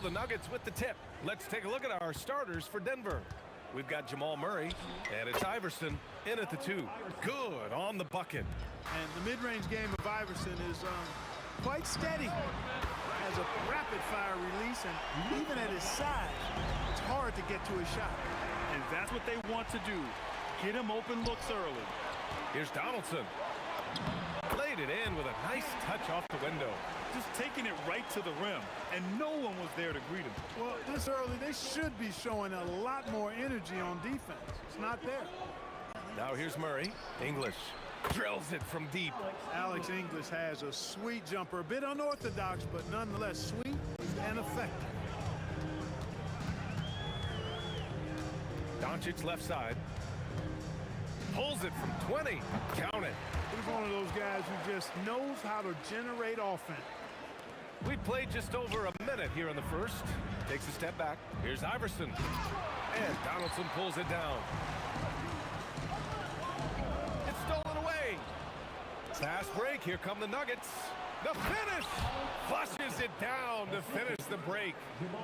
The Nuggets with the tip. Let's take a look at our starters for Denver. We've got Jamal Murray, and it's Iverson in at the 2. Good on the bucket. And the mid-range game of Iverson is quite steady. Has a rapid-fire release, and even at his size, it's hard to get to his shot. And that's what they want to do. Get him open looks early. Here's Donaldson. Played it in with a nice touch off the window. Just taking it right to the rim, and no one was there to greet him. Well, this early, they should be showing a lot more energy on defense. It's not there. Now here's Murray. English drills it from deep. Alex English has a sweet jumper, a bit unorthodox, but nonetheless sweet and effective. Doncic left side. Pulls it from 20. Count it. He's one of those guys who just knows how to generate offense. We played just over a minute here in the first. Takes a step back. Here's Iverson. And Donaldson pulls it down. It's stolen away. Fast break. Here come the Nuggets. The finish. Flushes it down to finish the break.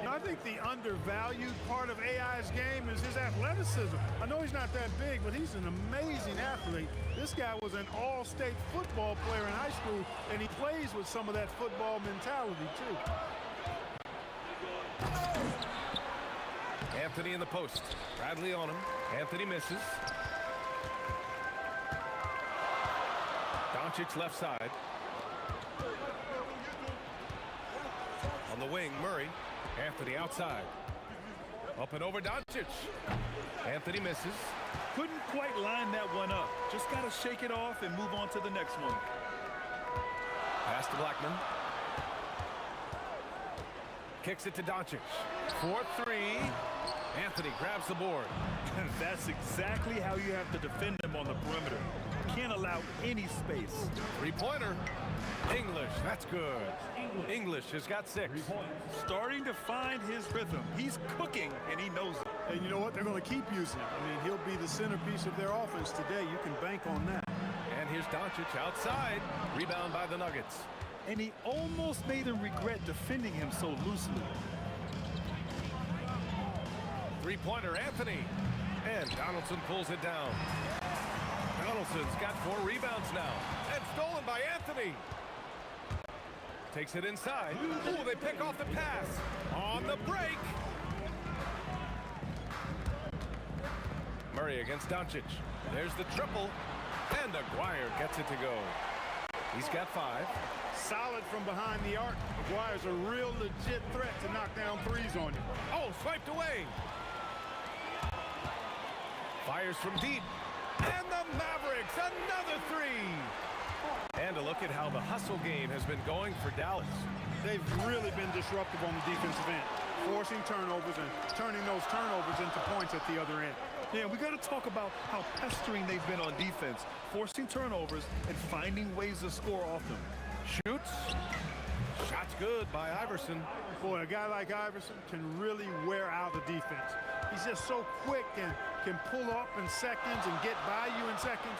I think the undervalued part of AI's game is his athleticism. I know he's not that big, but he's an amazing athlete. This guy was an all-state football player in high school, and he plays with some of that football mentality, too. Anthony in the post. Bradley on him. Anthony misses. Doncic left side. On the wing, Murray. Anthony outside. Up and over Doncic. Anthony misses. Couldn't quite line that one up. Just got to shake it off and move on to the next one. Pass to Blackman. Kicks it to Doncic. 4-3. Anthony grabs the board. That's exactly how you have to defend him on the perimeter. Can't allow any space. Three-pointer. English, that's good. English has got 6. Starting to find his rhythm. He's cooking, and he knows it. And you know what? They're going to keep using him. I mean, he'll be the centerpiece of their offense today. You can bank on that. And here's Doncic outside. Rebound by the Nuggets. And he almost made him regret defending him so loosely. Three-pointer, Anthony. And Donaldson pulls it down. Donaldson's got 4 rebounds now. And stolen by Anthony. Takes it inside. Ooh, they pick off the pass. On the break. Murray against Doncic. There's the triple. And Aguirre gets it to go. He's got 5. Solid from behind the arc. Aguirre's a real legit threat to knock down threes on you. Oh, swiped away. Fires from deep. And the Mavericks, another 3. And a look at how the hustle game has been going for Dallas. They've really been disruptive on the defensive end, forcing turnovers and turning those turnovers into points at the other end. Yeah, we got to talk about how pestering they've been on defense, forcing turnovers and finding ways to score off them. Shoots. Shot's good by Iverson. Boy, a guy like Iverson can really wear out a defense. He's just so quick and can pull up in seconds and get by you in seconds.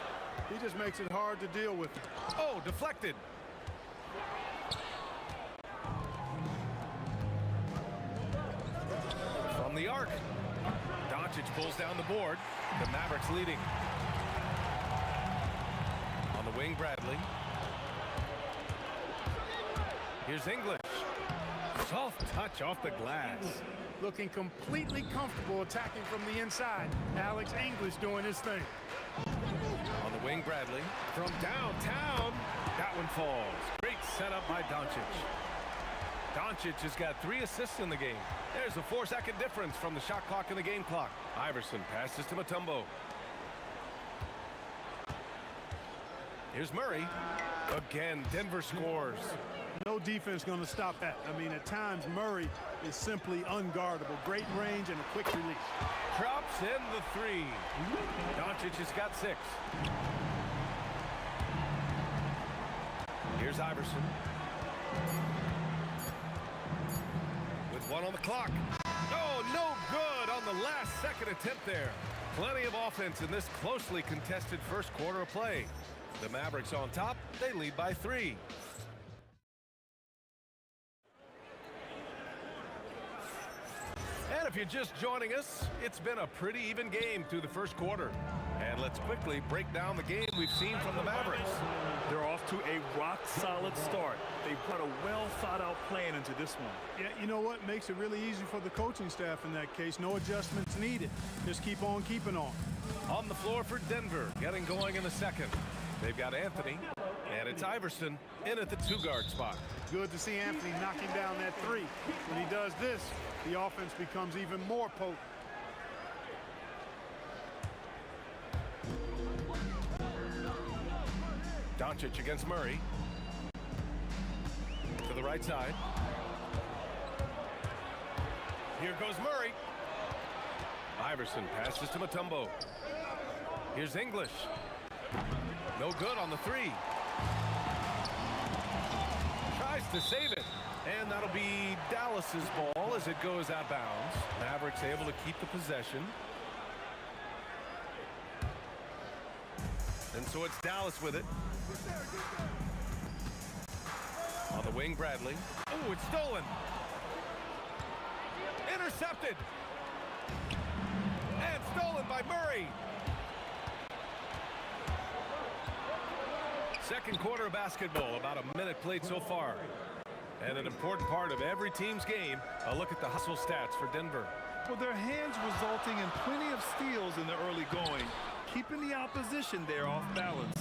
He just makes it hard to deal with him. Oh, deflected. From the arc. Doncic pulls down the board. The Mavericks leading. On the wing, Bradley. Here's English. Soft touch off the glass. Looking completely comfortable attacking from the inside. Alex English doing his thing. On the wing, Bradley. From downtown. That one falls. Great setup by Doncic. Doncic has got 3 assists in the game. There's a 4-second difference from the shot clock and the game clock. Iverson passes to Mutombo. Here's Murray. Again, Denver scores. No defense going to stop that. I mean, at times, Murray is simply unguardable. Great range and a quick release. Drops in the 3. Doncic has got 6. Here's Iverson. With 1 on the clock. Oh, no good on the last second attempt there. Plenty of offense in this closely contested first quarter of play. The Mavericks on top. They lead by 3. And if you're just joining us, it's been a pretty even game through the first quarter. And let's quickly break down the game we've seen from the Mavericks. They're off to a rock-solid start. They've put a well-thought-out plan into this one. Yeah, you know what? Makes it really easy for the coaching staff in that case. No adjustments needed. Just keep on keeping on. On the floor for Denver, getting going in the second. They've got Anthony, and it's Iverson in at the 2-guard spot. Good to see Anthony knocking down that 3. When he does this, the offense becomes even more potent. Doncic against Murray. To the right side. Here goes Murray. Iverson passes to Mutombo. Here's English. No good on the 3. Tries to save it. And that'll be Dallas's ball as it goes out bounds. Mavericks able to keep the possession. And so it's Dallas with it. On the wing, Bradley. Oh, it's stolen. Intercepted. And stolen by Murray. Second quarter of basketball, about a minute played so far. And an important part of every team's game, a look at the hustle stats for Denver. Well, their hands resulting in plenty of steals in the early going, keeping the opposition there off balance.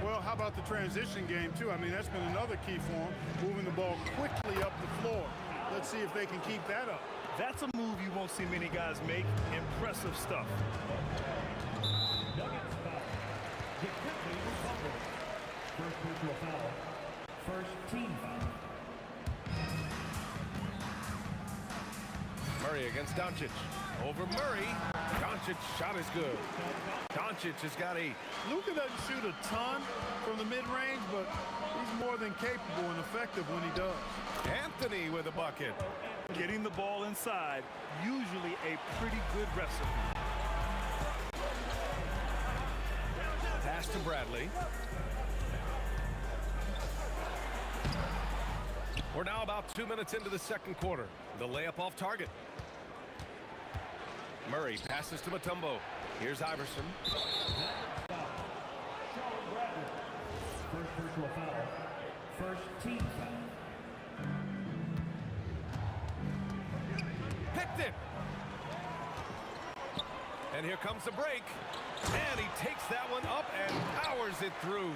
Well, how about the transition game, too? I mean, that's been another key for them, moving the ball quickly up the floor. Let's see if they can keep that up. That's a move you won't see many guys make. Impressive stuff. First personal foul. First team foul. Murray against Doncic. Over Murray. Doncic's shot is good. Doncic has got 8. Luka doesn't shoot a ton from the mid-range, but he's more than capable and effective when he does. Anthony with a bucket. Getting the ball inside, usually a pretty good recipe. Pass to Bradley. We're now about 2 minutes into the second quarter. The layup off target. Murray passes to Mutombo. Here's Iverson. First personal foul. First team foul. Picked it. And here comes the break. And he takes that one up and powers it through.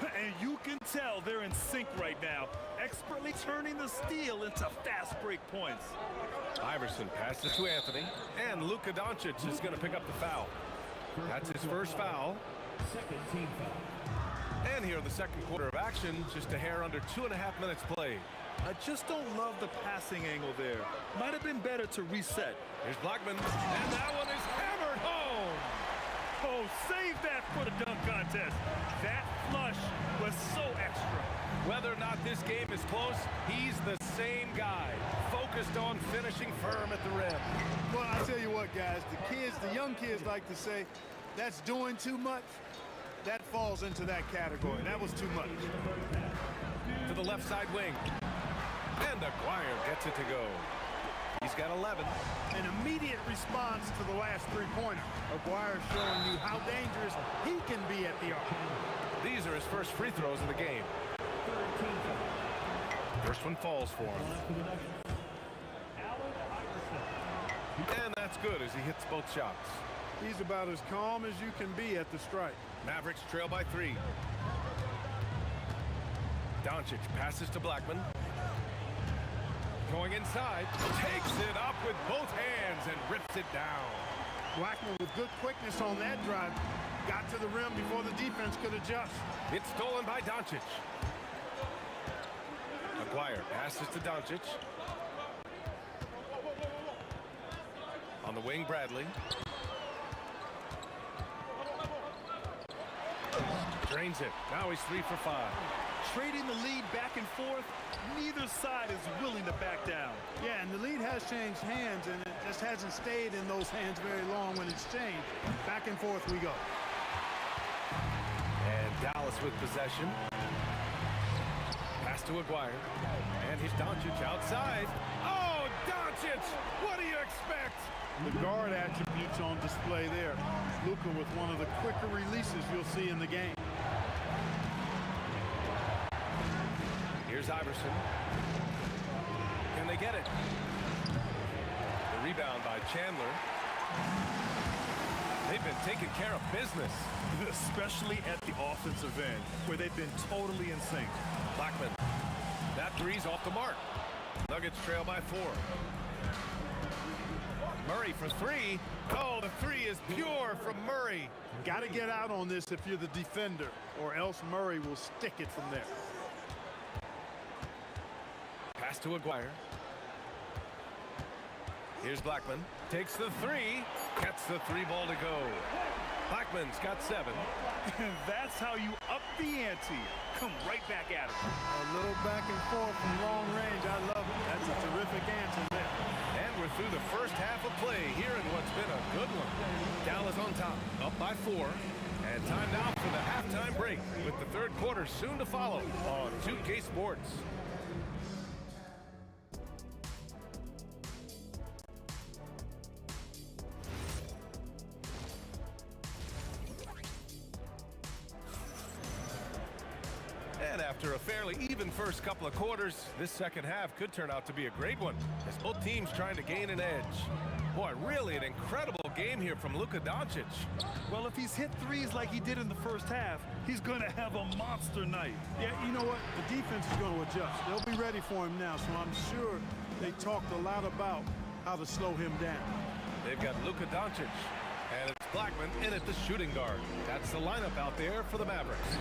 And you can tell they're in sync right now, expertly turning the steal into fast break points. Iverson passes to Anthony, and Luka Doncic is going to pick up the foul. That's his first foul. Second team foul. And here in the second quarter of action, just a hair under 2.5 minutes played. I just don't love the passing angle there. Might have been better to reset. Here's Blackman, and that one is hammered home. Oh, save that for the dunk contest. That flush was so extra. Whether or not this game is close, he's the same guy, focused on finishing firm at the rim. Well, I tell you what, guys, the young kids like to say, that's doing too much. That falls into that category. That was too much. To the left side wing. And Aguirre gets it to go. He's got 11. An immediate response to the last three-pointer. Aguirre showing you how dangerous he can be at the arc. These are his first free throws of the game. First one falls for him. And that's good as he hits both shots. He's about as calm as you can be at the strike. Mavericks trail by 3. Doncic passes to Blackman. Going inside, takes it up with both hands and rips it down. Blackman with good quickness on that drive. Got to the rim before the defense could adjust. It's stolen by Doncic. Aguirre passes to Doncic. On the wing, Bradley. Drains it. Now he's 3 for 5. Trading the lead back and forth, neither side is willing to back down. Yeah, and the lead has changed hands, and it just hasn't stayed in those hands very long when it's changed. Back and forth we go. And Dallas with possession. Pass to Aguirre. And here's Doncic outside. Oh, Doncic! What do you expect? The guard attributes on display there. Luka with one of the quicker releases you'll see in the game. Here's Iverson. Can they get it? The rebound by Chandler. They've been taking care of business. Especially at the offensive end, where they've been totally in sync. Blackman. That three's off the mark. Nuggets trail by 4. Murray for 3. Oh, the 3 is pure from Murray. Got to get out on this if you're the defender, or else Murray will stick it from there. Pass to Aguirre. Here's Blackman. Takes the 3. Gets the 3 ball to go. Blackman's got 7. And that's how you up the ante. Come right back at it. A little back and forth from long range. I love it. That's a terrific answer there. And we're through the first half of play here in what's been a good one. Dallas on top, up by 4. And time now for the halftime break with the third quarter soon to follow on 2K Sports. And after a fairly even first couple of quarters, this second half could turn out to be a great one as both teams trying to gain an edge. Boy, really an incredible game here from Luka Doncic. Well, if he's hit threes like he did in the first half, he's going to have a monster night. Yeah, you know what? The defense is going to adjust. They'll be ready for him now, so I'm sure they talked a lot about how to slow him down. They've got Luka Doncic, and it's Blackman in at the shooting guard. That's the lineup out there for the Mavericks.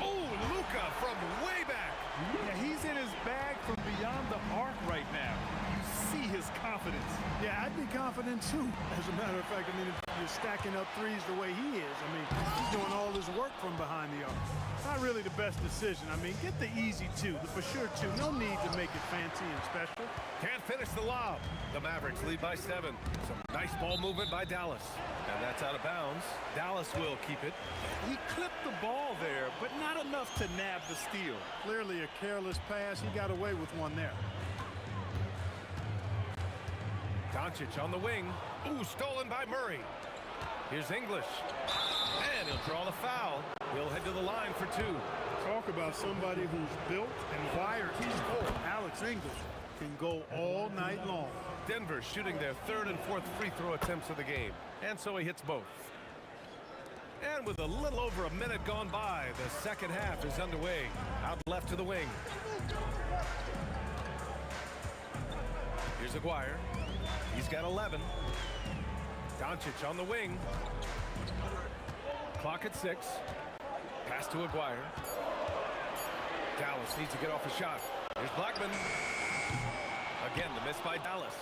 Oh, Luka from way back. Yeah, he's in his bag from beyond the arc right now. You see his confidence. Yeah, I'd be confident too. As a matter of fact, I mean, if you're stacking up threes the way he is, I mean, he's doing all his work from behind the arc. Not really the best decision. I mean, get the easy two, the for sure two. No need to make it fancy and special. Can't finish the lob. The Mavericks lead by 7. Some nice ball movement by Dallas. And that's out of bounds. Dallas will keep it. He clipped the ball there, but not enough to nab the steal. Clearly a careless pass. He got away with one there. Doncic on the wing. Ooh, stolen by Murray. Here's English. And he'll draw the foul. He'll head to the line for 2. Talk about somebody who's built and wired to score. Alex English can go all night long. Denver shooting their 3rd and 4th free throw attempts of the game. And so he hits both. And with a little over a minute gone by, the second half is underway. Out left to the wing. Here's Aguirre. He's got 11. Doncic on the wing. Clock at 6. Pass to Aguirre. Dallas needs to get off a shot. Here's Blackman. Again, the miss by Dallas.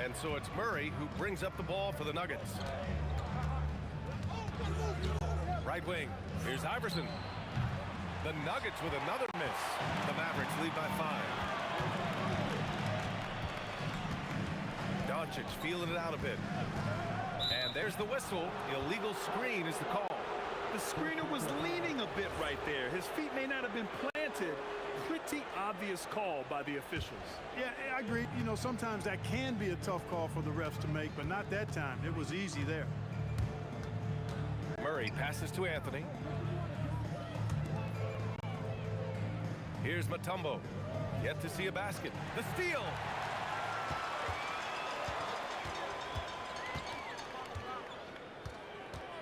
And so it's Murray who brings up the ball for the Nuggets. Right wing. Here's Iverson. The Nuggets with another miss. The Mavericks lead by 5. Doncic feeling it out a bit. And there's the whistle. Illegal screen is the call. The screener was leaning a bit right there. His feet may not have been planted. Pretty obvious call by the officials. Yeah, I agree. You know, sometimes that can be a tough call for the refs to make, but not that time. It was easy there. Murray passes to Anthony. Here's Mutombo. Yet to see a basket. The steal.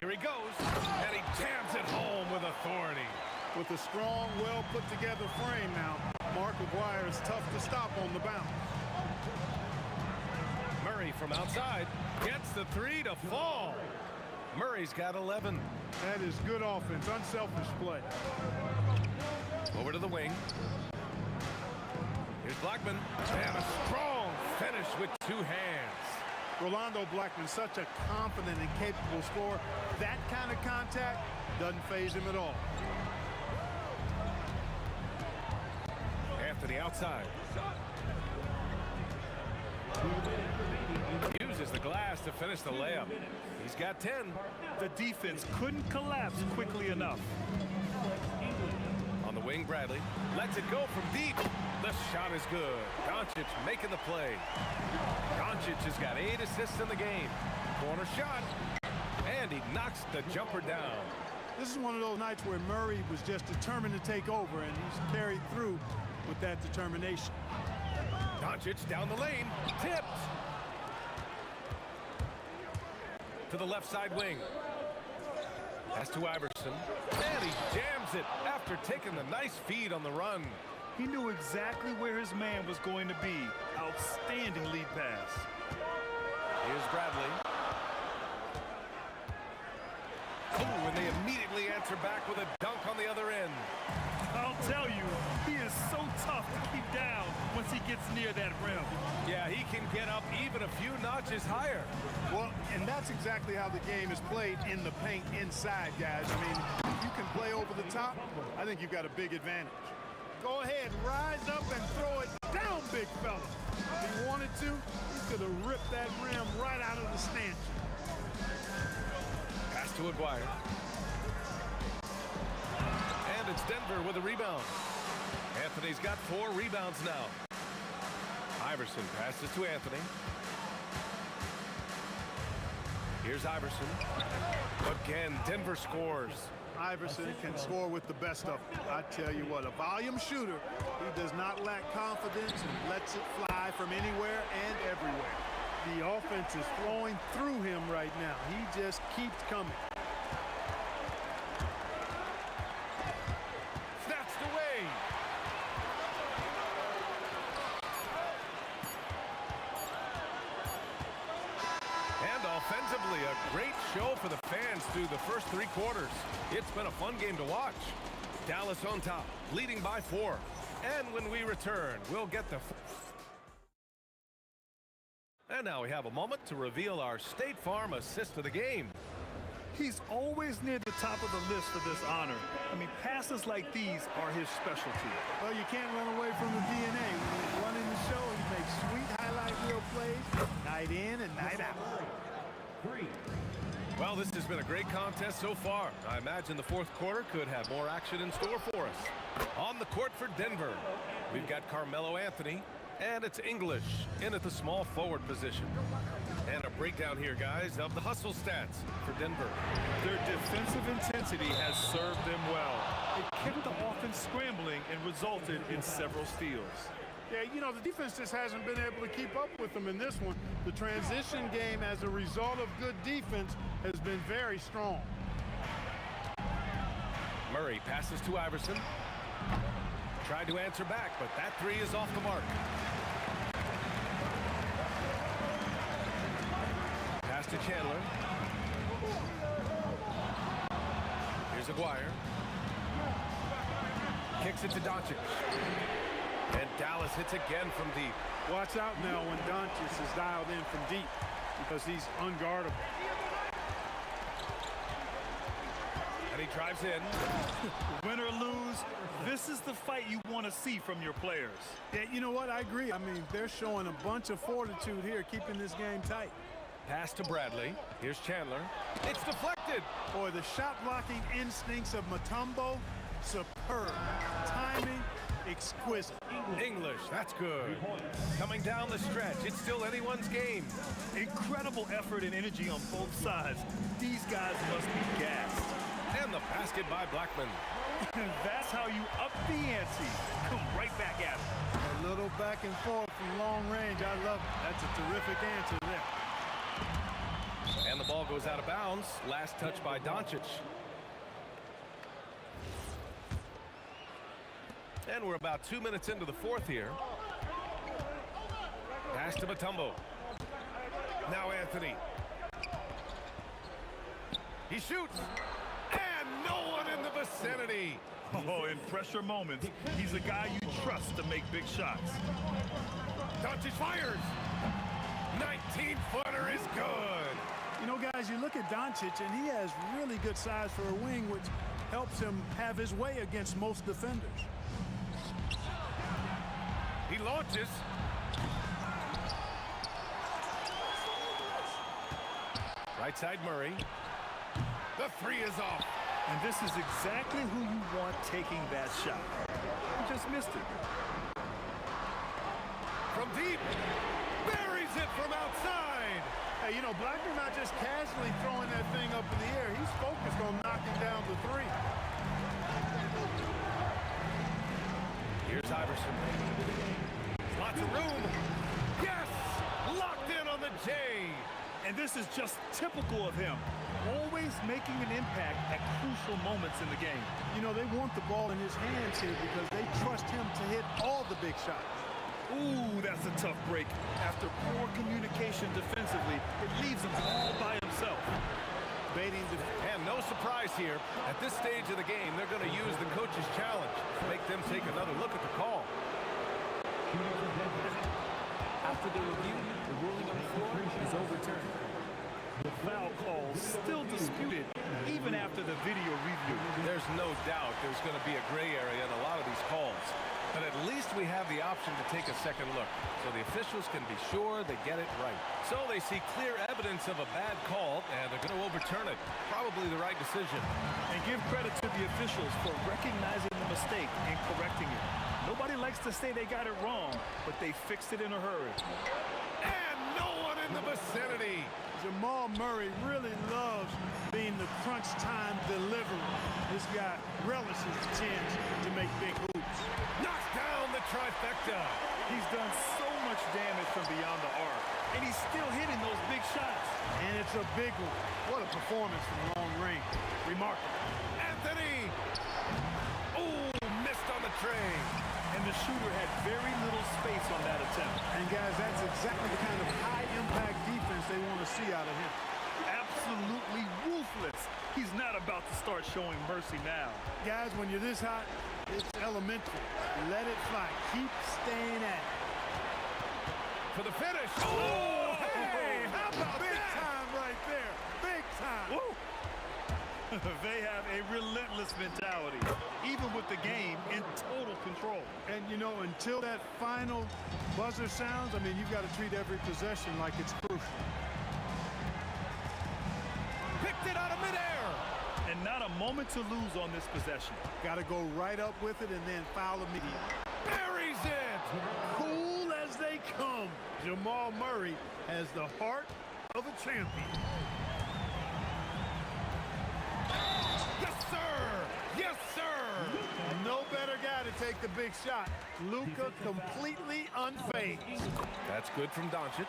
Here he goes, and he jams it home with authority. With a strong, well-put-together frame now, Mark Aguirre is tough to stop on the bounce. Murray from outside gets the 3 to fall. Murray's got 11. That is good offense, unselfish play. Over to the wing. Here's Blackman, and a strong finish with 2 hands. Rolando Blackman, such a confident and capable scorer. That kind of contact doesn't faze him at all. Anthony outside. Uses the glass to finish the layup. He's got 10. The defense couldn't collapse quickly enough. On the wing, Bradley lets it go from deep. The shot is good. Doncic making the play. Doncic has got 8 assists in the game. Corner shot. And he knocks the jumper down. This is one of those nights where Murray was just determined to take over, and he's carried through with that determination. Doncic down the lane. Tipped. To the left side wing. Pass to Iverson. And he jams it after taking the nice feed on the run. He knew exactly where his man was going to be. Outstanding lead pass. Here's Bradley. Oh, and they immediately answer back with a dunk on the other end. I'll tell you, he is so tough to keep down once he gets near that rim. Yeah, he can get up even a few notches higher. Well, and that's exactly how the game is played in the paint inside, guys. I mean, if you can play over the top, I think you've got a big advantage. Go ahead, rise up and throw it down, big fella. If he wanted to, he could have ripped that rim right out of the stanchion. Pass to Aguirre. And it's Denver with a rebound. Anthony's got 4 rebounds now. Iverson passes to Anthony. Here's Iverson. Again, Denver scores. Iverson can score with the best of them. I tell you what, a volume shooter. He does not lack confidence and lets it fly from anywhere and everywhere. The offense is flowing through him right now. He just keeps coming. Snatched away. Handoff defensively, a great show for the fans through the first 3 quarters. It's been a fun game to watch. Dallas on top, leading by 4. And when we return, we'll get the... And now we have a moment to reveal our State Farm assist of the game. He's always near the top of the list for this honor. I mean, passes like these are his specialty. Well, you can't run away from the DNA. When he's running the show, he makes sweet highlight reel plays, night in and night out. 3. Well, this has been a great contest so far. I imagine the fourth quarter could have more action in store for us. On the court for Denver, we've got Carmelo Anthony, and it's English in at the small forward position. And a breakdown here, guys, of the hustle stats for Denver. Their defensive intensity has served them well. It kept the offense scrambling and resulted in several steals. Yeah, you know, the defense just hasn't been able to keep up with them in this one. The transition game, as a result of good defense, has been very strong. Murray passes to Iverson. Tried to answer back, but that 3 is off the mark. Pass to Chandler. Here's Aguirre. Kicks it to Doncic. And Dallas hits again from deep. Watch out now when Doncic is dialed in from deep because he's unguardable. And he drives in. Win or lose, this is the fight you want to see from your players. Yeah, you know what? I agree. I mean, they're showing a bunch of fortitude here, keeping this game tight. Pass to Bradley. Here's Chandler. It's deflected. Boy, the shot blocking instincts of Mutombo, superb. Timing, exquisite. English, that's good. Coming down the stretch, it's still anyone's game. Incredible effort and energy on both sides. These guys must be gassed. And the basket by Blackman. That's how you up the ante. Come right back at him. A little back and forth from long range. I love it. That's a terrific answer there. And the ball goes out of bounds. Last touch by Doncic. And we're about 2 minutes into the fourth here. Pass to Mutombo. Now Anthony. He shoots. And no one in the vicinity. Oh, in pressure moments, he's a guy you trust to make big shots. Doncic fires. 19-footer is good. You know, guys, you look at Doncic, and he has really good size for a wing, which helps him have his way against most defenders. He launches. Right side Murray. The 3 is off. And this is exactly who you want taking that shot. He just missed it. From deep. Buries it from outside. Hey, you know, Blackman not just casually throwing that thing up in the air. He's focused on knocking down the 3. Here's Iverson. Lots of room. Yes! Locked in on the J. And this is just typical of him. Always making an impact at crucial moments in the game. You know, they want the ball in his hands here because they trust him to hit all the big shots. Ooh, that's a tough break. After poor communication defensively, it leaves him all by himself. Baiting the... And no surprise here. At this stage of the game, they're going to use the coach's challenge to make them take another look at the call. After the review, the ruling on the floor is overturned. The foul call still disputed even after the video review. There's no doubt there's going to be a gray area in a lot of these calls. But at least we have the option to take a second look, so the officials can be sure they get it right. So they see clear evidence of a bad call, and they're going to overturn it. Probably the right decision. And give credit to the officials for recognizing the mistake and correcting it. Nobody likes to say they got it wrong, but they fixed it in a hurry. And no one in the vicinity. Jamal Murray really loves being the crunch time deliverer. This guy relishes the chance to make big hoops. Knocks down the trifecta. He's done so much damage from beyond the arc, and he's still hitting those big shots. And it's a big one. What a performance from long range. Remarkable. Anthony. Oh, missed on the tray. And the shooter had very little space on that attempt. And guys, that's exactly the kind of high-impact defense they want to see out of him. about to start showing mercy now. Guys, when you're this hot, it's elemental. Let it fly. Keep staying at it. For the finish. Oh, hey, how about Big that? time right there. Big time. Woo! They have a relentless mentality, even with the game in total control. And, you know, until that final buzzer sounds, I mean, you've got to treat every possession like it's crucial. Picked it out of midair. And not a moment to lose on this possession. Got to go right up with it and then foul immediately. Buries it. Cool as they come. Jamal Murray has the heart of a champion. Yes, sir. Yes, sir. No better guy to take the big shot. Luka completely unfazed. That's good from Doncic.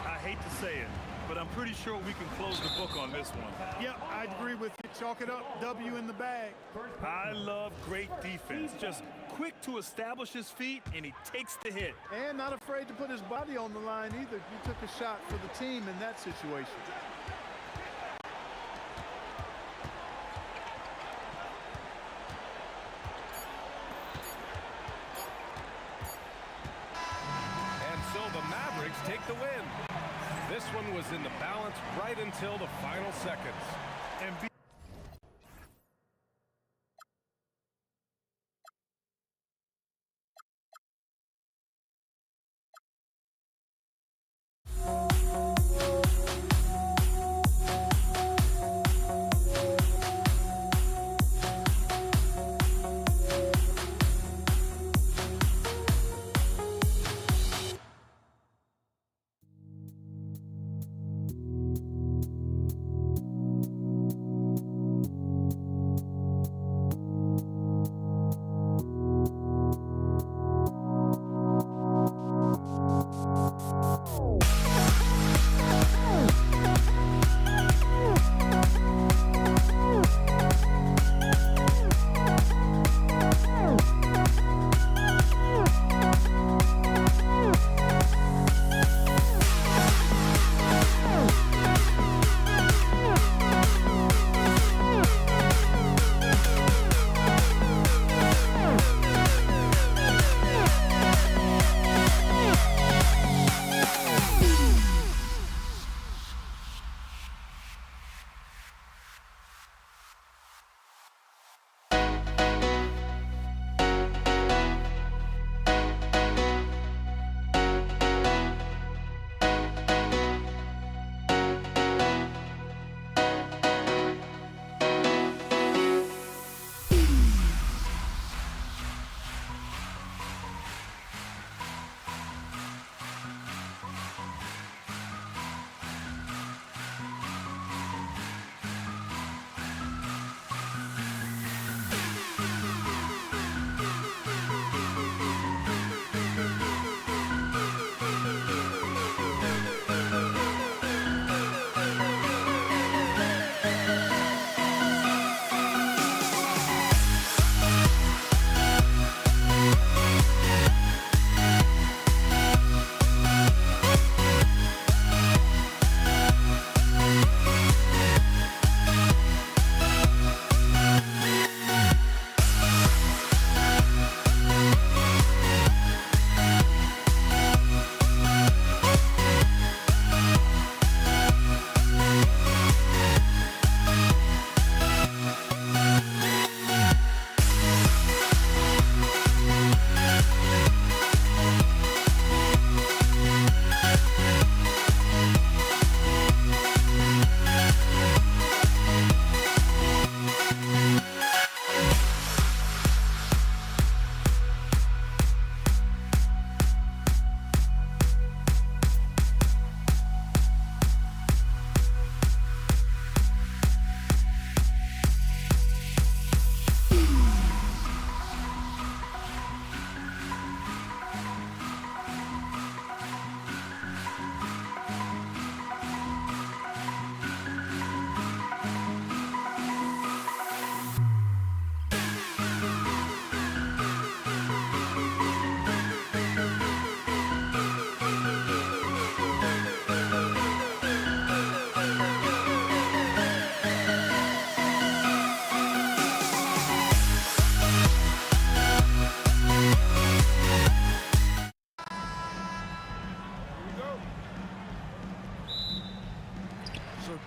I hate to say it, but I'm pretty sure we can close the book on this one. Yeah, I agree with you. Chalk it up. W in the bag. I love great defense. Just quick to establish his feet, and he takes the hit. And not afraid to put his body on the line either. You took a shot for the team in that situation. And so the Mavericks take the win. This one was in the balance right until the final seconds. And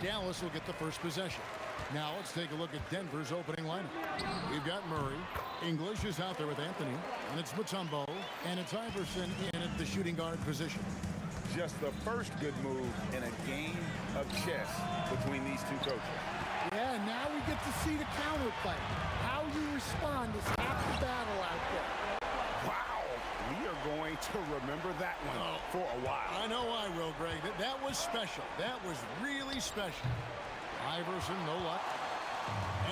Dallas will get the first possession. Now let's take a look at Denver's opening lineup. We've got Murray. English is out there with Anthony. And it's Mutombo. And it's Iverson in at the shooting guard position. Just the first good move in a game of chess between these two coaches. Yeah, now we get to see the counterplay. How you respond is half the battle out there. Wow, we are going to remember that one for a while. I know I will, Greg. That was special. That was really special. Iverson, no luck.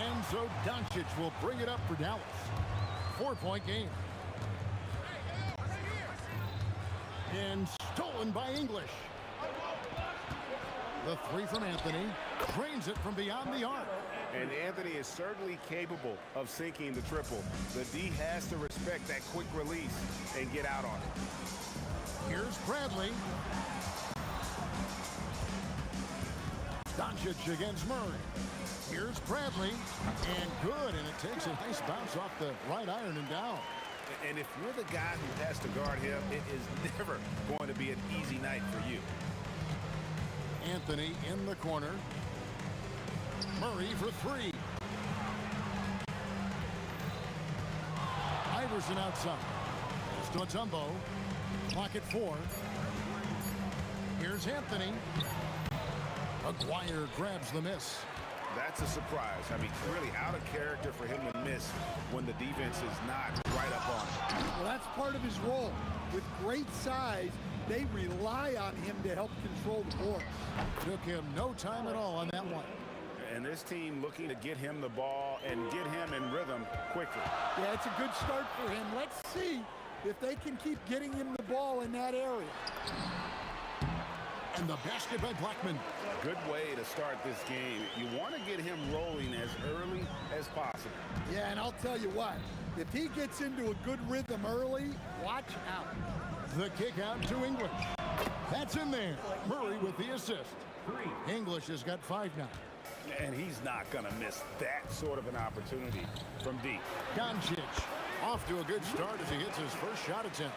And so Doncic will bring it up for Dallas. 4-point game. And stolen by English. The three from Anthony. Drains it from beyond the arc. And Anthony is certainly capable of sinking the triple. The D has to respect that quick release and get out on it. Here's Bradley. Doncic against Murray. Here's Bradley. And good. And it takes a nice bounce off the right iron and down. And if you're the guy who has to guard him, it is never going to be an easy night for you. Anthony in the corner. Murray for three. Iverson outside. Mutombo. Clock at 4. Here's Anthony. Aguirre grabs the miss. That's a surprise. I mean, really out of character for him to miss when the defense is not right up on him. Well, that's part of his role. With great size, they rely on him to help control the board. Took him no time at all on that one. And this team looking to get him the ball and get him in rhythm quickly. Yeah, it's a good start for him. Let's see if they can keep getting him the ball in that area. And the basket by Blackman. Good way to start this game. You want to get him rolling as early as possible. Yeah, and I'll tell you what, if he gets into a good rhythm early, watch out. The kick out to English. That's in there. Murray with the assist. English has got 5 now. And he's not going to miss that sort of an opportunity from deep. Doncic off to a good start as he hits his first shot attempt.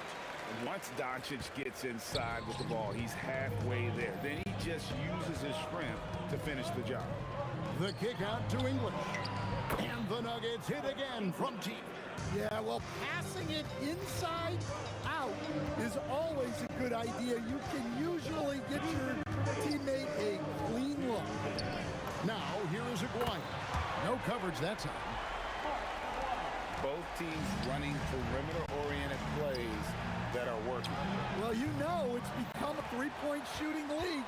Once Doncic gets inside with the ball, he's halfway there. Then he just uses his strength to finish the job. The kick out to English. And the Nuggets hit again from deep. Yeah, well, passing it inside out is always a good idea. You can usually get your teammate a clean look. Now, here is Aguirre. No coverage that time. Both teams running perimeter-oriented plays that are working. Well, you know it's become a three-point shooting league.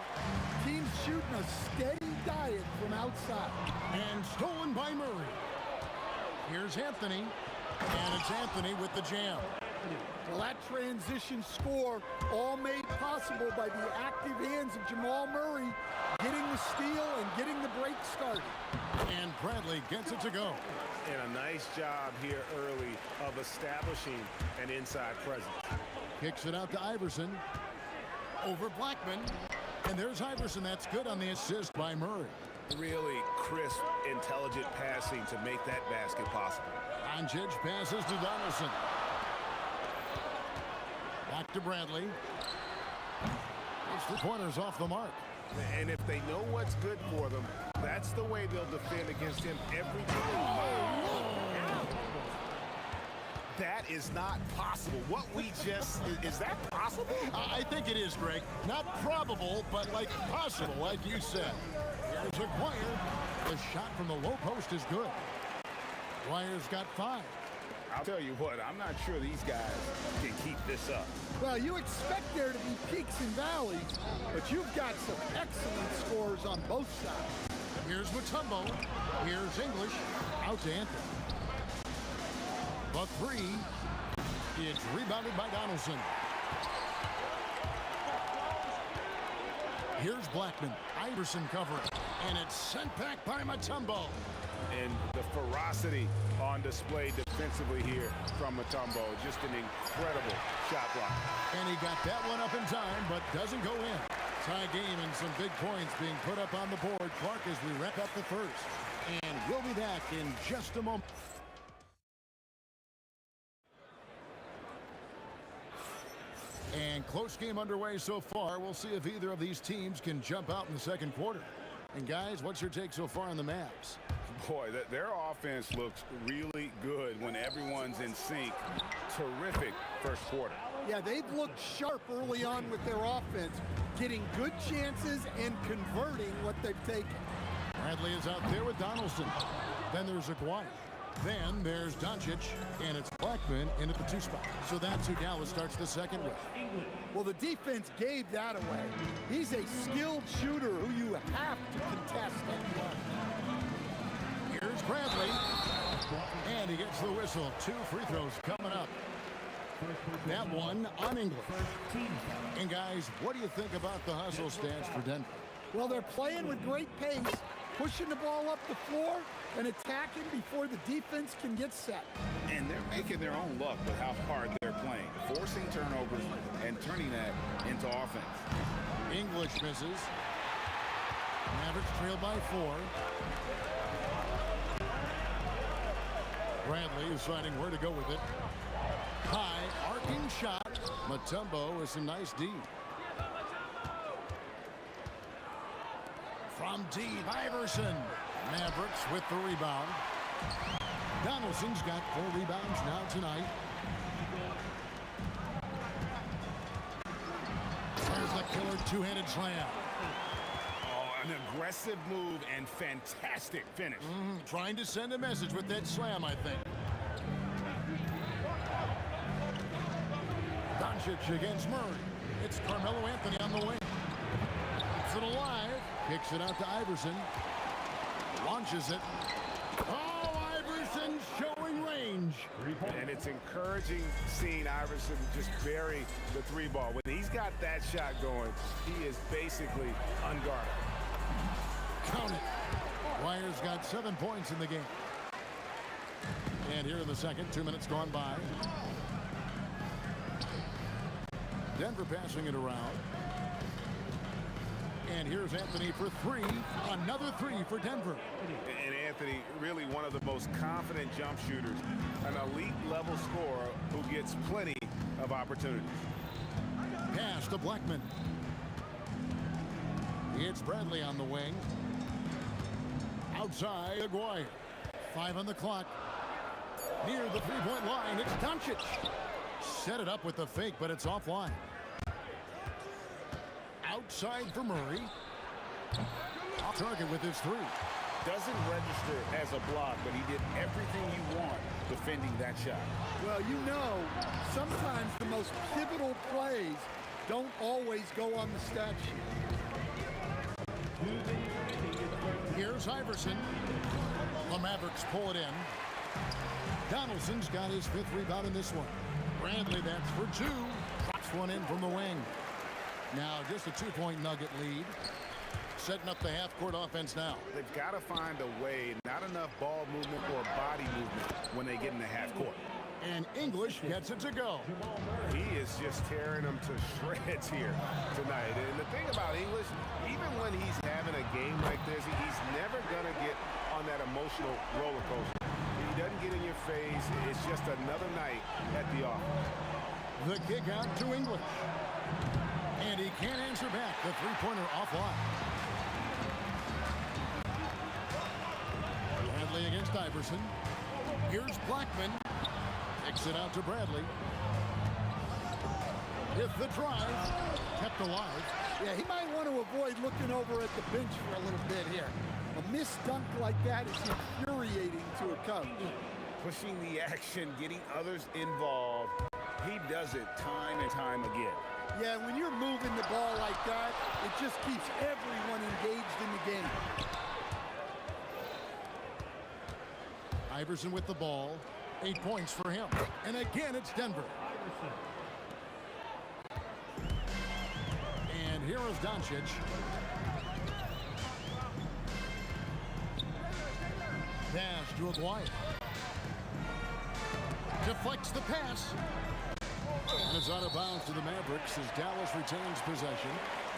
Teams shooting a steady diet from outside. And stolen by Murray. Here's Anthony. And it's Anthony with the jam. Well, that transition score all made possible by the active hands of Jamal Murray getting the steal and getting the break started. And Bradley gets it to go. And a nice job here early of establishing an inside presence. Kicks it out to Iverson. Over Blackman. And there's Iverson. That's good on the assist by Murray. Really crisp, intelligent passing to make that basket possible. Doncic passes to Donaldson. Back to Bradley. It's the corners off the mark. And if they know what's good for them, that's the way they'll defend against him every time. That is not possible. What we just, is that possible? I think it is, Greg. Not probable, but like possible, like you said. Here's Aguirre. The shot from the low post is good. Aguirre's got 5. I'll tell you what, I'm not sure these guys can keep this up. Well, you expect there to be peaks and valleys, but you've got some excellent scores on both sides. Here's Mutombo. Here's English. Out to Anthony. The 3 is rebounded by Donaldson. Here's Blackman. Iverson covering. And it's sent back by Mutombo. And the ferocity on display defensively here from Mutombo. Just an incredible shot block. And he got that one up in time, but doesn't go in. Tie game and some big points being put up on the board. Clark as we wrap up the first. And we'll be back in just a moment. And close game underway so far. We'll see if either of these teams can jump out in the second quarter. And guys, what's your take so far on the Mavs? Boy, their offense looks really good when everyone's in sync. Terrific first quarter. Yeah, they've looked sharp early on with their offense, getting good chances and converting what they've taken. Bradley is out there with Donaldson. Then there's Aguirre. Then there's Doncic, and it's Blackman in at the 2 spot. So that's who Dallas starts the second with. Well, the defense gave that away. He's a skilled shooter who you have to contest at one. Here's Bradley, and he gets the whistle. 2 free throws coming up. That one on English. And guys, what do you think about the hustle stats for Denver? Well, they're playing with great pace, pushing the ball up the floor and attacking before the defense can get set. And they're making their own luck with how hard they're playing, forcing turnovers and turning that into offense. English misses. Mavericks trail by 4. Bradley is finding where to go with it. High, arcing shot. Mutombo with some nice D. From deep, Iverson. Mavericks with the rebound. Donaldson's got 4 rebounds now tonight. There's the killer 2-handed slam. Oh, an aggressive move and fantastic finish. Trying to send a message with that slam, I think. Doncic against Murray. It's Carmelo Anthony on the wing. Keeps it alive. Kicks it out to Iverson. Launches it. Oh, Iverson showing range. And it's encouraging seeing Iverson just bury the 3 ball. When he's got that shot going, he is basically unguarded. Count it. Wire's got 7 points in the game. And here in the second, 2 minutes gone by. Denver passing it around. And here's Anthony for 3. Another 3 for Denver. And Anthony, really one of the most confident jump shooters, an elite level scorer who gets plenty of opportunities. Pass to Blackman. It's Bradley on the wing. Outside, Aguirre. 5 on the clock. Near the 3-point line, it's Doncic. Set it up with the fake, but it's offline. Outside for Murray. Off target with his 3. Doesn't register as a block, but he did everything you want defending that shot. Well, you know, sometimes the most pivotal plays don't always go on the stat sheet. Here's Iverson. The Mavericks pull it in. Donaldson's got his 5th rebound in this one. Bradley, that's for 2. Drops one in from the wing. Now just a 2-point Nugget lead. Setting up the half-court offense now. They've got to find a way, not enough ball movement or body movement when they get in the half court. And English gets it to go. He is just tearing them to shreds here tonight. And the thing about English, even when he's having a game like this, he's never going to get on that emotional roller coaster. He doesn't get in your face. It's just another night at the office. The kick out to English. And he can't answer back. The 3-pointer offline. Bradley against Iverson. Here's Blackman. Kicks it out to Bradley. With the drive. Kept alive. Yeah, he might want to avoid looking over at the bench for a little bit here. A missed dunk like that is infuriating to a coach. Pushing the action, getting others involved. He does it time and time again. Yeah, when you're moving the ball like that, it just keeps everyone engaged in the game. Iverson with the ball. 8 points for him. And again, it's Denver. And here is Doncic. Pass to Aguirre. Deflects the pass. And it's out of bounds to the Mavericks as Dallas retains possession.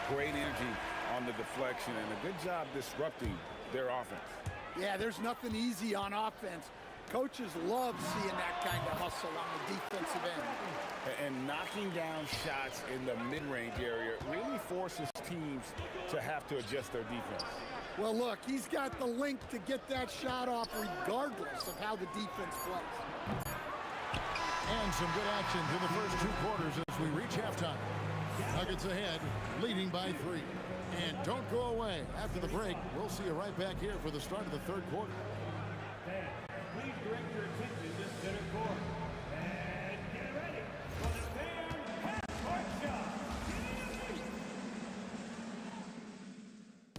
Great energy on the deflection and a good job disrupting their offense. Yeah, there's nothing easy on offense. Coaches love seeing that kind of hustle on the defensive end. And knocking down shots in the mid-range area really forces teams to have to adjust their defense. Well, look, he's got the link to get that shot off regardless of how the defense plays. And some good action through the first 2 quarters as we reach halftime. Nuggets ahead, leading by 3. And don't go away. After the break, we'll see you right back here for the start of the 3rd quarter. Fans, please direct your attention to center court. And get ready for the fan half-court shot.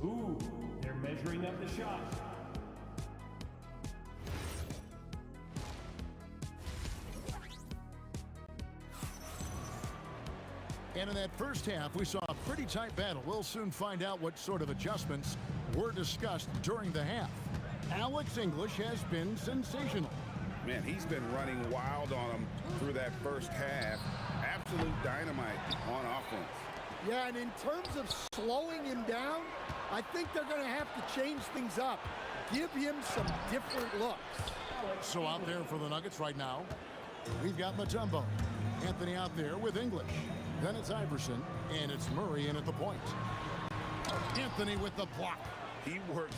Ooh, they're measuring up the shot. And in that first half, we saw a pretty tight battle. We'll soon find out what sort of adjustments were discussed during the half. Alex English has been sensational. Man, he's been running wild on him through that first half. Absolute dynamite on offense. Yeah, and in terms of slowing him down, I think they're going to have to change things up. Give him some different looks. So out there for the Nuggets right now, we've got Mutombo. Anthony out there with English. Then it's Iverson, and it's Murray in at the point. Anthony with the block. He works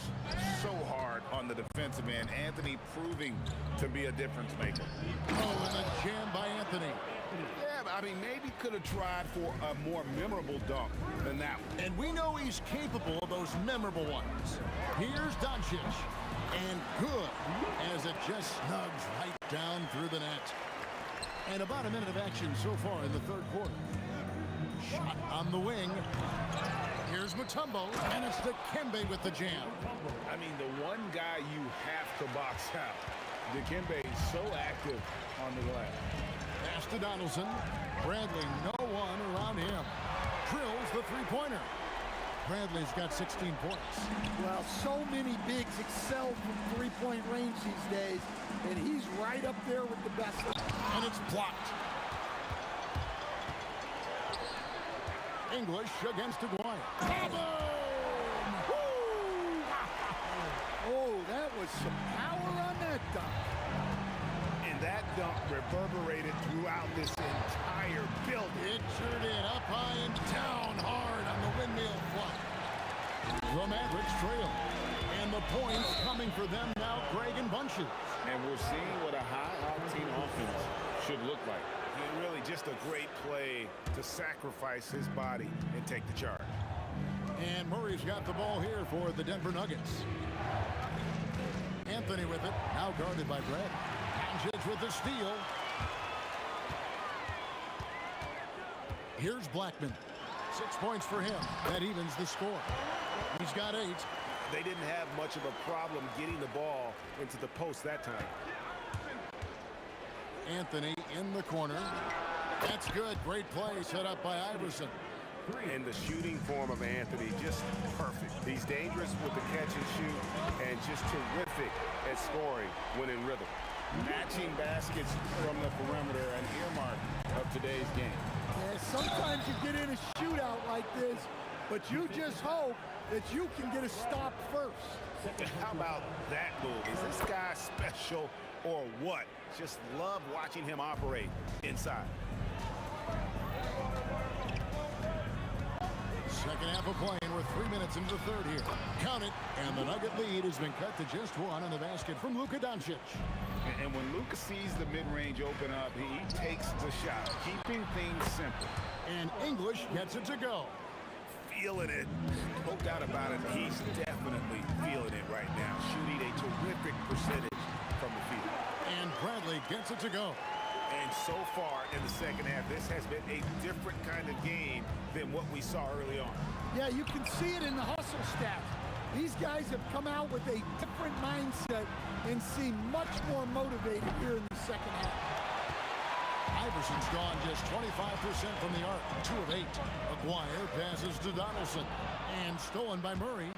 so hard on the defensive end. Anthony proving to be a difference maker. Oh, and a jam by Anthony. Yeah, but I mean, maybe could have tried for a more memorable dunk than that one. And we know he's capable of those memorable ones. Here's Doncic. And good, as it just snugs right down through the net. And about a minute of action so far in the 3rd quarter. Shot on the wing. Here's Mutombo, and it's Dikembe with the jam. I mean, the one guy you have to box out. Dikembe is so active on the glass. Pass to Donaldson. Bradley, no one around him. Drills the 3-pointer. Bradley's got 16 points. Well, so many bigs excel from 3-point range these days, and he's right up there with the best. And it's blocked. English against Aguirre. Oh, that was some power on that dunk. And that dunk reverberated throughout this entire building. It sure did. Up high and down hard on the windmill flight. The Mavericks trail. And the points coming for them now, Greg and bunches. And we're seeing what a high-octane offense should look like. Really just a great play to sacrifice his body and take the charge. And Murray's got the ball here for the Denver Nuggets. Anthony with it, now guarded by Brad. Doncic with the steal. Here's Blackman. 6 points for him. That evens the score. He's got 8. They didn't have much of a problem getting the ball into the post that time. Anthony in the corner. That's good. Great play set up by Iverson. And the shooting form of Anthony, just perfect. He's dangerous with the catch and shoot and just terrific at scoring when in rhythm. Matching baskets from the perimeter, an earmark of today's game. Yeah, sometimes you get in a shootout like this, but you just hope that you can get a stop first. How about that move? Is this guy special or what? Just love watching him operate inside. Second half of play, and we're 3 minutes into the 3rd here. Count it, and the Nugget lead has been cut to just 1 in the basket from Luka Doncic. And when Luka sees the mid-range open up, he takes the shot, keeping things simple. And English gets it to go. Feeling it. No doubt about it. He's definitely feeling it right now. Shooting a terrific percentage from the field. And Bradley gets it to go. And so far in the second half, this has been a different kind of game than what we saw early on. Yeah, you can see it in the hustle stats. These guys have come out with a different mindset and seem much more motivated here in the second half. Iverson's gone just 25% from the arc, 2 of 8. Aguirre passes to Donaldson, and stolen by Murray.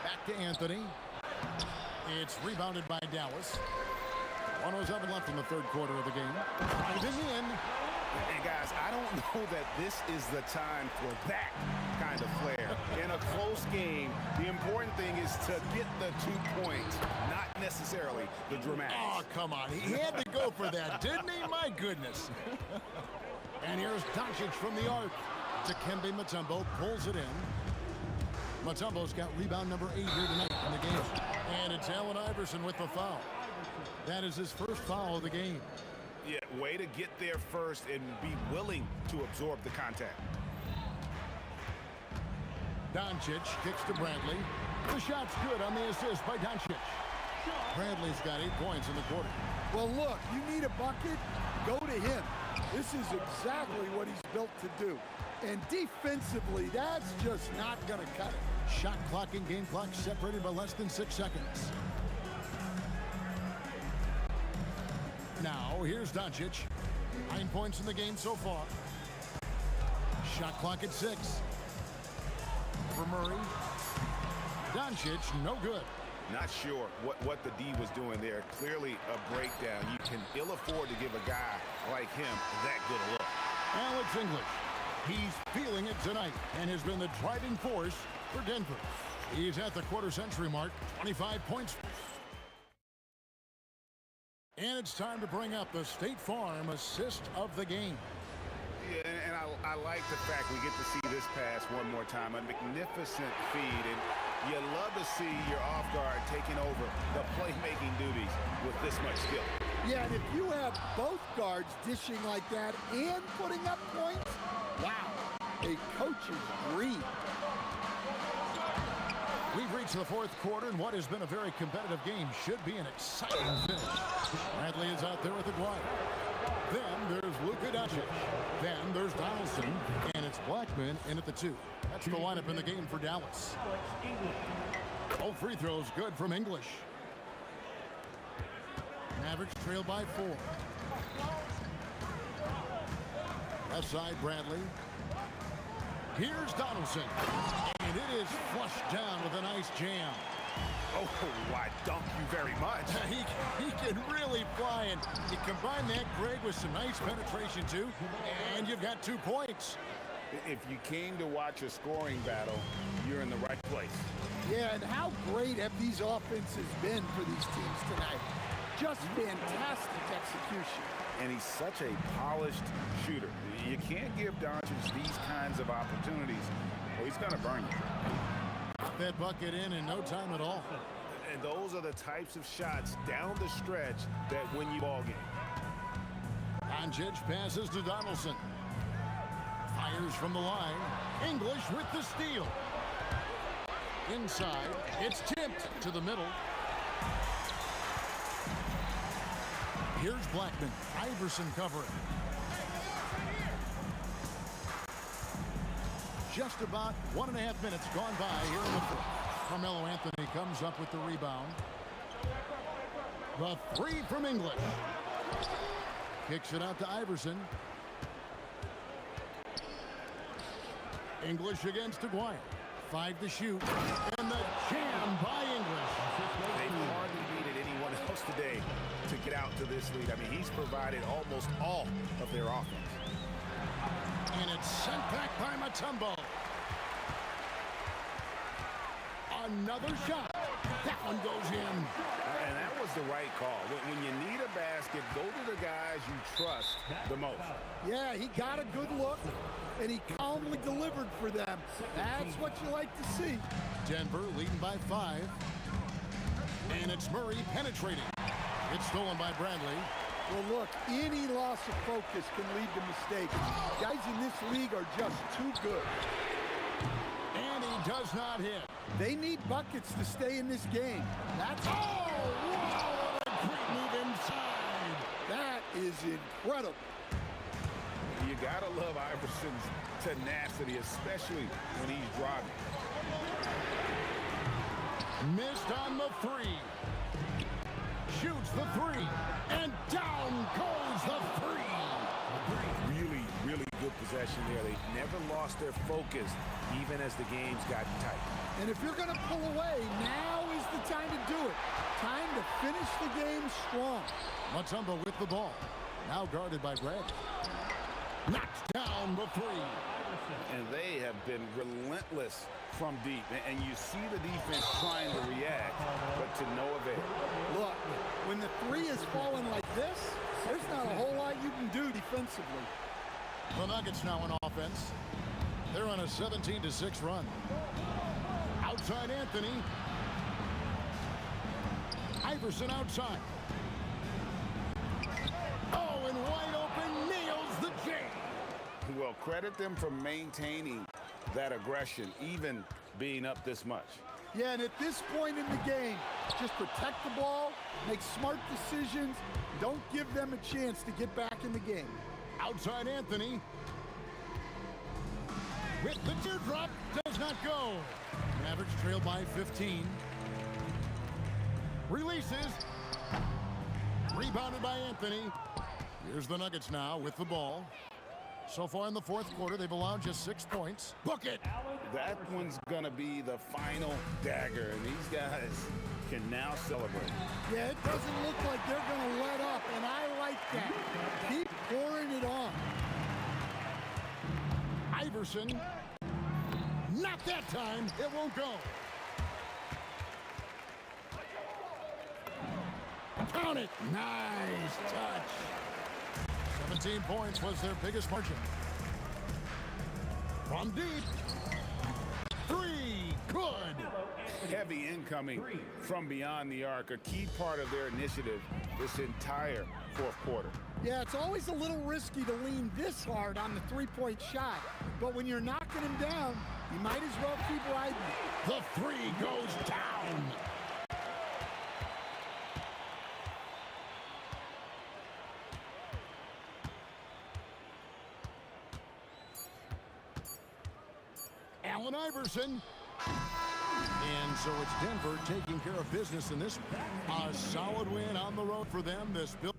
Back to Anthony. It's rebounded by Dallas. 1:07 left in the 3rd quarter of the game. Driving in. And guys, I don't know that this is the time for that kind of flair. In a close game, the important thing is to get the 2 points, not necessarily the dramatics. Oh, come on. He had to go for that, didn't he? My goodness. And here's Doncic from the arc. Dikembe Mutombo pulls it in. Mutombo's got rebound number 8 here tonight in the game. And it's Allen Iverson with the foul. That is his first foul of the game. Yeah, way to get there first and be willing to absorb the contact. Doncic kicks to Bradley. The shot's good on the assist by Doncic. Bradley's got 8 points in the quarter. Well, look, you need a bucket, go to him. This is exactly what he's built to do. And defensively, that's just not going to cut it. Shot clock and game clock separated by less than 6 seconds. Now, here's Doncic. 9 points in the game so far. Shot clock at 6. For Murray. Doncic, no good. Not sure what the D was doing there. Clearly a breakdown. You can ill afford to give a guy like him that good a look. Alex English. He's feeling it tonight and has been the driving force for Denver. He's at the quarter-century mark, 25 points. And it's time to bring up the State Farm assist of the game. Yeah, and I like the fact we get to see this pass one more time. A magnificent feed, and you love to see your off guard taking over the playmaking duties with this much skill. Yeah, and if you have both guards dishing like that and putting up points, wow, a coach's dream. We've reached the fourth quarter, and what has been a very competitive game should be an exciting finish. Bradley is out there with Aguirre. Then there's Luka Doncic. Then there's Donaldson, and it's Blackman in at the 2. That's the lineup in the game for Dallas. Both free throws good from English. Mavericks trail by 4. Left side, Bradley. Here's Donaldson. And it is flushed down with a nice jam. Oh, I dunk you very much. He can really fly, and you combine that, Greg, with some nice penetration, too, and you've got 2 points. If you came to watch a scoring battle, you're in the right place. Yeah, and how great have these offenses been for these teams tonight? Just fantastic execution. And he's such a polished shooter. You can't give Doncic these kinds of opportunities, or he's going to burn you. That bucket in no time at all. And those are the types of shots down the stretch that win you ball game. Doncic passes to Donaldson. Fires from the line. English with the steal. Inside, it's tipped to the middle. Here's Blackman. Iverson covering. Just about 1.5 minutes gone by here in the fourth. Carmelo Anthony comes up with the rebound. The 3 from English. Kicks it out to Iverson. English against Aguirre. 5 to shoot. And the jam by English. They've hardly needed anyone else today to get out to this lead. I mean, he's provided almost all of their offense. And it's sent back by Mutombo. Another shot. That one goes in. And that was the right call. When you need a basket, go to the guys you trust the most. Yeah, he got a good look, and he calmly delivered for them. That's what you like to see. Denver leading by 5. And it's Murray penetrating. It's stolen by Bradley. Well, look, any loss of focus can lead to mistakes. Guys in this league are just too good. And he does not hit. They need buckets to stay in this game. That's Wow, what a great move inside. That is incredible. You gotta love Iverson's tenacity, especially when he's driving. Missed on the 3. Shoots the 3. And down goes the 3. Really, really good possession there. They never lost their focus, even as the game's gotten tight. And if you're going to pull away, now is the time to do it. Time to finish the game strong. Mutombo with the ball. Now guarded by Bradley. Knocks down the 3. And they have been relentless from deep. And you see the defense trying to react, but to no avail. Look, when the 3 is falling like this, there's not a whole lot you can do defensively. The Nuggets now on offense. They're on a 17-6 run. Outside Anthony. Iverson outside. Oh, and wide open, nails the J. Well, credit them for maintaining that aggression, even being up this much. Yeah, and at this point in the game, just protect the ball, make smart decisions, don't give them a chance to get back in the game. Outside Anthony. With the teardrop, does not go. Mavericks trail by 15. Releases. Rebounded by Anthony. Here's the Nuggets now with the ball. So far in the fourth quarter, they've allowed just 6 points. Book it! That one's going to be the final dagger, and these guys can now celebrate. Yeah, it doesn't look like they're going to let up, and I like that. Keep pouring it on. Iverson. Not that time. It won't go. Count it. Nice touch. 17 points was their biggest margin. From deep. 3. Good. Heavy incoming from beyond the arc, a key part of their initiative this entire fourth quarter. Yeah, it's always a little risky to lean this hard on the three-point shot. But when you're knocking him down, you might as well keep riding. The 3 goes down. Allen Iverson. And so it's Denver taking care of business in this one. A solid win on the road for them. This build.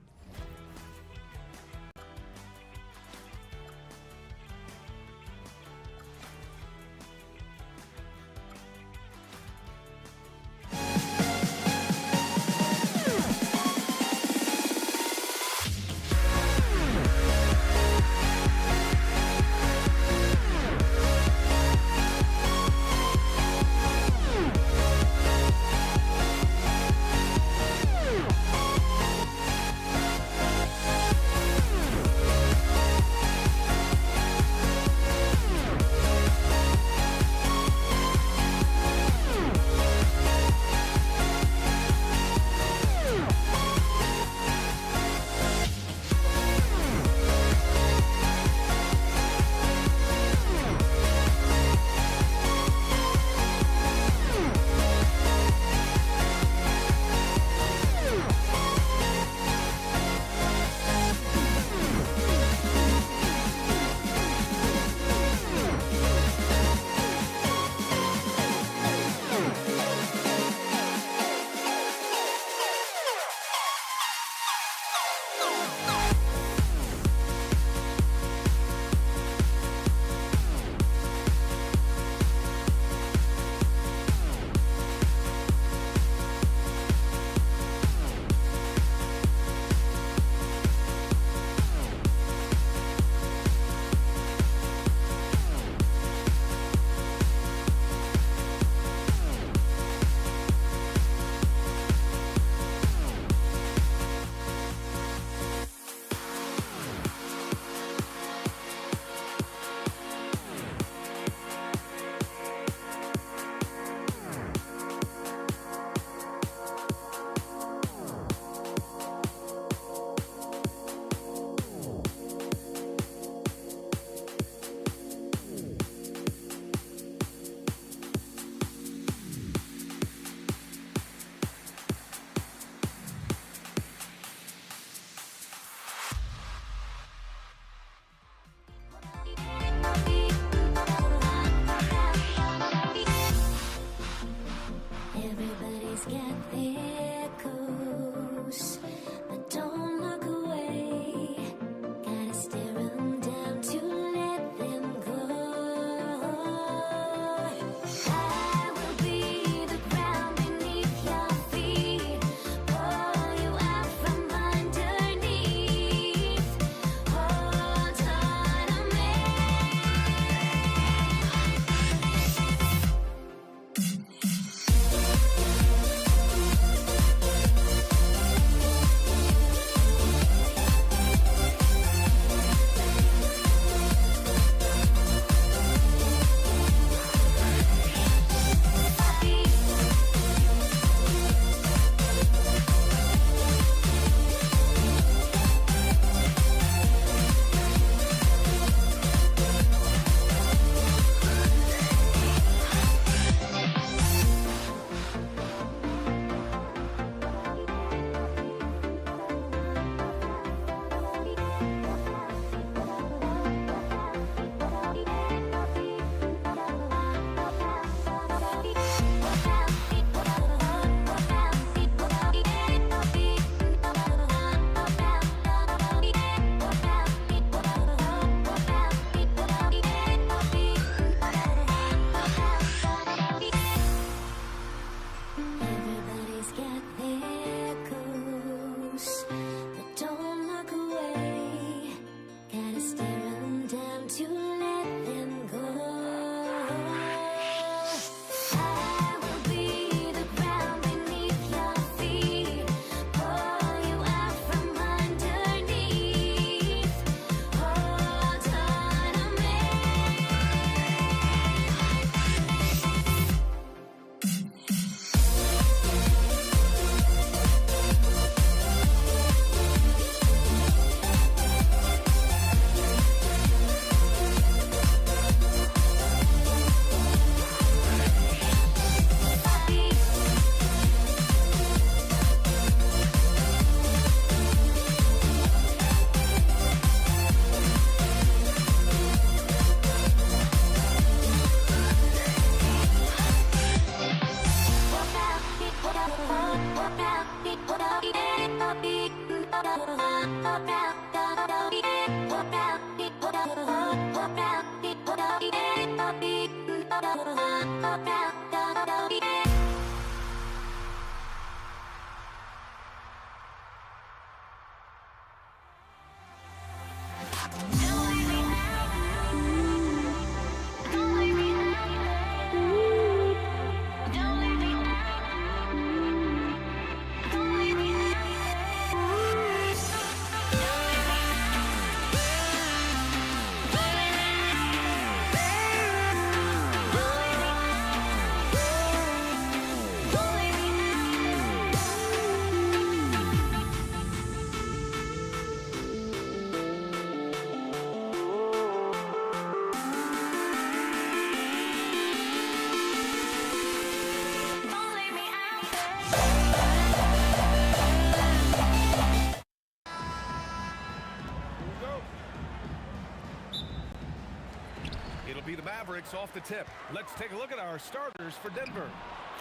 It'll be the Mavericks off the tip. Let's take a look at our starters for Denver.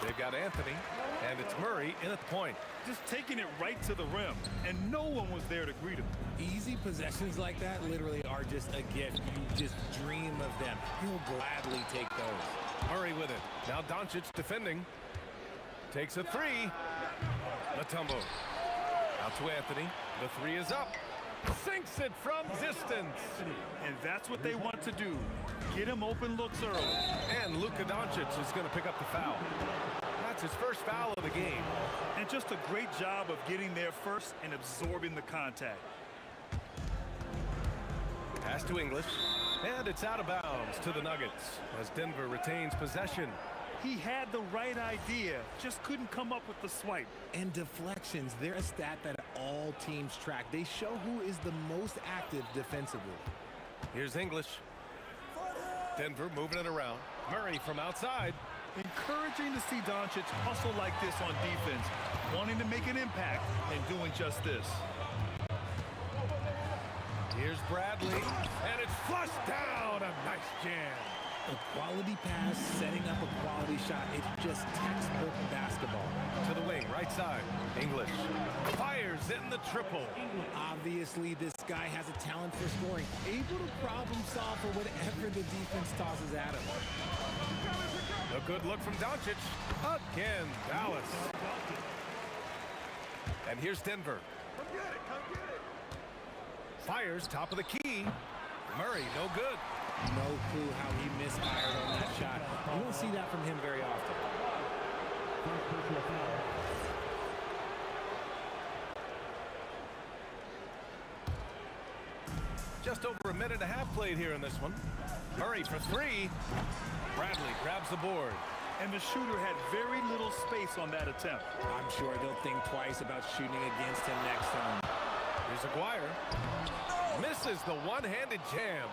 They've got Anthony, and it's Murray in at the point. Just taking it right to the rim, and no one was there to greet him. Easy possessions like that literally are just a gift. You just dream of them. He'll gladly take those. Murray with it. Now Doncic defending. Takes a three. Matumbo. Out to Anthony. The three is up. Sinks it from distance. And that's what they want to do. Get him open looks early. And Luka Doncic is going to pick up the foul. That's his first foul of the game. And just a great job of getting there first and absorbing the contact. Pass to English. And it's out of bounds to the Nuggets as Denver retains possession. He had the right idea, just couldn't come up with the swipe. And deflections, they're a stat that all teams track. They show who is the most active defensively. Here's English. Denver moving it around. Murray from outside. Encouraging to see Doncic hustle like this on defense, wanting to make an impact and doing just this. Here's Bradley, and it's flushed down. A nice jam. A quality pass, setting up a quality shot. It's just textbook basketball. To the wing, right side. English fires in the triple. Obviously, this guy has a talent for scoring, able to problem solve for whatever the defense tosses at him. A good look from Doncic. Again, Dallas. And here's Denver. Fires top of the key. Murray, no good. No clue how he misfired on that shot. You don't see that from him very often. Just over a minute and a half played here in this one. Murray for three. Bradley grabs the board. And the shooter had very little space on that attempt. I'm sure they'll think twice about shooting against him next time. Here's Aguirre. Misses the one-handed jam.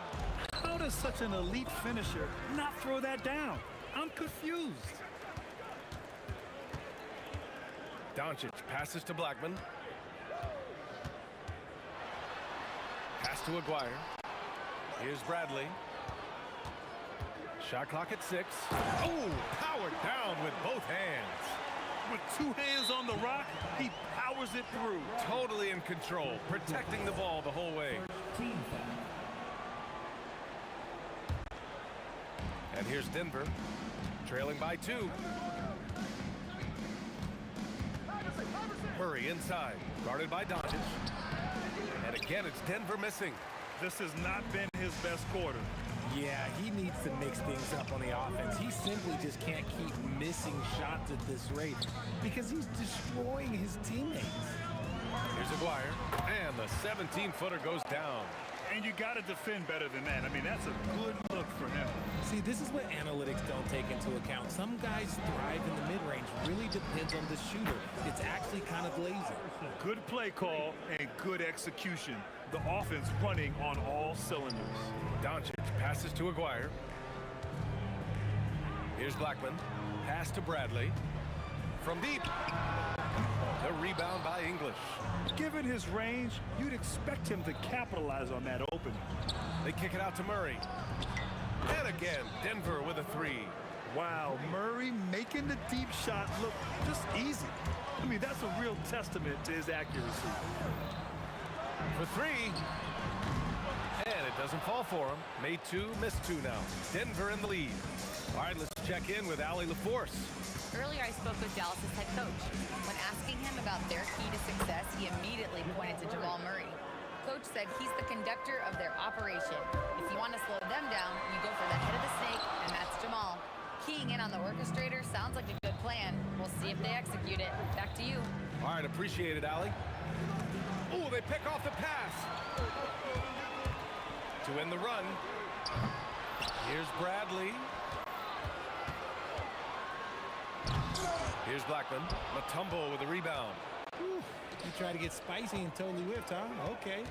How does such an elite finisher not throw that down? I'm confused. Doncic passes to Blackman. Pass to Aguirre. Here's Bradley. Shot clock at 6. Oh, powered down with both hands. With two hands on the rock, he powers it through. Totally in control, protecting the ball the whole way. And here's Denver, trailing by 2. Murray inside, guarded by Doncic. And again, it's Denver missing. This has not been his best quarter. Yeah, he needs to mix things up on the offense. He simply just can't keep missing shots at this rate because he's destroying his teammates. Here's Aguirre, and the 17-footer goes down. And you got to defend better than that. I mean, that's a good look for him. See, this is what analytics don't take into account. Some guys thrive in the mid-range. Really depends on the shooter. It's actually kind of lazy. Good play call and good execution. The offense running on all cylinders. Doncic passes to Aguirre. Here's Blackman. Pass to Bradley. From deep. The rebound by English. Given his range, you'd expect him to capitalize on that opening. They kick it out to Murray. And again, Denver with a 3. Wow, Murray making the deep shot look just easy. I mean, that's a real testament to his accuracy. For 3. And it Doesn't fall for him. Made two, missed two now. Denver in the lead. All right, let's check in with Allie LaForce. Earlier, I spoke with Dallas' head coach. When asking him about their key to success, he immediately pointed to Jamal Murray. Coach said he's the conductor of their operation. If you want to slow them down, you go for the head of the snake, and that's Jamal. Keying in on the orchestrator sounds like a good plan. We'll see if they execute it. Back to you. All right, appreciate it, Allie. Oh, they pick off the pass. To end the run. Here's Bradley. Here's Blackman. Matumbo with a rebound. Whew. You try to get spicy and totally whipped, huh? Okay.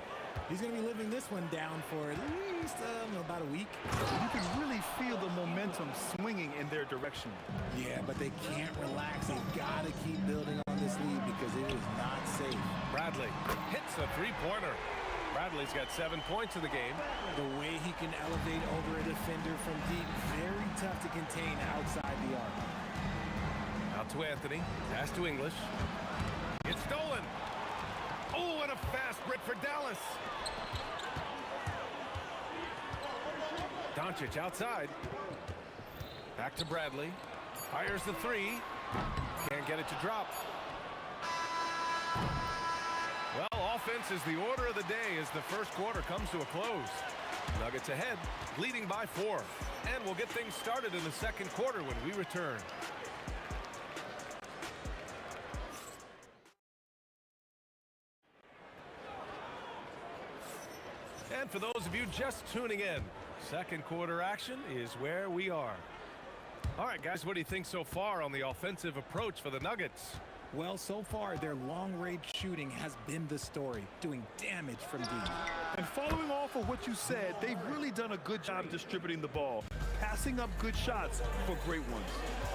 He's going to be living this one down for at least about a week. You can really feel the momentum swinging in their direction. Yeah, but they can't relax. They've got to keep building on this lead because it is not safe. Bradley hits a three-pointer. Bradley's got 7 points in the game. The way he can elevate over a defender from deep, very tough to contain outside the arc. Out to Anthony. Pass to English. It's stolen. Oh, and a fast break for Dallas. Doncic outside. Back to Bradley. Fires the three. Can't get it to drop. Well, offense is the order of the day as the first quarter comes to a close. Nuggets ahead, leading by 4. And we'll get things started in the second quarter when we return. And for those of you just tuning in, second quarter action is where we are. All right, guys, what do you think so far on the offensive approach for the Nuggets? Well, so far, their long-range shooting has been the story, doing damage from deep. And following off of what you said, they've really done a good job distributing the ball, passing up good shots for great ones.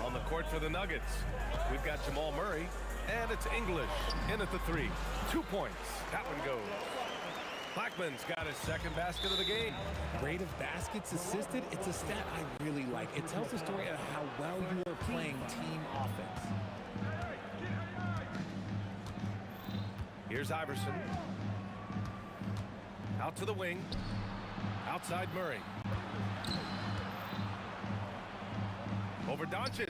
On the court for the Nuggets, we've got Jamal Murray, and it's English in at the 3. 2 points. That one goes. Blackman's got his second basket of the game. Rate of baskets assisted, it's a stat I really like. It tells the story of how well you are playing team offense. Here's Iverson. Out to the wing. Outside Murray. Over Doncic.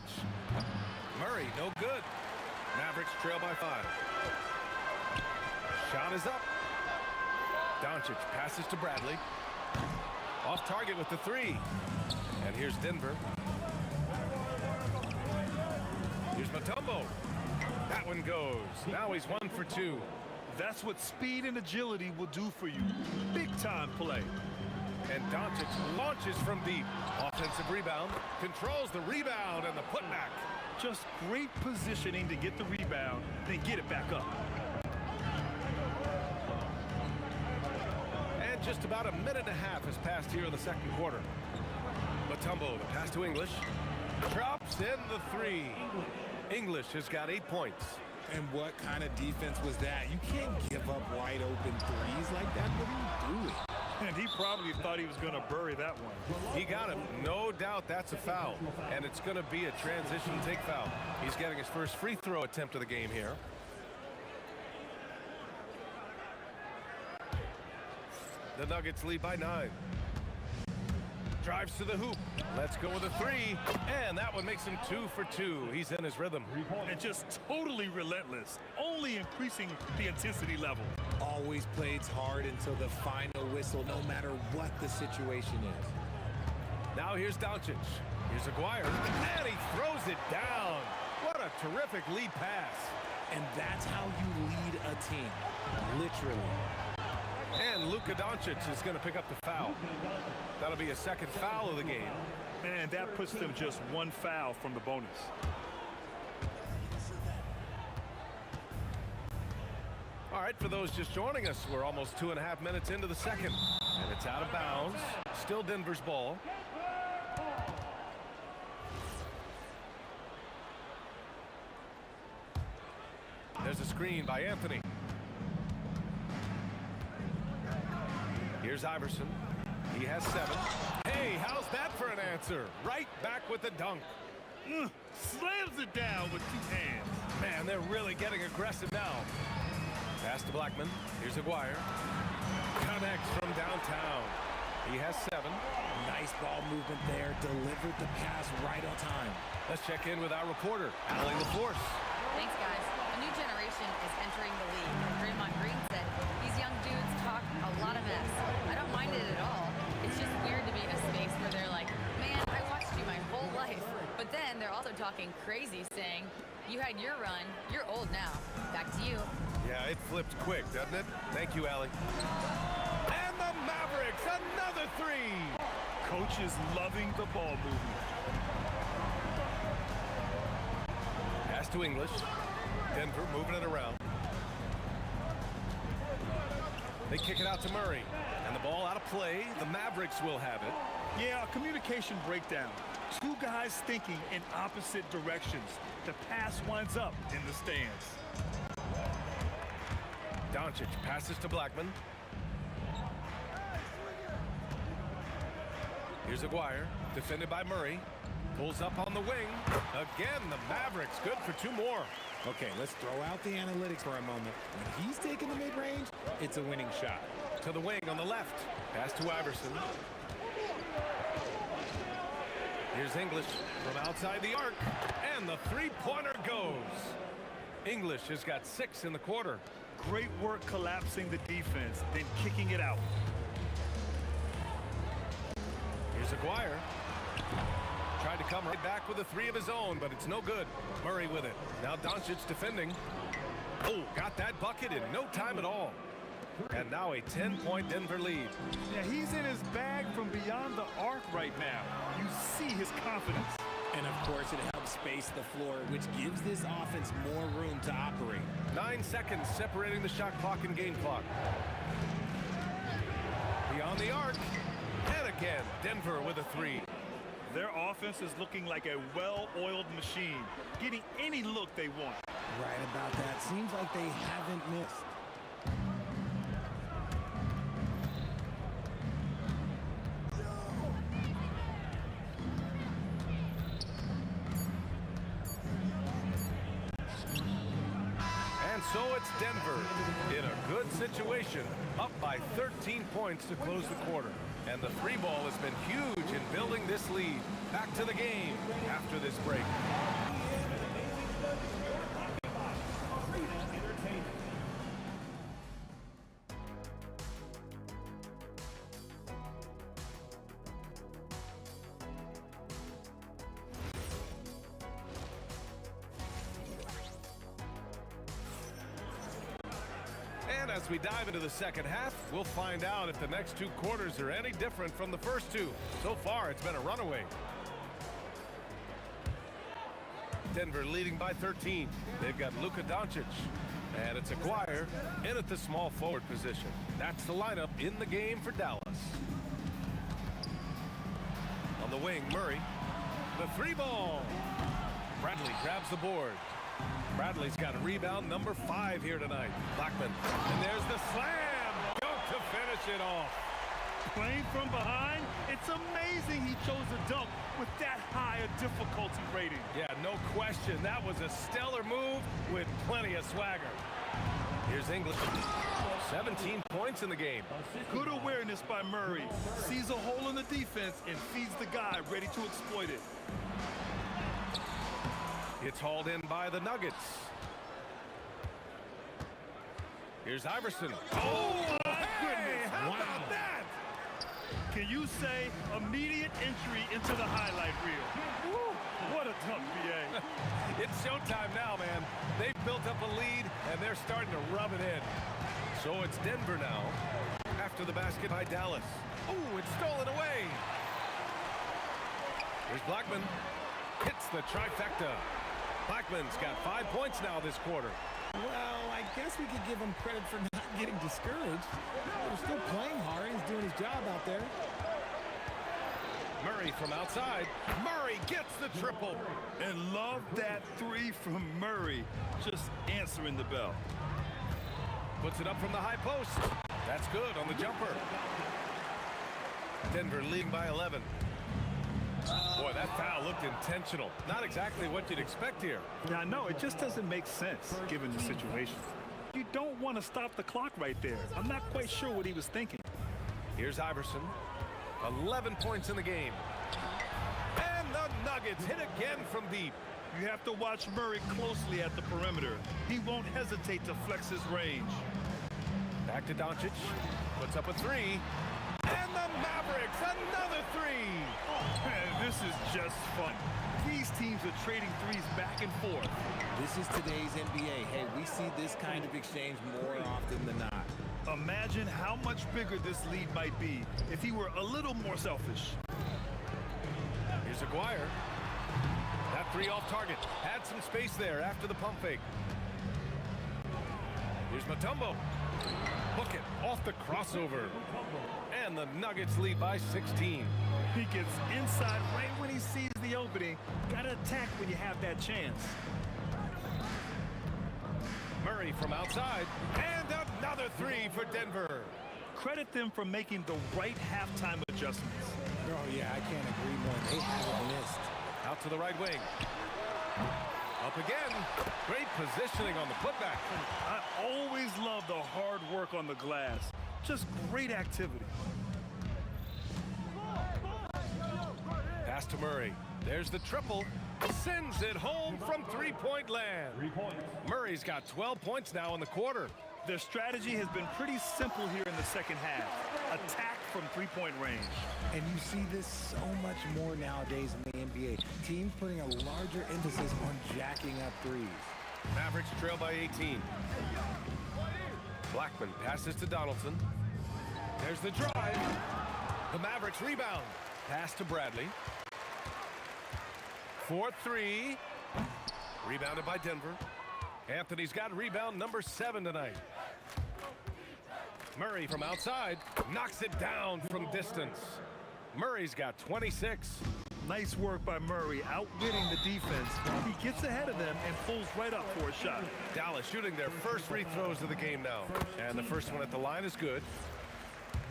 Murray, no good. Mavericks trail by 5. Shot is up. Doncic passes to Bradley. Off target with the 3. And here's Denver. Here's Matumbo. That one goes. Now he's 1 for 2. That's what speed and agility will do for you. Big-time play. And Doncic launches from deep. Offensive rebound. Controls the rebound and the putback. Just great positioning to get the rebound, then get it back up. And just about a minute and a half has passed here in the second quarter. Matumbo, the pass to English. Drops in the 3. English has got 8 points. And what kind of defense was that? You can't give up wide open threes like that. What are you doing? And he probably thought he was going to bury that one. He got him. No doubt that's a foul. And it's going to be a transition take foul. He's getting his first free throw attempt of the game here. The Nuggets lead by 9. Drives to the hoop. Let's go with a 3. And that one makes him 2 for 2. He's in his rhythm. And just totally relentless, only increasing the intensity level. Always plays hard until the final whistle, no matter what the situation is. Now here's Doncic. Here's Aguirre. And he throws it down. What a terrific lead pass. And that's how you lead a team. Literally. And Luka Doncic is going to pick up the foul. That'll be a second foul of the game. And that puts them just 1 foul from the bonus. All right, for those just joining us, we're almost 2.5 minutes into the second. And it's out of bounds. Still Denver's ball. There's a screen by Anthony. Here's Iverson. He has 7. Hey, how's that for an answer? Right back with the dunk. Slams it down with 2 hands. Man, they're really getting aggressive now. Pass to Blackman. Here's Aguirre. Connects from downtown. He has 7. Nice ball movement there. Delivered the pass right on time. Let's check in with our reporter, Allie LaForce. Thanks, guys. A new generation is entering the league. And Draymond Green said, these young dudes talk a lot of mess. I don't mind it at all. It's just weird to be in a space where they're like, man, I watched you my whole life. But then they're also talking crazy, saying, you had your run. You're old now. Back to you. Yeah, it flipped quick, doesn't it? Thank you, Allie. And the Mavericks, another 3. Coach is loving the ball movement. Pass to English. Denver moving it around. They kick it out to Murray. And the ball out of play. The Mavericks will have it. Yeah, a communication breakdown. 2 guys thinking in opposite directions. The pass winds up in the stands. Doncic passes to Blackman. Here's Aguirre, defended by Murray. Pulls up on the wing. Again, the Mavericks good for 2 more. Okay, let's throw out the analytics for a moment. When he's taking the mid-range, it's a winning shot. To the wing on the left. Pass to Iverson. Here's English from outside the arc. And the 3-pointer goes. English has got 6 in the quarter. Great work collapsing the defense, then kicking it out. Here's Aguirre. Tried to come right back with a 3 of his own, but it's no good. Murray with it. Now Doncic defending. Oh, got that bucket in no time at all. And now a 10-point Denver lead. Yeah, he's in his bag from beyond the arc right now. You see his confidence. And of course, it helps space the floor, which gives this offense more room to operate. 9 seconds separating the shot clock and game clock. Beyond the arc. And again, Denver with a 3. Their offense is looking like a well-oiled machine, getting any look they want. Right about that. Seems like they haven't missed. So it's Denver in a good situation, up by 13 points to close the quarter. And the 3 ball has been huge in building this lead. Back to the game after this break. And as we dive into the second half, we'll find out if the next 2 quarters are any different from the first 2. So far, it's been a runaway. Denver leading by 13. They've got Luka Doncic. And it's Aguirre in at the small forward position. That's the lineup in the game for Dallas. On the wing, Murray. The 3 ball. Bradley grabs the board. Bradley's got a rebound number 5 here tonight. Blackman. And there's the slam. Dunk to finish it off. Playing from behind, it's amazing he chose a dunk with that high a difficulty rating. Yeah, no question. That was a stellar move with plenty of swagger. Here's English. 17 points in the game. Good awareness by Murray. Sees a hole in the defense and feeds the guy ready to exploit it. It's hauled in by the Nuggets. Here's Iverson. Oh, my goodness. How about that? Can you say immediate entry into the highlight reel? Woo, what a dunk, BA. It's showtime now, man. They've built up a lead, and they're starting to rub it in. So it's Denver now after the basket by Dallas. Oh, it's stolen away. Here's Blackman. Hits the trifecta. Blackman's got 5 points now this quarter. Well, I guess we could give him credit for not getting discouraged. They're still playing hard. He's doing his job out there. Murray from outside. Murray gets the triple. And love that 3 from Murray. Just answering the bell. Puts it up from the high post. That's good on the jumper. Denver leading by 11. Boy, that foul looked intentional. Not exactly what you'd expect here. Yeah, no, it just doesn't make sense given the situation. You don't want to stop the clock right there. I'm not quite sure what he was thinking. Here's Iverson. 11 points in the game. And the Nuggets hit again from deep. You have to watch Murray closely at the perimeter. He won't hesitate to flex his range. Back to Doncic. Puts up a three. And the Mavericks, another three. Oh, man, this is just fun. These teams are trading threes back and forth. This is today's NBA. Hey, we see this kind of exchange more often than not. Imagine how much bigger this lead might be if he were a little more selfish. Here's Aguirre. That three off target. Had some space there after the pump fake. Here's Mutombo. Hook it off the crossover. And the Nuggets lead by 16. He gets inside right when he sees the opening. Gotta attack when you have that chance. Murray from outside. And another three for Denver. Credit them for making the right halftime adjustments. Oh, yeah, I can't agree more. They haven't missed. Out to the right wing. Up again. Great positioning on the putback. I always love the hard work on the glass. Just great activity. Pass to Murray. There's the triple. Sends it home from three-point land. 3 points. Murray's got 12 points now in the quarter. Their strategy has been pretty simple here in the second half. Attack from three-point range. And you see this so much more nowadays in the NBA. Teams putting a larger emphasis on jacking up threes. Mavericks trail by 18. Blackman passes to Donaldson. There's the drive. The Mavericks rebound. Pass to Bradley. 4-3. Rebounded by Denver. Anthony's got rebound number 7 tonight. Murray from outside knocks it down from distance. Murray's got 26. Nice work by Murray, outwitting the defense. He gets ahead of them and pulls right up for a shot. Dallas shooting their first free throws of the game now. And the first one at the line is good.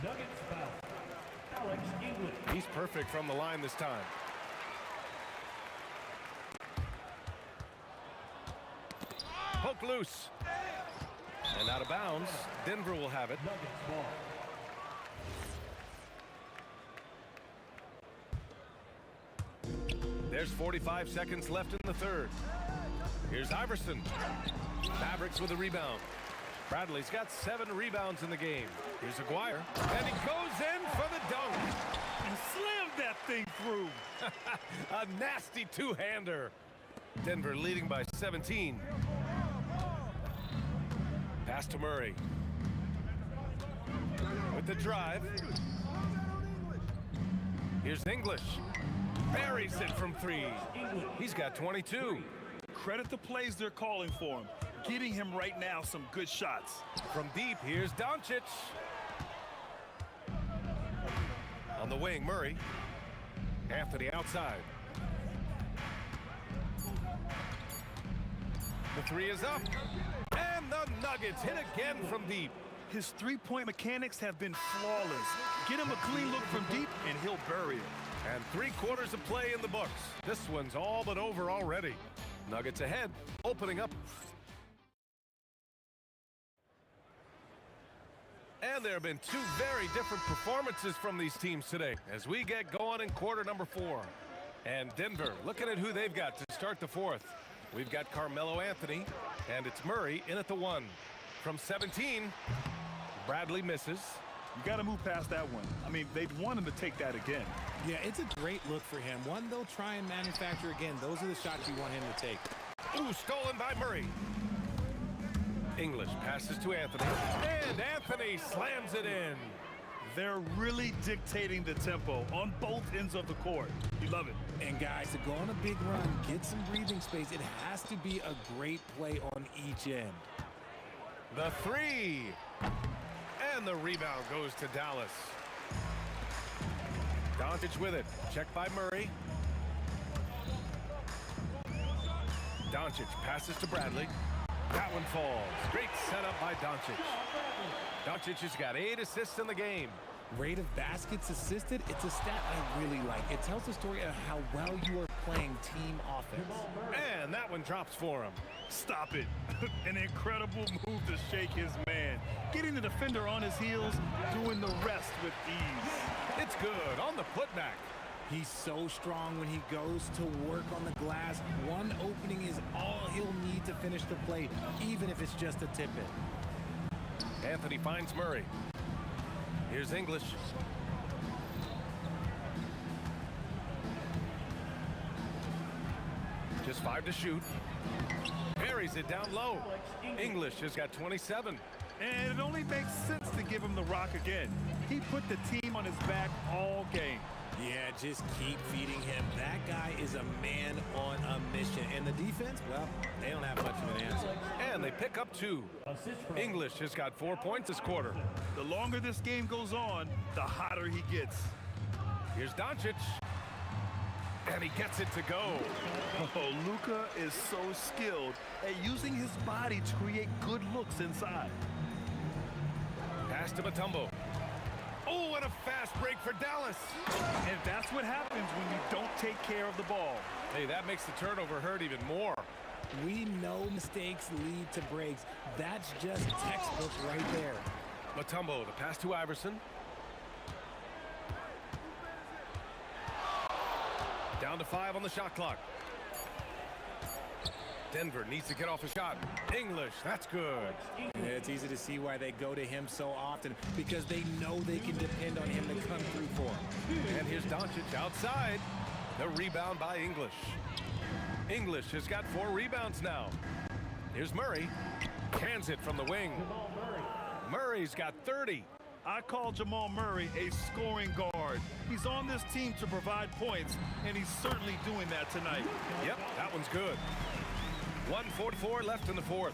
Nuggets foul. Alex English. He's perfect from the line this time. Poke loose. And out of bounds. Denver will have it. Nuggets ball. There's 45 seconds left in the third. Here's Iverson. Mavericks with a rebound. Bradley's got 7 rebounds in the game. Here's Aguirre. And he goes in for the dunk. And slammed that thing through. A nasty two-hander. Denver leading by 17. Pass to Murray. With the drive. Here's English. Buries it from 3. He's got 22. Credit the plays they're calling for him. Getting him right now some good shots. From deep, here's Doncic. On the wing, Murray. Anthony outside. The 3 is up. And the Nuggets hit again from deep. His three-point mechanics have been flawless. Get him a clean look from deep, and he'll bury it. And 3 quarters of play in the books. This one's all but over already. Nuggets ahead, opening up. And there have been 2 very different performances from these teams today as we get going in quarter number 4. And Denver looking at who they've got to start the 4th. We've got Carmelo Anthony, and it's Murray in at the 1. From 17, Bradley misses. You got to move past that one. I mean, they'd want him to take that again. Yeah, it's a great look for him. One they'll try and manufacture again. Those are the shots you want him to take. Ooh, stolen by Murray. English passes to Anthony, and Anthony slams it in. They're really dictating the tempo on both ends of the court. You love it. And guys, to go on a big run, get some breathing space, it has to be a great play on each end. The 3. And the rebound goes to Dallas. Doncic with it. Checked by Murray. Doncic passes to Bradley. That one falls. Great setup by Doncic. Doncic has got 8 assists in the game. Rate of baskets assisted, it's a stat I really like. It tells the story of how well you are playing team offense. And that one drops for him. Stop it. An incredible move to shake his man. Getting the defender on his heels, doing the rest with ease. It's good on the putback. He's so strong when he goes to work on the glass. One opening is all he'll need to finish the play, even if it's just a tip-in. Anthony finds Murray. Here's English. Just 5 to shoot. Buries it down low. English has got 27. And it only makes sense to give him the rock again. He put the team on his back all game. Yeah, just keep feeding him. That guy is a man on a mission. And the defense, well, they don't have much of an answer. And they pick up 2. English has got 4 points this quarter. The longer this game goes on, the hotter he gets. Here's Doncic. And he gets it to go. Oh, Luka is so skilled at using his body to create good looks inside. Pass to Mutombo. Oh, and a fast break for Dallas. And that's what happens when you don't take care of the ball. Hey, that makes the turnover hurt even more. We know mistakes lead to breaks. That's just textbook right there. Mutombo, the pass to Iverson. Down to 5 on the shot clock. Denver needs to get off a shot. English, that's good. Yeah, it's easy to see why they go to him so often, because they know they can depend on him to come through for them. And here's Doncic outside. The rebound by English. English has got 4 rebounds now. Here's Murray. Cans it from the wing. Murray's got 30. I call Jamal Murray a scoring guard. He's on this team to provide points, and he's certainly doing that tonight. Yep, that one's good. 1:44 left in the fourth.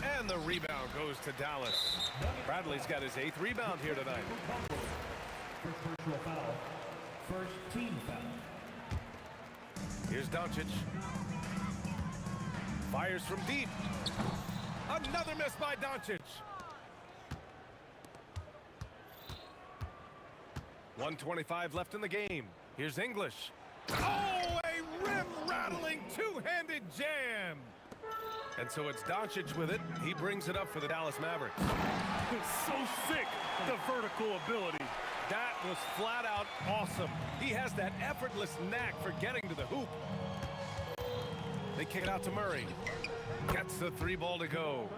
And the rebound goes to Dallas. Bradley's got his 8th rebound here tonight. First personal foul. First team foul. Here's Doncic. Fires from deep. Another miss by Doncic. 1:25 left in the game. Here's English. Oh, a rim-rattling two-handed jam. And so it's Doncic with it. He brings it up for the Dallas Mavericks. So sick, the vertical ability. That was flat out awesome. He has that effortless knack for getting to the hoop. They kick it out to Murray. Gets the 3 ball to go.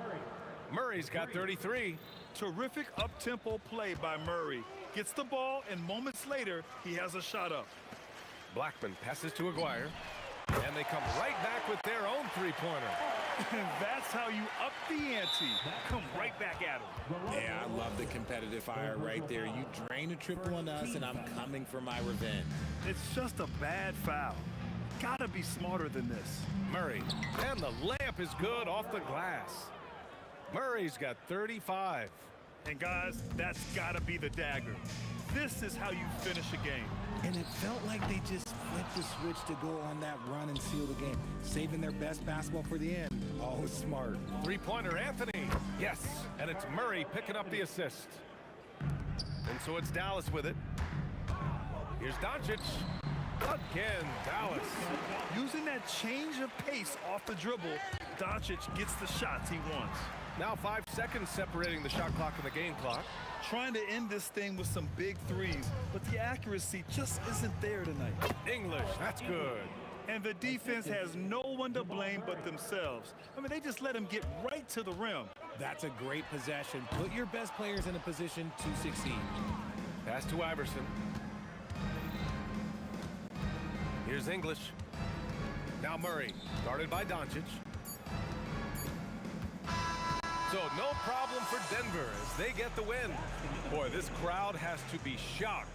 Murray's got 33. Terrific up-tempo play by Murray. Gets the ball, and moments later, he has a shot up. Blackman passes to Aguirre. And they come right back with their own 3-pointer. And that's how you up the ante. Come right back at him. Yeah, I love the competitive fire right there. You drain a triple on us, and I'm coming for my revenge. It's just a bad foul. Gotta be smarter than this. Murray. And the layup is good off the glass. Murray's got 35. And guys, that's gotta be the dagger. This is how you finish a game. And it felt like they just flipped the switch to go on that run and seal the game, saving their best basketball for the end. Oh, smart. 3-pointer Anthony. Yes, and it's Murray picking up the assist. And so it's Dallas with it. Here's Doncic. Again, Dallas. Using that change of pace off the dribble, Doncic gets the shots he wants. Now 5 seconds separating the shot clock and the game clock. Trying to end this thing with some big threes, but the accuracy just isn't there tonight. English, that's good. And the defense has no one to blame but themselves. I mean, they just let him get right to the rim. That's a great possession. Put your best players in a position to succeed. Pass to Iverson. Here's English. Now Murray, guarded by Doncic. So no problem for Denver as they get the win. Boy, this crowd has to be shocked.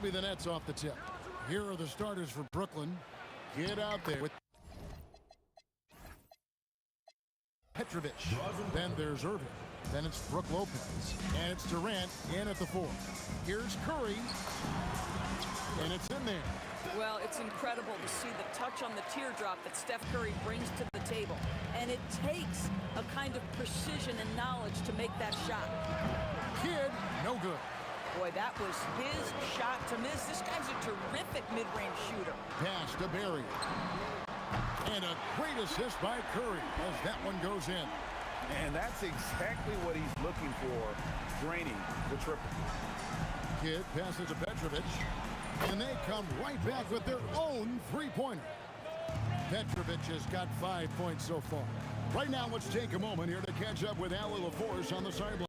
be the Nets off the tip. Here are the starters for Brooklyn. Get out there with Petrovic. Then there's Irving. Then it's Brook Lopez. And it's Durant in at the 4. Here's Curry. And it's in there. Well, it's incredible to see the touch on the teardrop that Steph Curry brings to the table. And it takes a kind of precision and knowledge to make that shot. Kidd, no good. Boy, that was his shot to miss. This guy's a terrific mid-range shooter. Pass to Barry. And a great assist by Curry as that one goes in. And that's exactly what he's looking for, draining the triple. Kidd passes to Petrovic. And they come right back with their own three-pointer. Petrovic has got 5 points so far. Right now, let's take a moment here to catch up with Allie LaForce on the sideline.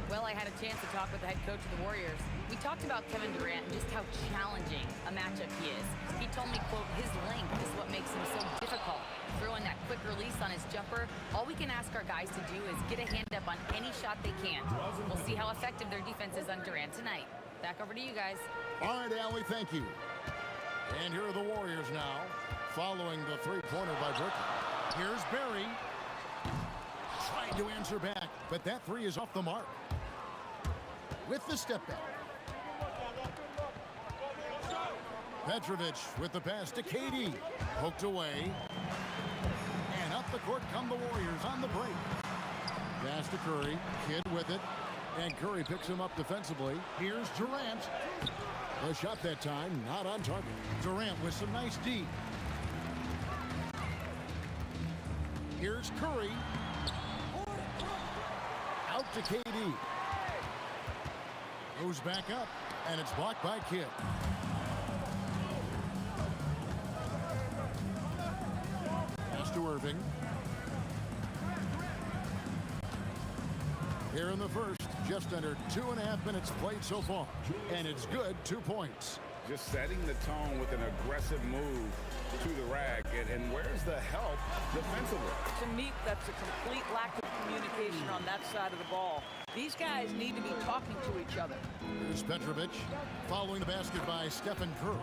Well, I had a chance to talk with the head coach of the Warriors. We talked about Kevin Durant and just how challenging a matchup he is. He told me, quote, his length is what makes him so difficult. Throwing that quick release on his jumper, all we can ask our guys to do is get a hand up on any shot they can. We'll see how effective their defense is on Durant tonight. Back over to you guys. All right, Allie, thank you. And here are the Warriors now, following the three-pointer by Brooklyn. Here's Barry. Trying to answer back, but that three is off the mark. With the step back. Petrovic with the pass to KD. Poked away. And up the court come the Warriors on the break. Pass to Curry. Kidd with it. And Curry picks him up defensively. Here's Durant. The shot that time, not on target. Durant with some nice D. Here's Curry. Out to KD. Goes back up, and it's blocked by Kidd. Pass to Irving. Here in the first, just under 2.5 minutes played so far. And it's good, 2 points. Just setting the tone with an aggressive move to the rack. And where's the help defensively? To me, that's a complete lack of communication on that side of the ball. These guys need to be talking to each other. Here's Petrovic following the basket by Stephen Curry.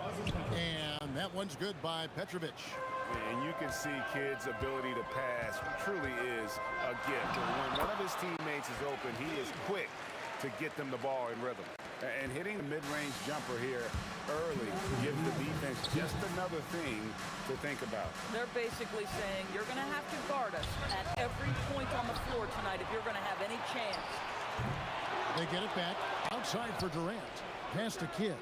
And that one's good by Petrovic. And you can see Kidd's ability to pass truly is a gift. And when one of his teammates is open, he is quick to get them the ball in rhythm. And hitting the mid-range jumper here early gives the defense just another thing to think about. They're basically saying you're going to have to guard us at every point on the floor tonight if you're going to have any chance. They get it back outside for Durant. Pass to Kidd.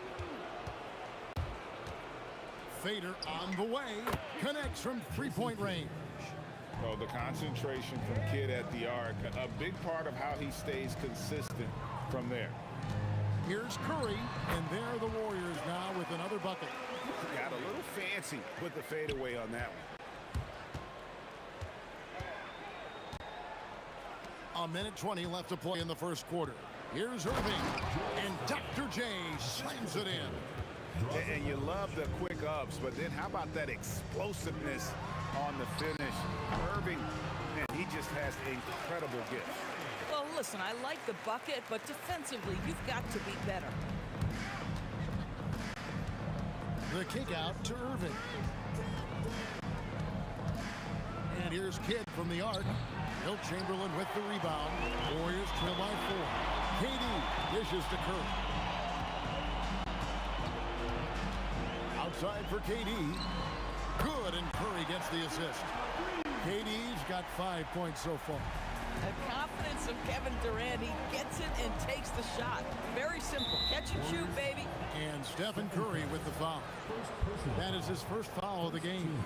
Fader on the way. Connects from three-point range. Well, the concentration from Kidd at the arc, a big part of how he stays consistent from there. Here's Curry, and there are the Warriors now with another bucket. Got a little fancy with the fadeaway on that one. 1:20 left to play in the first quarter. Here's Irving, and Dr. J slams it in. And you love the quick ups, but then how about that explosiveness on the finish? Irving, man, he just has incredible gift. Well, listen, I like the bucket, but defensively, you've got to be better. The kick out to Irving. And here's Kidd from the arc. Wilt Chamberlain with the rebound. Warriors trail by 4. KD dishes to Curry. Outside for KD. Good, and Curry gets the assist. KD's got 5 points so far. The confidence of Kevin Durant, he gets it and takes the shot. Very simple. Catch and shoot, baby. And Stephen Curry with the foul. That is his first foul of the game.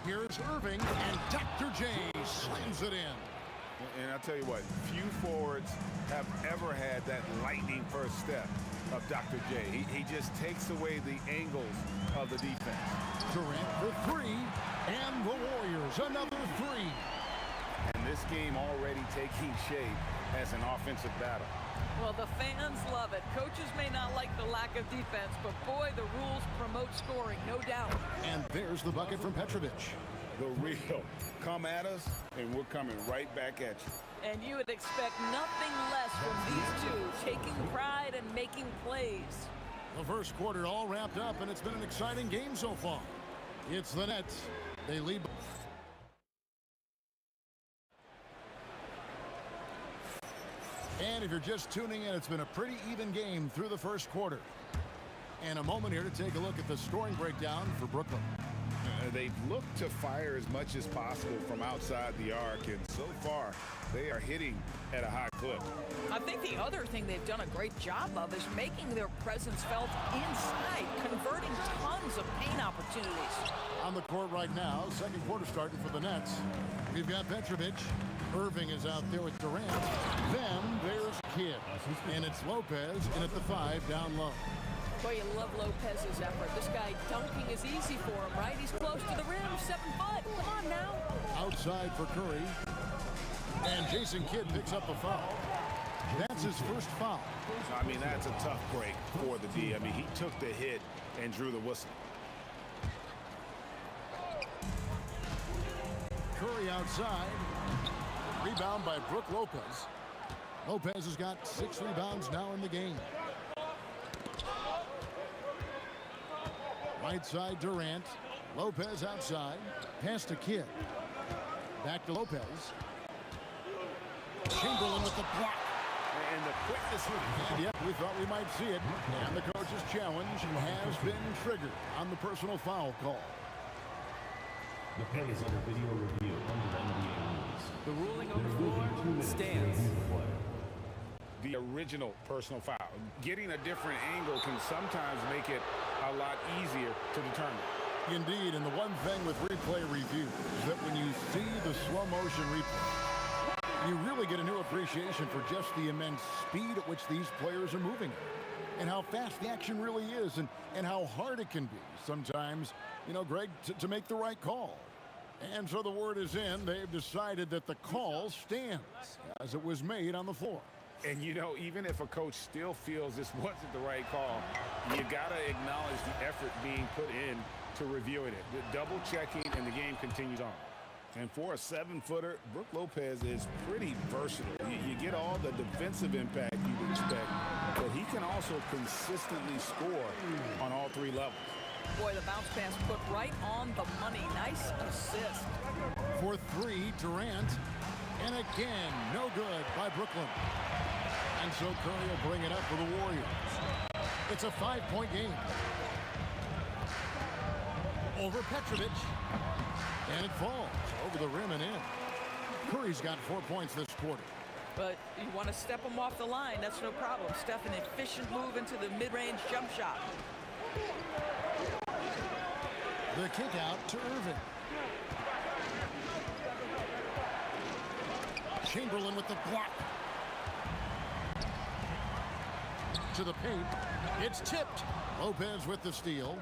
Here's Irving, and Dr. J slams it in. And I'll tell you what, few forwards have ever had that lightning first step of Dr. J. He just takes away the angles of the defense. Durant for 3, and the Warriors another 3. And this game already taking shape as an offensive battle. Well, the fans love it. Coaches may not like the lack of defense, but boy, the rules promote scoring, no doubt. And there's the bucket from Petrovic. The real. Come at us, and we're coming right back at you. And you would expect nothing less from these two, taking pride and making plays. The first quarter all wrapped up, and it's been an exciting game so far. It's the Nets. They lead. And if you're just tuning in, it's been a pretty even game through the first quarter. And a moment here to take a look at the scoring breakdown for Brooklyn. They've looked to fire as much as possible from outside the arc, and so far they are hitting at a high clip. I think the other thing they've done a great job of is making their presence felt inside, converting tons of paint opportunities. On the court right now, second quarter starting for the Nets. We've got Petrovic. Irving is out there with Durant. Then there's Kidd. And it's Lopez in at the 5 down low. Boy, you love Lopez's effort. This guy dunking is easy for him, right? He's close to the rim, 7 foot. Come on now. Outside for Curry. And Jason Kidd picks up a foul. That's his first foul. I mean, that's a tough break for the D. I mean, he took the hit and drew the whistle. Curry outside. Rebound by Brook Lopez. Lopez has got 6 rebounds now in the game. Right side Durant. Lopez outside. Pass to Kidd. Back to Lopez. Chamberlain with the block. And the quickness. And yep, we thought we might see it. And the coach's challenge has been triggered on the personal foul call. The play is under video review under NBA rules. The ruling on the floor stands. The original personal foul. Getting a different angle can sometimes make it a lot easier to determine. Indeed, and the one thing with replay review is that when you see the slow motion replay, you really get a new appreciation for just the immense speed at which these players are moving and how fast the action really is and how hard it can be sometimes, you know, Greg, to make the right call. And so the word is in. They've decided that the call stands as it was made on the floor. And, you know, even if a coach still feels this wasn't the right call, you got to acknowledge the effort being put in to reviewing it. The double checking, and the game continues on. And for a 7-footer, Brook Lopez is pretty versatile. You get all the defensive impact you would expect, but he can also consistently score on all 3 levels. Boy, the bounce pass put right on the money. Nice assist. For 3, Durant. And again, no good by Brooklyn. And so Curry will bring it up for the Warriors. It's a 5-point game. Over Petrovic. And it falls over the rim and in. Curry's got 4 points this quarter. But you want to step him off the line, that's no problem. Steph, an efficient move into the mid-range jump shot. The kick out to Irving. Chamberlain with the block. To the paint. It's tipped. Lopez with the steal.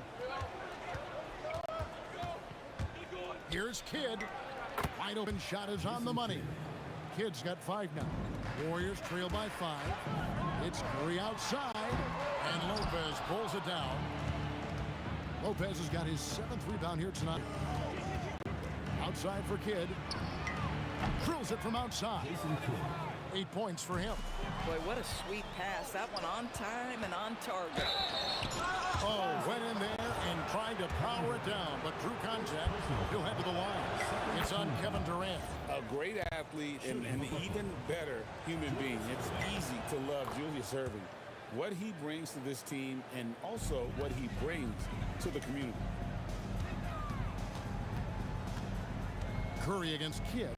Here's Kidd. Wide open shot is on the money. Kidd's got 5 now. Warriors trail by 5. It's Curry outside. And Lopez pulls it down. Lopez has got his 7th rebound here tonight. Outside for Kidd. Drills it from outside. 8 points for him. Boy, what a sweet pass. That one on time and on target. Oh, went in there and tried to power it down, but drew contact. He'll head to the line. It's on Kevin Durant. A great athlete and an even better human being. It's easy to love Julius Irving. What he brings to this team and also what he brings to the community. Curry against Kidd.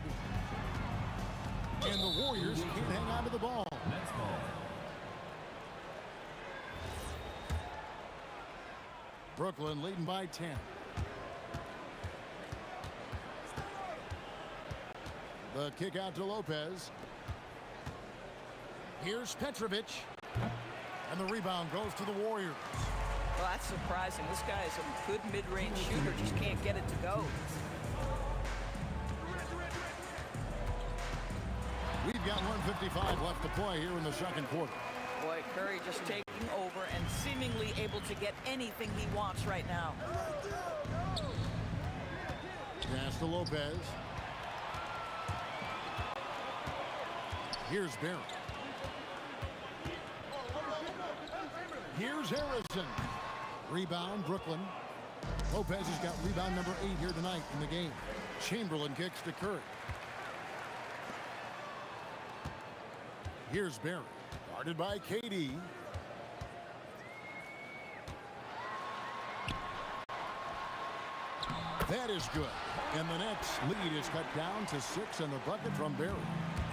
And the Warriors can't hang on to the ball. Brooklyn leading by 10. The kick out to Lopez. Here's Petrovic. And the rebound goes to the Warriors. Well, that's surprising. This guy is a good mid-range shooter, just can't get it to go. We've got 1:55 left to play here in the second quarter. Boy, Curry just taking over and seemingly able to get anything he wants right now. Pass to Lopez. Here's Barry. Here's Harrison. Rebound, Brooklyn. Lopez has got rebound number 8 here tonight in the game. Chamberlain kicks to Curry. Here's Barry. Guarded by KD. That is good. And the Nets lead is cut down to 6 in the bucket from Barry.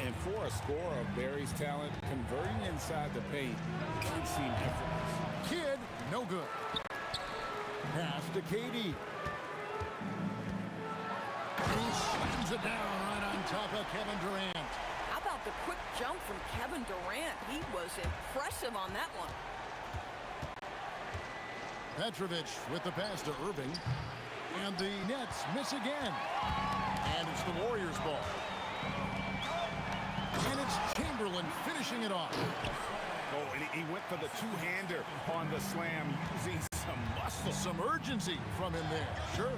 And for a scorer of Barry's talent, converting inside the paint should seem effortless. Kidd, no good. Pass to KD. He slams it down right on top of Kevin Durant. How about the quick jump from Kevin Durant? He was impressive on that one. Petrovic with the pass to Irving. And the Nets miss again. And it's the Warriors' ball. And it's Chamberlain finishing it off. Oh, and he went for the two-hander on the slam, using some muscle. Some urgency from him there. Sure.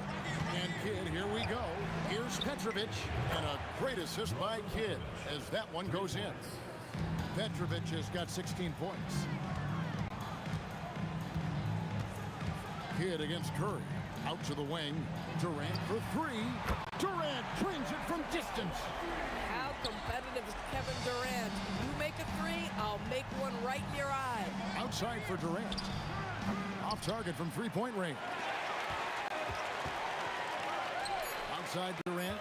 And Kidd, here we go. Here's Petrovic. And a great assist by Kidd as that one goes in. Petrovic has got 16 points. Kidd against Curry. Out to the wing. Durant for 3. Durant brings it from distance. How competitive is Kevin Durant? You make a 3, I'll make one right in your eye. Outside for Durant. Off target from three-point range. Outside Durant.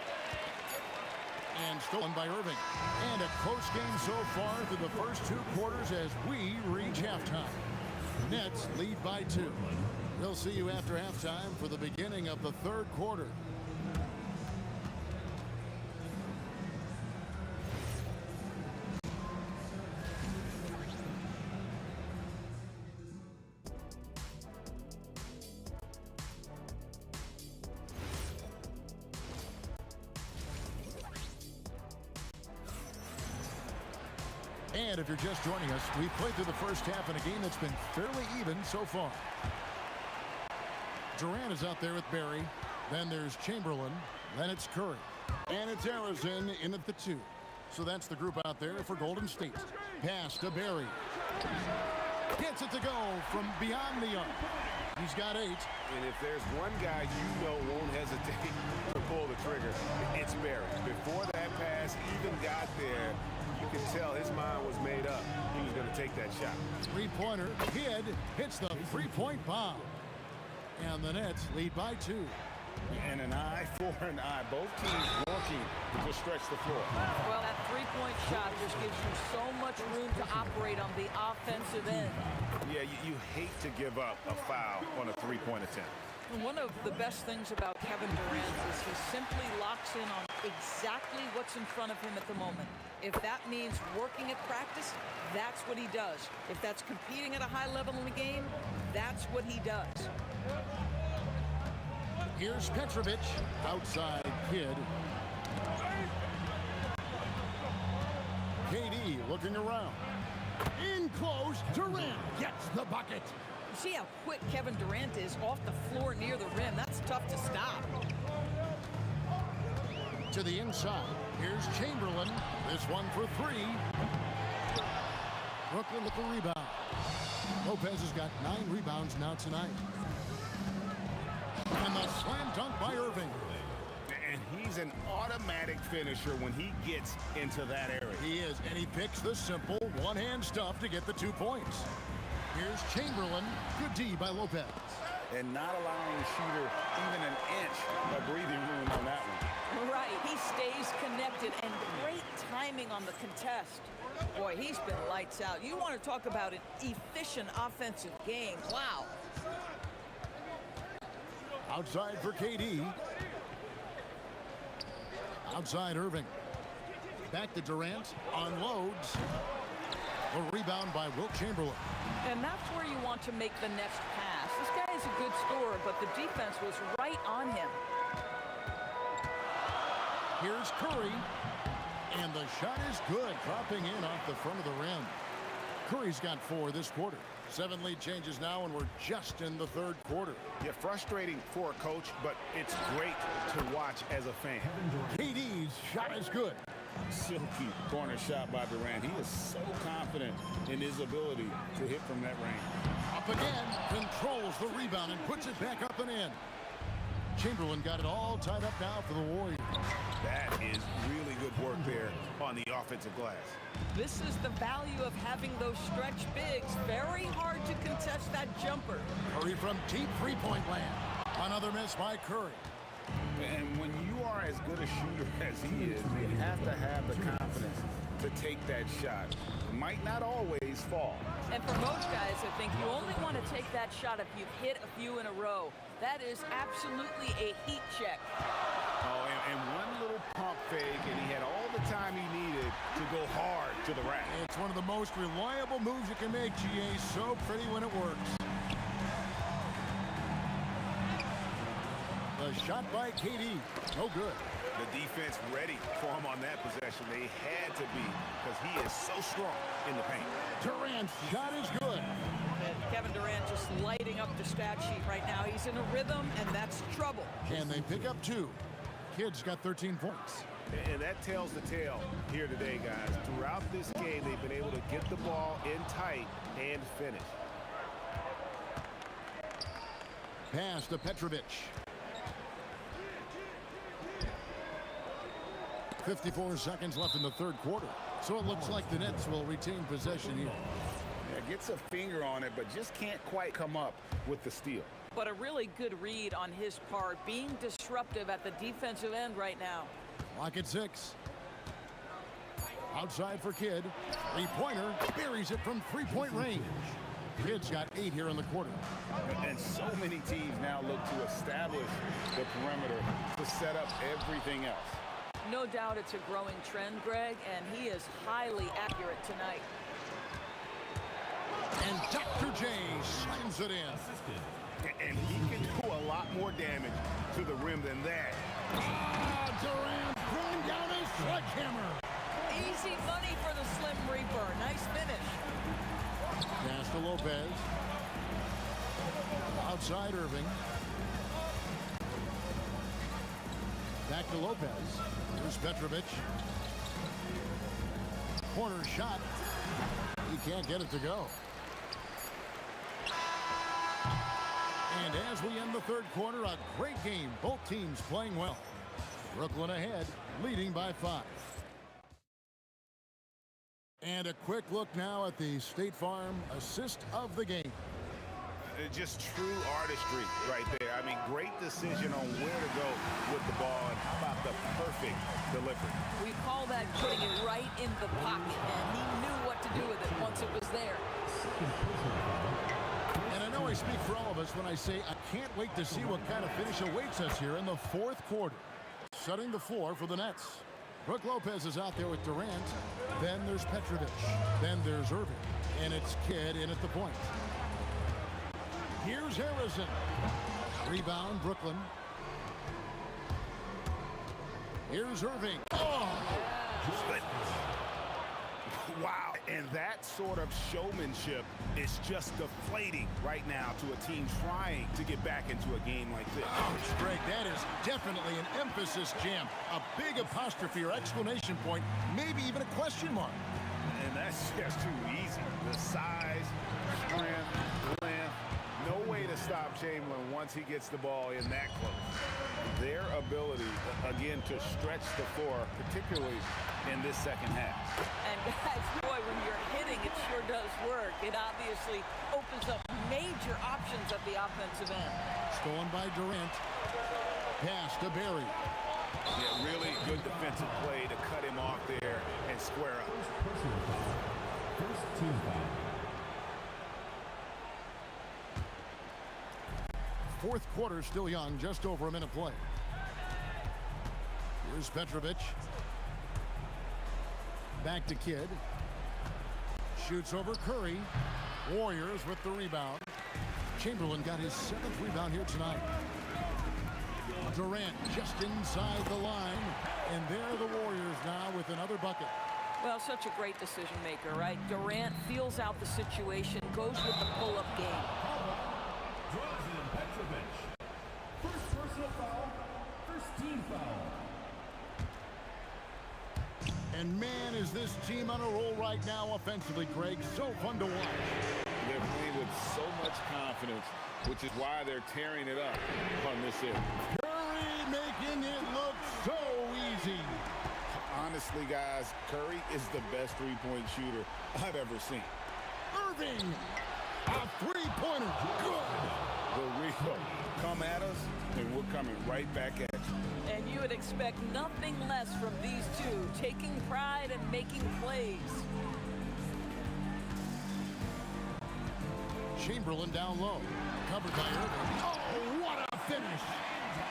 And stolen by Irving. And a close game so far through the first 2 quarters as we reach halftime. Nets lead by 2. We'll see you after halftime for the beginning of the 3rd quarter. And if you're just joining us, we've played through the first half in a game that's been fairly even so far. Durant is out there with Barry. Then there's Chamberlain. Then it's Curry. And it's Harrison in at the 2. So that's the group out there for Golden State. Pass to Barry. Gets it to go from beyond the arc. He's got 8. And if there's one guy you know won't hesitate to pull the trigger, it's Barry. Before that pass even got there, you can tell his mind was made up. He was going to take that shot. Three-pointer. Kidd hits the three-point bomb. And the Nets lead by 2. And an eye for an eye. Both teams working to just stretch the floor. Well, that three-point shot just gives you so much room to operate on the offensive end. Yeah, you hate to give up a foul on a three-point attempt. And one of the best things about Kevin Durant is he simply locks in on exactly what's in front of him at the moment. If that means working at practice, that's what he does. If that's competing at a high level in the game, that's what he does. Here's Petrovic. Outside Kidd. KD looking around. In close. Durant gets the bucket. You see how quick Kevin Durant is off the floor near the rim. That's tough to stop. To the inside. Here's Chamberlain. This one for 3. Brooklyn with the rebound. Lopez has got 9 rebounds now tonight. And the slam dunk by Irving. And he's an automatic finisher when he gets into that area. He is, and he picks the simple one-hand stuff to get the 2 points. Here's Chamberlain. Good D by Lopez. And not allowing the shooter even an inch of breathing room on that one. Right, he stays connected, and great timing on the contest. Boy, he's been lights out. You want to talk about an efficient offensive game. Wow. Outside for KD. Outside Irving. Back to Durant. Unloads. A rebound by Wilt Chamberlain. And that's where you want to make the next pass. This guy is a good scorer, but the defense was right on him. Here's Curry. And the shot is good. Dropping in off the front of the rim. Curry's got 4 this quarter. 7 lead changes now, and we're just in the 3rd quarter. Yeah, frustrating for a coach, but it's great to watch as a fan. KD's shot is good. Silky corner shot by Durant. He is so confident in his ability to hit from that range. Up again, controls the rebound and puts it back up and in. Chamberlain got it all tied up now for the Warriors. That is really good work there on the offensive glass. This is the value of having those stretch bigs. Very hard to contest that jumper. Curry from deep three-point land. Another miss by Curry. And when you are as good a shooter as he is, you have to have the confidence to take that shot. It might not always fall. And for most guys, I think you only want to take that shot if you've hit a few in a row. That is absolutely a heat check. Oh, and one little pump fake, and he had all the time he needed to go hard to the rack. It's one of the most reliable moves you can make, GA. So pretty when it works. The shot by KD. No good. The defense ready for him on that possession. They had to be because he is so strong in the paint. Durant's shot is good. And Kevin Durant just lighting up the stat sheet right now. He's in a rhythm, and that's trouble. And they pick up 2. Kid's got 13 points. And that tells the tale here today, guys. Throughout this game, they've been able to get the ball in tight and finish. Pass to Petrovic. 54 seconds left in the third quarter. So it looks like the Nets will retain possession here. Yeah, gets a finger on it, but just can't quite come up with the steal. But a really good read on his part, being disruptive at the defensive end right now. Clock at 6. Outside for Kidd. Three-pointer. Buries it from three-point range. Kidd's got 8 here in the quarter. And so many teams now look to establish the perimeter to set up everything else. No doubt it's a growing trend, Greg, and he is highly accurate tonight. And Dr. J slams it in. And he can do a lot more damage to the rim than that. Durant throwing down his sledgehammer. Easy money for the Slim Reaper. Nice finish. Pass to Lopez. Outside Irving. Back to Lopez. Here's Petrovic. Corner shot. He can't get it to go. And as we end the third quarter, a great game. Both teams playing well. Brooklyn ahead, leading by 5. And a quick look now at the State Farm assist of the game. Just true artistry right there. I mean, great decision on where to go with the ball, and how about the perfect delivery? We call that putting it right in the pocket, and he knew what to do with it once it was there. And I know I speak for all of us when I say I can't wait to see what kind of finish awaits us here in the fourth quarter. Setting the floor for the Nets. Brook Lopez is out there with Durant. Then there's Petrovic. Then there's Irving. And it's Kidd in at the point. Here's Harrison. Rebound, Brooklyn. Here's Irving. Oh! Wow, and that sort of showmanship is just deflating right now to a team trying to get back into a game like this. Ouch, Greg, that is definitely an emphasis jam. A big apostrophe or exclamation point, maybe even a question mark. And that's just too easy. The size, strength, length, no way to stop Chamberlain once he gets the ball in that close. Their ability, again, to stretch the floor, particularly in this second half. And guys, boy, when you're hitting, it sure does work. It obviously opens up major options at the offensive end. Stolen by Durant. Pass to Barry. Yeah, really good defensive play to cut him off there and square up. First team foul. Fourth quarter still young, just over a minute play. Here's Petrovic. Back to Kidd. Shoots over Curry. Warriors with the rebound. Chamberlain got his 7th rebound here tonight. Durant just inside the line. And there are the Warriors now with another bucket. Well, such a great decision maker, right? Durant feels out the situation, goes with the pull-up game. Draws in Petrovic. First personal foul. First team foul. And man, is this team on a roll right now offensively, Greg. So fun to watch. They're playing with so much confidence, which is why they're tearing it up on this end. Curry making it look so easy. Honestly, guys, Curry is the best three-point shooter I've ever seen. Irving, a three-pointer, good. The Rico, come at us, and we're coming right back at you. And you would expect nothing less from these two, taking pride and making plays. Chamberlain down low, covered by Irving. Oh, what a finish.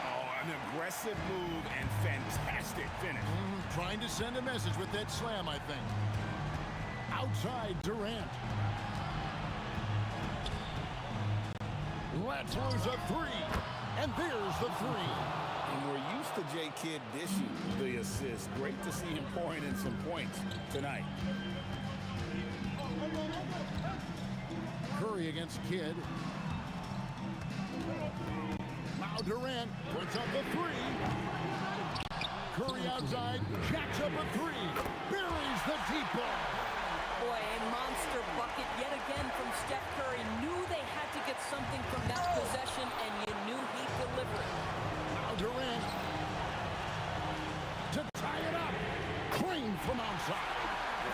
Oh, an aggressive move and fantastic finish. Trying to send a message with that slam, I think. Outside Durant. Let's lose a three. And there's the three. And we're used to J. Kidd dishing the assist. Great to see him pouring in some points tonight. Curry against Kidd. Now Durant puts up the three. Curry outside, jacks up a three. Buries the deep ball. Boy, a monster bucket yet again from Steph Curry. Knew they had to get something from that possession, and you knew he'd deliver it. Now Durant to tie it up. Clean from outside.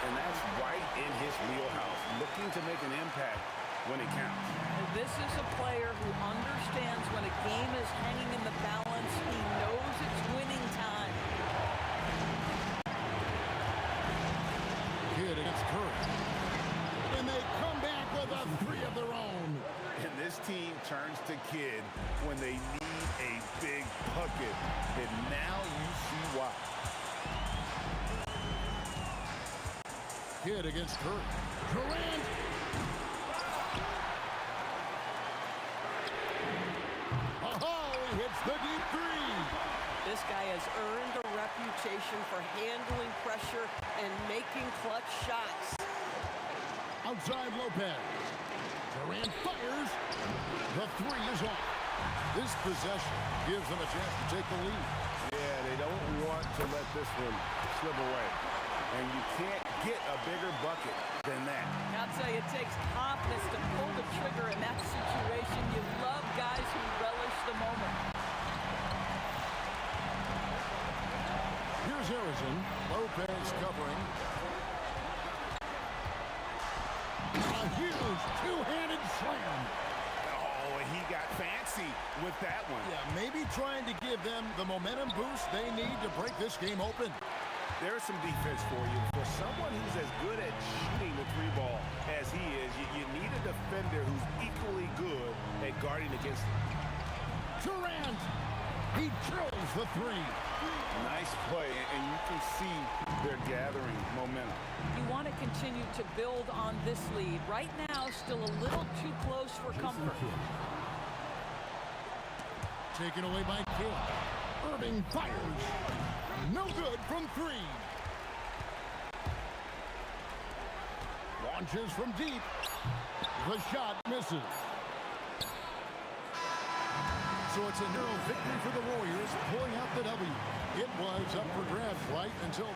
And that's right in his wheelhouse, looking to make an impact when it counts. This is a player who understands when a game is hanging in the balance. He knows it's winning time. Kidd against Curry. And they come back with a three of their own. And this team turns to Kidd when they need a big bucket. And now you see why. Kidd against Curry. Durant. Hits the deep three. This guy has earned a reputation for handling pressure and making clutch shots. Outside Lopez. Durant fires. The three is off. This possession gives them a chance to take the lead. Yeah, they don't want to let this one slip away. And you can't get a bigger bucket than that. I'll tell you, it takes confidence to pull the trigger in that situation. You love guys who relish the moment. Here's Harrison. Lopez covering. A huge two-handed slam. Oh, and he got fancy with that one. Yeah, maybe trying to give them the momentum boost they need to break this game open. There's some defense for you. For someone who's as good at shooting the three ball as he is, you need a defender who's equally good at guarding against him. Durant, he drills the three. Nice play, and you can see they're gathering momentum. You want to continue to build on this lead. Right now, still a little too close for comfort. Taken away by Kidd. Irving fires. No good from three. Launches from deep. The shot misses. So it's a narrow victory for the Warriors, pulling out the W. It was up for grabs right until...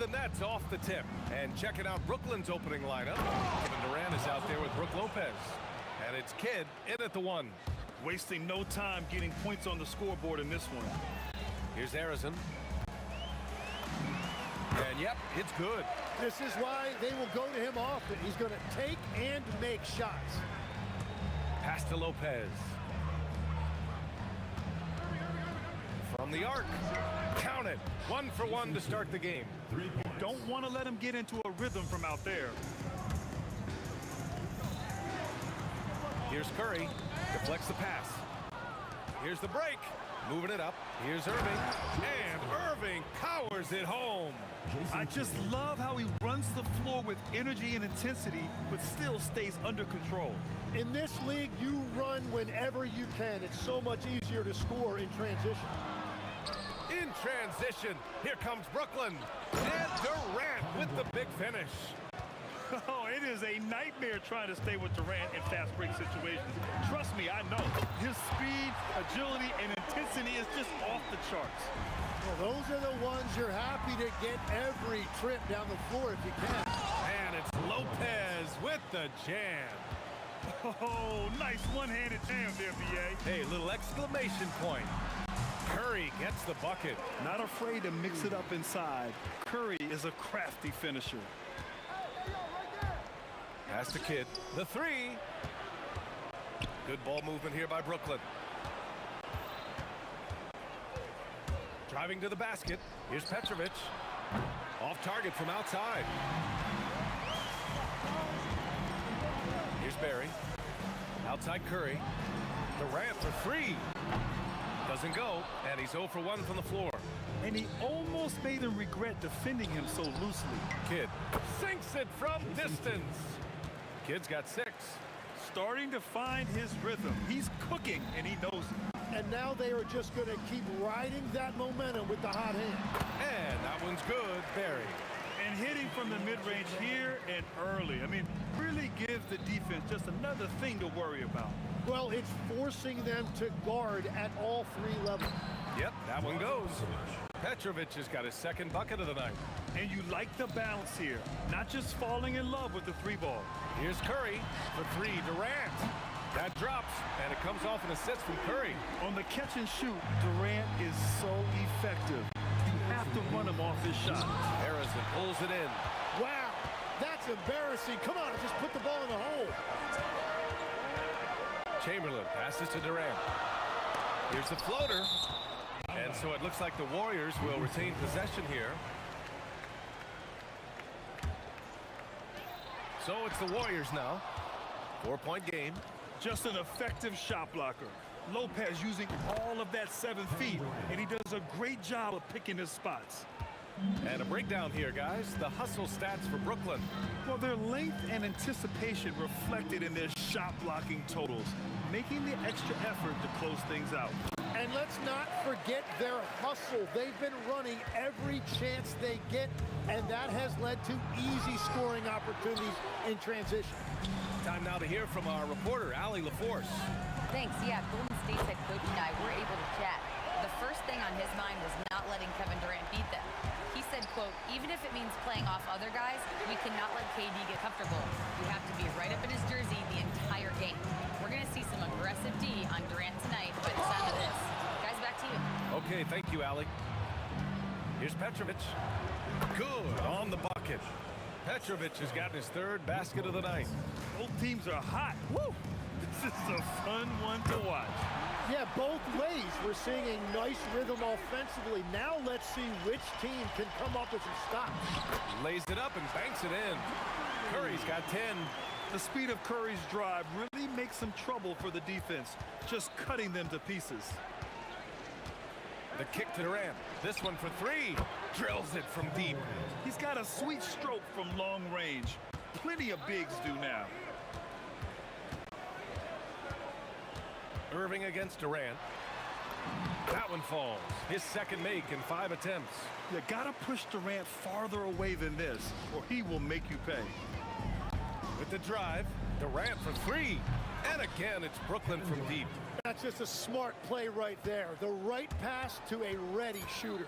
the nets off the tip. And checking out Brooklyn's opening lineup. Kevin Durant is out there with Brook Lopez. And it's Kidd in at the 1. Wasting no time getting points on the scoreboard in this one. Here's Harrison. And yep, it's good. This is why they will go to him often. He's going to take and make shots. Pass to Lopez. From the arc. Count it. 1 for 1 to start the game. Don't want to let him get into a rhythm from out there. Here's Curry. Deflects the pass. Here's the break. Moving it up. Here's Irving. And Irving powers it home. I just love how he runs the floor with energy and intensity, but still stays under control. In this league, you run whenever you can. It's so much easier to score in transition. In transition, here comes Brooklyn. And Durant with the big finish. Oh, it is a nightmare trying to stay with Durant in fast break situations. Trust me, I know. His speed, agility, and intensity is just off the charts. Well, those are the ones you're happy to get every trip down the floor if you can. And it's Lopez with the jam. Oh, nice one-handed jam there, B.A. Hey, little exclamation point. Curry gets the bucket. Not afraid to mix it up inside. Curry is a crafty finisher. Pass to Kidd. The 3. Good ball movement here by Brooklyn. Driving to the basket. Here's Petrovic. Off target from outside. Here's Barry. Outside Curry. Durant for 3. Doesn't go, and he's 0 for 1 from the floor. And he almost made him regret defending him so loosely. Kidd sinks it from distance. Kidd's got 6. Starting to find his rhythm. He's cooking, and he knows it. And now they are just going to keep riding that momentum with the hot hand. And that one's good, Barry. And hitting from the mid-range here and early. I mean, really gives the defense just another thing to worry about. Well, it's forcing them to guard at all 3 levels. Yep, that one goes. Petrovic has got his 2nd bucket of the night. And you like the balance here. Not just falling in love with the 3-ball. Here's Curry for 3. Durant. That drops, and it comes off an assist from Curry. On the catch and shoot, Durant is so effective. You have to run him off his shot. Harrison pulls it in. Wow, that's embarrassing. Come on, just put the ball in the hole. Chamberlain passes to Durant. Here's the floater. And so it looks like the Warriors will retain possession here. So it's the Warriors now. 4-point game. Just an effective shot blocker. Lopez using all of that 7 feet, and he does a great job of picking his spots. And a breakdown here, guys. The hustle stats for Brooklyn. Well, their length and anticipation reflected in their shot blocking totals, making the extra effort to close things out. And let's not forget their hustle. They've been running every chance they get, and that has led to easy scoring opportunities in transition. Time now to hear from our reporter, Allie LaForce. Thanks. Yeah, Golden State's head coach and I were able to chat. The first thing on his mind was not letting Kevin Durant beat them. He said, quote, even if it means playing off other guys, we cannot let KD get comfortable. We have to be right up in his jersey the entire game. We're going to see some aggressive D on Durant tonight by the sound of this. Guys, back to you. Okay, thank you, Allie. Here's Petrovic. Good on the bucket. Petrovic has gotten his 3rd basket of the night. Both teams are hot. Woo! This is a fun one to watch. Yeah, both ways. We're seeing a nice rhythm offensively. Now let's see which team can come up with some stops. Lays it up and banks it in. Curry's got 10. The speed of Curry's drive really makes some trouble for the defense, just cutting them to pieces. The kick to Durant. This one for 3. Drills it from deep. He's got a sweet stroke from long range. Plenty of bigs do now. Irving against Durant. That one falls. His 2nd make in 5 attempts. You gotta push Durant farther away than this, or he will make you pay. With the drive, Durant for 3. And again, it's Brooklyn from deep. That's just a smart play right there. The right pass to a ready shooter.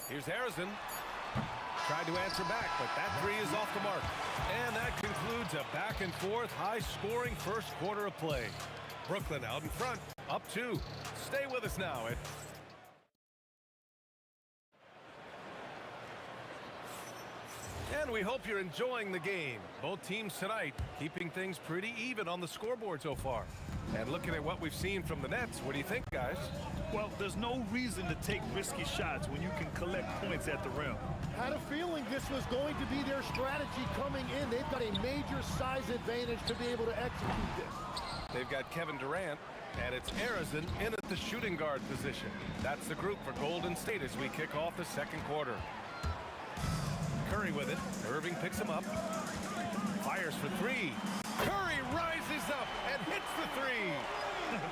Here's Harrison. tried to answer back, but that three is off the mark. And that concludes a back-and-forth, high-scoring first quarter of play. Brooklyn out in front, up 2. Stay with us now. And we hope you're enjoying the game. Both teams tonight keeping things pretty even on the scoreboard so far. And looking at what we've seen from the Nets, what do you think, guys? Well, there's no reason to take risky shots when you can collect points at the rim. Had a feeling this was going to be their strategy coming in. They've got a major size advantage to be able to execute this. They've got Kevin Durant, and it's Arizin in at the shooting guard position. That's the group for Golden State as we kick off the second quarter. Curry with it. Irving picks him up. Fires for 3. Curry rises up and hits the 3.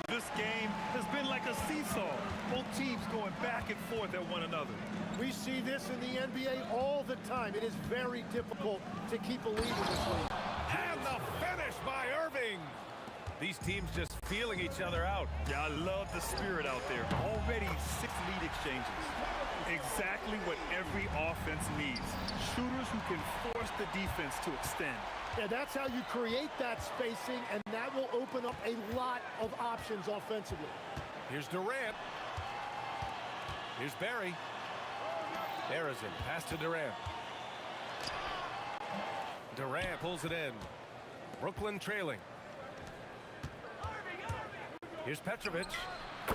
This game has been like a seesaw. Both teams going back and forth at one another. We see this in the NBA all the time. It is very difficult to keep a lead in this league. And the finish by Irving. These teams just feeling each other out. Yeah, I love the spirit out there. Already 6 lead exchanges. Exactly what every offense needs. Shooters who can force the defense to extend. Yeah, that's how you create that spacing, and that will open up a lot of options offensively. Here's Durant. Here's Barry. Arizin, pass to Durant. Durant pulls it in. Brooklyn trailing. Here's Petrovic.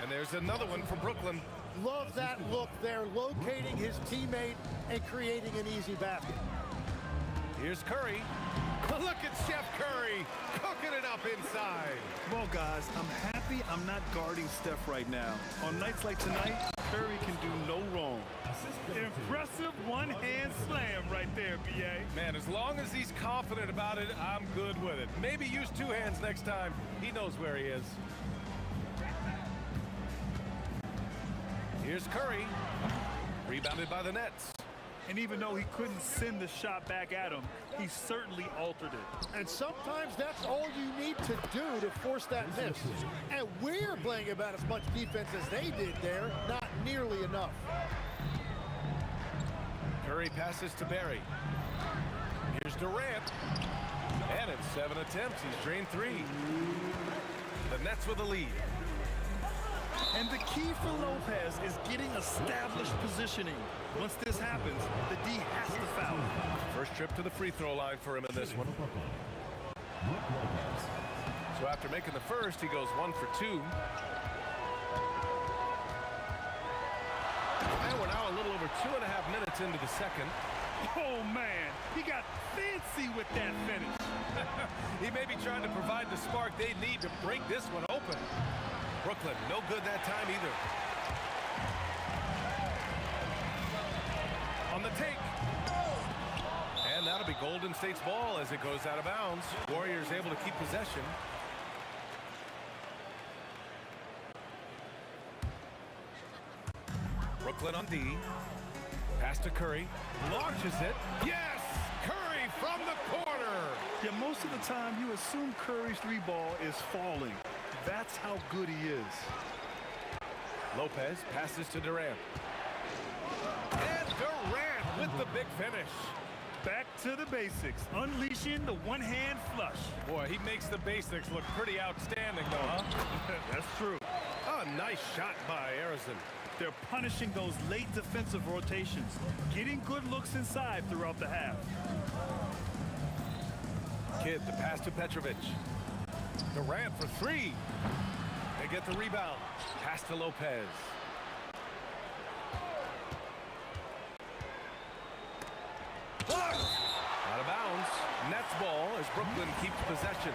And there's another one for Brooklyn. Love that look there, locating his teammate and creating an easy basket. Here's Curry. Look at Steph Curry cooking it up inside. Well, guys, I'm happy I'm not guarding Steph right now. On nights like tonight, Curry can do no wrong. Impressive one-hand slam right there, B.A. Man, as long as he's confident about it, I'm good with it. Maybe use 2 hands next time. He knows where he is. Here's Curry. Rebounded by the Nets. And even though he couldn't send the shot back at him, he certainly altered it. And sometimes that's all you need to do to force that miss. And we're playing about as much defense as they did there, not nearly enough. Curry passes to Barry. Here's Durant. And in 7 attempts, he's drained 3. The Nets with the lead. And the key for Lopez is getting established positioning. Once this happens, the D has to foul. First trip to the free throw line for him in this one. So after making the first, he goes 1 for 2. And we're now a little over 2.5 minutes into the second. Oh, man, he got fancy with that finish. He may be trying to provide the spark they need to break this one open. Brooklyn, no good that time either. On the take. And that'll be Golden State's ball as it goes out of bounds. Warriors able to keep possession. Brooklyn on D. Pass to Curry. Launches it. Yes! Curry from the corner! Yeah, most of the time you assume Curry's 3-ball is falling. That's how good he is. Lopez passes to Durant. And Durant with the big finish. Back to the basics, unleashing the one-hand flush. Boy, he makes the basics look pretty outstanding, though, huh? That's true. Oh, nice shot by Arizin. They're punishing those late defensive rotations, getting good looks inside throughout the half. Kidd, the pass to Petrovic. Durant for 3. They get the rebound. Pass to Lopez. Blocked! Out of bounds. Nets ball as Brooklyn keeps possession.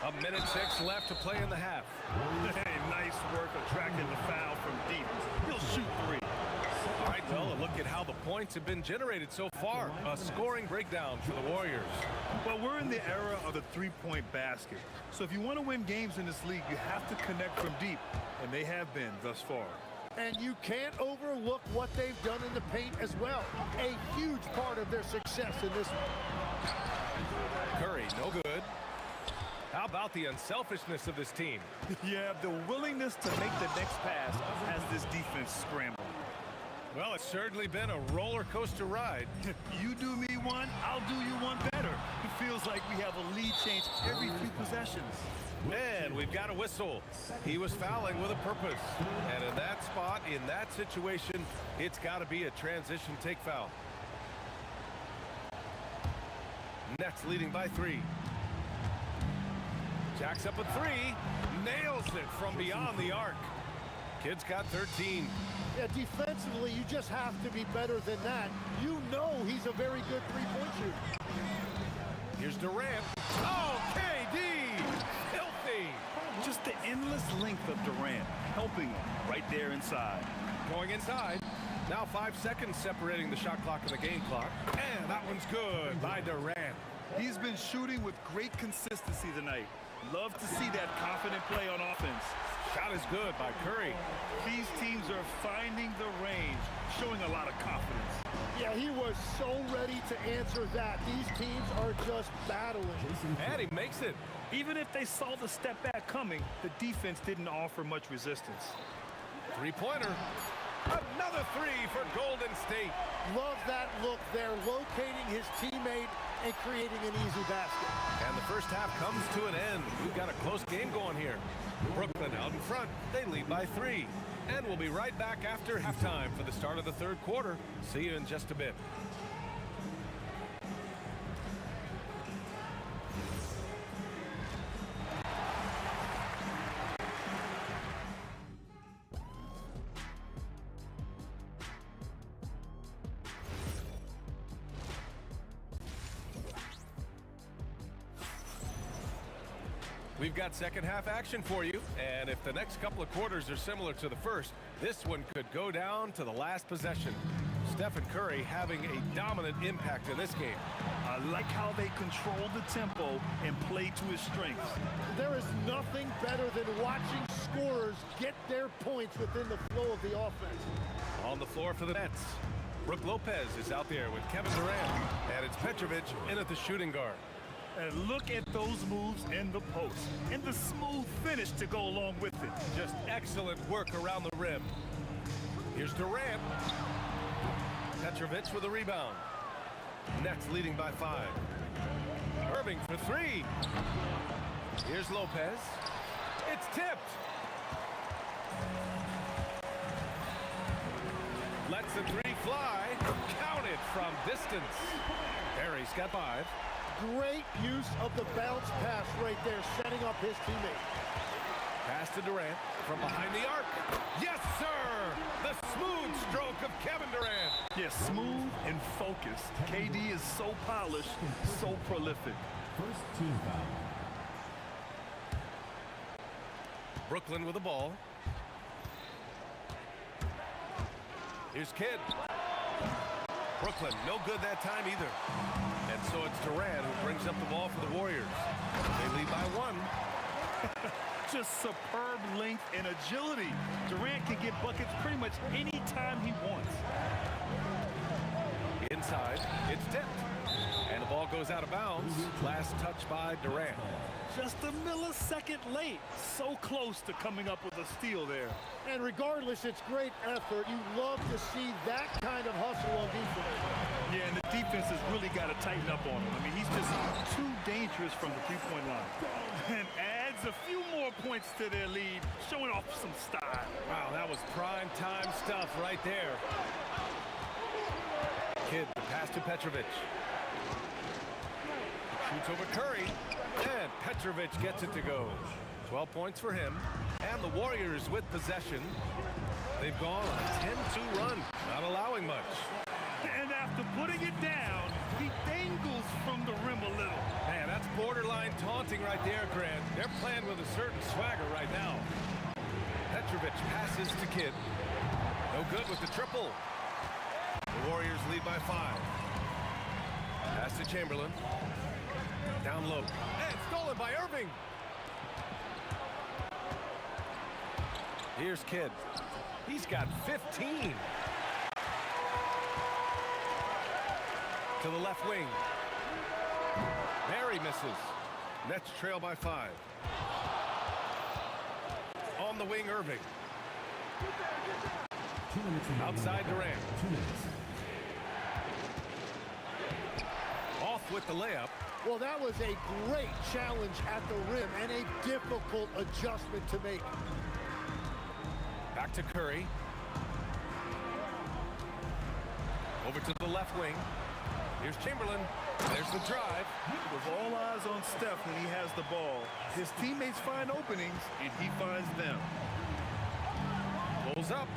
1:06 left to play in the half. Hey, nice work attracting the foul from deep. He'll shoot 3. All right, well, a look at how the points have been generated so far. A scoring breakdown for the Warriors. Well, we're in the era of the three-point basket. So if you want to win games in this league, you have to connect from deep. And they have been thus far. And you can't overlook what they've done in the paint as well. A huge part of their success in this one. Curry, no good. How about the unselfishness of this team? Yeah, the willingness to make the next pass has this defense scrambling. Well, it's certainly been a roller coaster ride. You do me one, I'll do you one better. It feels like we have a lead change every few possessions. And we've got a whistle. He was fouling with a purpose. And in that spot, in that situation, it's got to be a transition take foul. Nets leading by 3. Jacks up a 3. Nails it from beyond the arc. Kid's got 13. Yeah, defensively, you just have to be better than that. You know he's a very good three-point shooter. Here's Durant. Oh, KD! Filthy! Just the endless length of Durant, helping him right there inside. Going inside. Now 5 seconds separating the shot clock and the game clock. And that one's good by Durant. He's been shooting with great consistency tonight. Love to see that confident play on offense. Shot is good by Curry. These teams are finding the range, showing a lot of confidence. Yeah, he was so ready to answer that. These teams are just battling. And he makes it. Even if they saw the step back coming, the defense didn't offer much resistance. Three-pointer. Another 3 for Golden State. Love that look there, locating his teammate and creating an easy basket. And the first half comes to an end. We've got a close game going here. Brooklyn out in front. They lead by 3. And we'll be right back after halftime for the start of the third quarter. See you in just a bit. We've got second half action for you, and if the next couple of quarters are similar to the first, this one could go down to the last possession. Stephen Curry having a dominant impact in this game. I like how they control the tempo and play to his strengths. There is nothing better than watching scorers get their points within the flow of the offense. On the floor for the Nets, Brook Lopez is out there with Kevin Durant, and it's Petrovic in at the shooting guard. And look at those moves in the post and the smooth finish to go along with it. Just excellent work around the rim. Here's Durant. Petrovic with a rebound. Nets leading by 5. Irving for 3. Here's Lopez. It's tipped. Lets the 3 fly. Counted from distance. Barry's got 5. Great use of the bounce pass right there, setting up his teammate. Pass to Durant from behind the arc. Yes, sir! The smooth stroke of Kevin Durant. Yes, smooth and focused. KD is so polished, so prolific. First team foul. Brooklyn with the ball. Here's Kidd. Brooklyn, no good that time either. And so it's Durant who brings up the ball for the Warriors. They lead by 1. Just superb length and agility. Durant can get buckets pretty much any time he wants. Inside, it's tipped. And the ball goes out of bounds. Last touch by Durant. Just a millisecond late. So close to coming up with a steal there. And regardless, it's great effort. You love to see that kind of hustle on defense. Yeah, and the defense has really got to tighten up on him. I mean, he's just too dangerous from the three-point line. And adds a few more points to their lead, showing off some style. Wow, that was prime time stuff right there. Kidd, the pass to Petrovic. Shoots over Curry, and Petrovic gets it to go. 12 points for him, and the Warriors with possession. They've gone on a 10-2 run, not allowing much. And after putting it down, he dangles from the rim a little. Man, that's borderline taunting right there, Grant. They're playing with a certain swagger right now. Petrovic passes to Kidd. No good with the triple. The Warriors lead by 5. Pass to Chamberlain. Down low. And stolen by Irving. Here's Kidd. He's got 15. To the left wing. Barry misses. Nets trail by 5. On the wing, Irving. Outside Durant. Off with the layup. Well, that was a great challenge at the rim and a difficult adjustment to make. Back to Curry. Over to the left wing. Here's Chamberlain. There's the drive. With all eyes on Steph when he has the ball, his teammates find openings, and he finds them. Pulls up.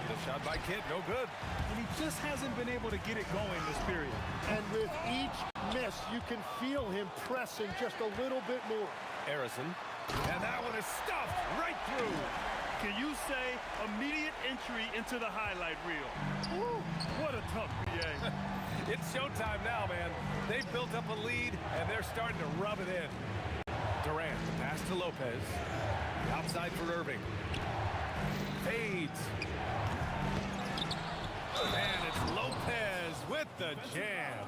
The shot by Kidd, no good. And he just hasn't been able to get it going this period. And with each miss, you can feel him pressing just a little bit more. Harrison. And that one is stuffed right through. Can you say immediate entry into the highlight reel? Woo, what a tough PA. It's showtime now, man. They've built up a lead, and they're starting to rub it in. Durant, pass to Lopez. Outside for Irving. Fades. And it's Lopez with the jam.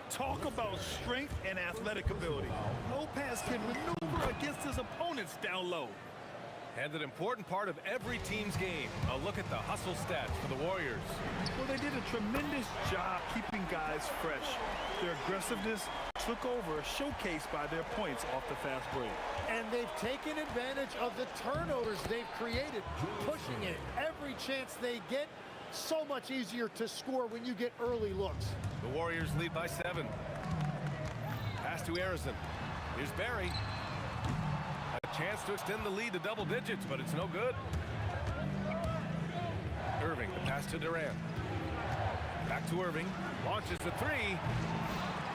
Talk about strength and athletic ability. Lopez can maneuver against his opponents down low. And an important part of every team's game. A look at the hustle stats for the Warriors. Well, they did a tremendous job keeping guys fresh. Their aggressiveness took over, showcased by their points off the fast break. And they've taken advantage of the turnovers they've created, pushing it every chance they get. So much easier to score when you get early looks. The Warriors lead by 7. Pass to Harrison. Here's Barry. A chance to extend the lead to double digits, but it's no good. Irving, the pass to Durant. Back to Irving. Launches the 3.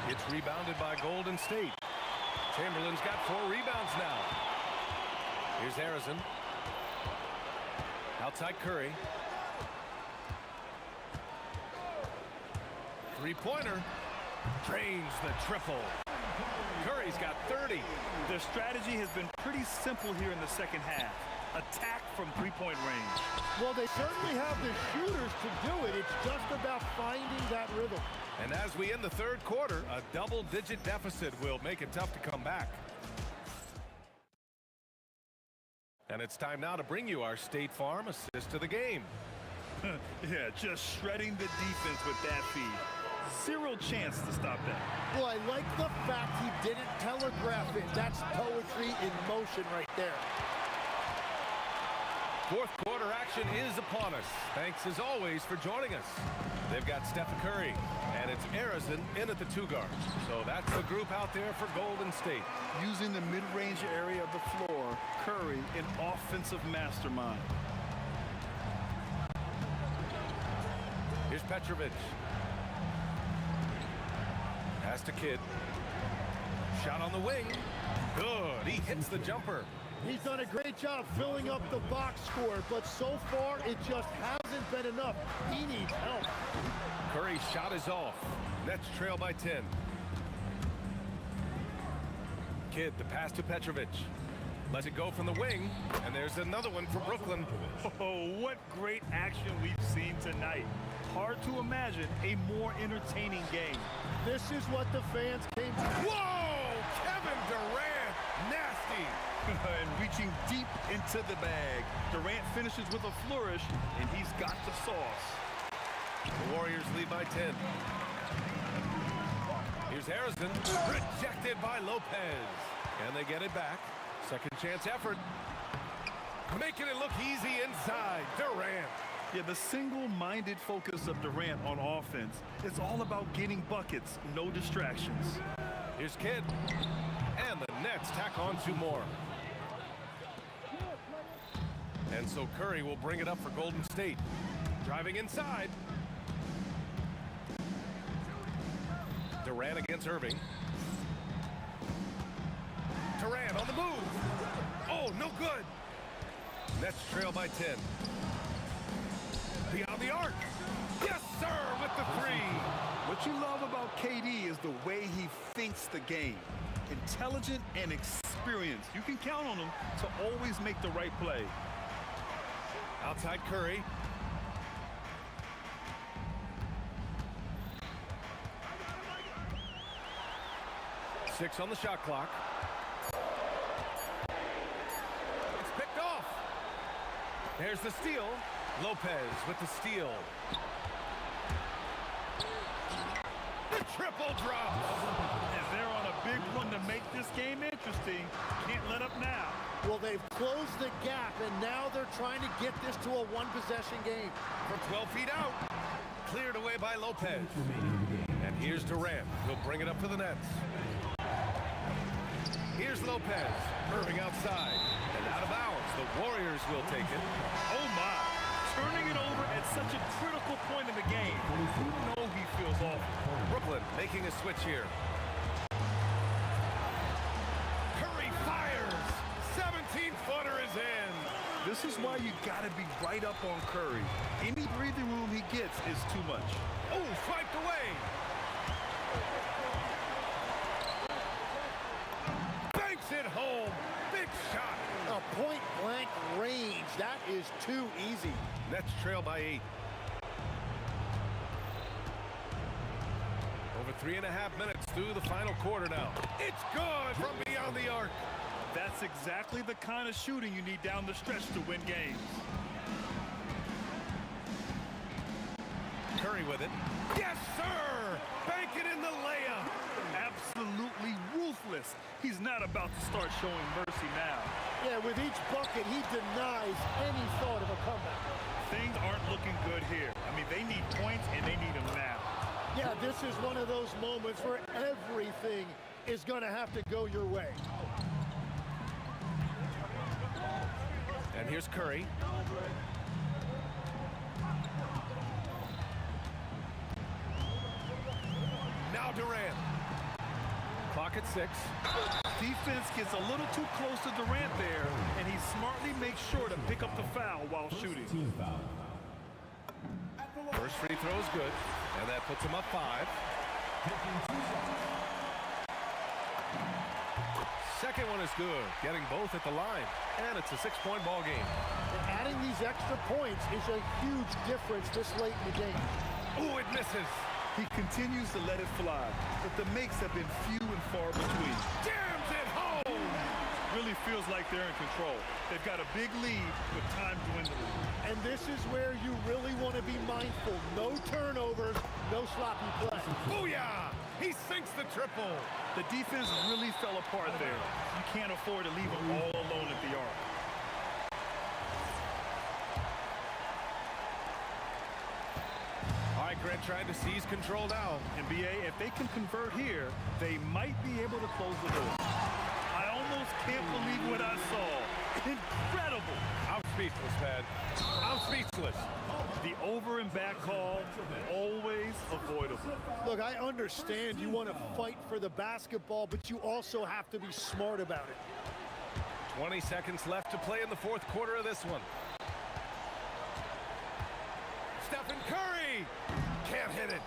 It's rebounded by Golden State. Chamberlain's got 4 rebounds now. Here's Harrison. Outside Curry. Three-pointer. Drains the triple. Curry's got 30. Their strategy has been pretty simple here in the second half. Attack from three-point range. Well, they certainly have the shooters to do it. It's just about finding that rhythm. And as we end the third quarter, a double-digit deficit will make it tough to come back. And it's time now to bring you our State Farm assist of the game. Yeah, just shredding the defense with that feed. Zero chance to stop that. Well, I like the fact he didn't telegraph it. That's poetry in motion right there. Fourth quarter action is upon us. Thanks as always for joining us. They've got Steph Curry, and it's Harrison in at the 2 guard. So that's the group out there for Golden State. Using the mid-range area of the floor, Curry, an offensive mastermind. Here's Petrovic. Pass to Kidd. Shot on the wing. Good. He hits the jumper. He's done a great job filling up the box score, but so far it just hasn't been enough. He needs help. Curry's shot is off. Nets trail by 10. Kidd, the pass to Petrovic. Lets it go from the wing, and there's another one for Brooklyn. Oh, what great action we've seen tonight. Hard to imagine a more entertaining game. This is what the fans came to. Whoa! Kevin Durant, nasty. And reaching deep into the bag. Durant finishes with a flourish, and he's got the sauce. The Warriors lead by 10. Here's Harrison, rejected by Lopez. And they get it back. Second chance effort. Making it look easy inside. Durant. Yeah, the single-minded focus of Durant on offense is all about getting buckets, no distractions. Here's Kidd. And the Nets tack on 2 more. And so Curry will bring it up for Golden State. Driving inside. Durant against Irving. Durant on the move. Oh, no good. Nets trail by 10. Beyond the arc. Yes, sir, with the 3. What you love about KD is the way he thinks the game. Intelligent and experienced. You can count on him to always make the right play. Outside Curry. Six on the shot clock. It's picked off. There's the steal. Lopez with the steal. The triple drop. And they're on a big run to make this game interesting. Can't let up now. Well, they've closed the gap, and now they're trying to get this to a one-possession game. From 12 feet out. Cleared away by Lopez. And here's Durant. He'll bring it up to the nets. Here's Lopez. Curving outside. And out of bounds. The Warriors will take it. Oh, my. Turning it over at such a critical point in the game. You know he feels awful. Brooklyn making a switch here. Curry fires. 17-footer is in. This is why you got to be right up on Curry. Any breathing room he gets is too much. Oh, swiped away. Banks it home. Big shot. A point-blank range. That is too easy. Nets trail by 8. Over 3.5 minutes through the final quarter now. It's good from beyond the arc. That's exactly the kind of shooting you need down the stretch to win games. Curry with it. Yes, sir! Bank it in the layup. Absolutely ruthless. He's not about to start showing mercy now. Yeah, with each bucket, he denies any thought of a comeback. Things aren't looking good here. I mean, they need points, and they need them now. Yeah, this is one of those moments where everything is going to have to go your way. And here's Curry. Now Durant. Clock at 6. Defense gets a little too close to Durant there, and he smartly makes sure to pick up the foul while shooting. First free throw is good, and that puts him up 5. Second one is good, getting both at the line, and it's a 6-point ball game. And adding these extra points is a huge difference this late in the game. Ooh, it misses. He continues to let it fly, but the makes have been few and far between. Jams it home! Really feels like they're in control. They've got a big lead with time dwindling. And this is where you really want to be mindful. No turnovers, no sloppy play. Booyah! He sinks the triple. The defense really fell apart there. You can't afford to leave them all alone at the arc. All right, Grant trying to seize control now. NBA, if they can convert here, they might be able to close the door. I almost can't believe what I saw. Incredible. I'm speechless, man. I'm speechless. The over and back call, always avoidable. Look, I understand you want to fight for the basketball, but you also have to be smart about it. 20 seconds left to play in the fourth quarter of this one. Stephen Curry can't hit it.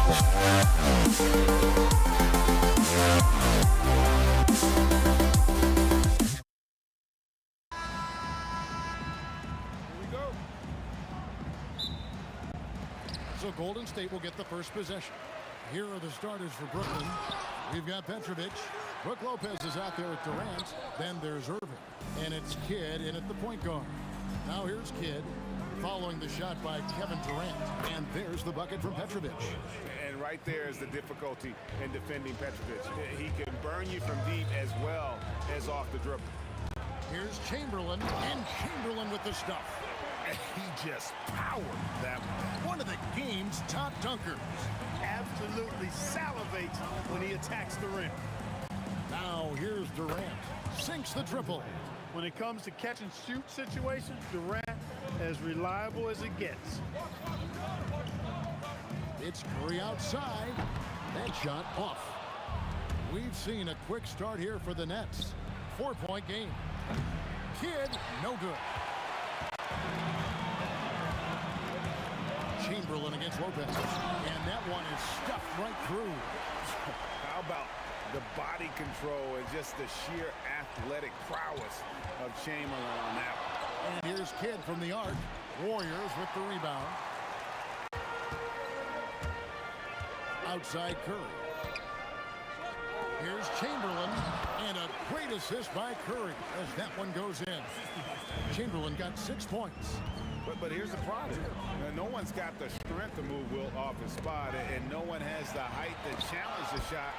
So Golden State will get the first possession. Here are the starters for Brooklyn. We've got Petrovic. Brook Lopez is out there at Durant. Then there's Irving. And it's Kidd in at the point guard. Now here's Kidd following the shot by Kevin Durant. And there's the bucket from Petrovic. And right there is the difficulty in defending Petrovic. He can burn you from deep as well as off the dribble. Here's Chamberlain, and Chamberlain with the stuff. He just powered that one of the game's top dunkers. Absolutely salivates when he attacks the rim. Now here's Durant. Sinks the triple. When it comes to catch and shoot situations, Durant as reliable as it gets. It's Curry outside. That shot off. We've seen a quick start here for the Nets. 4-point game. Kidd, no good. Chamberlain against Lopez. And that one is stuffed right through. How about the body control and just the sheer athletic prowess of Chamberlain on that one? And here's Kidd from the arc. Warriors with the rebound. Outside Curry. Here's Chamberlain, and a great assist by Curry as that one goes in. Chamberlain got 6 points. But here's the problem. No one's got the strength to move Wilt off his spot, and no one has the height to challenge the shot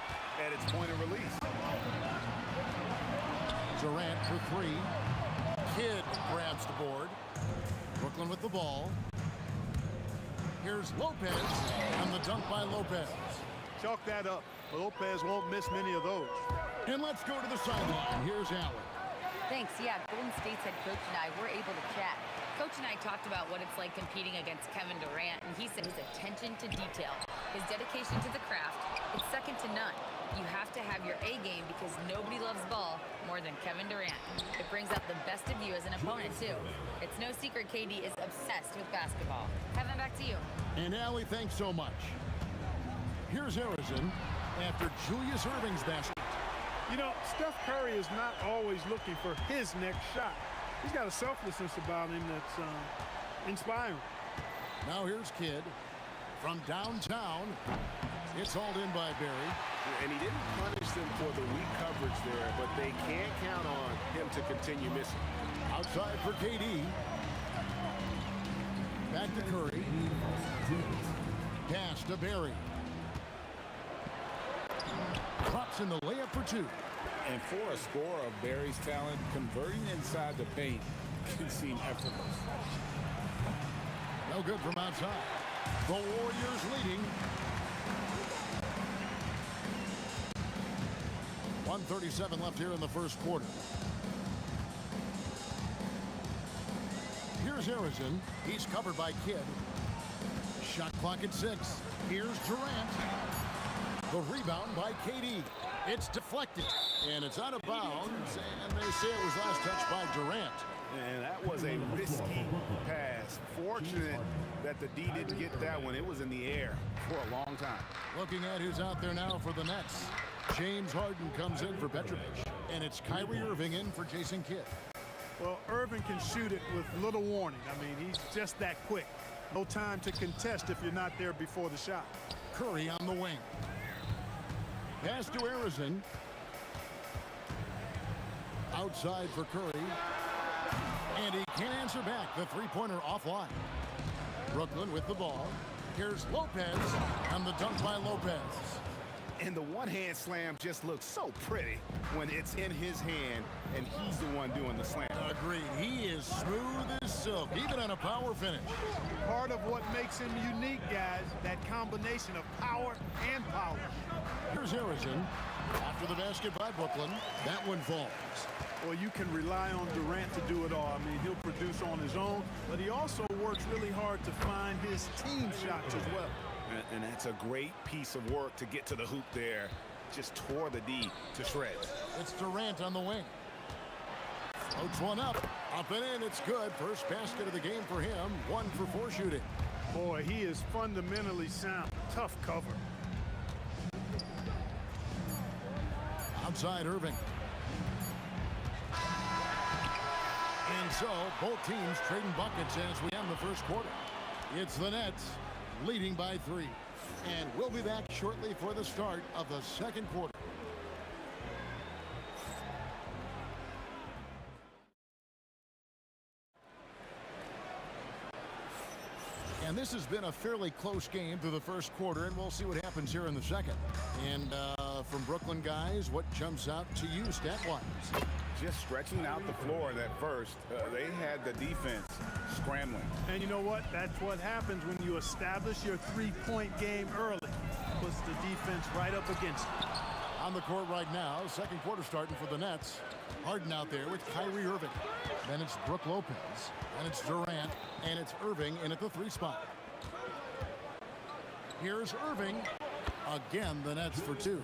at its point of release. Durant for three. Kidd grabs the board. Brooklyn with the ball. Here's Lopez, and the dunk by Lopez. Chalk that up. Lopez won't miss many of those. And let's go to the sideline. Here's Allen. Thanks. Yeah, Golden State's head coach and I were able to chat. Coach and I talked about what it's like competing against Kevin Durant, and he said his attention to detail, his dedication to the craft, it's second to none. You have to have your A game because nobody loves ball more than Kevin Durant. It brings out the best of you as an opponent, too. It's no secret KD is obsessed with basketball. Kevin, back to you. And Allie, thanks so much. Here's Harrison after Julius Erving's basket. You know, Steph Curry is not always looking for his next shot. He's got a selflessness about him that's inspiring. Now here's Kidd from downtown. It's hauled in by Barry. And he didn't punish them for the weak coverage there, but they can't count on him to continue missing. Outside for KD. Back to Curry. Pass to Barry. Drops in the layup for two. And for a scorer of Barry's talent, converting inside the paint can seem effortless. No good from outside. The Warriors leading. 1:37 left here in the first quarter. Here's Harrison. He's covered by Kidd. Shot clock at 6. Here's Durant. The rebound by KD. It's deflected, and it's out of bounds, and they say it was last touched by Durant. And that was a risky pass. Fortunate that the D didn't get that one. It was in the air for a long time. Looking at who's out there now for the Nets. James Harden comes in for Petrovic, and it's Kyrie Irving in for Jason Kidd. Well, Irving can shoot it with little warning. I mean, he's just that quick. No time to contest if you're not there before the shot. Curry on the wing. Pass to Harrison. Outside for Curry. And he can't answer back. The three-pointer offline. Brooklyn with the ball. Here's Lopez. And the dunk by Lopez. And the one-hand slam just looks so pretty when it's in his hand and he's the one doing the slam. Agreed. He is smooth as silk, even on a power finish. Part of what makes him unique, guys, that combination of power and polish. Here's Harrison. After the basket by Brooklyn, that one falls. Well, you can rely on Durant to do it all. I mean, he'll produce on his own, but he also works really hard to find his team shots as well. And that's a great piece of work to get to the hoop there. Just tore the D to shreds. It's Durant on the wing. Floats one up. Up and in. It's good. First basket of the game for him. 1 for 4 shooting. Boy, he is fundamentally sound. Tough cover. Outside Irving. And so both teams trading buckets as we end the first quarter. It's the Nets leading by 3. And we'll be back shortly for the start of the second quarter. And this has been a fairly close game through the first quarter, and we'll see what happens here in the second. And from Brooklyn guys, what jumps out to you stat-wise? Just stretching out the floor in that first. They had the defense scrambling. And you know what? That's what happens when you establish your three-point game early. Puts the defense right up against it. On the court right now, second quarter starting for the Nets. Harden out there with Kyrie Irving. Then it's Brook Lopez. Then it's Durant. And it's Irving in at the 3 spot. Here's Irving. Again, the Nets for 2.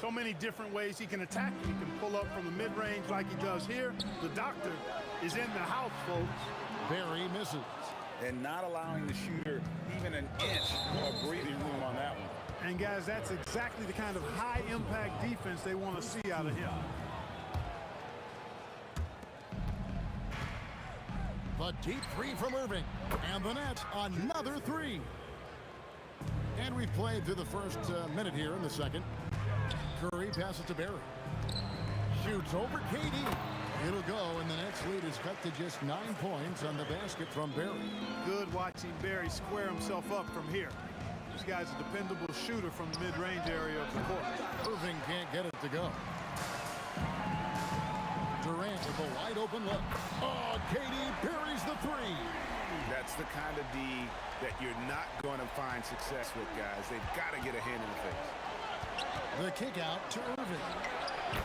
So many different ways he can attack. He can pull up from the mid-range like he does here. The doctor is in the house, folks. Barry misses. And not allowing the shooter even an inch of breathing room on that one. And guys, that's exactly the kind of high-impact defense they want to see out of him. The deep 3 from Irving. And the Nets, another 3. And we've played through the first minute here in the second. Curry passes to Barry. Shoots over KD. It'll go, and the Nets lead is cut to just 9 points on the basket from Barry. Good watching Barry square himself up from here. This guy's a dependable shooter from the mid-range area of the court. Irving can't get it to go. Durant with a wide-open look. Oh, KD buries the 3. That's the kind of D that you're not going to find success with, guys. They've got to get a hand in the face. The kick out to Irving.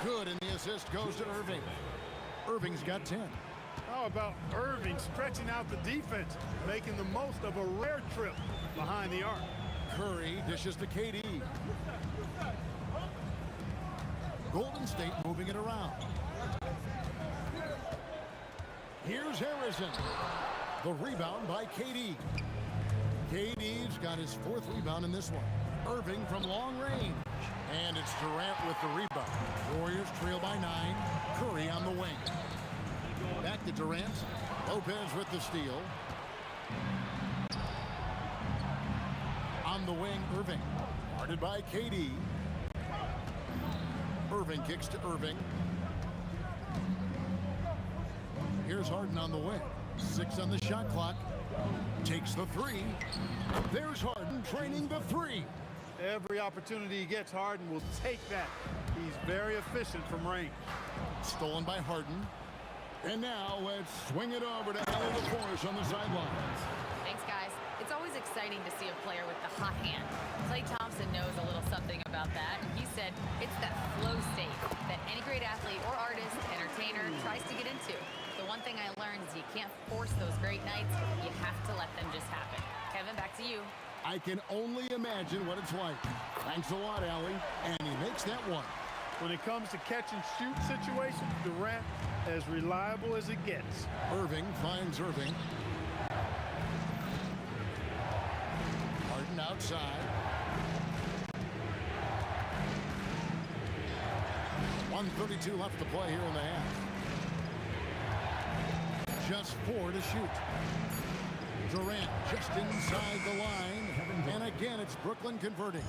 Good, and the assist goes to Irving. Irving's got 10. How about Irving stretching out the defense, making the most of a rare trip behind the arc? Curry dishes to KD. Golden State moving it around. Here's Harrison. The rebound by KD. KD's got his 4th rebound in this one. Irving from long range. And it's Durant with the rebound. Warriors trail by 9. Curry on the wing. Back to Durant. Lopez with the steal. On the wing, Irving. Guarded by KD. Irving kicks to Irving. Here's Harden on the wing. 6 on the shot clock. Takes the 3. There's Harden training the 3. Every opportunity he gets, Harden will take that. He's very efficient from range. Stolen by Harden. And now let's swing it over to Allen LaForce on the sidelines. Thanks, guys. It's always exciting to see a player with the hot hand. Klay Thompson knows a little something about that, and he said it's that flow state that any great athlete or artist, entertainer tries to get into. The one thing I learned is you can't force those great nights. You have to let them just happen. Kevin, back to you. I can only imagine what it's like. Thanks a lot, Allie. And he makes that one. When it comes to catch and shoot situations, Durant as reliable as it gets. Irving finds Irving. Harden outside. 1:32 left to play here in the half. Just 4 to shoot. Durant just inside the line. And again, it's Brooklyn converting.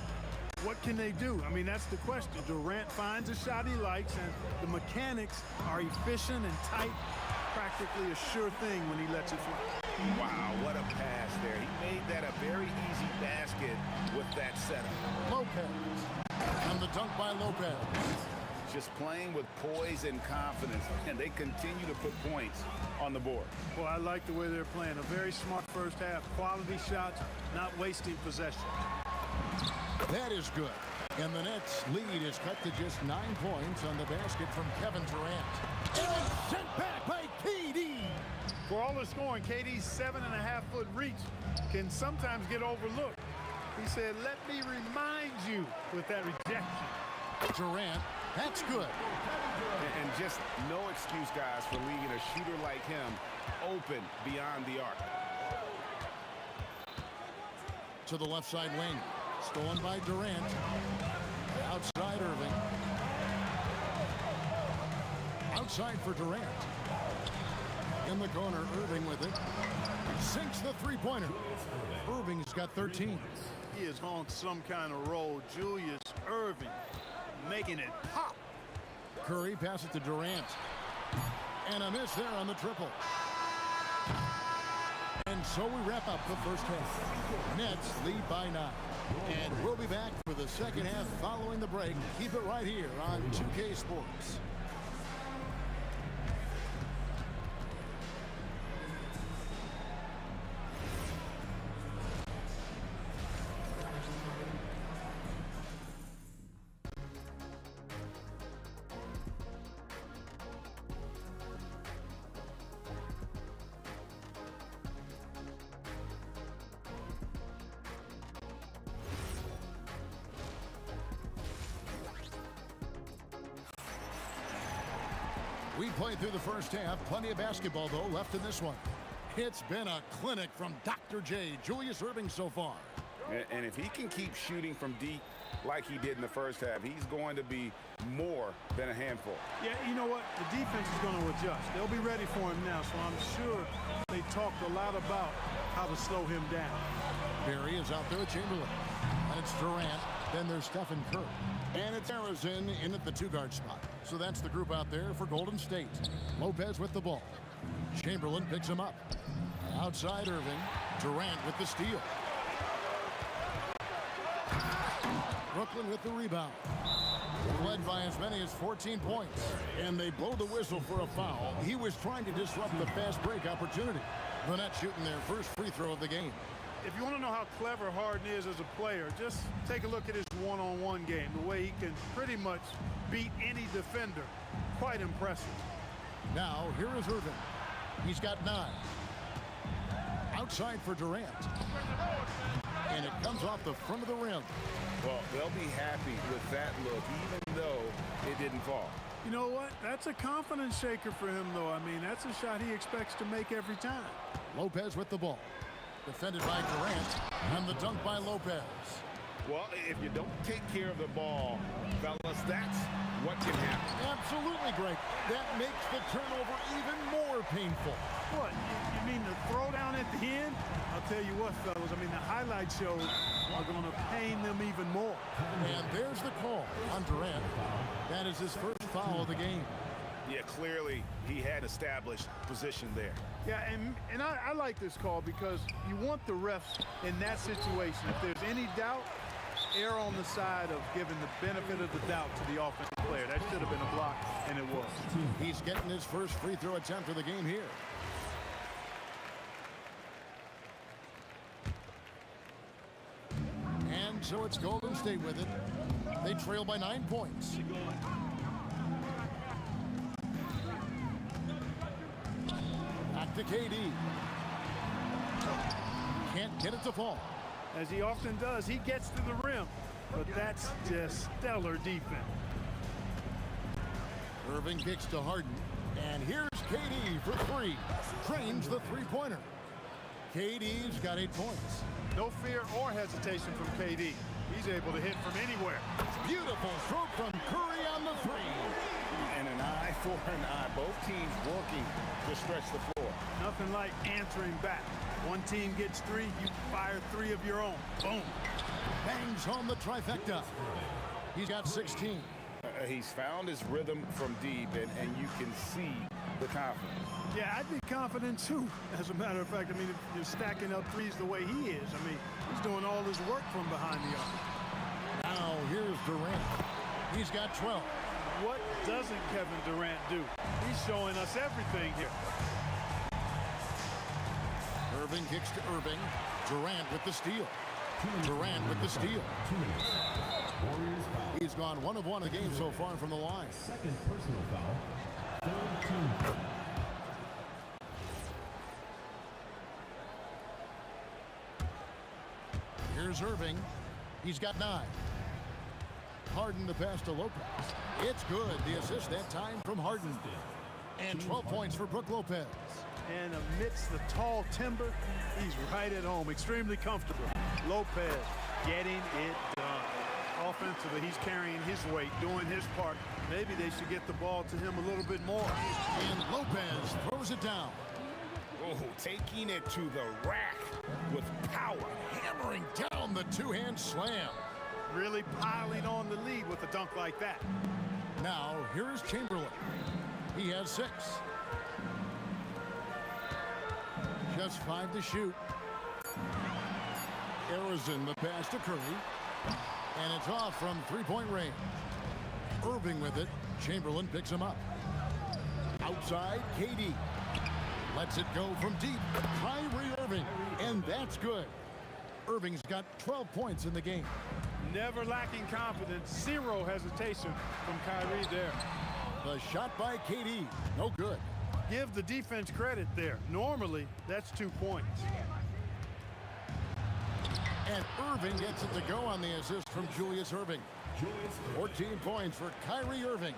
What can they do? I mean, that's the question. Durant finds a shot he likes, and the mechanics are efficient and tight. Practically a sure thing when he lets it fly. Wow, what a pass there. He made that a very easy basket with that setup. Lopez. And the dunk by Lopez. Just playing with poise and confidence, and they continue to put points on the board. Well, I like the way they're playing. A very smart first half. Quality shots, not wasting possession. That is good. And the Nets lead is cut to just 9 points on the basket from Kevin Durant. And it's sent back by KD. For all the scoring, KD's 7.5-foot reach can sometimes get overlooked. He said, "Let me remind you," with that rejection. Durant, that's good. And just no excuse, guys, for leaving a shooter like him open beyond the arc. To the left side wing. Stolen by Durant. Outside Irving. Outside for Durant. In the corner, Irving with it. Sinks the three-pointer. Irving's got 13. He is on some kind of roll. Julius Irving making it pop. Curry passes to Durant. And a miss there on the triple. And so we wrap up the first half. Nets lead by 9. And we'll be back for the second half following the break. Keep it right here on 2K Sports. We played through the first half. Plenty of basketball, though, left in this one. It's been a clinic from Dr. J, Julius Irving so far. And if he can keep shooting from deep like he did in the first half, he's going to be more than a handful. Yeah, you know what? The defense is going to adjust. They'll be ready for him now, so I'm sure they talked a lot about how to slow him down. Barry is out there with Chamberlain. And it's Durant. Then there's Stephen Curry. And it's Arizona in at the two-guard spot. So that's the group out there for Golden State. Lopez with the ball. Chamberlain picks him up. Outside Irving. Durant with the steal. Brooklyn with the rebound. Led by as many as 14 points. And they blow the whistle for a foul. He was trying to disrupt the fast break opportunity. The Nets shooting their first free throw of the game. If you want to know how clever Harden is as a player, just take a look at his one-on-one game, the way he can pretty much beat any defender. Quite impressive. Now, here is Irving. He's got 9. Outside for Durant. And it comes off the front of the rim. Well, they'll be happy with that look, even though it didn't fall. You know what? That's a confidence shaker for him, though. I mean, that's a shot he expects to make every time. Lopez with the ball. Defended by Durant, and the dunk by Lopez. Well, if you don't take care of the ball, fellas, that's what can happen. Absolutely, Greg. That makes the turnover even more painful. What? You mean the throwdown at the end? I'll tell you what, fellas. I mean, the highlight shows are going to pain them even more. And there's the call on Durant. That is his first foul of the game. Yeah, clearly he had established position there. Yeah, and I like this call because you want the refs in that situation. If there's any doubt, err on the side of giving the benefit of the doubt to the offensive player. That should have been a block, and it was. He's getting his first free throw attempt of the game here. And so it's Golden State with it. They trail by 9 points. Back to KD. Can't get it to fall. As he often does, he gets to the rim. But that's just stellar defense. Irving kicks to Harden. And here's KD for 3. Trains the three-pointer. KD's got 8 points. No fear or hesitation from KD. He's able to hit from anywhere. Beautiful stroke from Curry on the 3. And an eye for an eye. Both teams working to stretch the floor. Nothing like answering back. One team gets 3, you fire 3 of your own. Boom. Bangs home the trifecta. He's got 16. He's found his rhythm from deep, and you can see the confidence. Yeah, I'd be confident too. As a matter of fact, I mean, if you're stacking up threes the way he is, I mean, he's doing all his work from behind the arc. Now here's Durant. He's got 12. What doesn't Kevin Durant do? He's showing us everything here. Irving kicks to Irving. Durant with the steal. Durant with the steal. He's gone 1 of 1 a game so far from the line. Second personal foul. Third team foul. Here's Irving. He's got 9. Harden the pass to Lopez. It's good. The assist that time from Harden. And 12 points for Brook Lopez. And amidst the tall timber, he's right at home. Extremely comfortable. Lopez getting it done. Offensively, he's carrying his weight, doing his part. Maybe they should get the ball to him a little bit more. And Lopez throws it down. Oh, taking it to the rack with power. Hammering down the two-hand slam. Really piling on the lead with a dunk like that. Now, here is Chamberlain. He has 6. Just 5 to shoot. Harrison, the pass to Curry. And it's off from three-point range. Irving with it. Chamberlain picks him up. Outside, KD. Lets it go from deep. Kyrie Irving. And that's good. Irving's got 12 points in the game. Never lacking confidence. 0 hesitation from Kyrie there. The shot by KD. No good. Give the defense credit there. Normally, that's 2 points. And Irving gets it to go on the assist from Julius Irving. 14 points for Kyrie Irving.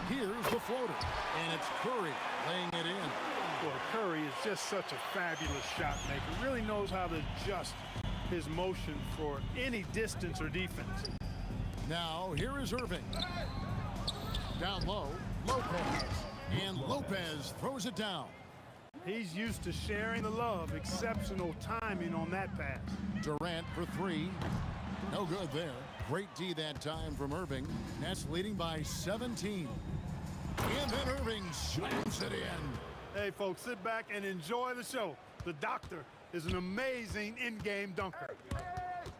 Here's the floater. And it's Curry laying it in. Boy, Curry is just such a fabulous shot maker. Really knows how to adjust his motion for any distance or defense. Now, here is Irving. Down low, Lopez. And Lopez throws it down. He's used to sharing the love. Exceptional timing on that pass. Durant for 3. No good there. Great D that time from Irving. Nets leading by 17. And then Irving slams it in. Hey, folks, sit back and enjoy the show. The doctor is an amazing in-game dunker.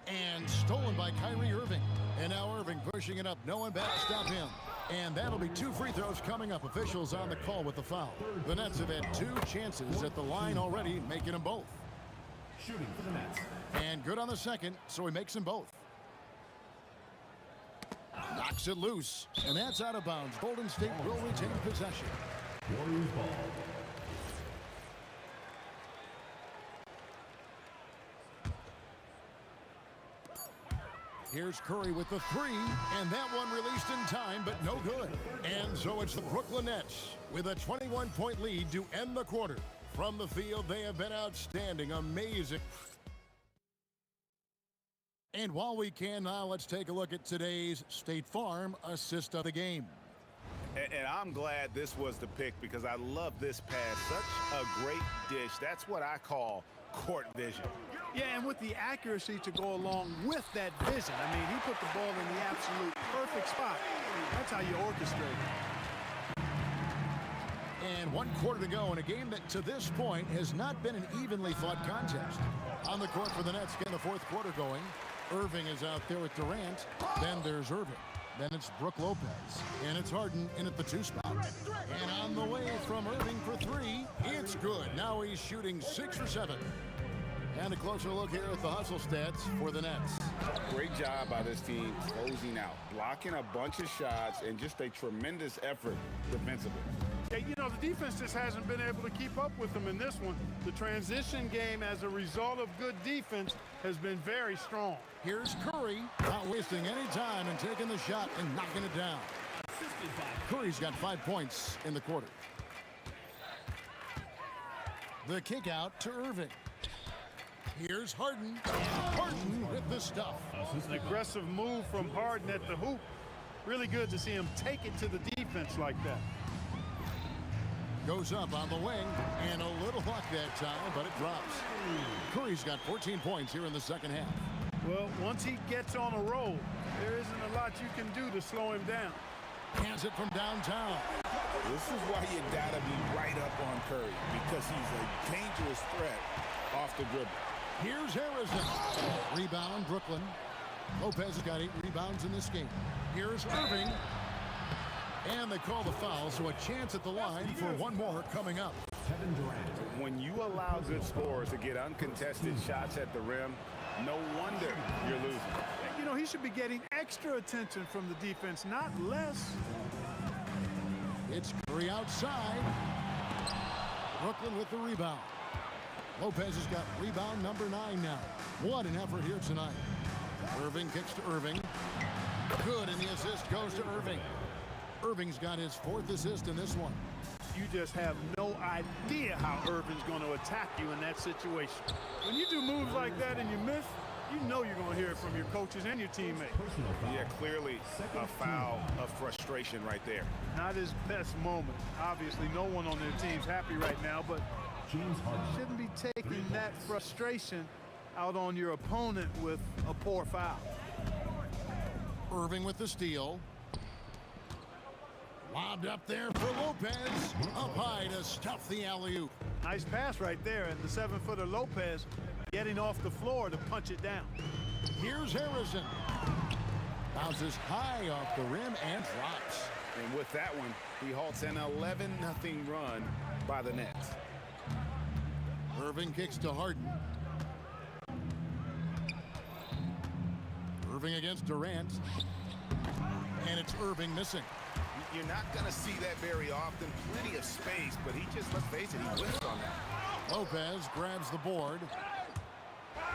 And stolen by Kyrie Irving. And now Irving pushing it up. No one back to stop him. And that'll be 2 free throws coming up. Officials on the call with the foul. The Nets have had 2 chances at the line already, making them both. Shooting for the Nets. And good on the second, so he makes them both. Knocks it loose, and that's out of bounds. Golden State will retain possession. Warriors ball. Here's Curry with the 3, and that one released in time, but no good. And so it's the Brooklyn Nets with a 21-point lead to end the quarter. From the field, they have been outstanding, amazing. And while we can now, let's take a look at today's State Farm assist of the game. And I'm glad this was the pick because I love this pass. Such a great dish. That's what I call court vision. Yeah, and with the accuracy to go along with that vision. I mean, he put the ball in the absolute perfect spot. That's how you orchestrate it. And 1 quarter to go in a game that to this point has not been an evenly fought contest. On the court for the Nets, getting the 4th quarter going. Irving is out there with Durant. Then there's Irving. Then it's Brook Lopez. And it's Harden in at the 2 spot. And on the way from Irving for 3, it's good. Now he's shooting 6 for 7. And a closer look here at the hustle stats for the Nets. Great job by this team closing out, blocking a bunch of shots, and just a tremendous effort defensively. Yeah, you know, the defense just hasn't been able to keep up with them in this one. The transition game as a result of good defense has been very strong. Here's Curry, not wasting any time and taking the shot and knocking it down. Curry's got 5 points in the quarter. The kick out to Irving. Here's Harden. Harden with the stuff. An aggressive move from Harden at the hoop. Really good to see him take it to the defense like that. Goes up on the wing, and a little luck that time, but it drops. Curry's got 14 points here in the second half. Well, once he gets on a roll, there isn't a lot you can do to slow him down. Hands it from downtown. This is why you gotta be right up on Curry, because he's a dangerous threat off the dribble. Here's Harrison. Rebound, Brooklyn. Lopez has got 8 rebounds in this game. Here's Irving. And they call the foul, so a chance at the line for 1 more coming up. Kevin Durant. When you allow good scorers to get uncontested shots at the rim, no wonder you're losing. You know, he should be getting extra attention from the defense, not less. It's Curry outside. Brooklyn with the rebound. Lopez has got rebound number 9 now. What an effort here tonight. Irving kicks to Irving. Good, and the assist goes to Irving. Irving's got his 4th assist in this one. You you just have no idea how Irvin's going to attack you in that situation. When you do moves like that and you miss, you know you're going to hear it from your coaches and your teammates. Yeah, clearly a foul of frustration right there. Not his best moment. Obviously, no one on their team's happy right now, but you shouldn't be taking that frustration out on your opponent with a poor foul. Irving with the steal. Lobbed up there for Lopez. Up high to stuff the alley-oop. Nice pass right there, and the 7-footer Lopez getting off the floor to punch it down. Here's Harrison. Bounces high off the rim and drops. And with that one, he halts an 11-0 run by the Nets. Irving kicks to Harden. Irving against Durant. And it's Irving missing. You're not going to see that very often. Plenty of space, but he just, let's face it, he whiffed on that. Lopez grabs the board.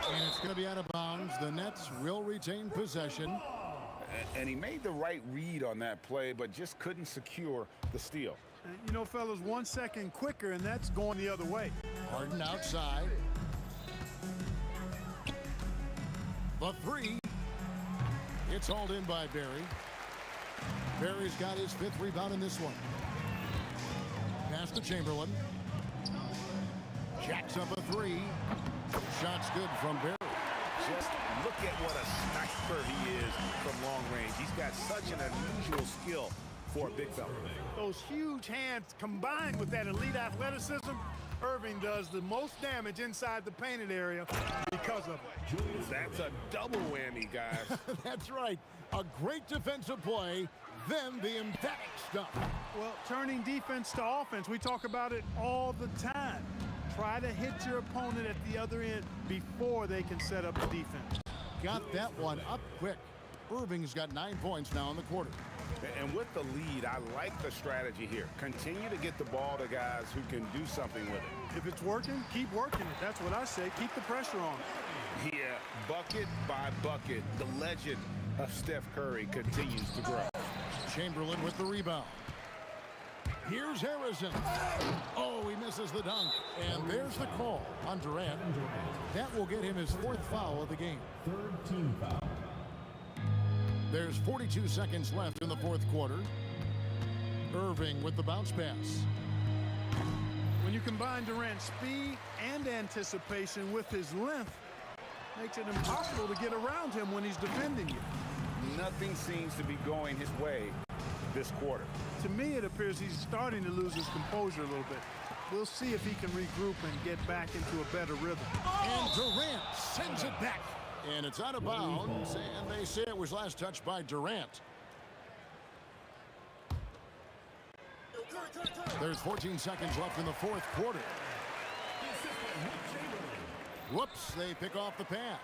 And it's going to be out of bounds. The Nets will retain possession. And he made the right read on that play, but just couldn't secure the steal. You know, fellas, 1 second quicker, and that's going the other way. Harden outside. The three. It's hauled in by Barry. Barry's got his 5th rebound in this one. Pass to Chamberlain. Jacks up a 3. Shot's good from Barry. Just look at what a sniper he is from long range. He's got such an unusual skill for a big fella. Those huge hands combined with that elite athleticism, Irving does the most damage inside the painted area because of it. That's a double whammy, guys. That's right. A great defensive play, then the emphatic stuff. Well, turning defense to offense, we talk about it all the time. Try to hit your opponent at the other end before they can set up the defense. Got that one up quick. Irving's got 9 points now in the quarter. And with the lead, I like the strategy here. Continue to get the ball to guys who can do something with it. If it's working, keep working it. That's what I say. Keep the pressure on. Yeah, bucket by bucket, the legend of Steph Curry continues to grow. Chamberlain with the rebound. Here's Harrison. Oh, he misses the dunk. And there's the call on Durant. That will get him his 4th foul of the game. 3rd team foul. There's 42 seconds left in the 4th quarter. Irving with the bounce pass. When you combine Durant's speed and anticipation with his length, makes it impossible to get around him when he's defending you. Nothing seems to be going his way this quarter. To me, it appears he's starting to lose his composure a little bit. We'll see if he can regroup and get back into a better rhythm. And Durant sends it back. And it's out of bounds, and they say it was last touched by Durant. There's 14 seconds left in the 4th quarter. Whoops, they pick off the pass.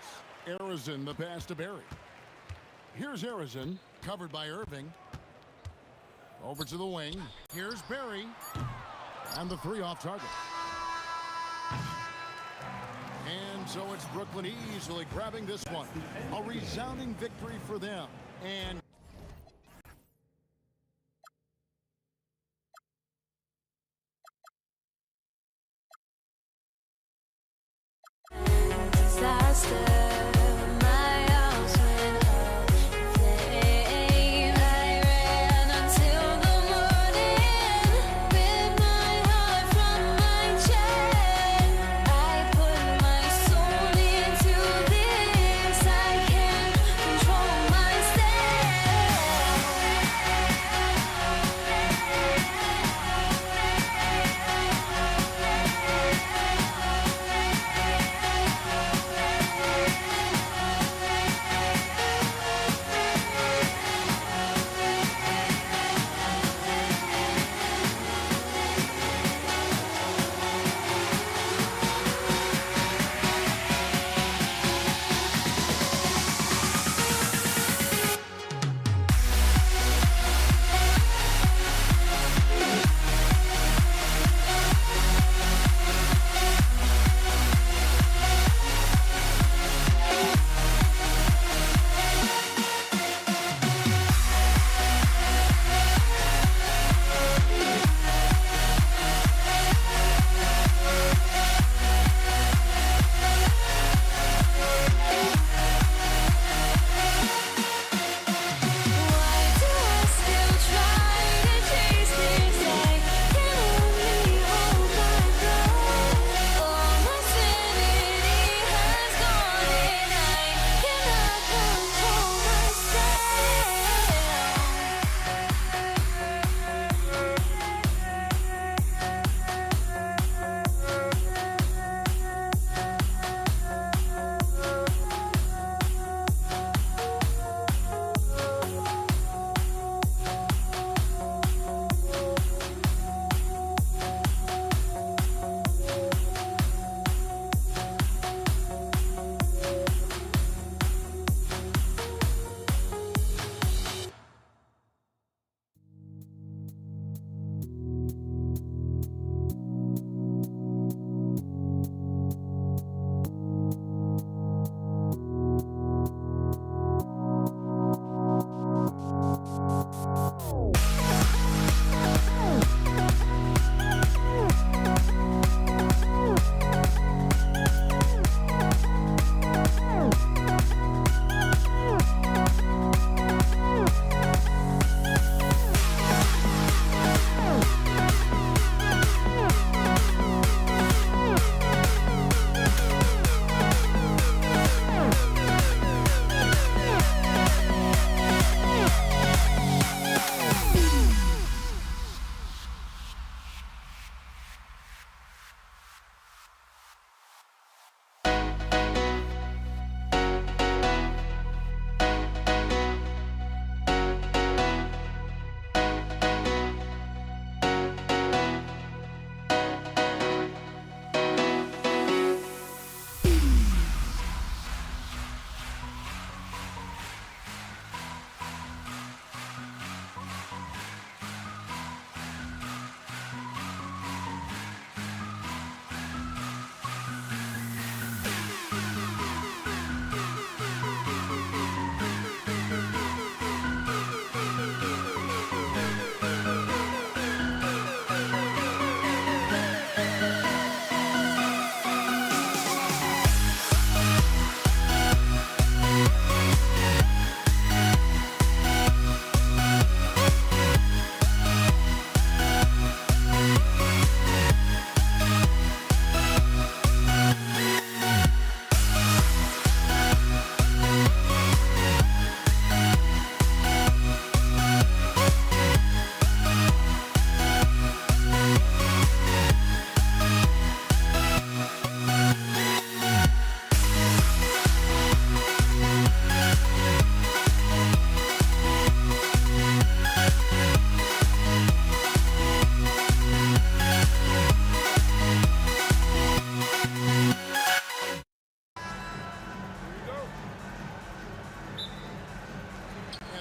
Harrison, the pass to Barry. Here's Harrison, covered by Irving. Over to the wing. Here's Barry. And the 3 off target. And so it's Brooklyn easily grabbing this one. A resounding victory for them. And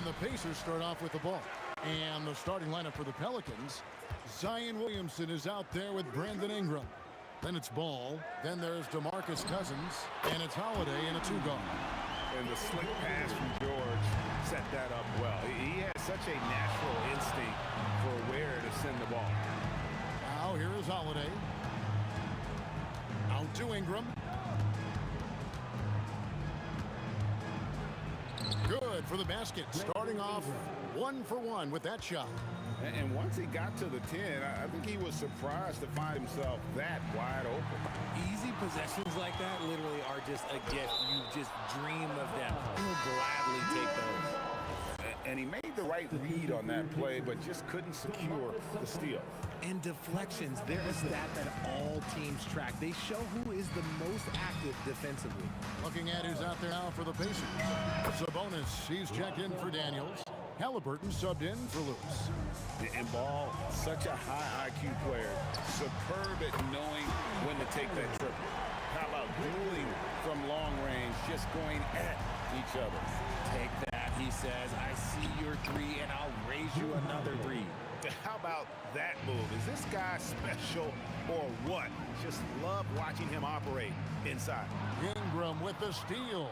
And the Pacers start off with the ball. And the starting lineup for the Pelicans, Zion Williamson is out there with Brandon Ingram. Then it's Ball. Then there's DeMarcus Cousins. And it's Holiday in a two-guard. And the slick pass from George set that up well. He has such a natural instinct for where to send the ball. Now here is Holiday. Out to Ingram. Good for the basket. Starting off 1 for 1 with that shot. And once he got to the 10, I think he was surprised to find himself that wide open. Easy possessions like that literally are just a gift. You just dream of them. He'll gladly take those. And he made the right read on that play, but just couldn't secure the steal. And deflections, they're a stat that all teams track. They show who is the most active defensively. Looking at who's out there now for the Pacers. Sabonis, he's checked in for Daniels. Halliburton subbed in for Lewis. And Ball, such a high IQ player, superb at knowing when to take that triple. How about dueling from long range, just going at each other? Take that, he says. I see your three, and I'll raise you another three. How about that move? Is this guy special or what? Just love watching him operate inside. Ingram with the steal.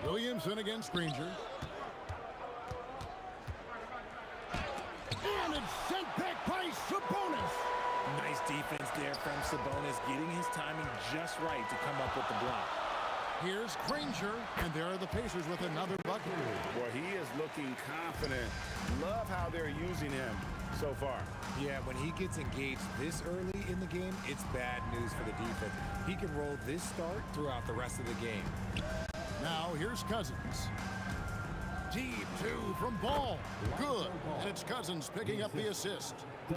Williamson against Granger. And it's sent back by Sabonis. Nice defense there from Sabonis, getting his timing just right to come up with the block. Here's Granger, and there are the Pacers with another bucket. Well, he is looking confident. Love how they're using him so far. Yeah, when he gets engaged this early in the game, it's bad news for the defense. He can roll this start throughout the rest of the game. Now here's Cousins. Deep two from Ball. Good. And it's Cousins picking up the assist.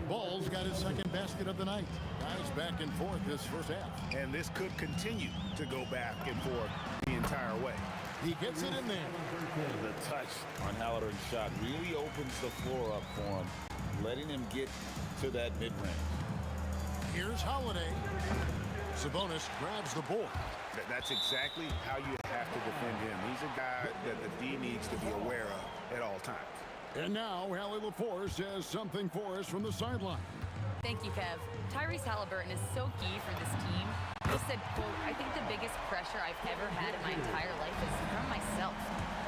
Ball's got his second basket of the night. Guys back and forth this first half. And this could continue to go back and forth the entire way. He gets it in there. The touch on Halliburton's shot really opens the floor up for him, letting him get to that mid-range. Here's Holiday. Sabonis grabs the board. That's exactly how you have to defend him. He's a guy that the D needs to be aware of at all times. And now, Hallie LaForce has something for us from the sideline. Thank you, Kev. Tyrese Halliburton is so key for this team. He said, quote, I think the biggest pressure I've ever had in my entire life is from myself.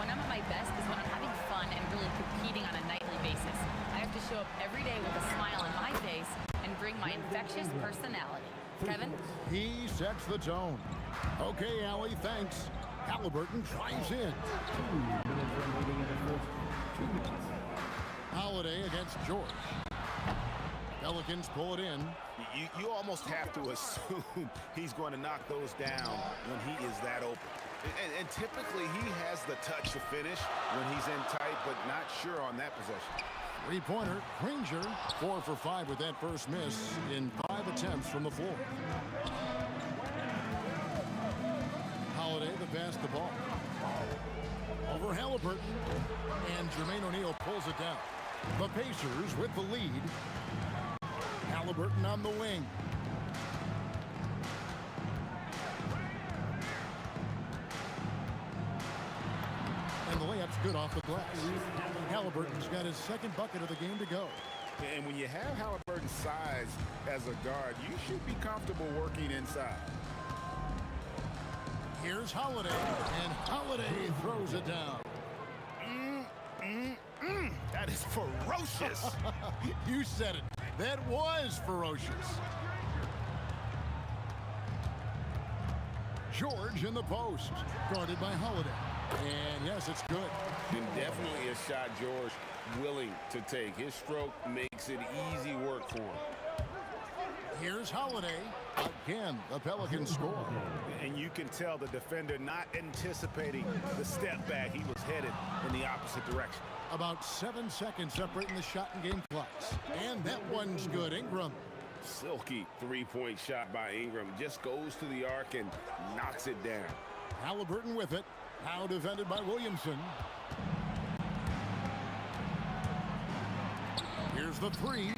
When I'm at my best is when I'm having fun and really competing on a nightly basis. I have to show up every day with a smile on my face and bring my infectious personality. Kevin? He sets the tone. Okay, Allie, thanks. Halliburton drives in. Holiday against George. Pelicans pull it in. You almost have to assume he's going to knock those down when he is that open. And typically he has the touch to finish when he's in tight, but not sure on that possession. Three-pointer, Granger, 4 for 5 with that first miss in 5 attempts from the floor. Holiday the pass the ball. Over Halliburton, and Jermaine O'Neal pulls it down. The Pacers with the lead. Halliburton on the wing. And the layup's good off the glass. Halliburton's got his second bucket of the game to go. And when you have Halliburton's size as a guard, you should be comfortable working inside. Here's Holiday, and Holiday throws it down. That is ferocious. You said it. That was ferocious. George in the post, guarded by Holiday. And yes, it's good. And definitely a shot George willing to take. His stroke makes it easy work for him. Here's Holiday. Again, the Pelicans score. And you can tell the defender not anticipating the step back. He was headed in the opposite direction. About 7 seconds separating the shot and game clocks. And that one's good. Ingram. Silky three-point shot by Ingram. Just goes to the arc and knocks it down. Halliburton with it. Now defended by Williamson. Here's the three.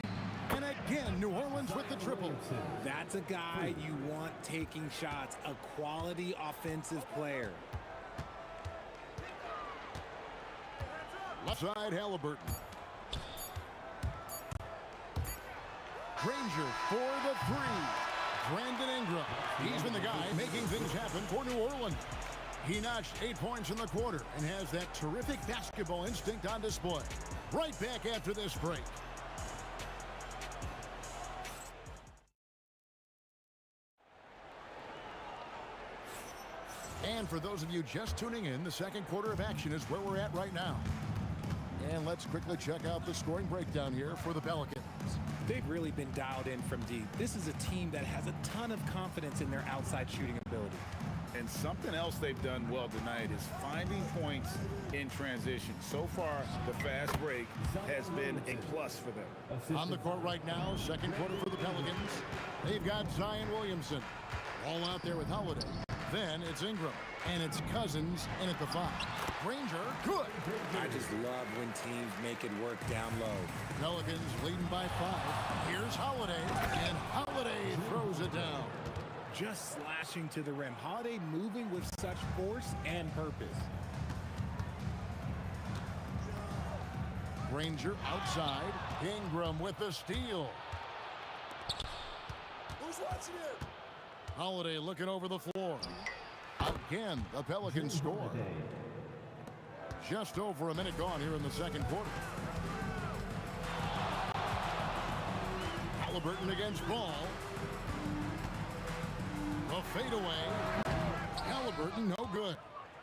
And again, New Orleans with the triple. That's a guy you want taking shots, a quality offensive player. Left side, Halliburton. Granger for the three. Brandon Ingram. He's been the guy making things happen for New Orleans. He notched 8 points in the quarter and has that terrific basketball instinct on display. Right back after this break. And for those of you just tuning in, the second quarter of action is where we're at right now. And let's quickly check out the scoring breakdown here for the Pelicans. They've really been dialed in from deep. This is a team that has a ton of confidence in their outside shooting ability. And something else they've done well tonight is finding points in transition. So far, the fast break has been a plus for them. On the court right now, second quarter for the Pelicans. They've got Zion Williamson. All out there with Holiday. Then it's Ingram. And it's Cousins in at the 5. Granger, good. I just love when teams make it work down low. Pelicans leading by 5. Here's Holiday. And Holiday throws it down. Just slashing to the rim. Holiday moving with such force and purpose. Granger outside. Ingram with the steal. Who's watching it? Holiday looking over the floor. Again, the Pelicans score. Just over a minute gone here in the second quarter. Halliburton against Ball. A fadeaway. Halliburton, no good.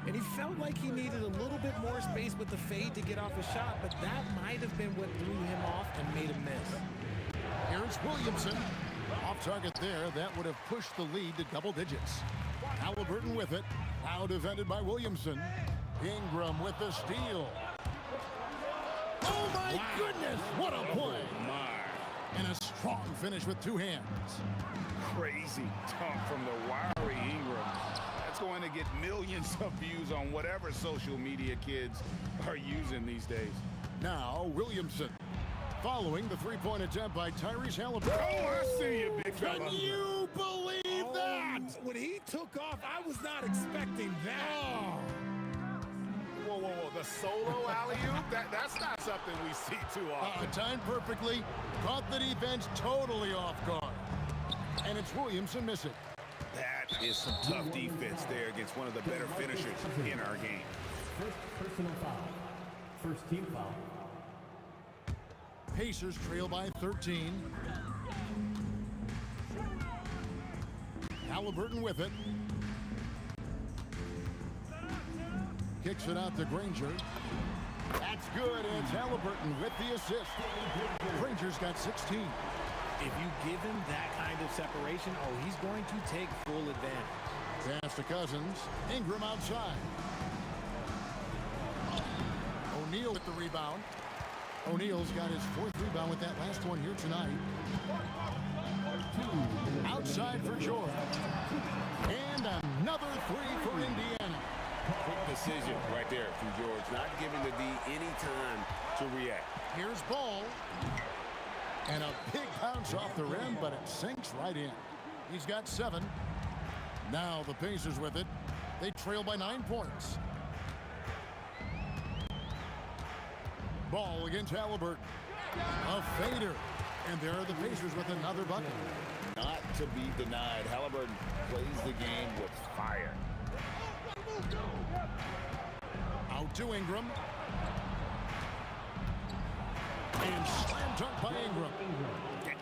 And he felt like he needed a little bit more space with the fade to get off a shot, but that might have been what threw him off and made him miss. Here's Williamson. Off target there. That would have pushed the lead to double digits. Halliburton with it. Now defended by Williamson. Ingram with the steal. Oh, my goodness. What a play. And a strong finish with two hands. Crazy dunk from the wiry Ingram. That's going to get millions of views on whatever social media kids are using these days. Now, Williamson. Following the three-point attempt by Tyrese Halliburton. Oh, I see you, big fella. Can you believe that? When he took off, I was not expecting that. Oh. Whoa, whoa, whoa. The solo alley-oop? That's not something we see too often. Timed perfectly. Caught the defense totally off guard. And it's Williamson missing. That is some tough defense there against one of the better finishers in our game. First personal foul. First team foul. Pacers trail by 13. Halliburton with it. Kicks it out to Granger. That's good. And it's Halliburton with the assist. Granger's got 16. If you give him that kind of separation, oh, he's going to take full advantage. Pass to Cousins. Ingram outside. O'Neal with the rebound. O'Neal's got his fourth rebound with that last one here tonight. Outside for George. And another three for Indiana. Quick decision right there from George. Not giving the D any time to react. Here's Ball. And a big bounce off the rim, but it sinks right in. He's got 7. Now the Pacers with it. They trail by 9 points. Ball against Halliburton. A fader. And there are the Pacers with another bucket. Not to be denied. Halliburton plays the game with fire. Out to Ingram. And slam dunk by Ingram.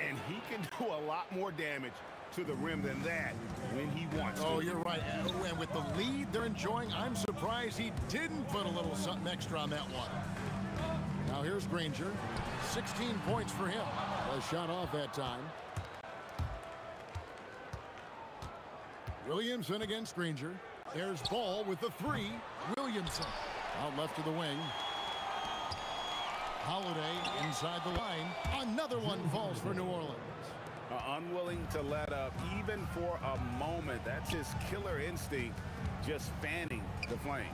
And he can do a lot more damage to the rim than that when he wants to. Oh, you're right. And with the lead they're enjoying, I'm surprised he didn't put a little something extra on that one. Now here's Granger. 16 points for him. A shot off that time. Williamson against Granger. There's Ball with the 3. Williamson out left to the wing. Holiday inside the line. Another one falls for New Orleans. Unwilling to let up even for a moment. That's his killer instinct, just fanning the flame.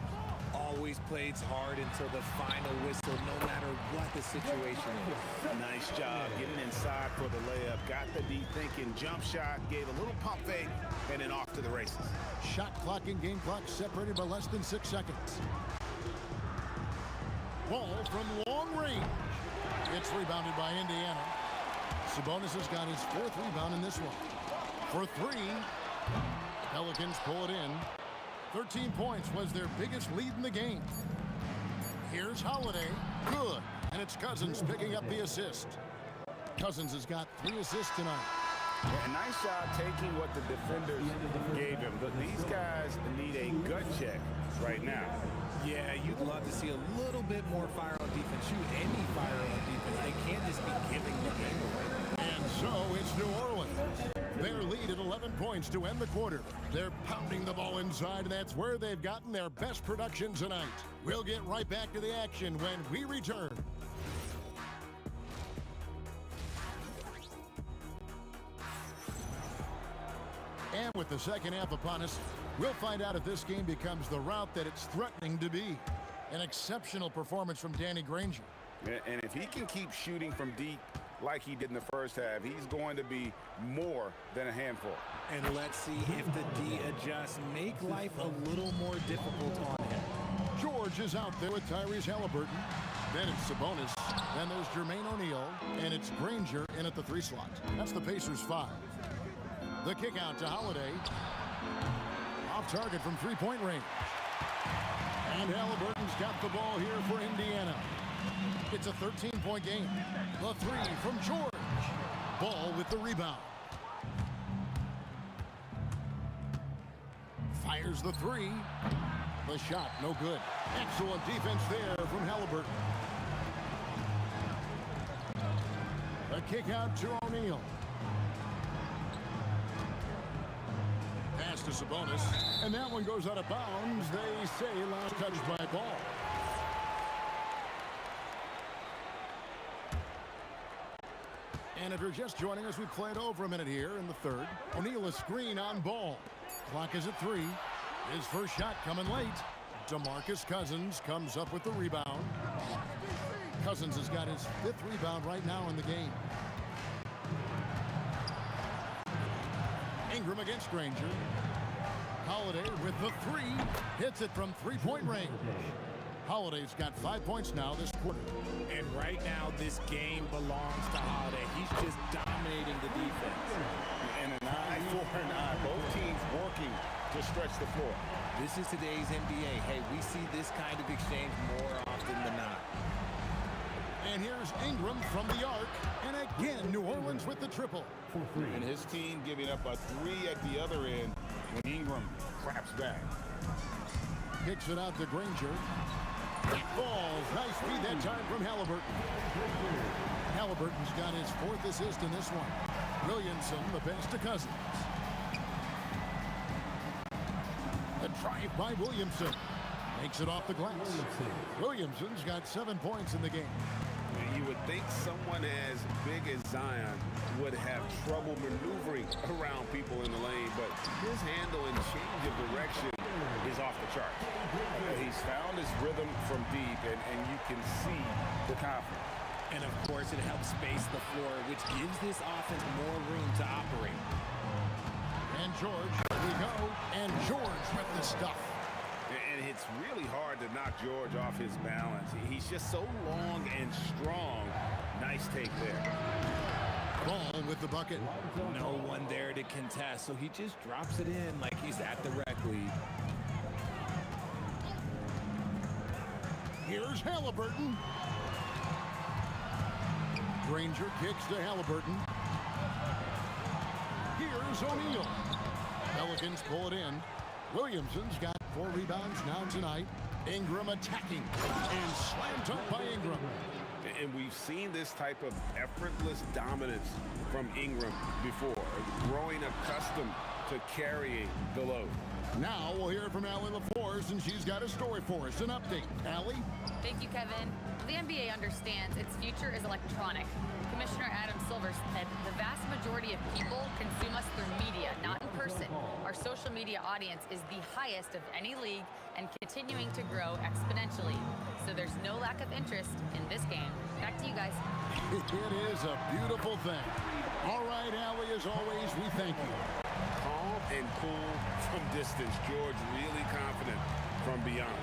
Always plays hard until the final whistle, no matter what the situation is. Nice job getting inside for the layup. Got the D thinking, jump shot, gave a little pump fake, and then off to the races. Shot clock and game clock separated by less than 6 seconds. Ball from long range. It's rebounded by Indiana. Sabonis has got his 4th rebound in this one. For 3, Pelicans pull it in. 13 points was their biggest lead in the game. Here's Holiday. Good. And it's Cousins picking up the assist. Cousins has got 3 assists tonight. A nice job taking what the defenders gave him. But these guys need a gut check right now. Yeah, you'd love to see a little bit more fire on defense. Shoot any fire on defense. They can't just be giving the game away. And so it's New Orleans. Their lead at 11 points to end the quarter. They're pounding the ball inside, and that's where they've gotten their best production tonight. We'll get right back to the action when we return. And with the second half upon us, we'll find out if this game becomes the route that it's threatening to be. An exceptional performance from Danny Granger. And if he can keep shooting from deep like he did in the first half, he's going to be more than a handful. And let's see if the D adjusts, make life a little more difficult on him. George is out there with Tyrese Halliburton. Then it's Sabonis. Then there's Jermaine O'Neal. And it's Granger in at the 3 slot. That's the Pacers' 5. The kick out to Holiday. Off target from 3-point range. And Halliburton's got the ball here for Indiana. It's a 13-point game. The 3 from George. Ball with the rebound. Fires the 3. The shot, no good. Excellent defense there from Halliburton. A kick out to O'Neal. Pass to Sabonis. And that one goes out of bounds. They say last touch by Ball. And if you're just joining us, we played over a minute here in the 3rd. O'Neal a screen on Ball. Clock is at 3. His first shot coming late. DeMarcus Cousins comes up with the rebound. Cousins has got his 5th rebound right now in the game. Ingram against Granger. Holiday with the 3. Hits it from 3-point range. Holiday's got 5 points now this quarter. And right now, this game belongs to Holiday. He's just dominating the defense. And an eye for an eye. Both teams working to stretch the floor. This is today's NBA. Hey, we see this kind of exchange more often than not. And here's Ingram from the arc. And again, New Orleans with the triple. And his team giving up a 3 at the other end when Ingram craps back. Kicks it out to Granger. It falls. Nice feed that time from Halliburton. Halliburton's got his 4th assist in this one. Williamson, the pass to Cousins. The drive by Williamson. Makes it off the glass. Williamson's got 7 points in the game. You would think someone as big as Zion would have trouble maneuvering around people in the lane, but his handle and change of direction is off the chart. He's found his rhythm from deep, and you can see the confidence. And of course, it helps space the floor, which gives this offense more room to operate. And George, here we go. And George with the stuff. And it's really hard to knock George off his balance. He's just so long and strong. Nice take there. Ball with the bucket. No one there to contest, so he just drops it in like he's at the rec league. Here's Halliburton. Granger kicks to Halliburton. Here's O'Neal. Pelicans pull it in. Williamson's got 4 rebounds now tonight. Ingram attacking and slammed up by Ingram. And we've seen this type of effortless dominance from Ingram before, growing accustomed to carrying the load. Now we'll hear from Allie LaForce, and she's got a story for us. An update. Allie? Thank you, Kevin. The NBA understands its future is electronic. Commissioner Adam Silver said the vast majority of people consume us through media, not in person. Our social media audience is the highest of any league and continuing to grow exponentially. So there's no lack of interest in this game. Back to you guys. It is a beautiful thing. All right, Allie, as always, we thank you. Calm and cool from distance. George really confident from beyond.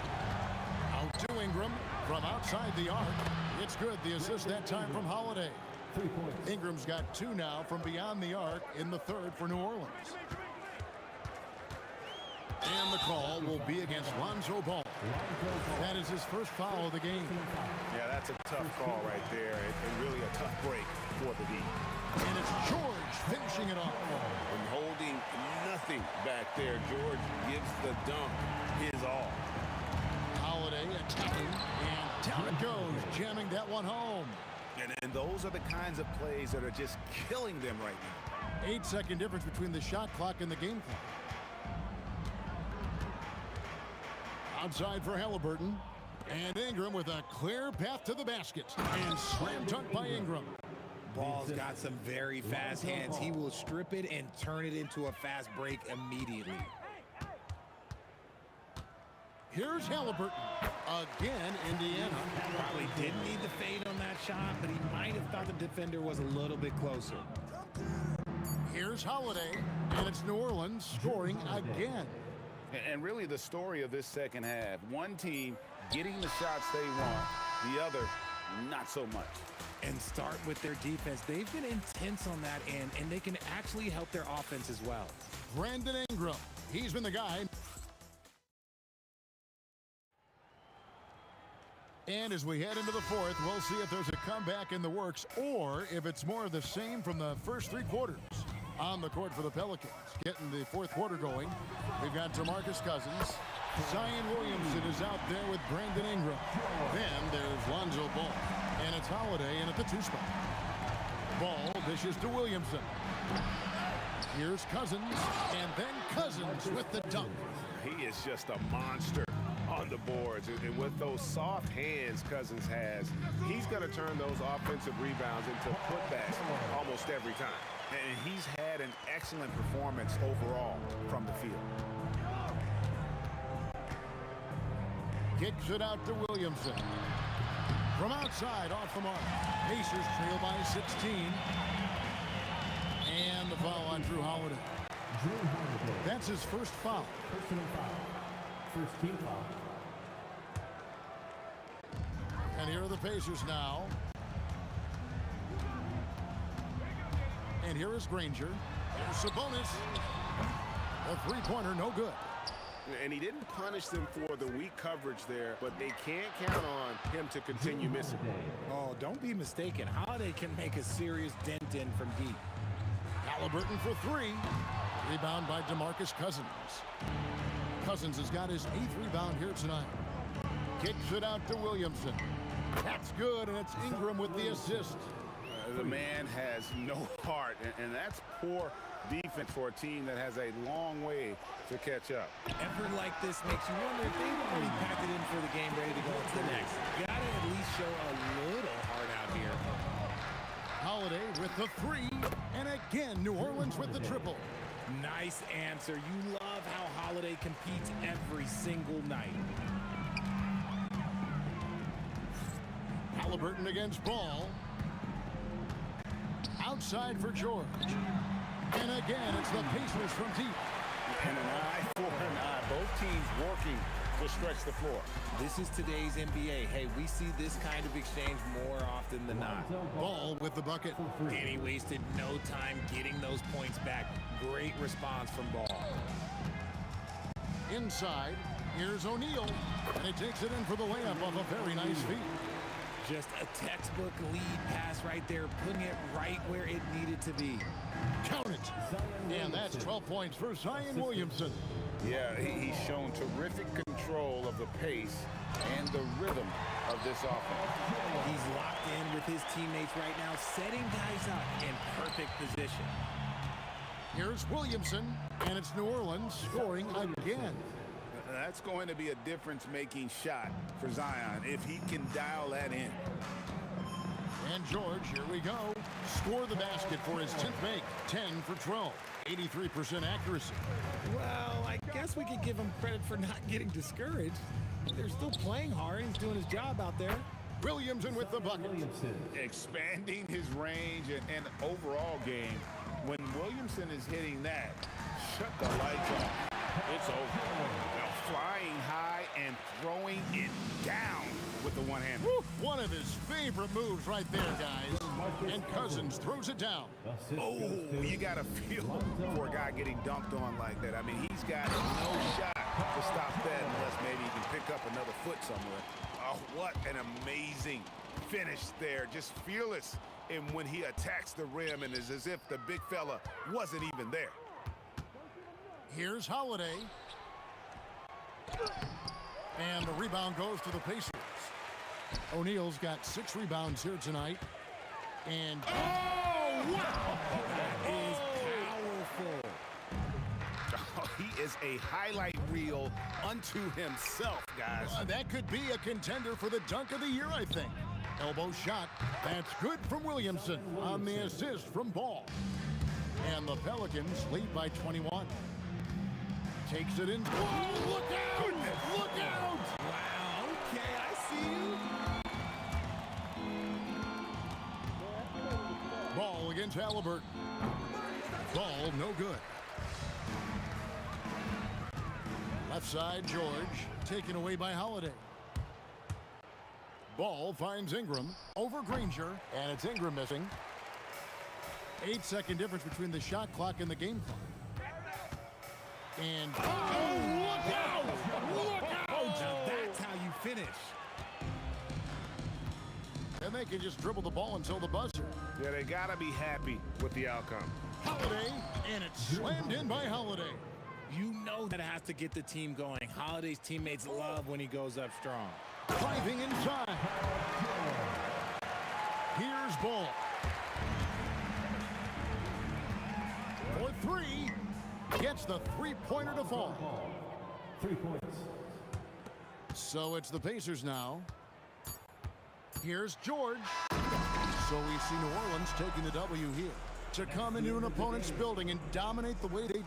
Out to Ingram from outside the arc. It's good. The assist that time from Holiday. Ingram's got 2 now from beyond the arc in the third for New Orleans. And the call will be against Lonzo Ball. That is his first foul of the game. Yeah, that's a tough call right there, and really a tough break for the Heat. And it's George finishing it off. And holding nothing back there, George gives the dunk his all. Holiday attacking, and down it goes, jamming that one home. And those are the kinds of plays that are just killing them right now. 8-second difference between the shot clock and the game clock. Outside for Halliburton. And Ingram with a clear path to the basket. And slam dunk by Ingram. Ball's got some very fast hands. He will strip it and turn it into a fast break immediately. Here's Halliburton. Again, Indiana. Probably didn't need the fade on that shot, but he might have thought the defender was a little bit closer. Here's Holiday, and it's New Orleans scoring again. And really the story of this second half, one team getting the shots they want, the other not so much. And start with their defense. They've been intense on that end, and they can actually help their offense as well. Brandon Ingram, he's been the guy. And as we head into the fourth, we'll see if there's a comeback in the works or if it's more of the same from the first 3 quarters. On the court for the Pelicans, getting the fourth quarter going. We've got DeMarcus Cousins. Zion Williamson is out there with Brandon Ingram. Then there's Lonzo Ball. And it's Holiday in at the 2 spot. Ball dishes to Williamson. Here's Cousins. And then Cousins with the dunk. He is just a monster on the boards. And with those soft hands Cousins has, he's going to turn those offensive rebounds into putbacks almost every time. And he's had an excellent performance overall from the field. Kicks it out to Williamson. From outside, off the mark. Pacers trail by 16. And the foul on Drew Holiday. That's his first foul. First team foul. And here are the Pacers now. And here is Granger. Here's Sabonis. A 3-pointer, no good. And he didn't punish them for the weak coverage there, but they can't count on him to continue missing. Oh, don't be mistaken. Holiday can make a serious dent in from deep. Halliburton for 3. Rebound by DeMarcus Cousins. Cousins has got his 8th rebound here tonight. Kicks it out to Williamson. That's good, and it's Ingram with the assist. The man has no heart, and that's poor defense for a team that has a long way to catch up. Effort like this makes you wonder if they've already packed it in for the game, ready to go into the next. You gotta at least show a little heart out here. Holiday with the 3, and again, New Orleans with the triple. Nice answer. You love how Holiday competes every single night. Halliburton against Ball. Outside for George. And again, it's the Pacers from deep. And an eye for an eye. Both teams working to stretch the floor. This is today's NBA. Hey, we see this kind of exchange more often than not. Ball with the bucket. And he wasted no time getting those points back. Great response from Ball. Inside, here's O'Neal. And he takes it in for the layup off a very nice feed. Just a textbook lead pass right there, putting it right where it needed to be. Count it. And that's 12 points for Zion Williamson. Yeah, he's shown terrific control of the pace and the rhythm of this offense. He's locked in with his teammates right now, setting guys up in perfect position. Here's Williamson, and it's New Orleans scoring again. That's going to be a difference-making shot for Zion if he can dial that in. And George, here we go. Score the basket for his 10th make. 10 for 12. 83% accuracy. Well, I guess we could give him credit for not getting discouraged. They're still playing hard. He's doing his job out there. Williamson with the bucket. Expanding his range and overall game. When Williamson is hitting that, shut the lights off. It's over. Now flying high and throwing it down. with the one-hander. One of his favorite moves right there, guys. And Cousins throws it down. Oh, you got to feel for a guy getting dunked on like that. I mean, he's got no shot to stop that unless maybe he can pick up another foot somewhere. Oh, what an amazing finish there. Just fearless in when he attacks the rim, and it's as if the big fella wasn't even there. Here's Holiday. And the rebound goes to the Pacers. O'Neal's got 6 rebounds here tonight. And oh, wow! That is powerful. Oh, he is a highlight reel unto himself, guys. That could be a contender for the dunk of the year, I think. Elbow shot. That's good from Williamson on the assist from Ball. And the Pelicans lead by 21. Takes it in. Whoa, look out! Goodness. Look out! Wow, okay, I see you. Ball against Halliburton. Ball no good. Left side, George, taken away by Holiday. Ball finds Ingram over Granger, and it's Ingram missing. 8-second difference between the shot clock and the game clock. And oh, look out! Look out! Now that's how you finish. And they can just dribble the ball until the buzzer. Yeah, they got to be happy with the outcome. Holiday, and it's slammed in by Holiday. You know that has to get the team going. Holiday's teammates love when he goes up strong. Driving inside. Here's Ball. For 3. Gets the three-pointer to fall. 3 points. So it's the Pacers now. Here's George. So we see New Orleans taking the W here. To come into an opponent's building and dominate the way they did.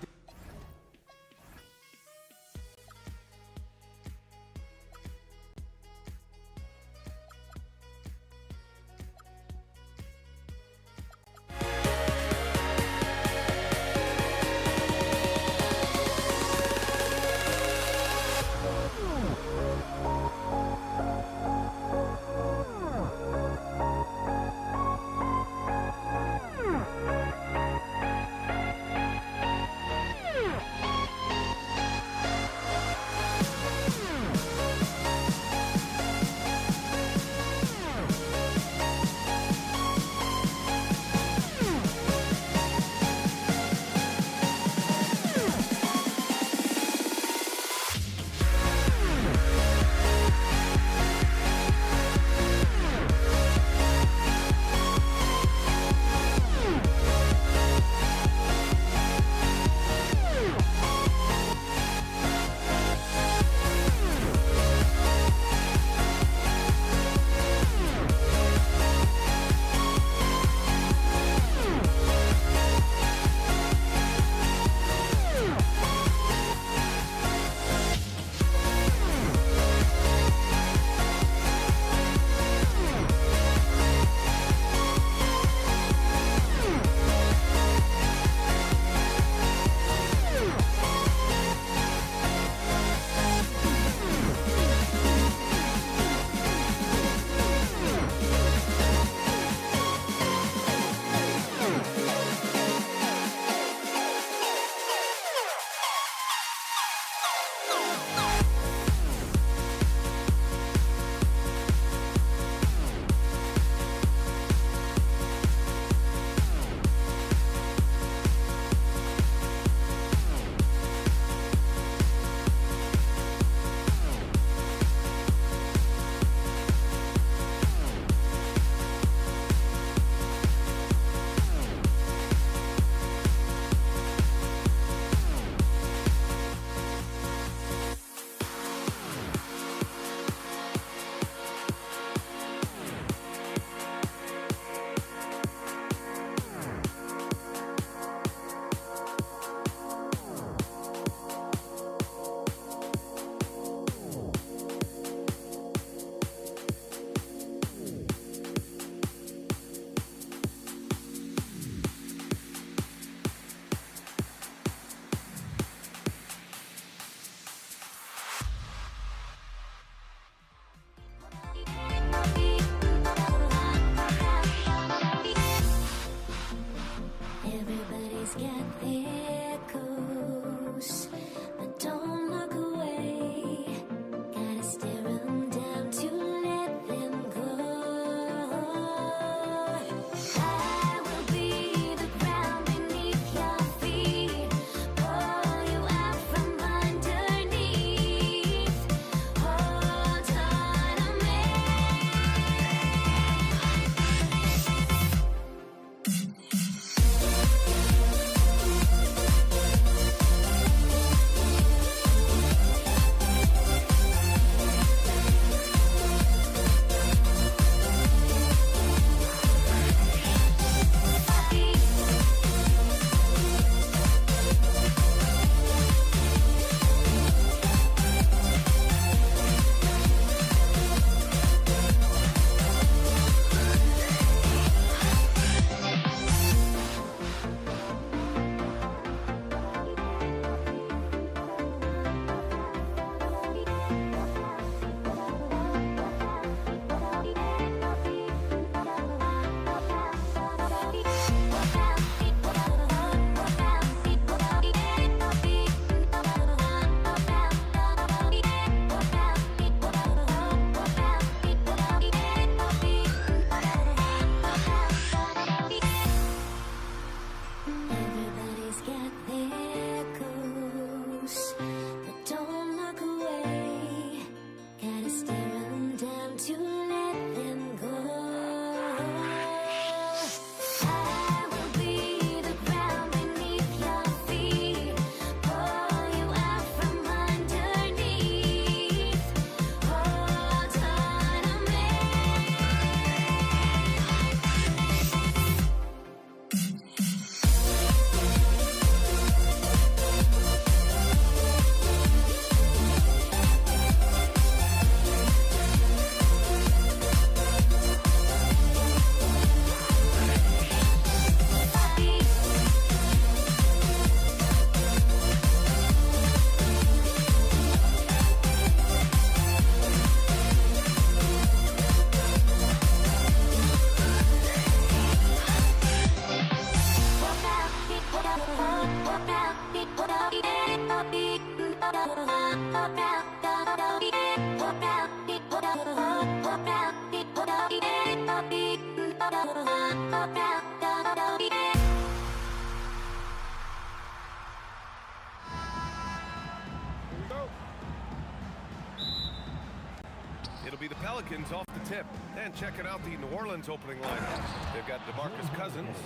It'll be the Pelicans off the tip. And checking out the New Orleans opening lineup. They've got DeMarcus Cousins.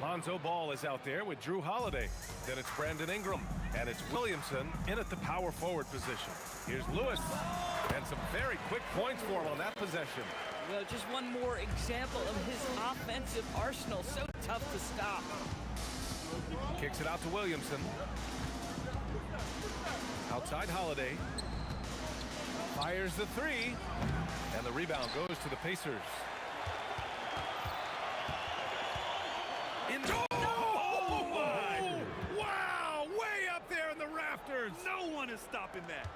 Lonzo Ball is out there with Drew Holiday. Then it's Brandon Ingram. And it's Williamson in at the power forward position. Here's Lewis. And some very quick points for him on that possession. Well, just one more example of his offensive arsenal. So tough to stop. Kicks it out to Williamson. Outside Holiday. Fires the three. And the rebound goes to the Pacers. Oh, my! Wow! Way up there in the rafters. No one is stopping that.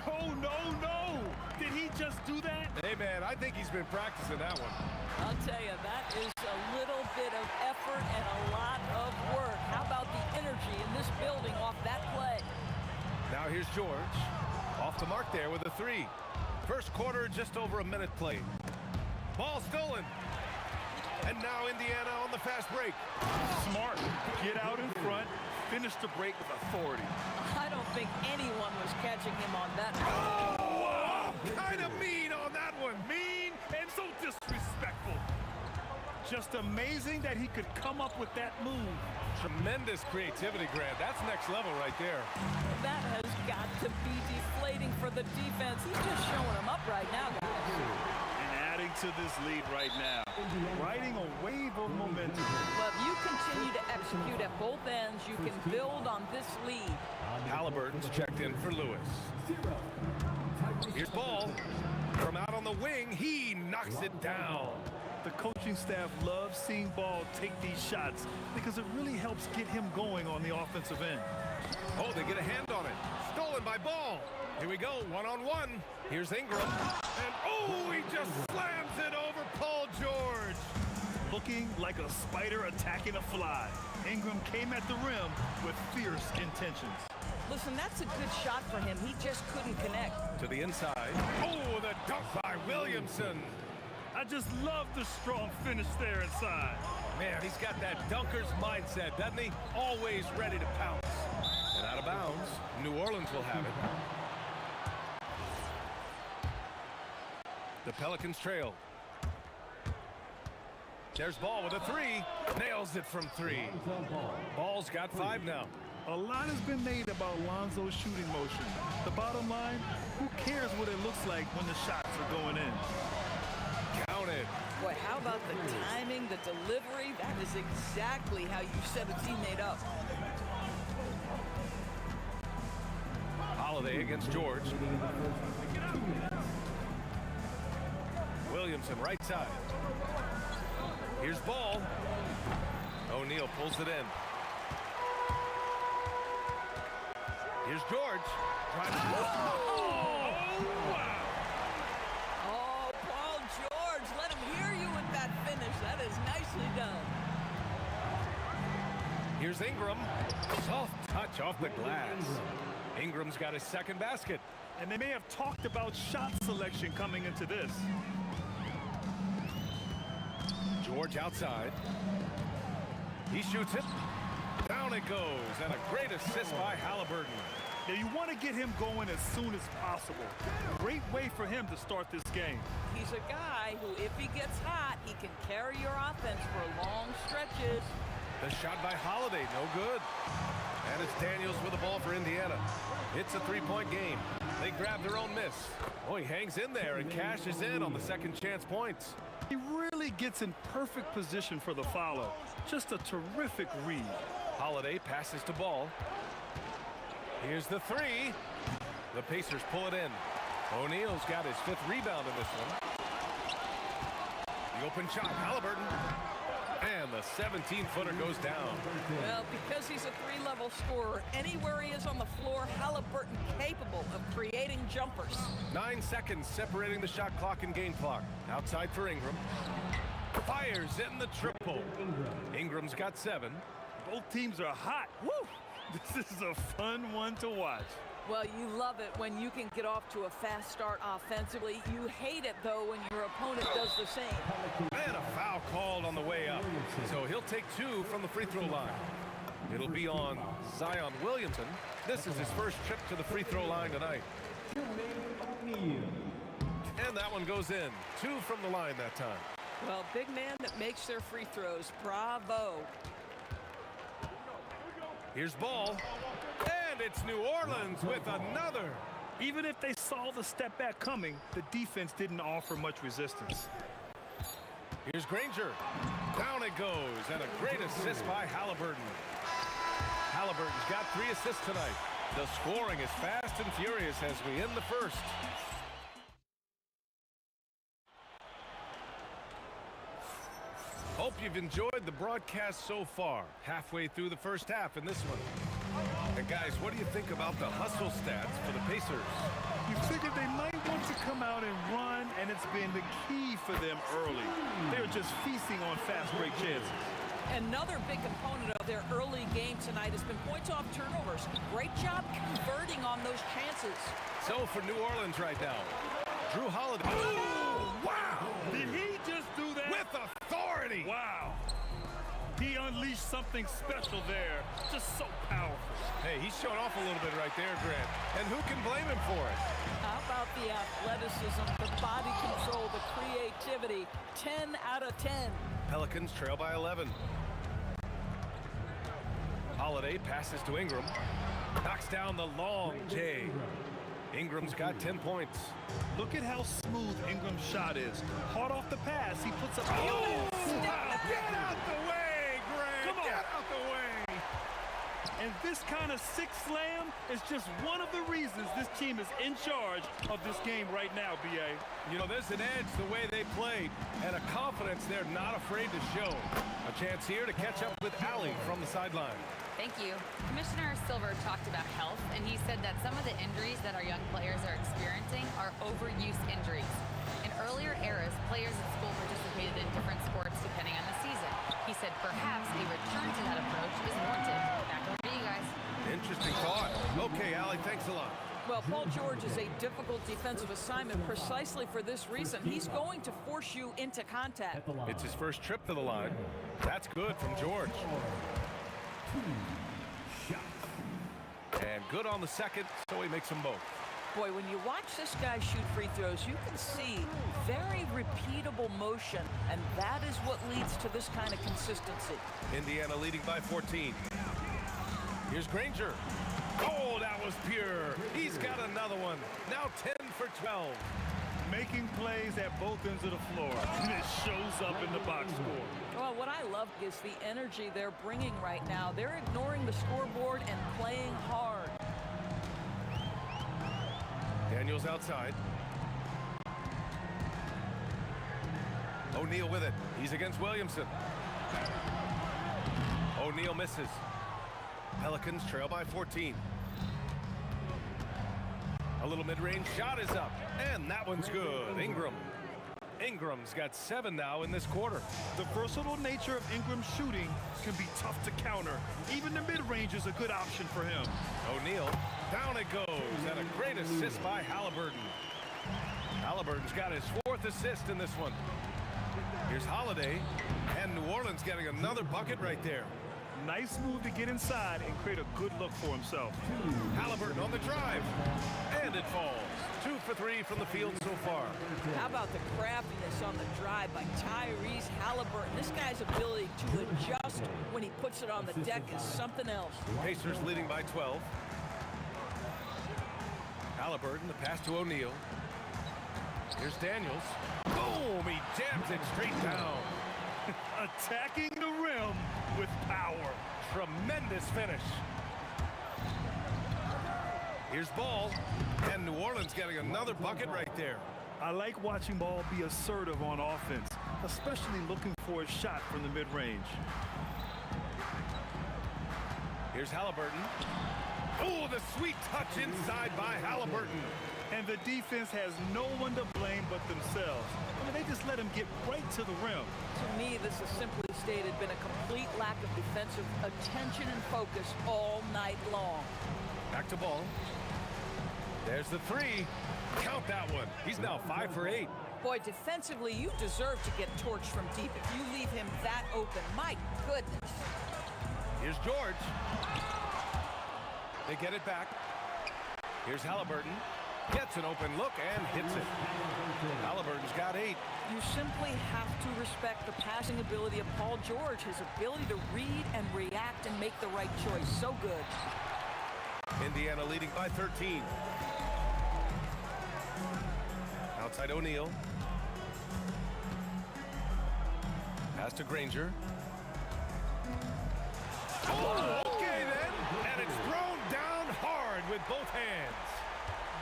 No, no, no! Did he just do that? Hey, man, I think he's been practicing that one. I'll tell you, that is a little bit of effort and a lot of work. How about the energy in this building off that play? Now here's George. Off the mark there with a three. First quarter, just over a minute played. Ball stolen. And now Indiana on the fast break. Smart. Get out in front. Finish the break with authority. I don't think anyone was catching him on that. Oh, kind of mean on that one. Mean and so disrespectful. Just amazing that he could come up with that move. Tremendous creativity, Grant. That's next level right there. That has got to be deflating for the defense. He's just showing them up right now, guys. And adding to this lead right now. Riding a wave of momentum. Well, if you continue to execute at both ends, you can build on this lead. Halliburton's checked in for Lewis. Here's Ball. From out on the wing, he knocks it down. The coaching staff loves seeing Ball take these shots because it really helps get him going on the offensive end. Oh, they get a hand on it. Stolen by Ball. Here we go, one-on-one. Here's Ingram. And oh, he just slams it over Paul George. Looking like a spider attacking a fly. Ingram came at the rim with fierce intentions. Listen, that's a good shot for him. He just couldn't connect. To the inside. Oh, the dunk by Williamson. I just love the strong finish there inside. Man, he's got that dunker's mindset, doesn't he? Always ready to pounce. And out of bounds, New Orleans will have it. The Pelicans trail. There's Ball with a three. Nails it from three. Ball's got 5 now. A lot has been made about Lonzo's shooting motion. The bottom line, who cares what it looks like when the shots are going in? Counted. Boy, how about the timing, the delivery? That is exactly how you set a teammate up. Holiday against George. Williamson right side. Here's Ball. O'Neal pulls it in. Here's George. Oh, Paul George, let him hear you with that finish. That is nicely done. Here's Ingram. Soft touch off the glass. Ingram's got his second basket. And they may have talked about shot selection coming into this. George outside. He shoots it. Down it goes. And a great assist by Halliburton. Now you want to get him going as soon as possible. Great way for him to start this game. He's a guy who, if he gets hot, he can carry your offense for long stretches. The shot by Holiday, no good. And it's Daniels with the ball for Indiana. It's a three-point game. They grab their own miss. Oh, he hangs in there and cashes in on the second chance points. He really gets in perfect position for the follow. Just a terrific read. Holiday passes to Ball. Here's the three. The Pacers pull it in. O'Neal's got his 5th rebound in this one. The open shot, Halliburton. And the 17-footer goes down. Well, because he's a 3-level scorer, anywhere he is on the floor, Halliburton capable of creating jumpers. 9 seconds separating the shot clock and game clock. Outside for Ingram. Fires in the triple. Ingram's got 7. Both teams are hot. Woo! This is a fun one to watch. Well, you love it when you can get off to a fast start offensively. You hate it, though, when your opponent does the same. And a foul called on the way up. So he'll take 2 from the free throw line. It'll be on Zion Williamson. This is his first trip to the free throw line tonight. And that one goes in. 2 from the line that time. Well, big man that makes their free throws. Bravo. Here's ball. And it's New Orleans with another. Even if they saw the step back coming, the defense didn't offer much resistance. Here's Granger. Down it goes. And a great assist by Halliburton. Halliburton's got 3 assists tonight. The scoring is fast and furious as we end the first. Hope you've enjoyed the broadcast so far. Halfway through the first half in this one. And guys, what do you think about the hustle stats for the Pacers? You figured they might want to come out and run, and it's been the key for them early. They're just feasting on fast break chances. Another big component of their early game tonight has been points off turnovers. Great job converting on those chances. So for New Orleans right now, Drew Holiday. Oh, wow! Did he just do that? With authority! Wow. He unleashed something special there. Just so powerful. Hey, he's showing off a little bit right there, Grant. And who can blame him for it? How about the athleticism, the body control, the creativity? 10 out of 10. Pelicans trail by 11. Holiday passes to Ingram. Knocks down the long J. Ingram's got 10 points. Look at how smooth Ingram's shot is. Hard off the pass, he puts up. Oh, wow. Get out the way, Grant. Come on. Get out the way. And this kind of six slam is just one of the reasons this team is in charge of this game right now, B.A. You know, there's an edge the way they played and a confidence they're not afraid to show. A chance here to catch up with Allie from the sideline. Thank you. Commissioner Silver talked about health, and he said that some of the injuries that our young players are experiencing are overuse injuries. In earlier eras, players at school participated in different sports depending on the season. He said perhaps a return to that approach is warranted. Back over to you guys. Interesting thought. Okay, Allie, thanks a lot. Well, Paul George is a difficult defensive assignment precisely for this reason. He's going to force you into contact. It's his first trip to the line. That's good from George. And good on the second, so he makes them both. Boy, when you watch this guy shoot free throws, you can see very repeatable motion, and that is what leads to this kind of consistency. Indiana leading by 14. Here's Granger. Oh, that was pure. He's got another one. Now 10 for 12. Making plays at both ends of the floor. And it shows up in the box score. Well, what I love is the energy they're bringing right now. They're ignoring the scoreboard and playing hard. Daniels outside. O'Neal with it. He's against Williamson. O'Neal misses. Pelicans trail by 14. A little mid-range shot is up, and that one's good. Ingram's got 7 now in this quarter. The versatile nature of Ingram's shooting can be tough to counter. Even the mid-range is a good option for him. O'Neal, down it goes, and a great assist by Halliburton. Halliburton's got his 4th assist in this one. Here's Holiday, and New Orleans getting another bucket right there. Nice move to get inside and create a good look for himself. Halliburton on the drive, and it falls. 2 for 3 from the field so far. How about the craftiness on the drive by Tyrese Halliburton? This guy's ability to adjust when he puts it on the deck is something else. Pacers leading by 12. Halliburton, the pass to O'Neal. Here's Daniels. Boom, he jams it straight down. Attacking the rim with power. Tremendous finish. Here's Ball, and New Orleans getting another bucket right there. I like watching Ball be assertive on offense, especially looking for a shot from the mid-range. Here's Halliburton. Oh, the sweet touch inside by Halliburton. And the defense has no one to blame but themselves. I mean, they just let him get right to the rim. To me, this has simply stated been a complete lack of defensive attention and focus all night long. Back to ball. There's the three. Count that one. He's now 5 for 8. Boy, defensively, you deserve to get torched from deep if you leave him that open. My goodness. Here's George. They get it back. Here's Halliburton. Gets an open look and hits it. Halliburton's got 8. You simply have to respect the passing ability of Paul George, his ability to read and react and make the right choice. So good. Indiana leading by 13. Outside O'Neal. Pass to Granger. Oh, okay then. And it's thrown down hard with both hands.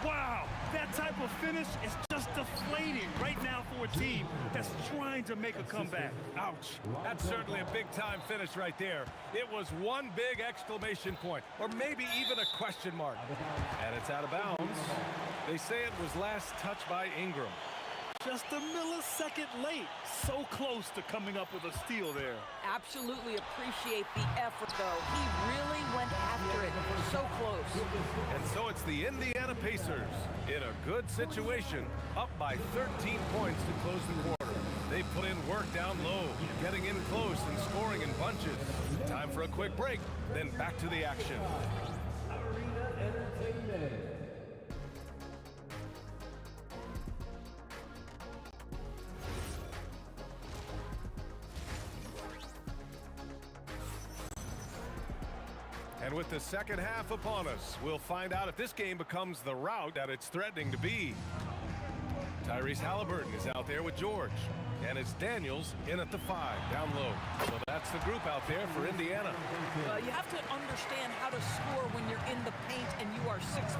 Wow, that type of finish is just deflating right now for a team that's trying to make a comeback. Ouch. That's certainly a big-time finish right there. It was one big exclamation point, or maybe even a question mark. And it's out of bounds. They say it was last touched by Ingram. Just a millisecond late. So close to coming up with a steal there. Absolutely appreciate the effort, though. He really went after it. So close. And so it's the Indiana Pacers in a good situation, up by 13 points to close the quarter. They put in work down low, getting in close and scoring in bunches. Time for a quick break, then back to the action. Arena Entertainment. And with the second half upon us, we'll find out if this game becomes the rout that it's threatening to be. Tyrese Halliburton is out there with George. And it's Daniels in at the 5, down low. So that's the group out there for Indiana. You have to understand how to score when you're in the paint and you are 6'5".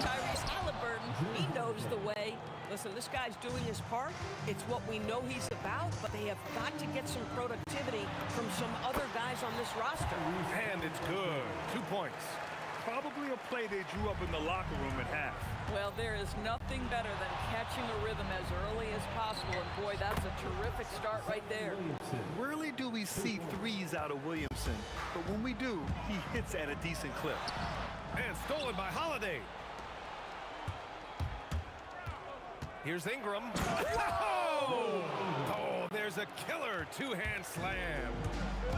Tyrese Halliburton, he knows the way. Listen, this guy's doing his part. It's what we know he's about, but they have got to get some productivity from some other guys on this roster. And it's good. 2 points. Probably a play they drew up in the locker room at half. Well, there is nothing better than catching a rhythm as early as possible. And boy, that's a terrific start right there. Rarely do we see threes out of Williamson, but when we do, he hits at a decent clip. And stolen by Holiday. Here's Ingram. Oh! Oh, there's a killer two-hand slam.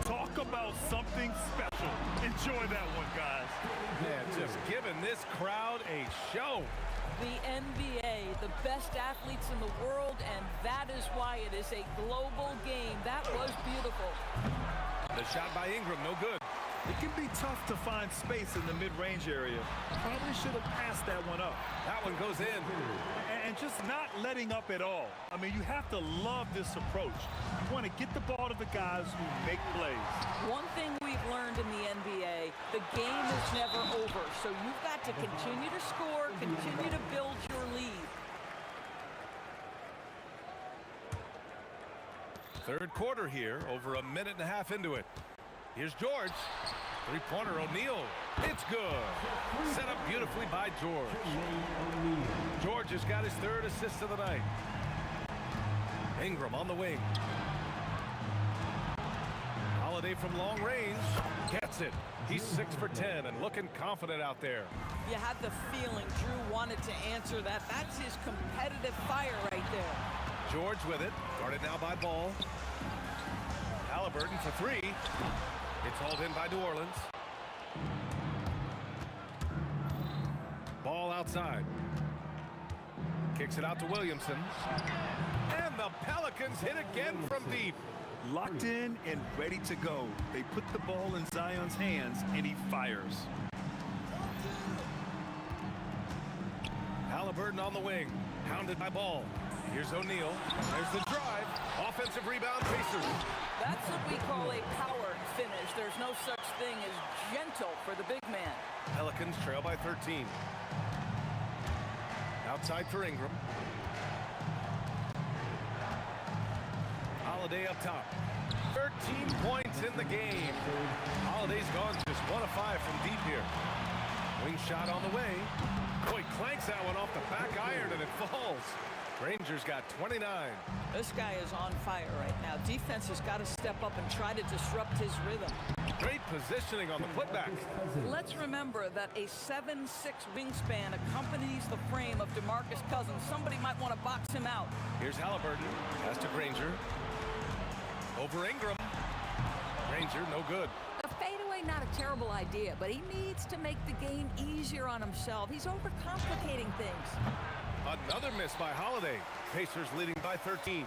Talk about something special. Enjoy that one, guys. Man, just giving this crowd a show. The NBA, the best athletes in the world, and that is why it is a global game. That was beautiful. The shot by Ingram, no good. It can be tough to find space in the mid-range area. Probably should have passed that one up. That one goes in. And just not letting up at all. I mean, you have to love this approach. You want to get the ball to the guys who make plays. One thing we've learned in the NBA, the game is never over. So you've got to continue to score, continue to build your lead. Third quarter here, over a minute and a half into it. Here's George. Three-pointer, O'Neal. It's good. Set up beautifully by George. George has got his third assist of the night. Ingram on the wing. Holiday from long range. Gets it. He's 6 for 10 and looking confident out there. You had the feeling Drew wanted to answer that. That's his competitive fire right there. George with it. Guarded now by Ball. Halliburton for 3. It's hauled in by New Orleans. Ball outside. Kicks it out to Williamson. And the Pelicans hit again from deep. Locked in and ready to go. They put the ball in Zion's hands, and he fires. Halliburton on the wing. Hounded by Ball. Here's O'Neal. There's the drive. Offensive rebound, Pacers. That's what we call a power finish. There's no such thing as gentle for the big man. Pelicans trail by 13. Outside for Ingram. Holiday up top. 13 points in the game. Holiday's gone just 1 of 5 from deep here. Wing shot on the way. Boy, clanks that one off the back iron and it falls. Granger's got 29. This guy is on fire right now. Defense has got to step up and try to disrupt his rhythm. Great positioning on the putback. Let's remember that a 7'6" wingspan accompanies the frame of DeMarcus Cousins. Somebody might want to box him out. Here's Halliburton. Pass to Granger. Over Ingram. Granger, no good. A fadeaway, not a terrible idea, but he needs to make the game easier on himself. He's overcomplicating things. Another miss by Holiday. Pacers leading by 13.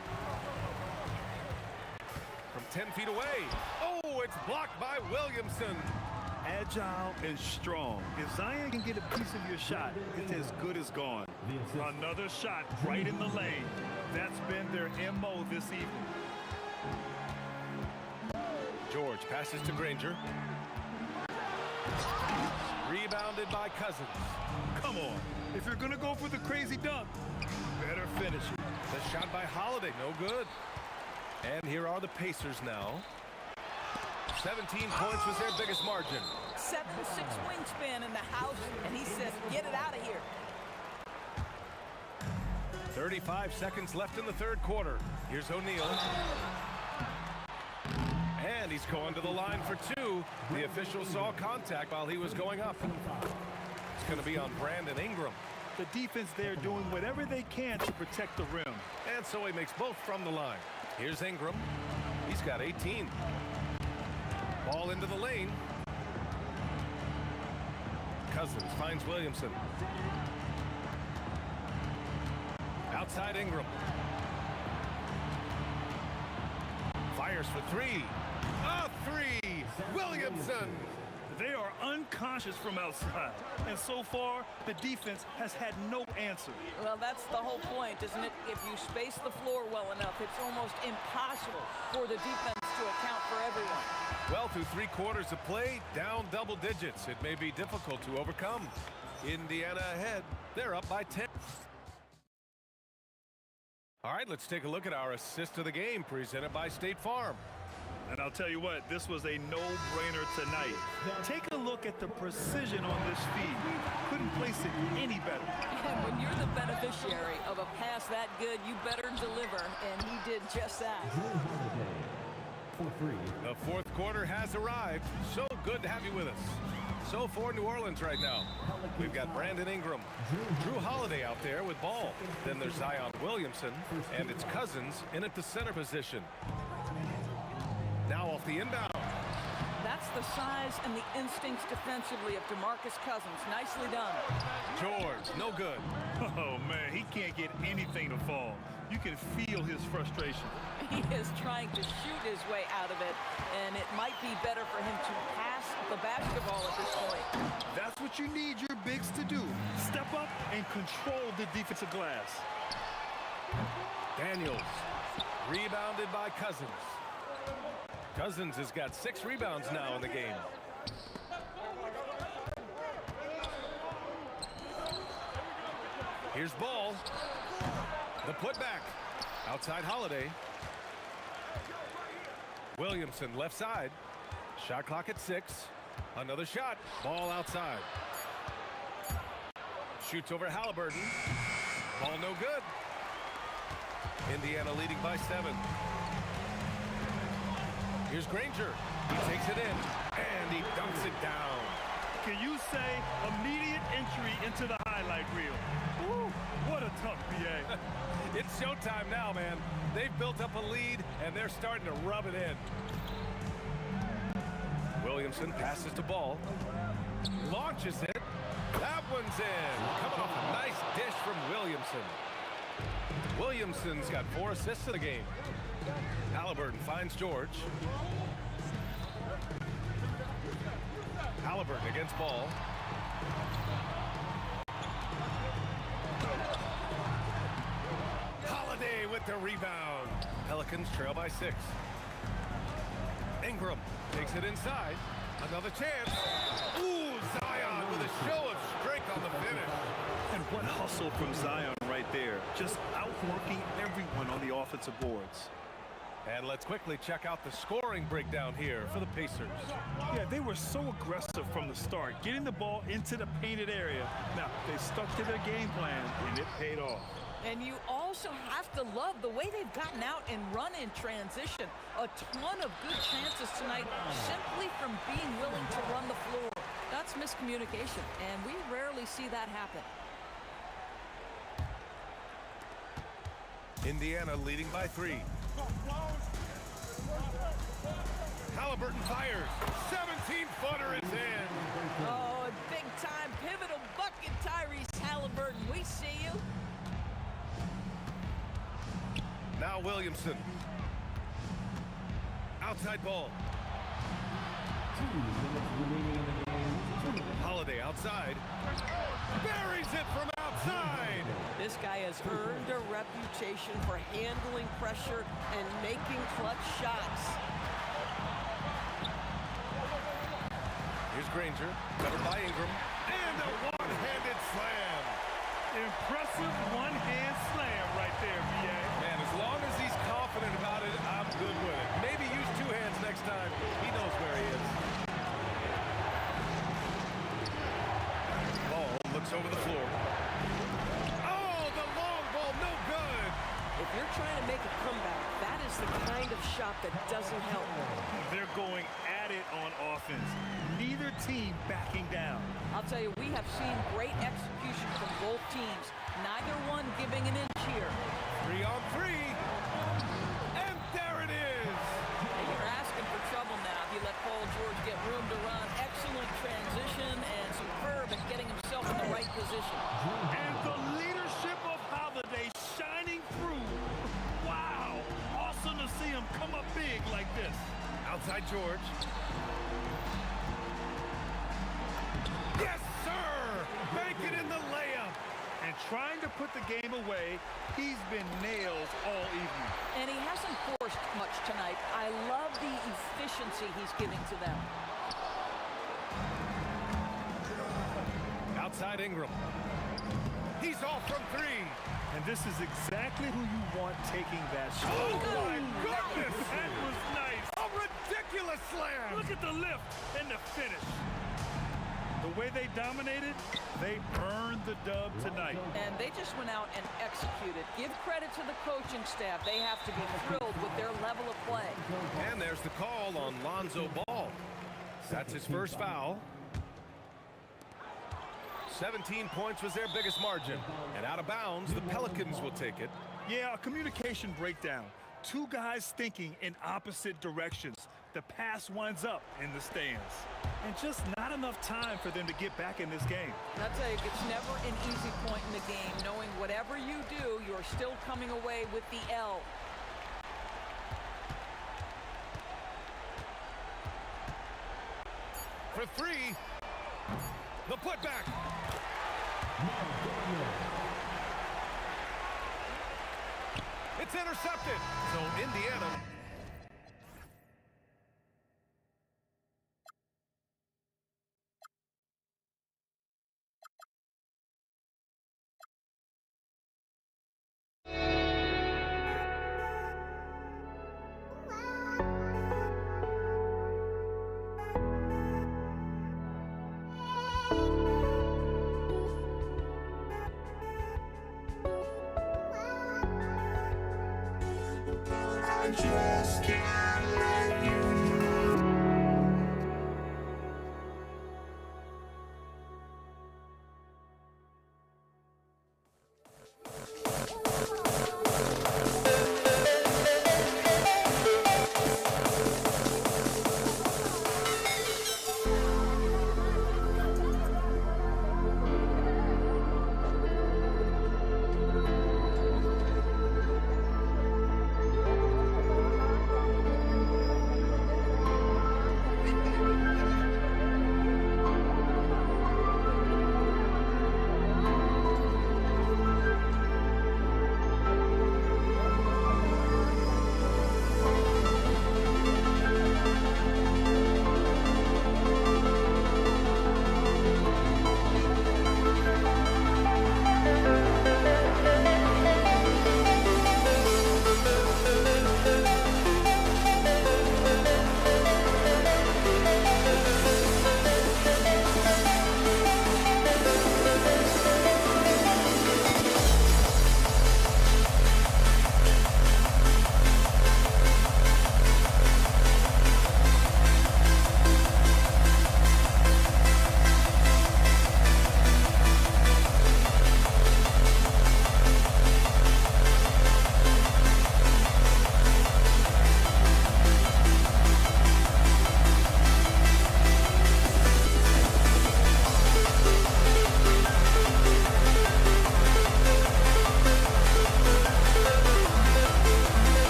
From 10 feet away. Oh, it's blocked by Williamson. Agile and strong. If Zion can get a piece of your shot, it's as good as gone. Another shot right in the lane. That's been their MO this evening. George passes to Granger. Rebounded by Cousins. Come on. If you're going to go for the crazy dunk, better finish it. The shot by Holiday, no good. And here are the Pacers now. 17 points was their biggest margin. 7'6" wingspan in the house, and he says, get it out of here. 35 seconds left in the third quarter. Here's O'Neal. And he's going to the line for two. The official saw contact while he was going up. It's going to be on Brandon Ingram. The defense there doing whatever they can to protect the rim. And so he makes both from the line. Here's Ingram. He's got 18. Ball into the lane. Cousins finds Williamson. Outside Ingram. Fires for three. A three! Williamson! They are unconscious from outside. And so far, the defense has had no answer. Well, that's the whole point, isn't it? If you space the floor well enough, it's almost impossible for the defense to account for everyone. Well, through 3 quarters of play, down double digits. It may be difficult to overcome. Indiana ahead. They're up by 10. All right, let's take a look at our assist of the game presented by State Farm. And I'll tell you what, this was a no-brainer tonight. Take a look at the precision on this feed. Couldn't place it any better. And when you're the beneficiary of a pass that good, you better deliver, and he did just that. The fourth quarter has arrived. So good to have you with us. So for New Orleans right now, we've got Brandon Ingram, Drew Holiday out there with ball. Then there's Zion Williamson, and it's Cousins in at the center position. Now off the inbound. That's the size and the instincts defensively of DeMarcus Cousins. Nicely done. George, no good. Oh, man, he can't get anything to fall. You can feel his frustration. He is trying to shoot his way out of it, and it might be better for him to pass the basketball at this point. That's what you need your bigs to do. Step up and control the defensive glass. Daniels, rebounded by Cousins. Cousins has got 6 rebounds now in the game. Here's Ball. The putback. Outside Holiday. Williamson left side. Shot clock at 6. Another shot. Ball outside. Shoots over Halliburton. Ball no good. Indiana leading by 7. Here's Granger. He takes it in, and he dunks it down. Can you say immediate entry into the highlight reel? Woo, what a tough BA. It's showtime now, man. They've built up a lead, and they're starting to rub it in. Williamson passes to Ball. Launches it. That one's in. Coming off a nice dish from Williamson. Williamson's got 4 assists in the game. Halliburton finds George. Halliburton against Ball. Holiday with the rebound. Pelicans trail by 6. Ingram takes it inside. Another chance. Ooh, Zion with a show of strength on the finish. And what hustle from Zion right there. Just outworking everyone on the offensive boards. And let's quickly check out the scoring breakdown here for the Pacers. Yeah, they were so aggressive from the start, getting the ball into the painted area. Now, they stuck to their game plan, and it paid off. And you also have to love the way they've gotten out and run in transition. A ton of good chances tonight simply from being willing to run the floor. That's miscommunication, and we rarely see that happen. Indiana leading by 3. Halliburton fires. 17-footer is in. Oh, a big-time pivotal bucket, Tyrese Halliburton. We see you. Now Williamson. Outside ball. 2 minutes remaining in the game. Holiday outside. Buries it from outside. This guy has earned a reputation for handling pressure and making clutch shots. Here's Granger, covered by Ingram, and a one-handed slam. Impressive one-hand slam right there, B.A. Man, as long as he's confident about it, I'm good with it. Maybe use 2 hands next time. He knows where he is. Ball looks over the floor. Oh, the long ball, no good. If you're trying to make a comeback, that is the kind of shot that doesn't help. They're going at it on offense. Neither team backing down. I'll tell you, we have seen great execution from both teams. Neither one giving an inch here. 3 on 3. And there it is. Hey, you're asking for trouble now if you let Paul George get room to run. Excellent transition and superb at getting himself in the right position. And the leadership of Holiday shining through. Wow. Awesome to see him come up big like this. Outside George. Yes, sir! Make it in the layup. And trying to put the game away, he's been nails all evening. And he hasn't forced much tonight. I love the efficiency he's giving to them. Outside Ingram. He's off from 3. And this is exactly who you want taking that shot. Oh, my goodness! That was nice. A ridiculous slam! Look at the lift and the finish. The way they dominated, they earned the dub tonight. And they just went out and executed. Give credit to the coaching staff. They have to be thrilled with their level of play. And there's the call on Lonzo Ball. That's his first foul. 17 points was their biggest margin. And out of bounds, the Pelicans will take it. Yeah, a communication breakdown. 2 guys thinking in opposite directions. The pass winds up in the stands. And just not enough time for them to get back in this game. I'll tell you, it's never an easy point in the game, knowing whatever you do, you're still coming away with the L. For 3, the putback. It's intercepted. So Indiana just can't let you know.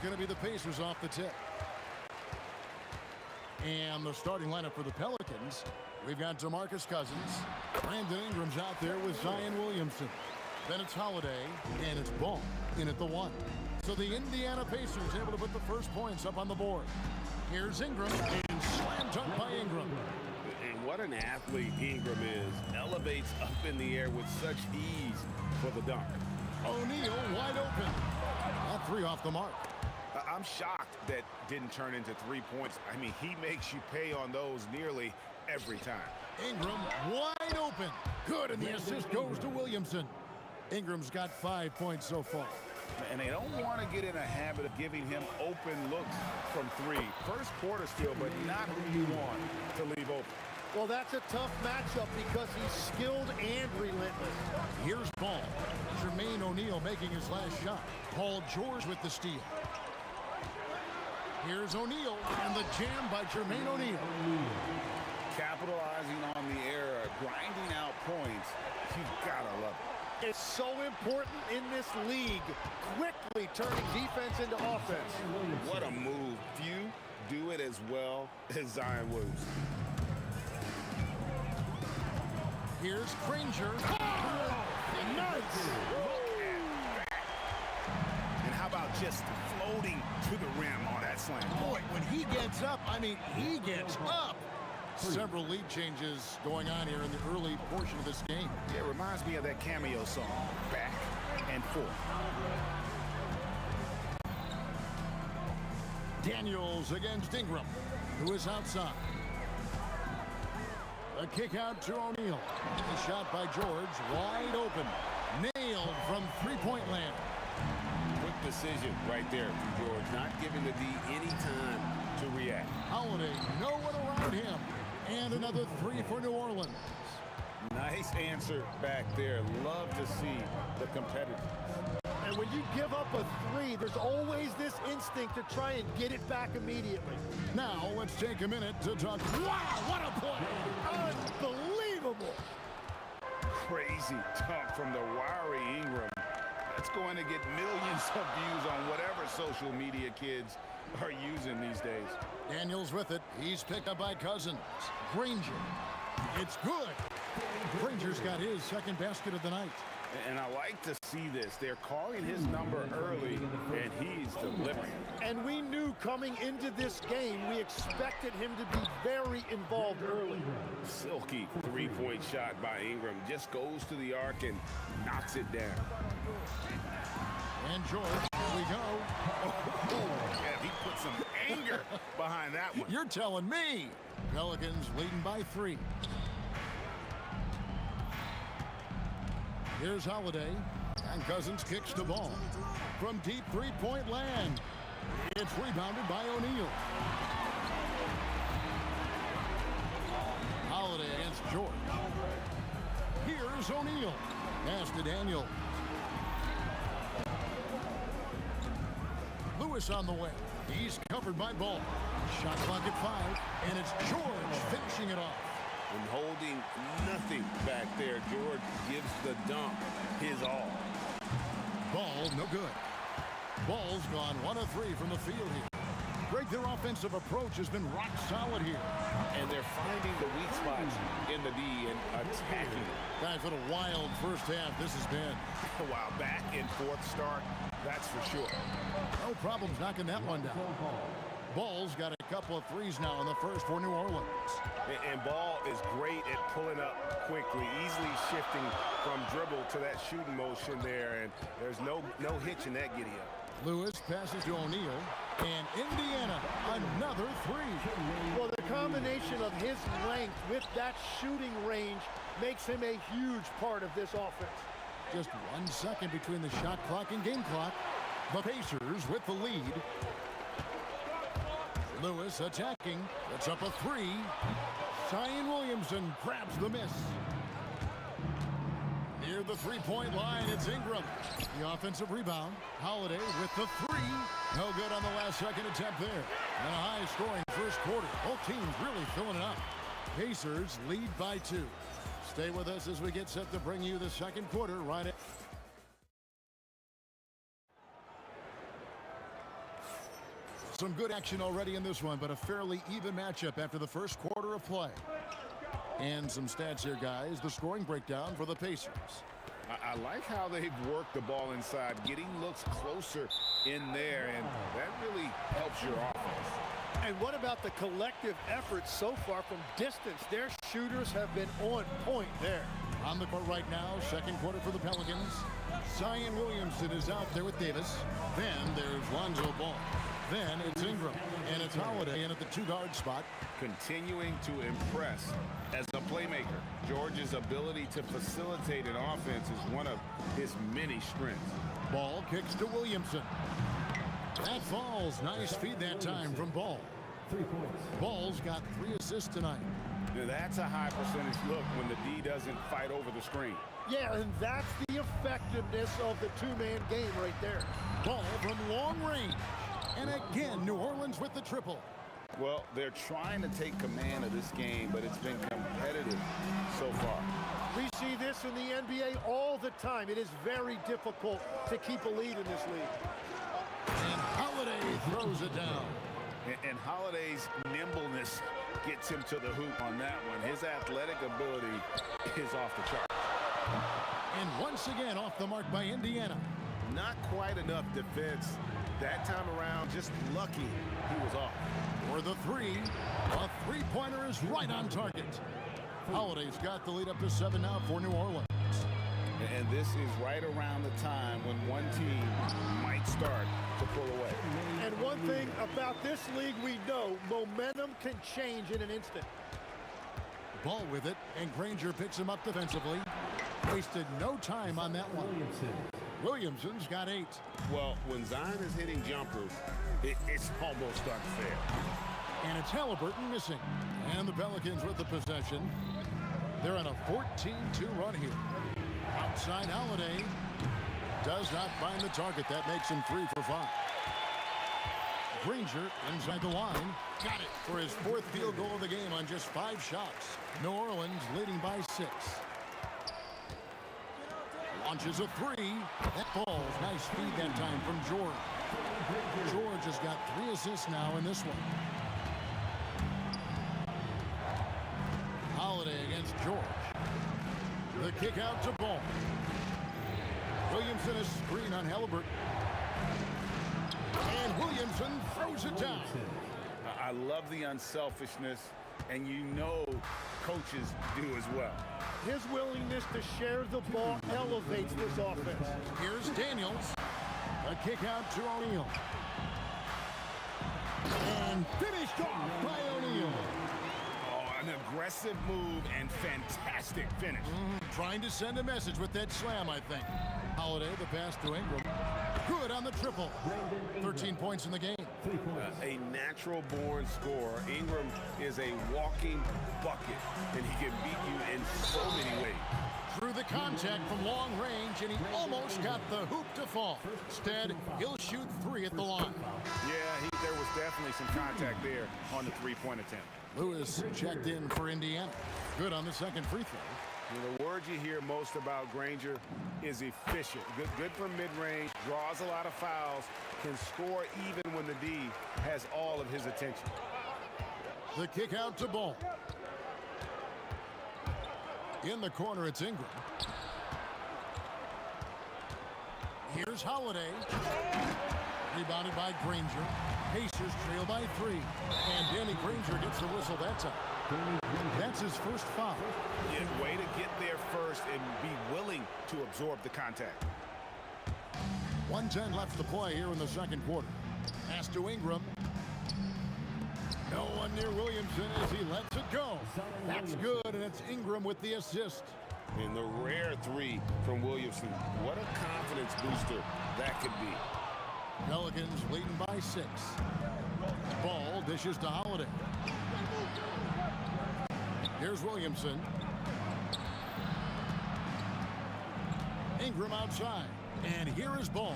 going to be the Pacers off the tip. And the starting lineup for the Pelicans, we've got DeMarcus Cousins. Brandon Ingram's out there with Zion Williamson. Then it's Holiday, and it's Ball in at the 1. So the Indiana Pacers able to put the first points up on the board. Here's Ingram, and slam dunk by Ingram. And what an athlete Ingram is. Elevates up in the air with such ease for the dunk. O'Neal wide open. That 3 off the mark. I'm shocked that didn't turn into 3 points. I mean, he makes you pay on those nearly every time. Ingram wide open. Good, and the assist goes to Williamson. Ingram's got 5 points so far. And they don't want to get in a habit of giving him open looks from 3. First quarter still, but not who you want to leave open. Well, that's a tough matchup because he's skilled and relentless. Here's Ball. Jermaine O'Neal making his last shot. Paul George with the steal. Here's O'Neal, and the jam by Jermaine O'Neal. Capitalizing on the error, grinding out points. You've got to love it. It's so important in this league, quickly turning defense into offense. What a move. Few do it as well as Zion Williamson. Here's Granger. Oh, nice! And how about just floating to the rim on that slam? Boy, when he gets up, I mean, he gets up. Several lead changes going on here in the early portion of this game. It reminds me of that cameo song, Back and Forth. Daniels against Ingram, who is outside. A kick out to O'Neal. A shot by George, wide open. Nailed from three-point land. Quick decision right there from George, not giving the D any time to react. Holiday, no one around him. And another 3 for New Orleans. Nice answer back there. Love to see the competitors. And when you give up a 3, there's always this instinct to try and get it back immediately. Now, let's take a minute to talk. Wow, what a play! Unbelievable! Crazy dunk from the wiry Ingram. That's going to get millions of views on whatever social media kids are using these days. Daniels with it. He's picked up by Cousins. Granger. It's good. Granger's got his second basket of the night. And I like to see this. They're calling his number early, and he's delivering. And we knew coming into this game, we expected him to be very involved early. Silky three-point shot by Ingram. Just goes to the arc and knocks it down. And George, here we go. Yeah, he put some anger behind that one. You're telling me. Pelicans leading by 3. Here's Holiday, and Cousins kicks the ball. From deep three-point land, it's rebounded by O'Neal. Holiday against George. Here's O'Neal. Pass to Daniel. Lewis on the way. He's covered by Ball. Shot clock at 5, and it's George finishing it off. And holding nothing back there, George gives the dunk his all. Ball, no good. Ball's gone 1 of 3 from the field here. Greg, their offensive approach has been rock solid here. And they're finding the weak spots in the D and attacking it. Guys, what a wild first half this has been. Wow, back and forth start, that's for sure. No problems knocking that one down. Ball's got a couple of threes now in the first for New Orleans. And Ball is great at pulling up quickly, easily shifting from dribble to that shooting motion there, and there's no hitch in that giddy up. Lewis passes to O'Neal, and Indiana, another 3. Well, the combination of his length with that shooting range makes him a huge part of this offense. Just 1 second between the shot clock and game clock. The Pacers with the lead. Lewis attacking. It's up a 3. Zion Williamson grabs the miss. Near the three-point line, it's Ingram. The offensive rebound. Holiday with the 3. No good on the last second attempt there. And a high-scoring first quarter. Both teams really filling it up. Pacers lead by 2. Stay with us as we get set to bring you the second quarter right at... Some good action already in this one, but a fairly even matchup after the first quarter of play. And some stats here, guys. The scoring breakdown for the Pacers. I like how they've worked the ball inside, getting looks closer in there, and that really helps your offense. And what about the collective effort so far from distance? Their shooters have been on point there. On the court right now, second quarter for the Pelicans. Zion Williamson is out there with Davis. Then there's Lonzo Ball. Then it's Ingram, and it's Holiday in at the two-guard spot. Continuing to impress as a playmaker. George's ability to facilitate an offense is one of his many strengths. Ball kicks to Williamson. That falls. Nice feed that time from Ball. 3 points. Ball's got 3 assists tonight. Now that's a high percentage look when the D doesn't fight over the screen. Yeah, and that's the effectiveness of the two-man game right there. Ball from long range. And again, New Orleans with the triple. Well, they're trying to take command of this game, but it's been competitive so far. We see this in the NBA all the time. It is very difficult to keep a lead in this league. And Holiday throws it down. And Holiday's nimbleness gets him to the hoop on that one. His athletic ability is off the chart. And once again off the mark by Indiana. Not quite enough defense that time around. Just lucky he was off. For the three, a three-pointer is right on target. Holiday's got the lead up to 7 now for New Orleans. And this is right around the time when one team might start to pull away. And one thing about this league we know, momentum can change in an instant. Ball with it, and Granger picks him up defensively. Wasted no time on that one. Williamson's got 8. Well, when Zion is hitting jumpers, it's almost unfair. And it's Halliburton missing. And the Pelicans with the possession. They're on a 14-2 run here. Outside Holiday. Does not find the target. That makes him 3 for 5. Granger inside the line. Got it for his 4th field goal of the game on just 5 shots. New Orleans leading by 6. Launches a 3. That ball's nice feed that time from George. George has got 3 assists now in this one. Holiday against George. The kick out to Ball. Williamson is screen on Halliburton. And Williamson throws it down. I love the unselfishness, and you know coaches do as well. His willingness to share the ball elevates this offense. Here's Daniels. A kick out to O'Neal. And finished off by O'Neal. Oh, an aggressive move and fantastic finish. Trying to send a message with that slam, I think. Holiday, the pass to Ingram. Good on the triple. 13 points in the game. A natural-born scorer. Ingram is a walking bucket, and he can beat you in so many ways. Through the contact from long range, and he almost got the hoop to fall. Instead, he'll shoot 3 at the line. Yeah, there was definitely some contact there on the three-point attempt. Lewis checked in for Indiana. Good on the second free throw. The word you hear most about Granger is efficient. Good from mid-range, draws a lot of fouls, can score even when the D has all of his attention. The kick out to Ball. In the corner, it's Ingram. Here's Holiday. Rebounded by Granger. Pacers trail by 3. And Danny Granger gets the whistle that time. That's his first foul. Yeah, way to get there first and be willing to absorb the contact. 1:10 left to play here in the second quarter. Pass to Ingram. No one near Williamson as he lets it go. That's good, and it's Ingram with the assist. And the rare 3 from Williamson. What a confidence booster that could be. Pelicans leading by 6. Ball dishes to Holiday. Here's Williamson. Ingram outside. And here is Ball.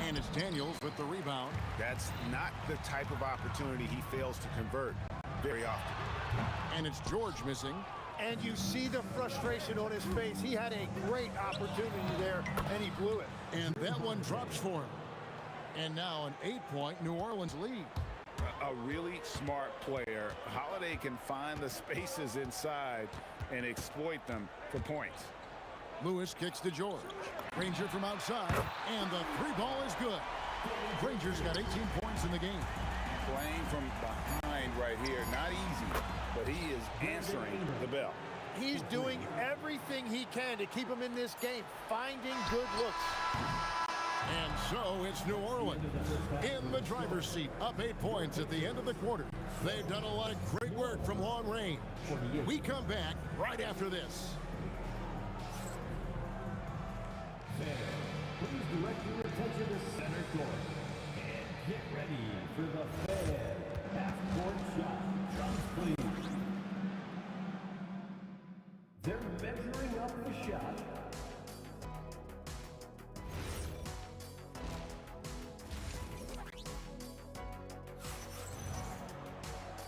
And it's Daniels with the rebound. That's not the type of opportunity he fails to convert very often. And it's George missing. And you see the frustration on his face. He had a great opportunity there, and he blew it. And that one drops for him. And now an 8-point New Orleans lead. A really smart player. Holiday can find the spaces inside and exploit them for points. Lewis kicks to George. Granger from outside, and the three ball is good. Granger's got 18 points in the game. Playing from behind right here, not easy, but he is answering the bell. He's doing everything he can to keep him in this game, finding good looks. And so it's New Orleans in the driver's seat, up 8 points at the end of the quarter. They've done a lot of great work from long range. We come back right after this. Please direct your attention to center court. And get ready for the Fed half-court shot. Drums, please. They're measuring up the shot.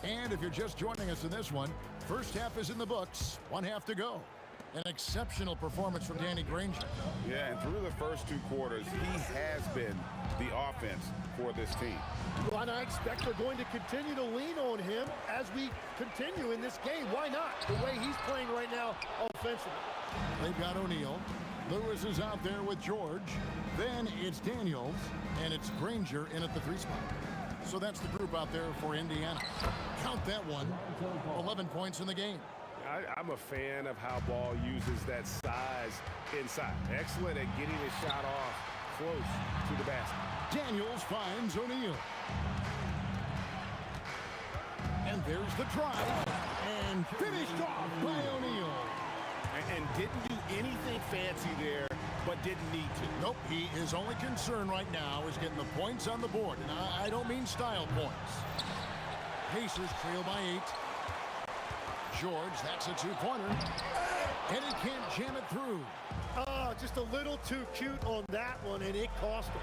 And if you're just joining us in this one, first half is in the books, one half to go. An exceptional performance from Danny Granger. Yeah, and through the first 2 quarters, he has been the offense for this team. Well, and I expect they're going to continue to lean on him as we continue in this game. Why not? The way he's playing right now offensively. They've got O'Neal. Lewis is out there with George. Then it's Daniels, and it's Granger in at the 3 spot. So that's the group out there for Indiana. Count that one. 11 points in the game. I'm a fan of how Ball uses that size inside. Excellent at getting his shot off close to the basket. Daniels finds O'Neal. And there's the drive. And finished off by O'Neal. And didn't do anything fancy there, but didn't need to. Nope, his only concern right now is getting the points on the board. And I don't mean style points. Pacers trail by 8. George, that's a 2-pointer. And he can't jam it through. Oh, just a little too cute on that one, and it cost him.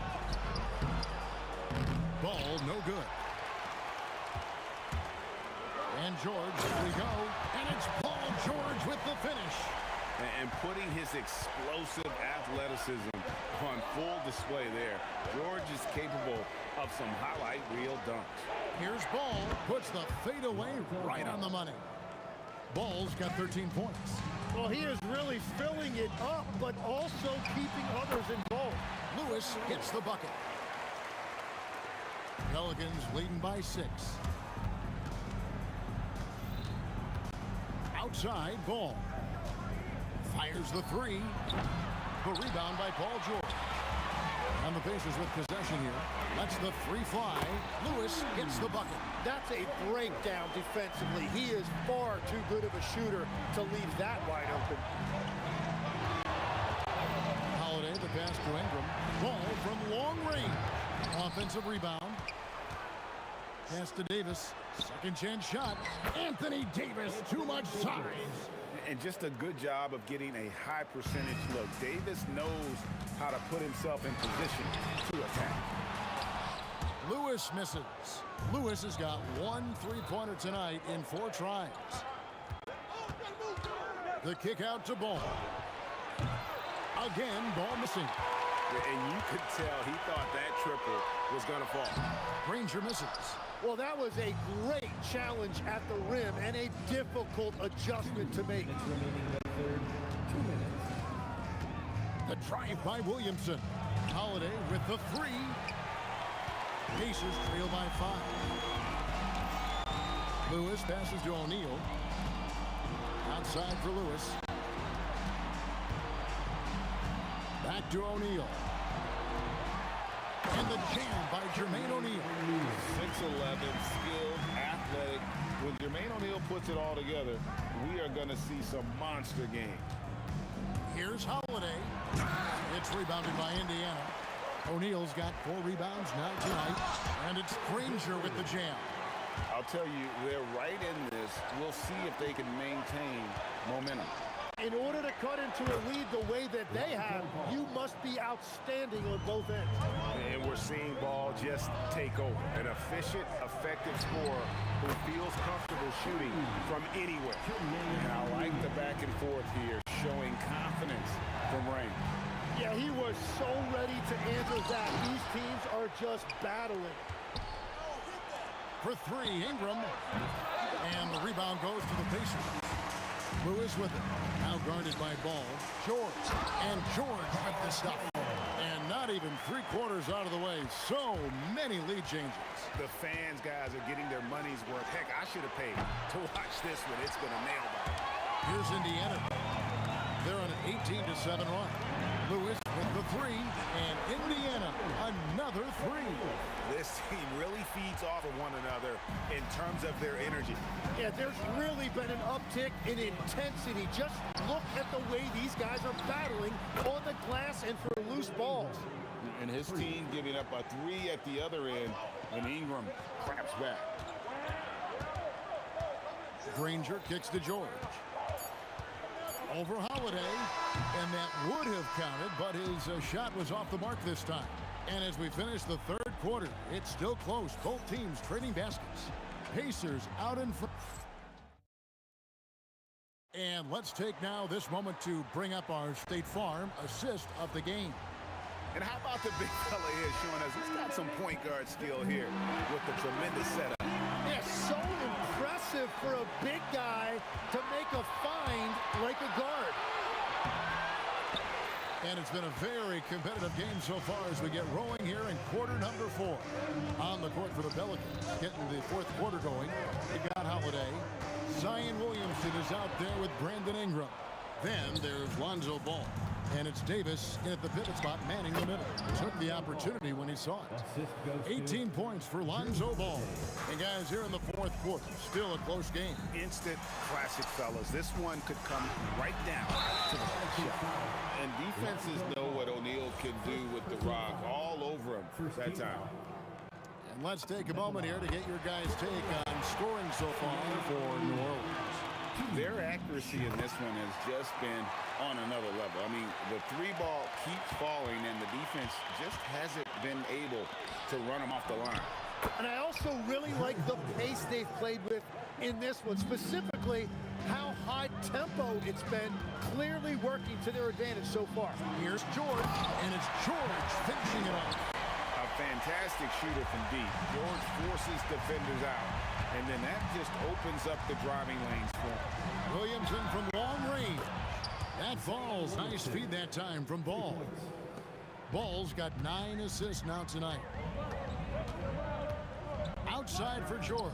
Ball no good. And George, here we go. And it's Paul George with the finish. And putting his explosive athleticism on full display there. George is capable of some highlight reel dunks. Here's Ball, puts the fadeaway right on the money. Ball's got 13 points. Well, he is really filling it up, but also keeping others involved. Lewis gets the bucket. Pelicans leading by 6. Outside, Ball. Fires the 3. The rebound by Paul George. And the Pacers with possession here. Lets the 3 fly. Lewis gets the bucket. That's a breakdown defensively. He is far too good of a shooter to leave that wide open. Holiday, the pass to Ingram. Ball from long range. Offensive rebound. Pass to Davis. Second chance shot. Anthony Davis, too much size. And just a good job of getting a high percentage look. Davis knows how to put himself in position to attack. Lewis misses. Lewis has got 1 3-pointer tonight in 4 tries. The kick out to Ball. Again, Ball missing. And you could tell he thought that triple was going to fall. Granger misses. Well, that was a great challenge at the rim and a difficult adjustment to make. The drive by Williamson. Holiday with the 3. Pacers trail by 5. Lewis passes to O'Neal. Outside for Lewis. Back to O'Neal. And the jam by Jermaine O'Neal. 6'11", skilled, athletic. When Jermaine O'Neal puts it all together, we are going to see some monster games. Here's Holiday. It's rebounded by Indiana. O'Neal's got 4 rebounds now tonight. And it's Granger with the jam. I'll tell you, they're right in this. We'll see if they can maintain momentum. In order to cut into a lead the way that they have, you must be outstanding on both ends. And we're seeing Ball just take over. An efficient, effective scorer who feels comfortable shooting from anywhere. And I like the back and forth here, showing confidence from Rain. Yeah, he was so ready to answer that. These teams are just battling. For three, Ingram. And the rebound goes to the Pacers. Lewis with it. Now guarded by Ball. George. And George with the stuff. And not even 3/4 out of the way. So many lead changes. The fans, guys, are getting their money's worth. Heck, I should have paid to watch this one. It's going to nail that. Here's Indiana. They're on an 18-7 run. Lewis with the three, and Indiana another three. This team really feeds off of one another in terms of their energy. Yeah, there's really been an uptick in intensity. Just look at the way these guys are battling on the glass and for loose balls. And his team giving up a three at the other end, and Ingram claps back. Granger kicks to George. Over Holiday, and that would have counted, but his shot was off the mark this time. And as we finish the third quarter, it's still close. Both teams trading baskets. Pacers out in front. And let's take now this moment to bring up our State Farm assist of the game. And how about the big fella here showing us he's got some point guard skill here with the tremendous setup. Yeah, so impressive for a big guy to make a find like a guard. And it's been a very competitive game so far as we get rolling here in quarter number 4. On the court for the Pelicans, getting the fourth quarter going. They got Holiday. Zion Williamson is out there with Brandon Ingram. Then there's Lonzo Ball. And it's Davis in at the pivot spot, manning the middle. Took the opportunity when he saw it. 18 points for Lonzo Ball. And guys, here in the fourth quarter, still a close game. Instant classic, fellas. This one could come right down to the last shot. And defenses know what O'Neal can do with the rock all over him that time. And let's take a moment here to get your guys' take on scoring so far for New Orleans. Their accuracy in this one has just been on another level. I mean, the three ball keeps falling, and the defense just hasn't been able to run them off the line. And I also really like the pace they've played with in this one, specifically how high tempo it's been, clearly working to their advantage so far. Here's George, and it's George finishing it off. A fantastic shooter from deep. George forces defenders out, and then that just opens up the driving lanes for him. Williamson from long range. That falls. Nice feed that time from Ball. Ball's got 9 assists now tonight. Outside for George.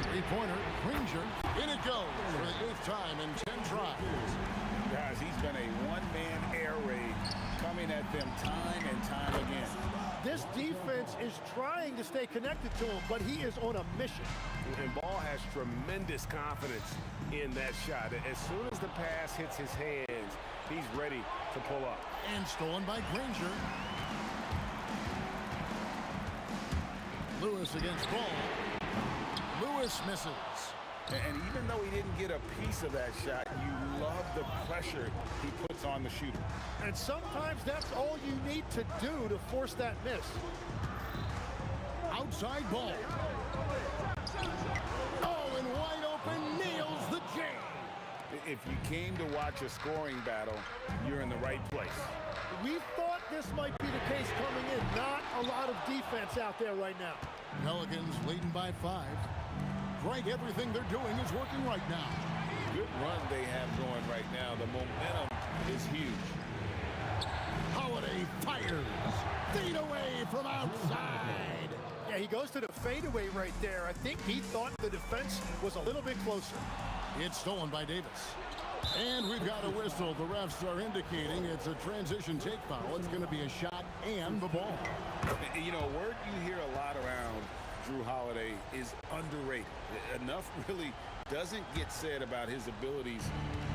Three-pointer, Granger. In it goes for the 8th time in 10 tries. Guys, he's been a one-man air raid coming at them time and time again. This defense is trying to stay connected to him, but he is on a mission. And Ball has tremendous confidence in that shot. As soon as the pass hits his hands, he's ready to pull up. And stolen by Granger. Lewis against Ball. Lewis misses. And even though he didn't get a piece of that shot, you love the pressure he puts on the shooter. And sometimes that's all you need to do to force that miss. Outside Ball. Oh, and wide open, nails the J. If you came to watch a scoring battle, you're in the right place. We thought this might be the case coming in. Not a lot of defense out there right now. Pelicans leading by 5. Greg, everything they're doing is working right now. Good run they have going right now. The momentum is huge. Holiday fires. Fade away from outside. Yeah, he goes to the fadeaway right there. I think he thought the defense was a little bit closer. It's stolen by Davis. And we've got a whistle. The refs are indicating it's a transition take foul. It's going to be a shot and the ball. You know, a word you hear a lot around Drew Holiday is underrated. Enough really doesn't get said about his abilities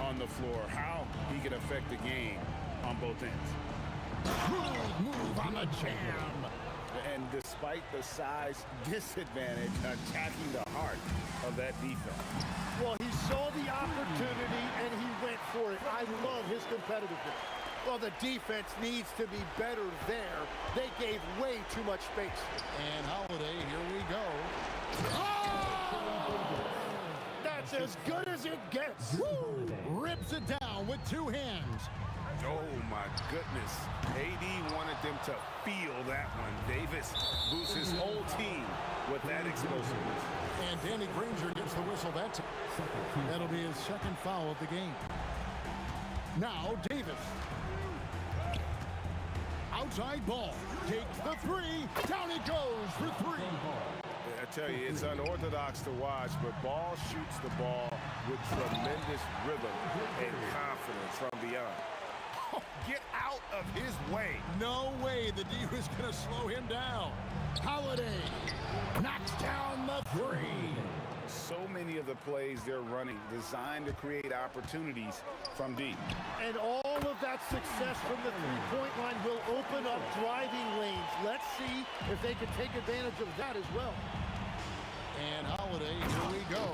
on the floor, how he can affect the game on both ends. Move on the jam. And despite the size disadvantage, attacking the heart of that defense. Well, he saw the opportunity and he went for it. I love his competitiveness. Well, the defense needs to be better there. They gave way too much space. And Holiday, here we go. Oh! That That's as good as it gets. Woo! Rips it down with two hands. Oh, my goodness. AD wanted them to feel that one. Davis boosts his whole team with that explosiveness. And Danny Granger gets the whistle that time. That'll be his second foul of the game. Now Davis. Outside ball. Takes the three. Down it goes for three. I tell you, it's unorthodox to watch, but Ball shoots the ball with tremendous rhythm and confidence from beyond. Oh, get out of his way. No way the D was going to slow him down. Holiday knocks down the three. So many of the plays they're running designed to create opportunities from deep. And all of that success from the three-point line will open up driving lanes. Let's see if they can take advantage of that as well. And Holiday, here we go.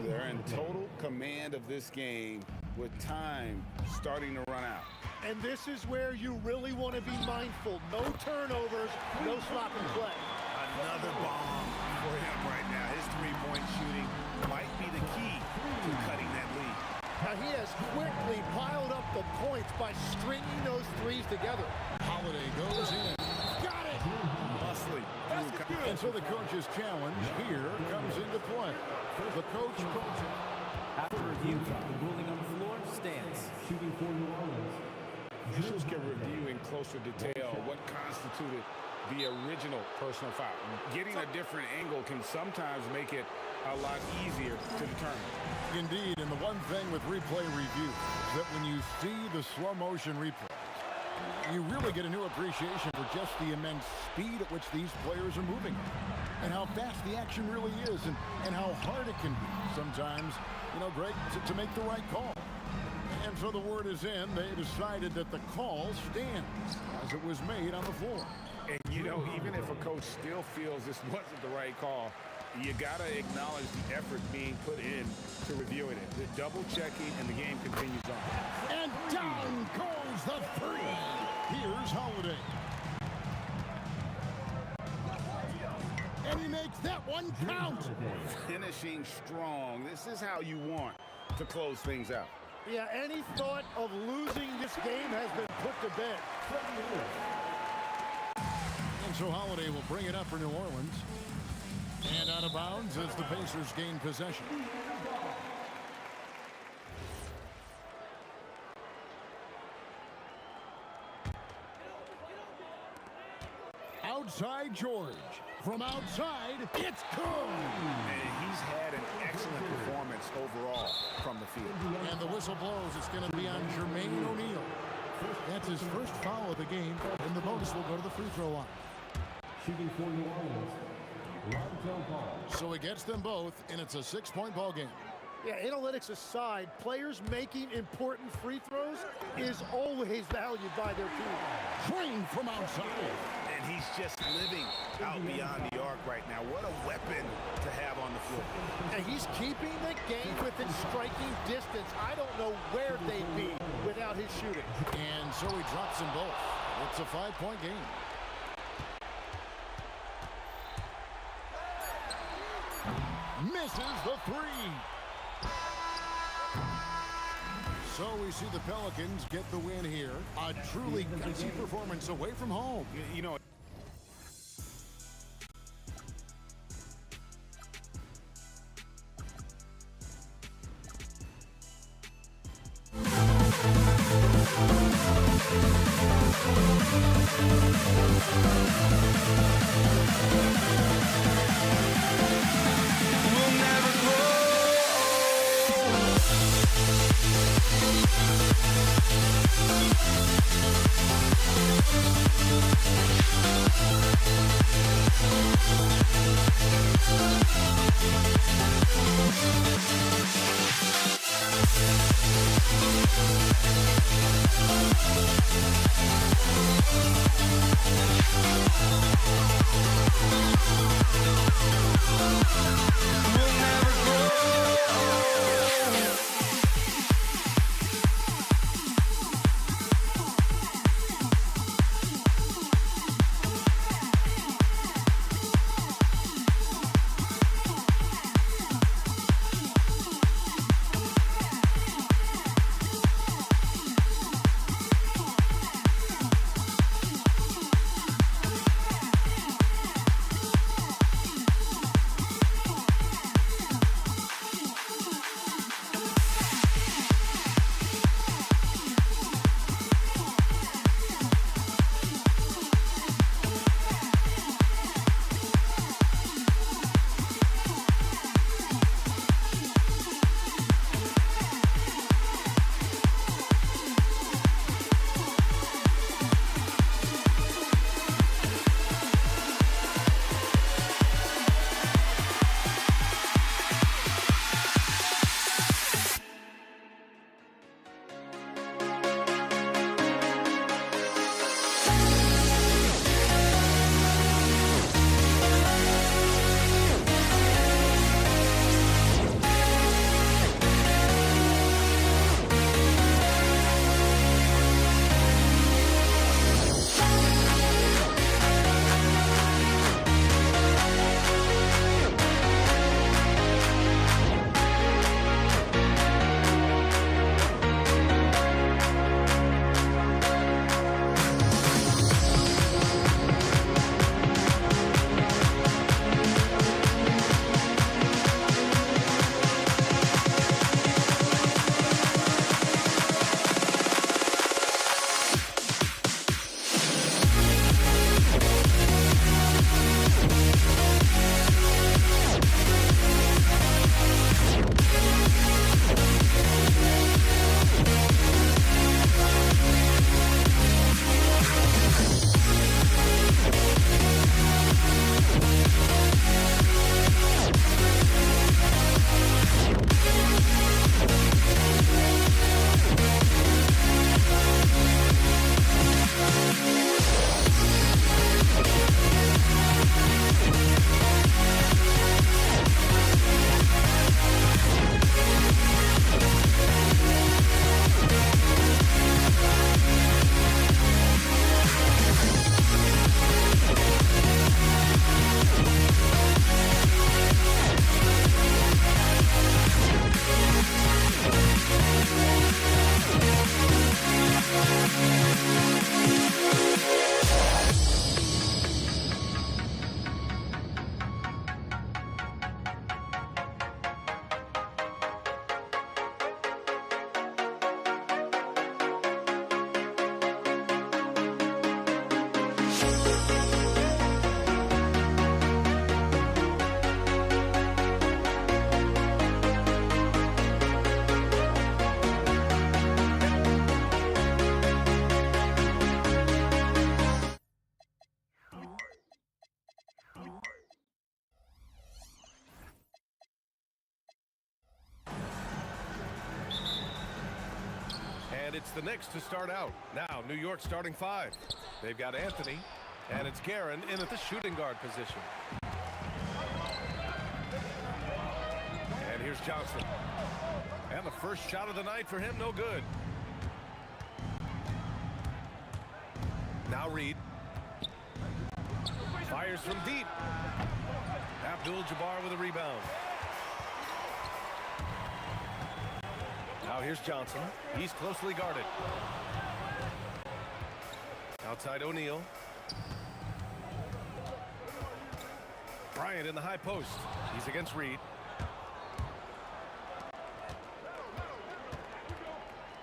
They're in total command of this game with time starting to run out. And this is where you really want to be mindful. No turnovers, no sloppy play. Another bomb for him right now. His three-point shooting might be the key to cutting that lead. Now he has quickly piled up the points by stringing those threes together. Holiday goes in. Got it! Muscly. And so the coach's challenge here comes into play. The coach coaching. After review, the ruling on the floor stands. Shooting for New Orleans. Officials can review in closer detail what constituted the original personal foul. Getting a different angle can sometimes make it a lot easier to determine. Indeed, and the one thing with replay review is that when you see the slow motion replay, you really get a new appreciation for just the immense speed at which these players are moving and how fast the action really is and how hard it can be sometimes, Greg, to make the right call. And so the word is in. They decided that the call stands as it was made on the floor. And, even if a coach still feels this wasn't the right call, you got to acknowledge the effort being put in to reviewing it. The double checking, and the game continues on. And down goes the three. Here's Holiday. And he makes that one count. Finishing strong. This is how you want to close things out. Yeah, any thought of losing this game has been put to bed. And so Holiday will bring it up for New Orleans. And out of bounds as the Pacers gain possession. Outside George. From outside, it's good. And he's had an excellent performance overall from the field. And the whistle blows. It's going to be on Jermaine O'Neal. That's his first foul of the game, and the bonus will go to the free throw line. Shooting for New Orleans. So he gets them both, and it's a 6-point ball game. Yeah, analytics aside, players making important free throws is always valued by their team. Trained from outside. And he's just living out beyond the arc right now. What a weapon to have on the floor. And he's keeping the game within striking distance. I don't know where they'd be without his shooting. And so he drops them both. It's a 5-point game. Misses the three. So we see the Pelicans get the win here. A truly gutsy performance away from home. It's the Knicks to start out. Now, New York starting 5. They've got Anthony, and it's Guerin in at the shooting guard position. And here's Johnson. And the first shot of the night for him, no good. Now Reed. Fires from deep. Abdul-Jabbar with a rebound. Now here's Johnson. He's closely guarded. Outside O'Neal. Bryant in the high post. He's against Reed.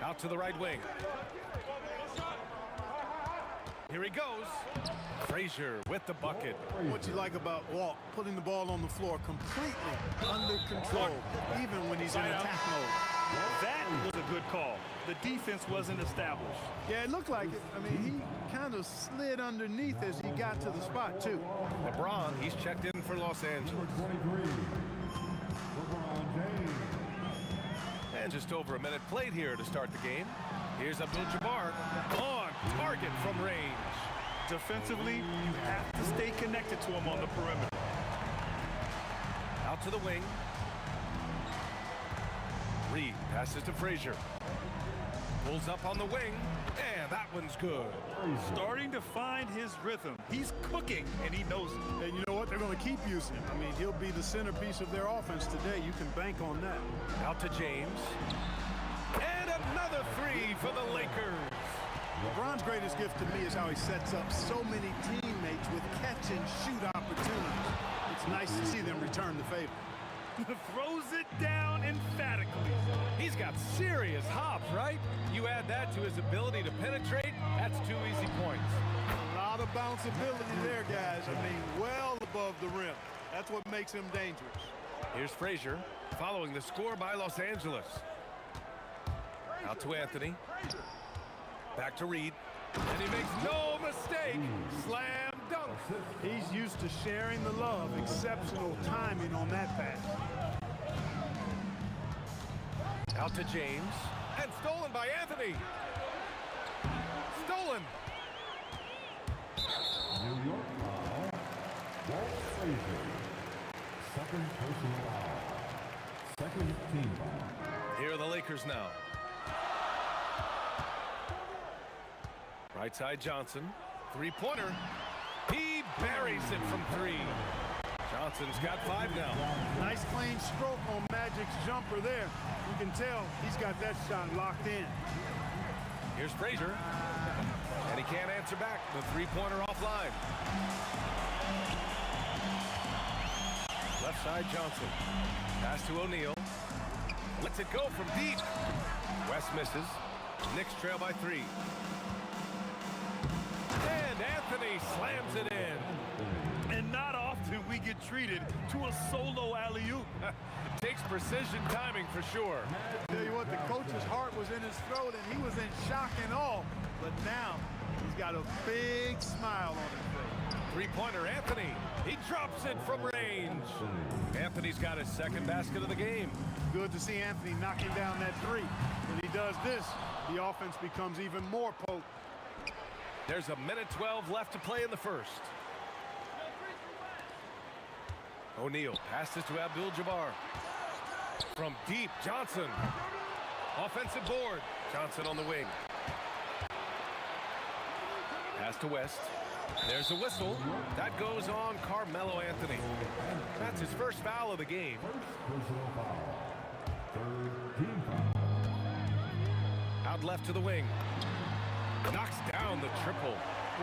Out to the right wing. Here he goes. Frazier with the bucket. What you like about Walt, putting the ball on the floor completely under control, even when he's in attack mode. That was a good call. The defense wasn't established. Yeah, it looked like it. I mean, he kind of slid underneath as he got to the spot, too. LeBron, he's checked in for Los Angeles. And just over a minute played here to start the game. Here's Abdul-Jabbar on target from range. Defensively, you have to stay connected to him on the perimeter. Out to the wing. Reed passes to Frazier. Pulls up on the wing, and that one's good. Starting to find his rhythm. He's cooking, and he knows it. And you know what? They're going to keep using him. I mean, he'll be the centerpiece of their offense today. You can bank on that. Out to James. And another three for the Lakers. LeBron's greatest gift to me is how he sets up so many teammates with catch-and-shoot opportunities. It's nice to see them return the favor. Throws it down emphatically. He's got serious hops, right? You add that to his ability to penetrate, that's 2 easy points. A lot of bounceability there, guys. I mean, well above the rim. That's what makes him dangerous. Here's Frazier, following the score by Los Angeles. Out to Anthony. Back to Reed. And he makes no mistake. Slam dunk. He's used to sharing the love. Exceptional timing on that pass. Out to James. And stolen by Anthony. Stolen. New York foul. Walt Frazier. Second personal foul. Second team foul. Here are the Lakers now. Right side Johnson. Three-pointer. He buries it from 3. Johnson's got 5 now. Nice clean stroke on Magic's jumper there. You can tell he's got that shot locked in. Here's Frazier. And he can't answer back. The three-pointer offline. Left side Johnson. Pass to O'Neal. Lets it go from deep. West misses. Knicks trail by 3. And Anthony slams it in. And not often we get treated to a solo alley-oop. Takes precision timing for sure. Tell you what, the coach's heart was in his throat and he was in shock and awe. But now he's got a big smile on his face. Three-pointer Anthony. He drops it from range. Anthony's got his second basket of the game. Good to see Anthony knocking down that 3. When he does this, the offense becomes even more potent. There's a minute 12 left to play in the first. O'Neal passes to Abdul-Jabbar. From deep, Johnson. Offensive board. Johnson on the wing. Pass to West. There's a whistle. That goes on Carmelo Anthony. That's his first foul of the game. Personal foul. Third team foul. Out left to the wing. Knocks down the triple.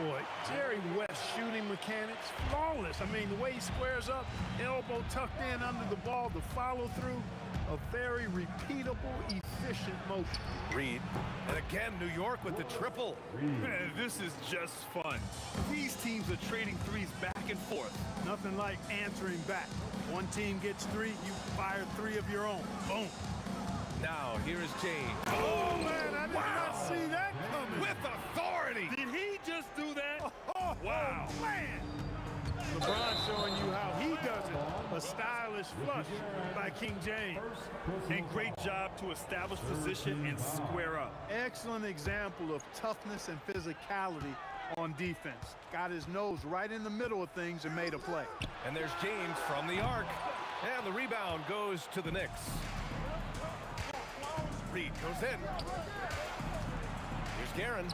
Boy, Jerry West shooting mechanics, flawless. I mean, the way he squares up, elbow tucked in under the ball, the follow through, a very repeatable, efficient motion. Reed, and again, New York with the triple. Man, this is just fun. These teams are trading threes back and forth. Nothing like answering back. One team gets 3, you fire 3 of your own. Boom. Now, here is James. Oh, man, I did not see that coming. With authority. Did he just do that? Oh, wow. Man. LeBron showing you how he does it. A A stylish flush by King James. And great job to establish position and square up. Excellent example of toughness and physicality on defense. Got his nose right in the middle of things and made a play. And there's James from the arc. And the rebound goes to the Knicks. Reed goes in. Here's Guerin.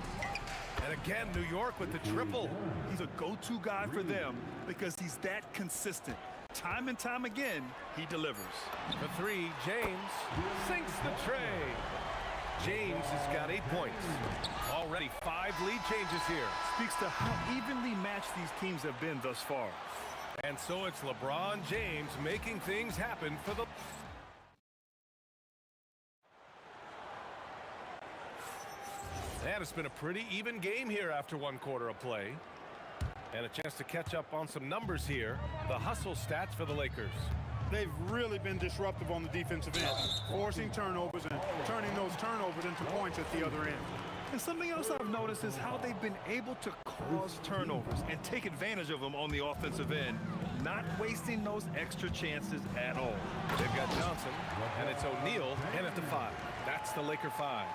And again, New York with the triple. He's a go-to guy for them because he's that consistent. Time and time again, he delivers. For three, James sinks the tray. James has got 8 points. Already 5 lead changes here. Speaks to how evenly matched these teams have been thus far. And so it's LeBron James making things happen for the... And it's been a pretty even game here after 1 quarter of play. And a chance to catch up on some numbers here. The hustle stats for the Lakers. They've really been disruptive on the defensive end, forcing turnovers and turning those turnovers into points at the other end. And something else I've noticed is how they've been able to cause turnovers and take advantage of them on the offensive end, not wasting those extra chances at all. They've got Johnson, and it's O'Neal in at the 5. That's the Laker 5.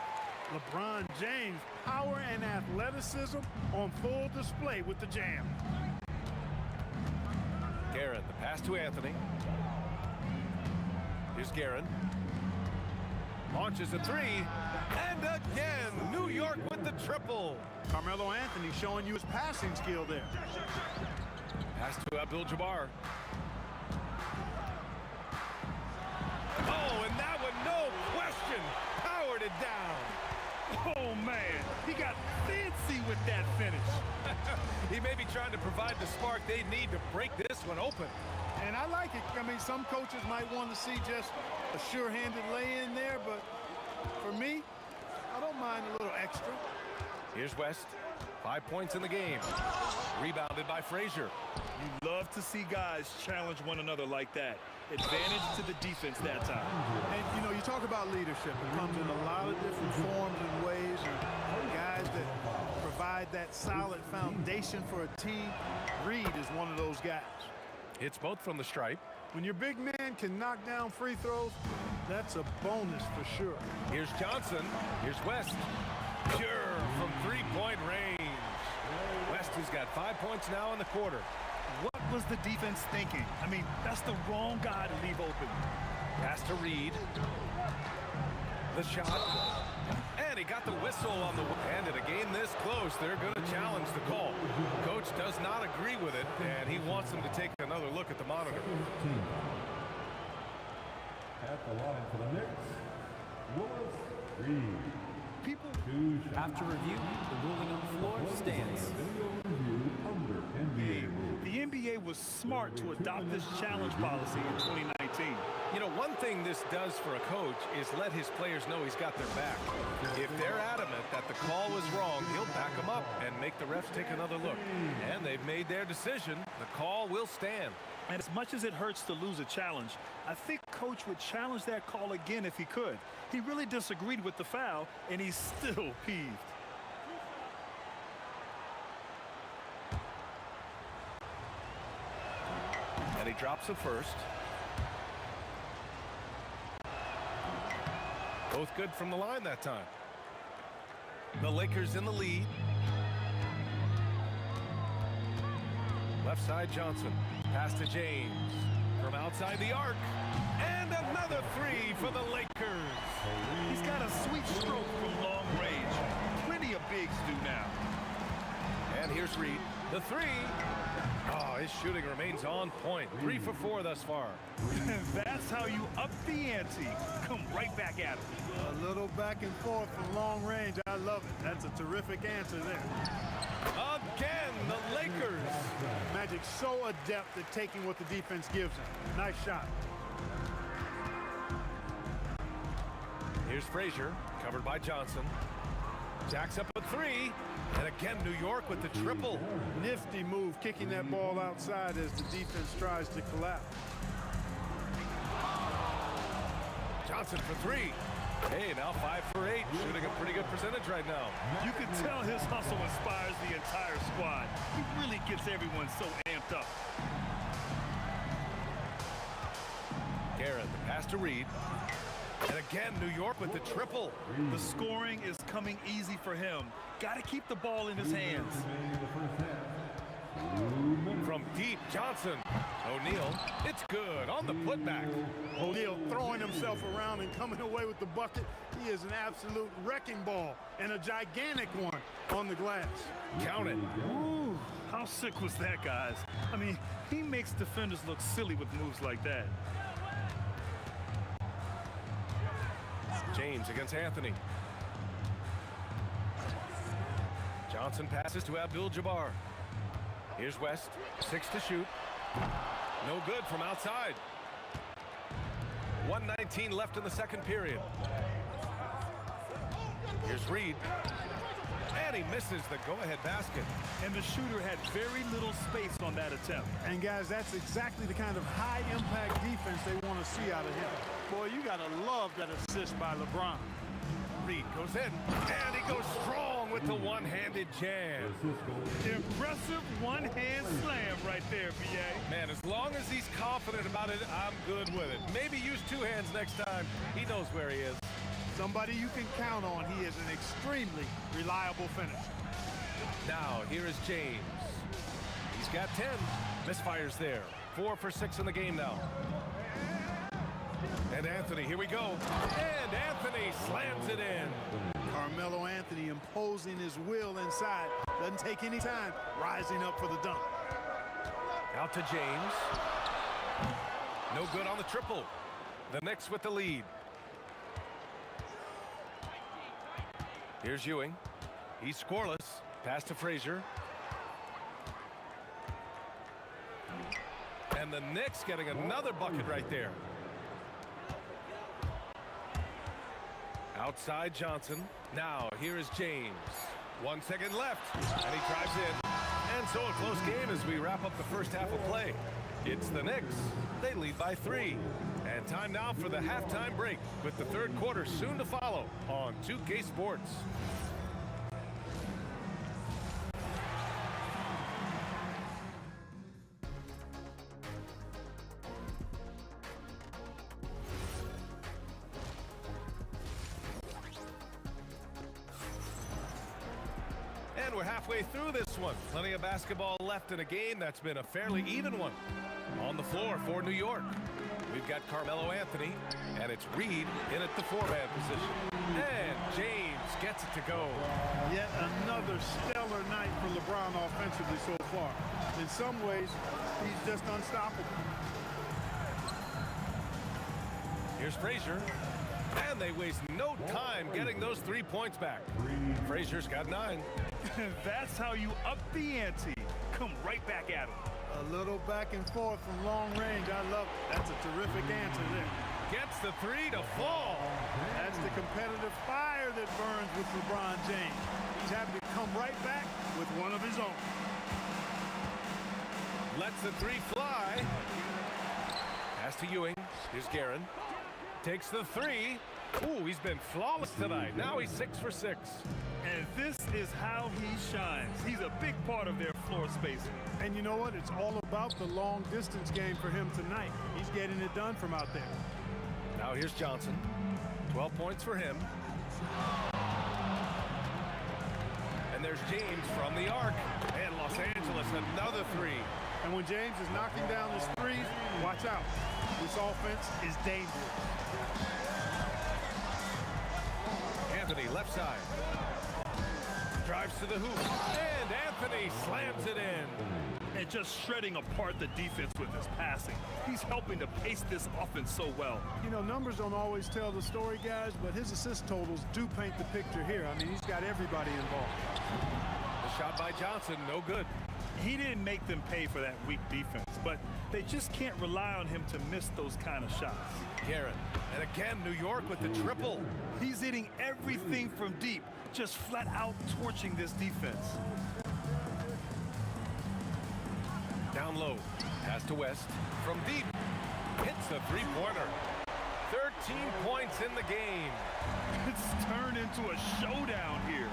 LeBron James, power and athleticism on full display with the jam. Guerin, the pass to Anthony. Here's Guerin. Launches a 3. And again, New York with the triple. Carmelo Anthony showing you his passing skill there. Pass to Abdul-Jabbar. Oh, and that one, no question, powered it down. Oh, man, he got fancy with that finish. He may be trying to provide the spark they need to break this one open. And I like it. I mean, some coaches might want to see just a sure-handed lay-in there, but for me, I don't mind a little extra. Here's West. 5 points in the game. Rebounded by Frazier. You love to see guys challenge one another like that. Advantage to the defense that time. And, you know, you talk about leadership. It comes in a lot of different forms and ways. And guys that provide that solid foundation for a team. Reed is one of those guys. It's both from the stripe. When your big man can knock down free throws, that's a bonus for sure. Here's Johnson. Here's West. Pure from three-point range. West has got 5 points now in the quarter. What was the defense thinking? I mean, that's the wrong guy to leave open. Pass to Reed. The shot. And he got the whistle on the... And in a game this close, they're going to challenge the call. Coach does not agree with it, and he wants them to take another look at the monitor. At the line for the Knicks, Willis Reed. After review, the ruling on the floor stands. The NBA was smart to adopt this challenge policy in 2019. You know, one thing this does for a coach is let his players know he's got their back. If they're adamant that the call was wrong, he'll back them up and make the refs take another look. And they've made their decision. The call will stand. And as much as it hurts to lose a challenge, I think Coach would challenge that call again if he could. He really disagreed with the foul, and he's still peeved. And he drops the first. Both good from the line that time. The Lakers in the lead. Left side Johnson. Pass to James. From outside the arc. And another 3 for the Lakers. He's got a sweet stroke from long range. Plenty of bigs do now. And here's Reed. The 3. Oh, his shooting remains on point. 3 for 4 thus far. That's how you up the ante. Come right back at him. A little back and forth from long range. I love it. That's a terrific answer there. Again, the Lakers. Magic's so adept at taking what the defense gives him. Nice shot. Here's Frazier, covered by Johnson. Jacks up a 3. And again, New York with the triple. Nifty move, kicking that ball outside as the defense tries to collapse. Johnson for 3. Hey, now 5 for 8. Shooting a pretty good percentage right now. You can tell his hustle inspires the entire squad. He really gets everyone so amped up. Garrett, the pass to Reed. And again, New York with the triple. The scoring is coming easy for him. Got to keep the ball in his hands. From deep, Johnson. O'Neal, it's good on the putback. O'Neal throwing himself around and coming away with the bucket. He is an absolute wrecking ball and a gigantic one on the glass. Count it. Ooh, how sick was that, guys? I mean, he makes defenders look silly with moves like that. James against Anthony. Johnson passes to Abdul-Jabbar. Here's West, 6 to shoot. No good from outside. 1:19 left in the second period. Here's Reed. And he misses the go-ahead basket. And the shooter had very little space on that attempt. And guys, that's exactly the kind of high-impact defense they want to see out of him. Boy, you got to love that assist by LeBron. Reed goes in, and he goes strong with the one-handed jam. Impressive one-hand slam right there, B.A. Man, as long as he's confident about it, I'm good with it. Maybe use two hands next time. He knows where he is. Somebody you can count on. He is an extremely reliable finisher. Now, here is James. He's got 10. Misfires there. 4 for 6 in the game now. And Anthony, here we go. And Anthony slams it in. Carmelo Anthony imposing his will inside. Doesn't take any time. Rising up for the dunk. Out to James. No good on the triple. The Knicks with the lead. Here's Ewing. He's scoreless. Pass to Frazier. And the Knicks getting another bucket right there. Outside Johnson. Now here is James. 1 second left. And he drives in. And so a close game as we wrap up the first half of play. It's the Knicks. They lead by 3. And time now for the halftime break with the third quarter soon to follow on 2K Sports. And we're halfway through this one. Plenty of basketball left in a game that's been a fairly even one. On the floor for New York, we've got Carmelo Anthony, and it's Reed in at the 4-man position. And James gets it to go. Yet another stellar night for LeBron offensively so far. In some ways, he's just unstoppable. Here's Frazier. And they waste no time getting those 3 points back. Frazier's got 9. That's how you up the ante. Come right back at him. A little back and forth from long range. I love it. That's a terrific answer there. Gets the 3 to fall. That's the competitive fire that burns with LeBron James. He's happy to come right back with one of his own. Lets the 3 fly. Pass to Ewing. Here's Guerin. Takes the 3. Ooh, he's been flawless tonight. Now he's 6 for 6. And this is how he shines. He's a big part of their floor spacing. And you know what? It's all about the long distance game for him tonight. He's getting it done from out there. Now here's Johnson. 12 points for him. And there's James from the arc. And Los Angeles, another 3. And when James is knocking down his threes, watch out. This offense is dangerous. Anthony, left side. Drives to the hoop. And Anthony slams it in. And just shredding apart the defense with his passing. He's helping to pace this offense so well. You know, numbers don't always tell the story, guys, but his assist totals do paint the picture here. I mean, he's got everybody involved. The shot by Johnson, no good. He didn't make them pay for that weak defense, but they just can't rely on him to miss those kind of shots. Guerin, and again, New York with the triple. He's hitting everything from deep, just flat out torching this defense. Down low, pass to West. From deep, hits the 3-pointer. 13 points in the game. It's turned into a showdown here.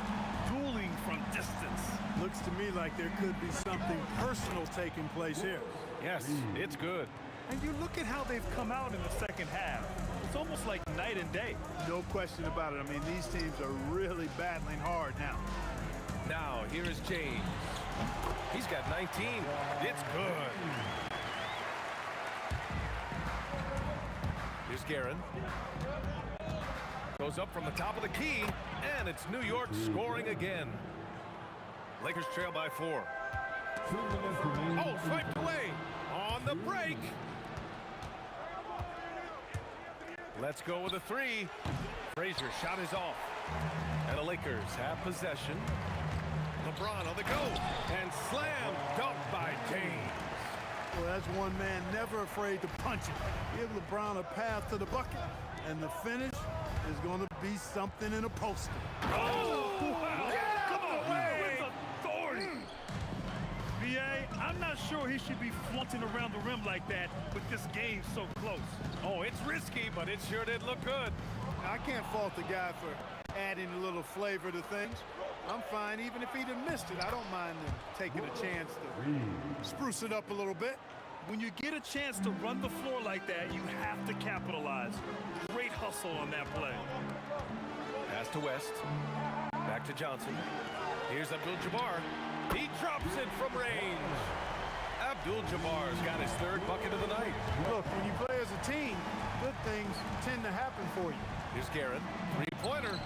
Dueling from distance. Looks to me like there could be something personal taking place here. Yes, it's good. And you look at how they've come out in the second half. It's almost like night and day. No question about it. I mean, these teams are really battling hard now. Now, here is James. He's got 19. It's good. Here's Guerin. Goes up from the top of the key, and it's New York scoring again. Lakers trail by 4. Oh, swiped away on the break. Let's go with a 3. Frazier shot is off. And the Lakers have possession. LeBron on the go. And slam dunked by James. Well, that's one man never afraid to punch it. Give LeBron a path to the bucket. And the finish is going to be something in a poster. Oh, wow. Come on, with authority. VA, I'm not sure he should be flaunting around the rim like that with this game so close. Oh, it's risky, but it sure did look good. I can't fault the guy for adding a little flavor to things. I'm fine even if he'd have missed it. I don't mind him taking a chance to spruce it up a little bit. When you get a chance to run the floor like that, you have to capitalize. Great hustle on that play. Pass to West. Back to Johnson. Here's Abdul-Jabbar. He drops it from range. Abdul-Jabbar's got his 3rd bucket of the night. Look, when you play as a team, good things tend to happen for you. Here's Guerin. 3-pointer.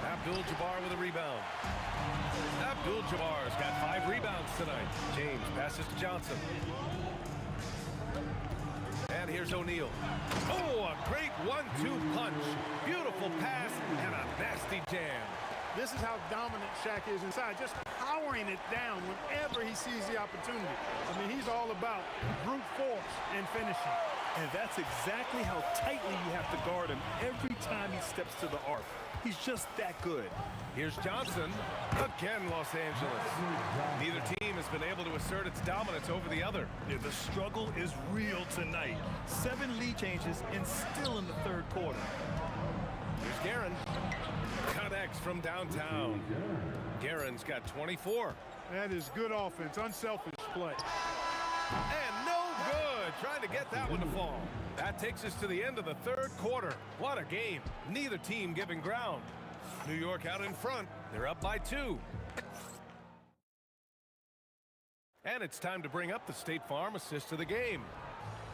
Abdul-Jabbar with a rebound. Abdul-Jabbar's got 5 rebounds tonight. James passes to Johnson. And here's O'Neal. Oh, a great 1-2 punch. Beautiful pass and a nasty jam. This is how dominant Shaq is inside, just powering it down whenever he sees the opportunity. I mean, he's all about brute force and finishing. And that's exactly how tightly you have to guard him every time he steps to the arc. He's just that good. Here's Johnson. Again, Los Angeles. Neither team has been able to assert its dominance over the other. Yeah, the struggle is real tonight. 7 lead changes and still in the 3rd quarter. Here's Guerin. Connects from downtown. Guerin's got 24. That is good offense, unselfish play. And no good. Trying to get that one to fall. That takes us to the end of the 3rd quarter. What a game. Neither team giving ground. New York out in front. They're up by 2. And it's time to bring up the State Farm assist of the game.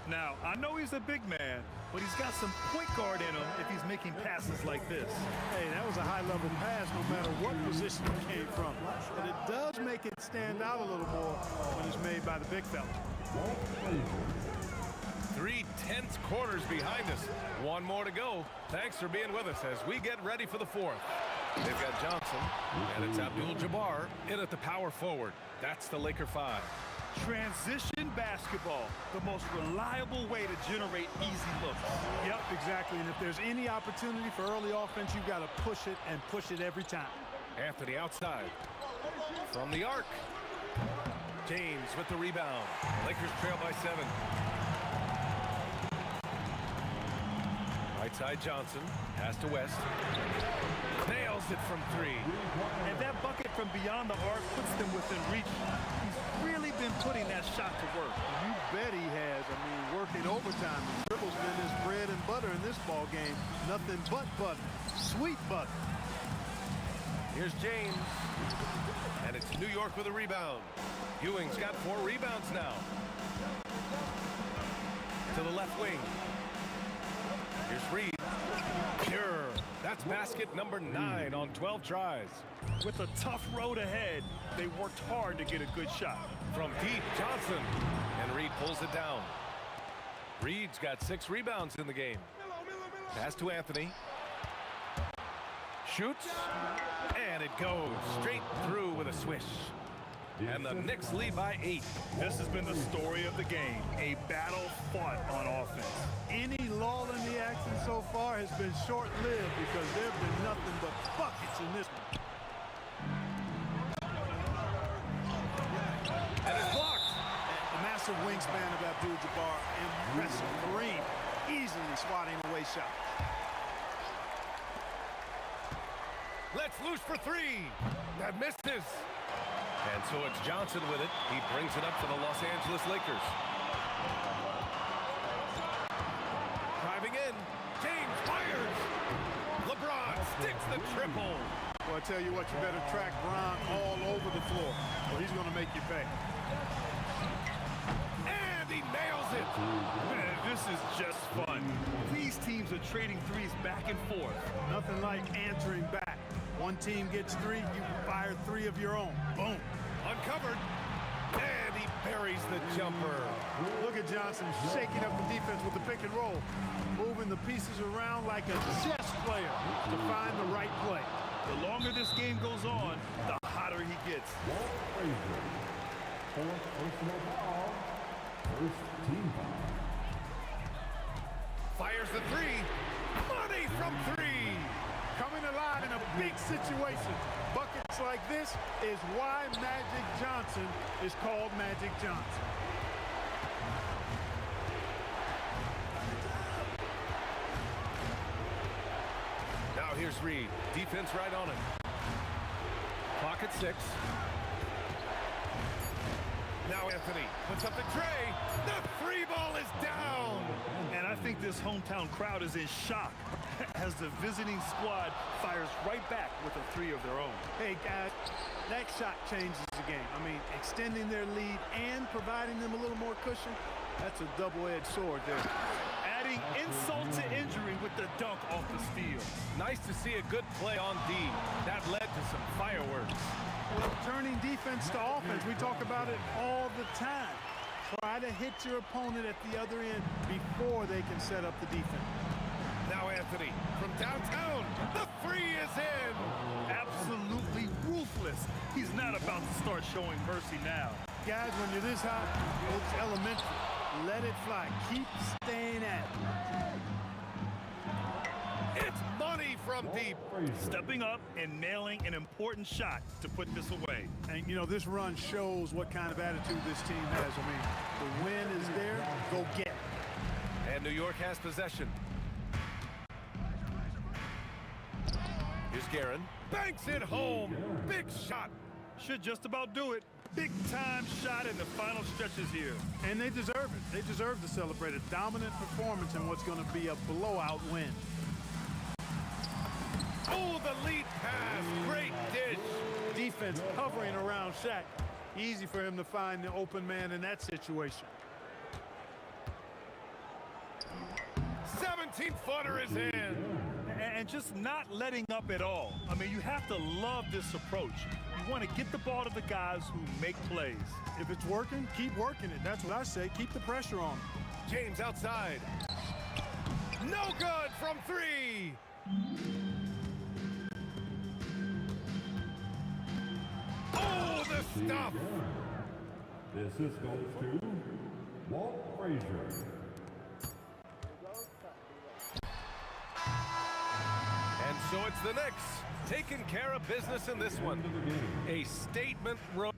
Now, I know he's a big man, but he's got some point guard in him if he's making passes like this. Hey, that was a high-level pass no matter what position it came from. But it does make it stand out a little more when it's made by the big fella. 3 tense quarters behind us. 1 more to go. Thanks for being with us as we get ready for the 4th. They've got Johnson, and it's Abdul-Jabbar in at the power forward. That's the Laker 5. Transition basketball, the most reliable way to generate easy looks. Yep, exactly. And if there's any opportunity for early offense, you've got to push it and push it every time. Anthony outside. From the arc. James with the rebound. Lakers trail by 7. Right side Johnson. Pass to West. Nails it from 3. And that bucket from beyond the arc puts them within reach. He's really been putting that shot to work. You bet he has. I mean, working overtime. The dribble's been his bread and butter in this ball game. Nothing but butter. Sweet butter. Here's James. And it's New York with a rebound. Ewing's got 4 rebounds now. To the left wing. Here's Reed. Pure. That's basket number 9 on 12 tries. With a tough road ahead, they worked hard to get a good shot. From deep, Johnson. And Reed pulls it down. Reed's got 6 rebounds in the game. Pass to Anthony. Shoots. And it goes straight through with a swish. And the Knicks lead by 8. This has been the story of the game. A battle fought on offense. Any lull in the action so far has been short-lived because there have been nothing but buckets in this one. And it's blocked. The massive wingspan of Abdul-Jabbar. Impressive. Kareem easily swatting away shots. Let's loose for 3. That misses. And so it's Johnson with it. He brings it up for the Los Angeles Lakers. moving in. James fires. LeBron sticks the triple. Well, I tell you what, you better track Bron all over the floor, or he's going to make you pay. And he nails it. Man, this is just fun. These teams are trading threes back and forth. Nothing like answering back. One team gets 3, you fire 3 of your own. Boom. Uncovered. And he buries the jumper. Look at Johnson shaking up the defense with the pick and roll, moving the pieces around like a chess player to find the right play. The longer this game goes on, the hotter he gets. Fourth personal foul. First team foul. Fires the 3. Money from 3. Coming alive in a big situation. Buckets like this is why Magic Johnson is called Magic Johnson. Now here's Reed. Defense right on him. Clock at 6. Now Anthony puts up the tray. The 3 ball is down. And I think this hometown crowd is in shock as the visiting squad fires right back with a 3 of their own. Hey, guys, that shot changes the game. I mean, extending their lead and providing them a little more cushion, that's a double-edged sword there. Adding insult to injury with the dunk off the steal. Nice to see a good play on D. That led to some fireworks. Well, turning defense to offense, we talk about it all the time. Try to hit your opponent at the other end before they can set up the defense. Now Anthony from downtown. The 3 is in. Absolutely ruthless. He's not about to start showing mercy now. Guys, when you're this hot, it's elementary. Let it fly. Keep staying at it. It's money from deep. Stepping up and nailing an important shot to put this away. And, you know, this run shows what kind of attitude this team has. I mean, the win is there. Go get it. And New York has possession. Here's Guerin. Banks it home. Big shot. Should just about do it. Big time shot in the final stretches here. And they deserve it. They deserve to celebrate a dominant performance in what's going to be a blowout win. Oh, the lead pass. Great dish. Defense hovering around Shaq. Easy for him to find the open man in that situation. 17-footer is in. And just not letting up at all. I mean, you have to love this approach. You want to get the ball to the guys who make plays. If it's working, keep working it. That's what I say. Keep the pressure on. James outside. No good from 3. Oh, the stuff. The assist goes to Walt Frazier. And so it's the Knicks taking care of business in this one. A statement road.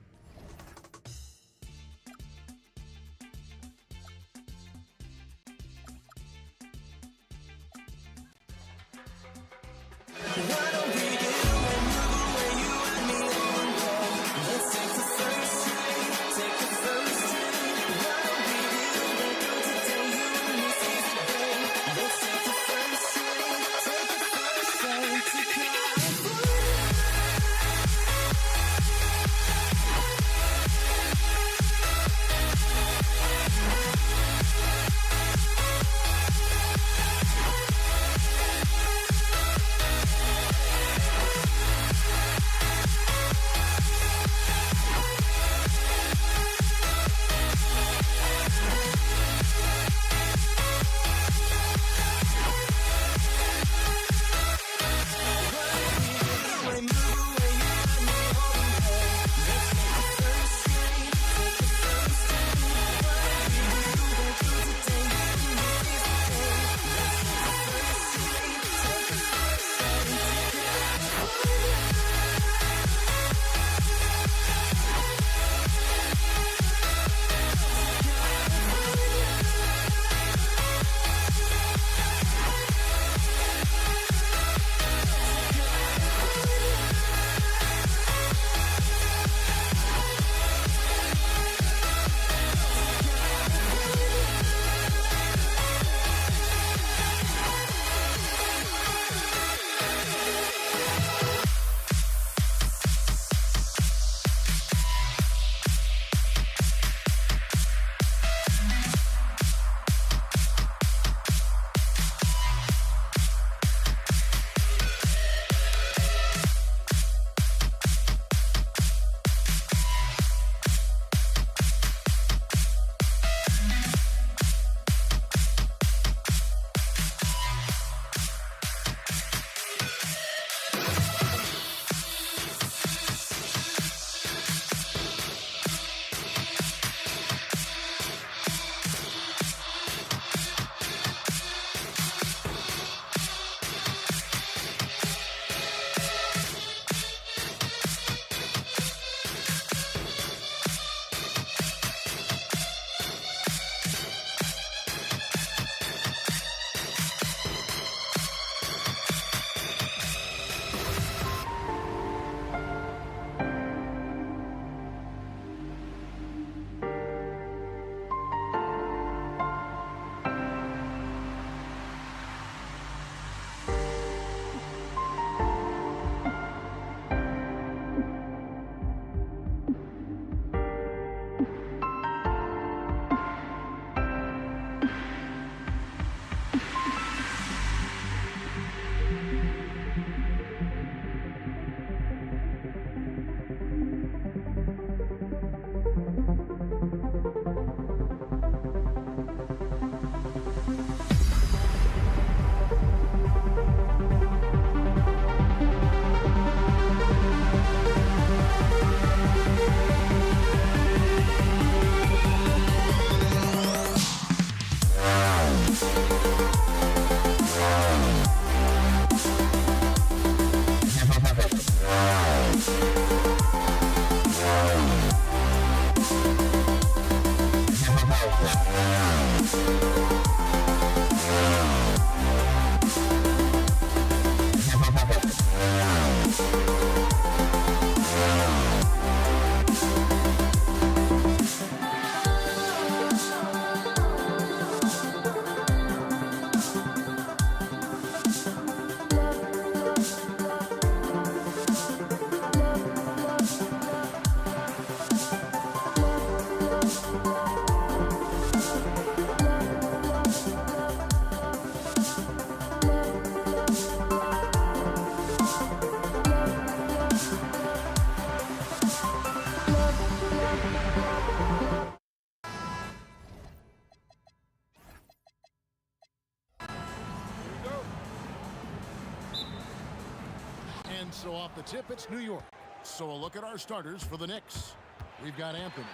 And so off the tip, it's New York. So a look at our starters for the Knicks. We've got Anthony.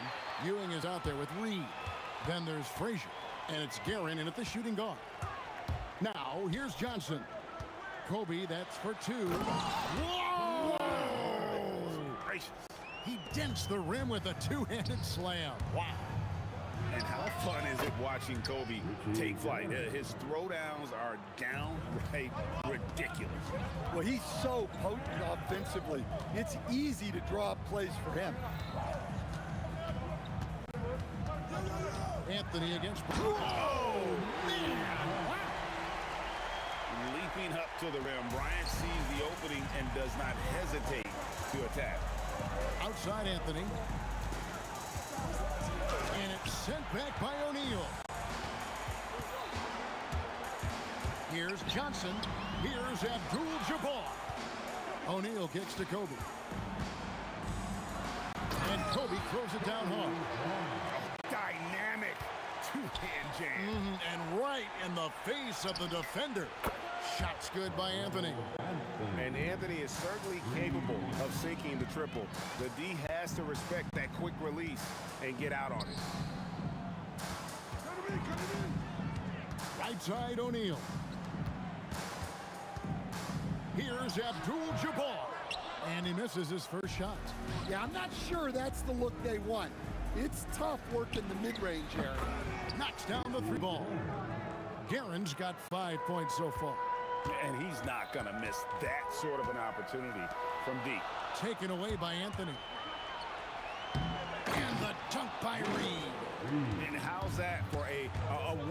Ewing is out there with Reed. Then there's Frazier. And it's Guerin in at the shooting guard. Now, here's Johnson. Kobe, that's for two. Whoa! Gracious. He dents the rim with a two-handed slam. Wow. And how fun is it watching Kobe take flight? His throwdowns are downright ridiculous. Well, he's so potent offensively. It's easy to draw up plays for him. Anthony against... Oh, man! Leaping up to the rim, Bryant sees the opening and does not hesitate to attack. Outside Anthony. And it's sent back by O'Neal. Here's Johnson. Here's Abdul-Jabbar. O'Neal kicks to Kobe. And Kobe throws it down hard. Dynamic two-hand jam. And right in the face of the defender. Shot's good by Anthony. And Anthony is certainly capable of sinking the triple. The D has to respect that quick release and get out on it. Right side O'Neal. Here's Abdul-Jabbar. And he misses his first shot. Yeah, I'm not sure that's the look they want. It's tough working the mid-range area. Knocks down the three ball. Guerin's got 5 points so far. And he's not going to miss that sort of an opportunity from deep. Taken away by Anthony. And the dunk by Reed. And how's that for a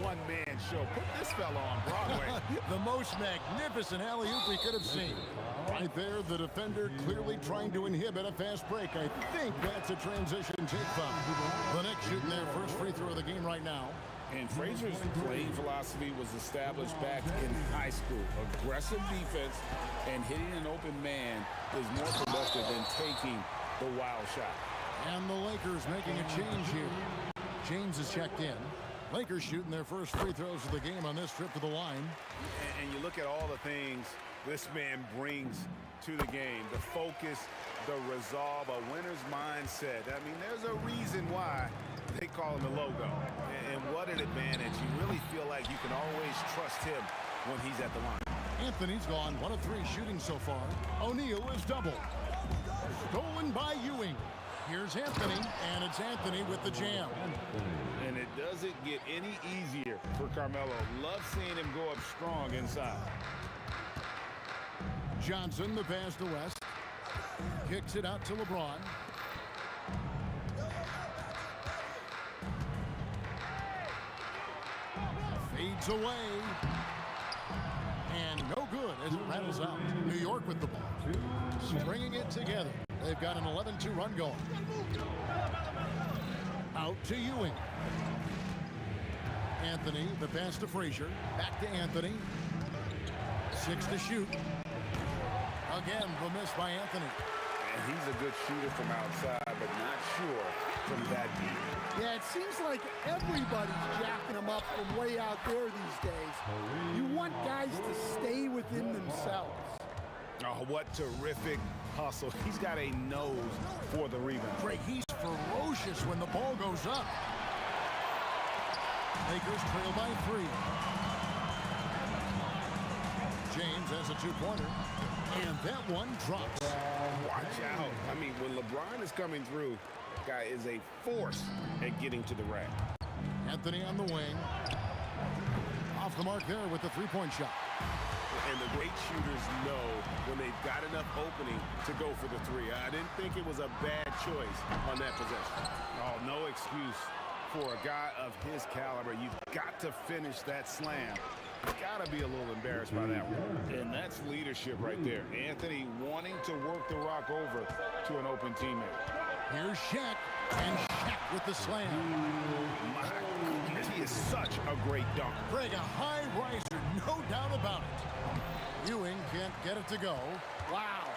one-man show? Put this fella on Broadway. The most magnificent alley-oop we could have seen. Right there, the defender clearly trying to inhibit a fast break. I think that's a transition take foul. The Knicks shooting their first free throw of the game right now. And Frazier's playing philosophy was established back in high school. Aggressive defense and hitting an open man is more productive than taking the wild shot. And the Lakers making a change here. James is checked in. Lakers shooting their first free throws of the game on this trip to the line. And you look at all the things this man brings to the game. The focus, the resolve, a winner's mindset. I mean, there's a reason why they call him the logo. And what an advantage. You really feel like you can always trust him when he's at the line. Anthony's gone 1 of 3 shooting so far. O'Neal is double. Stolen by Ewing. Here's Anthony, and it's Anthony with the jam. And it doesn't get any easier for Carmelo. Love seeing him go up strong inside. Johnson, the pass to West. Kicks it out to LeBron. Fades away. And no good as it rattles out. New York with the ball. Bringing it together. They've got an 11-2 run going. Out to Ewing. Anthony, the pass to Frazier. Back to Anthony. 6 to shoot. Again, the miss by Anthony. And he's a good shooter from outside, but not sure from that deep. Yeah, it seems like everybody's jacking him up from way out there these days. You want guys to stay within themselves. Oh, what terrific hustle. He's got a nose for the rebound. Great, he's ferocious when the ball goes up. Lakers trail by 3. James has a 2-pointer. And that one drops. Watch out. I mean, when LeBron is coming through, guy is a force at getting to the rack. Anthony on the wing. Off the mark there with the three-point shot. And the great shooters know when they've got enough opening to go for the three. I didn't think it was a bad choice on that possession. Oh, no excuse for a guy of his caliber. You've got to finish that slam. You've got to be a little embarrassed by that one. And that's leadership right there. Anthony wanting to work the rock over to an open teammate. Here's Shaq, and Shaq with the slam. My goodness, he is such a great dunker. Greg, a high riser, no doubt about it. Ewing can't get it to go. Wow.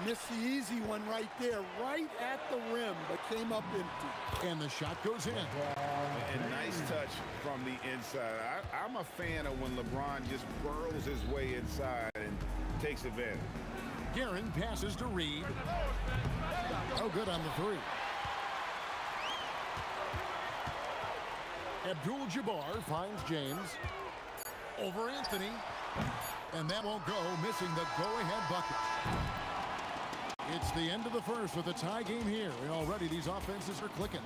Missed the easy one right there, right at the rim, but came up empty. And the shot goes in. And nice touch from the inside. I'm a fan of when LeBron just burrows his way inside and takes advantage. Guerin passes to Reed. No good on the three. Abdul-Jabbar finds James. Over Anthony. And that won't go, missing the go-ahead bucket. It's the end of the first with a tie game here, and already these offenses are clicking.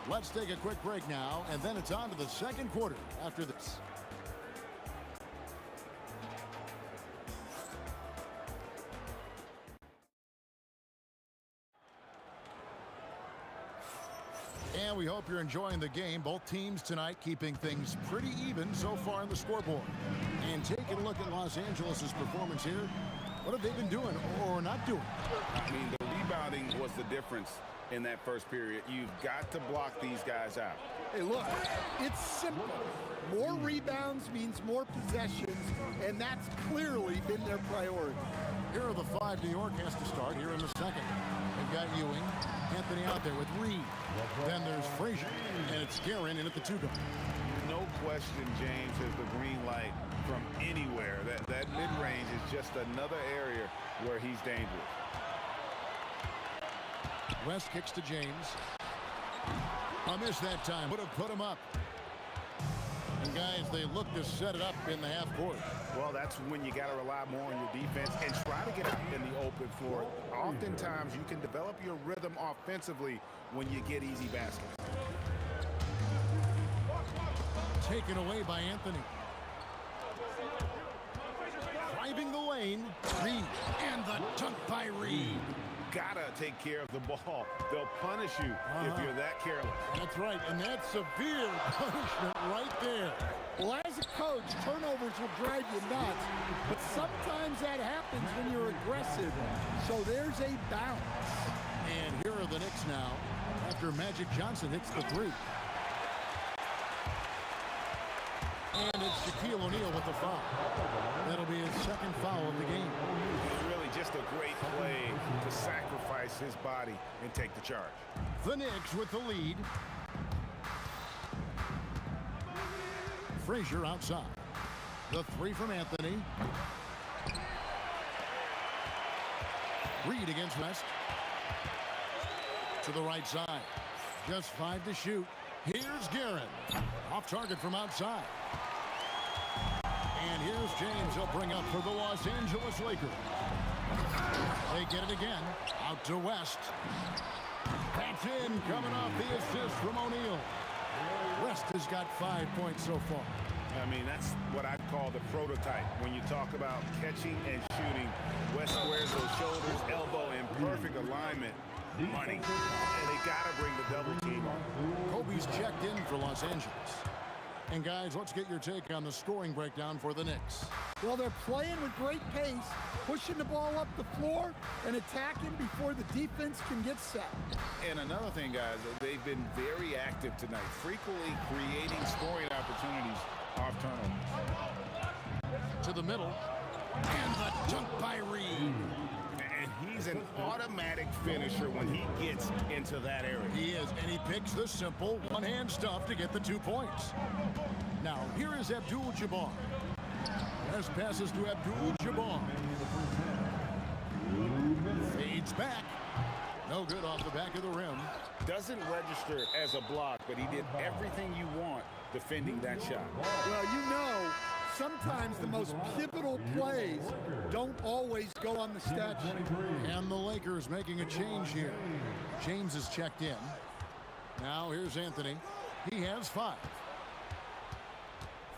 Let's take a quick break now, and then it's on to the second quarter after this. And we hope you're enjoying the game. Both teams tonight keeping things pretty even so far on the scoreboard. And taking a look at Los Angeles' performance here. What have they been doing or not doing? I mean, the rebounding was the difference in that first period. You've got to block these guys out. Hey, look, it's simple. More rebounds means more possessions, and that's clearly been their priority. Here are the five New York has to start here in the second. They've got Ewing, Anthony out there with Reed. Then there's Frazier, and it's Guerin in at the two-guard. No question, James has the green light from anywhere. That mid-range is just another area where he's dangerous. West kicks to James. A miss that time. Would have put him up. And guys, they look to set it up in the half court. Well, that's when you got to rely more on your defense and try to get out in the open floor. Oftentimes, you can develop your rhythm offensively when you get easy baskets. Taken away by Anthony. Driving the lane, Reed, and the dunk by Reed. Gotta take care of the ball. They'll punish you if you're that careless. That's right, and that's severe punishment right there. Well, as a coach, turnovers will drive you nuts, but sometimes that happens when you're aggressive. So there's a bounce. And here are the Knicks now after Magic Johnson hits the three. And it's Shaquille O'Neal with the foul. That'll be his second foul of the game. Really just a great play to sacrifice his body and take the charge. The Knicks with the lead. Frazier outside. The three from Anthony. Reed against West. To the right side. Just 5 to shoot. Here's Guerin. Off target from outside. And here's James. He'll bring up for the Los Angeles Lakers. They get it again. Out to West. That's in. Coming off the assist from O'Neal. West has got 5 points so far. I mean, that's what I call the prototype. When you talk about catching and shooting, West squares those shoulders, elbow in perfect alignment. Money. And they got to bring the double team on. Kobe's checked in for Los Angeles. And guys, let's get your take on the scoring breakdown for the Knicks. Well, they're playing with great pace, pushing the ball up the floor and attacking before the defense can get set. And another thing, guys, they've been very active tonight, frequently creating scoring opportunities off turnovers. To the middle. And the dunk by Reed. And he's an automatic finisher when he gets into that area. He is, and he picks the simple one-hand stuff to get the 2 points. Now, here is Abdul-Jabbar. As passes to Abdul-Jabbar. Fades back. No good off the back of the rim. Doesn't register as a block, but he did everything you want defending that shot. Well, you know, sometimes the most pivotal plays don't always go on the stat sheet. And the Lakers making a change here. James is checked in. Now here's Anthony. He has 5.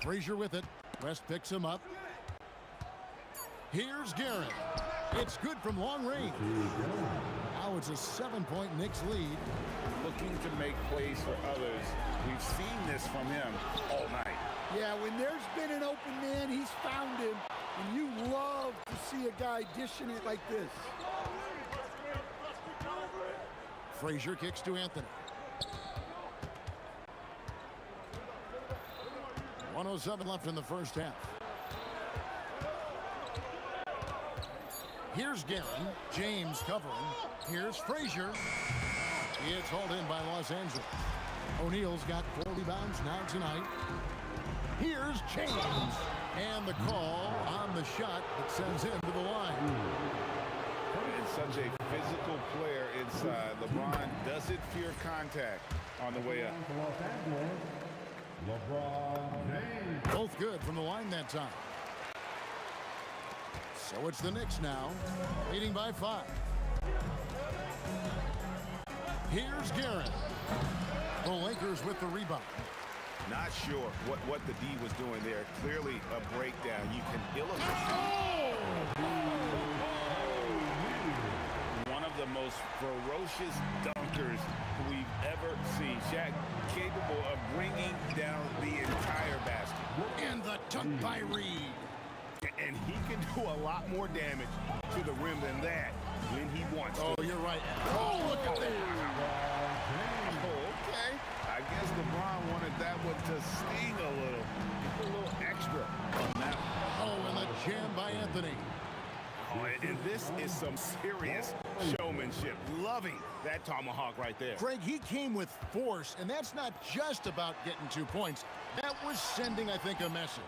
Frazier with it. West picks him up. Here's Garrett. It's good from long range. Now it's a 7-point Knicks lead. Looking to make plays for others. We've seen this from him all night. Yeah, when there's been an open man, he's found him. And you love to see a guy dishing it like this. Frazier kicks to Anthony. 1:07 left in the first half. Here's Guerin. James covering. Here's Frazier. It's hauled in by Los Angeles. O'Neal's got 4 rebounds now tonight. Here's James. And the call on the shot that sends him to the line. And such a physical player inside. LeBron doesn't fear contact on the way up. Both good from the line that time. So it's the Knicks now, leading by 5. Here's Garrett. The Lakers with the rebound. Not sure what the D was doing there. Clearly a breakdown. You can illustrate. One of the most ferocious dunkers we've ever seen. Shaq capable of bringing down the entire basket. And the dunk by Reed. And he can do a lot more damage to the rim than that when he wants to. Oh, you're right. Oh, look at that. Oh, okay. I guess LeBron wanted that one to sting a little extra on that one. Oh, and the jam by Anthony. Oh, and this is some serious showmanship. Loving that tomahawk right there. Greg, he came with force, and that's not just about getting 2 points. That was sending, I think, a message.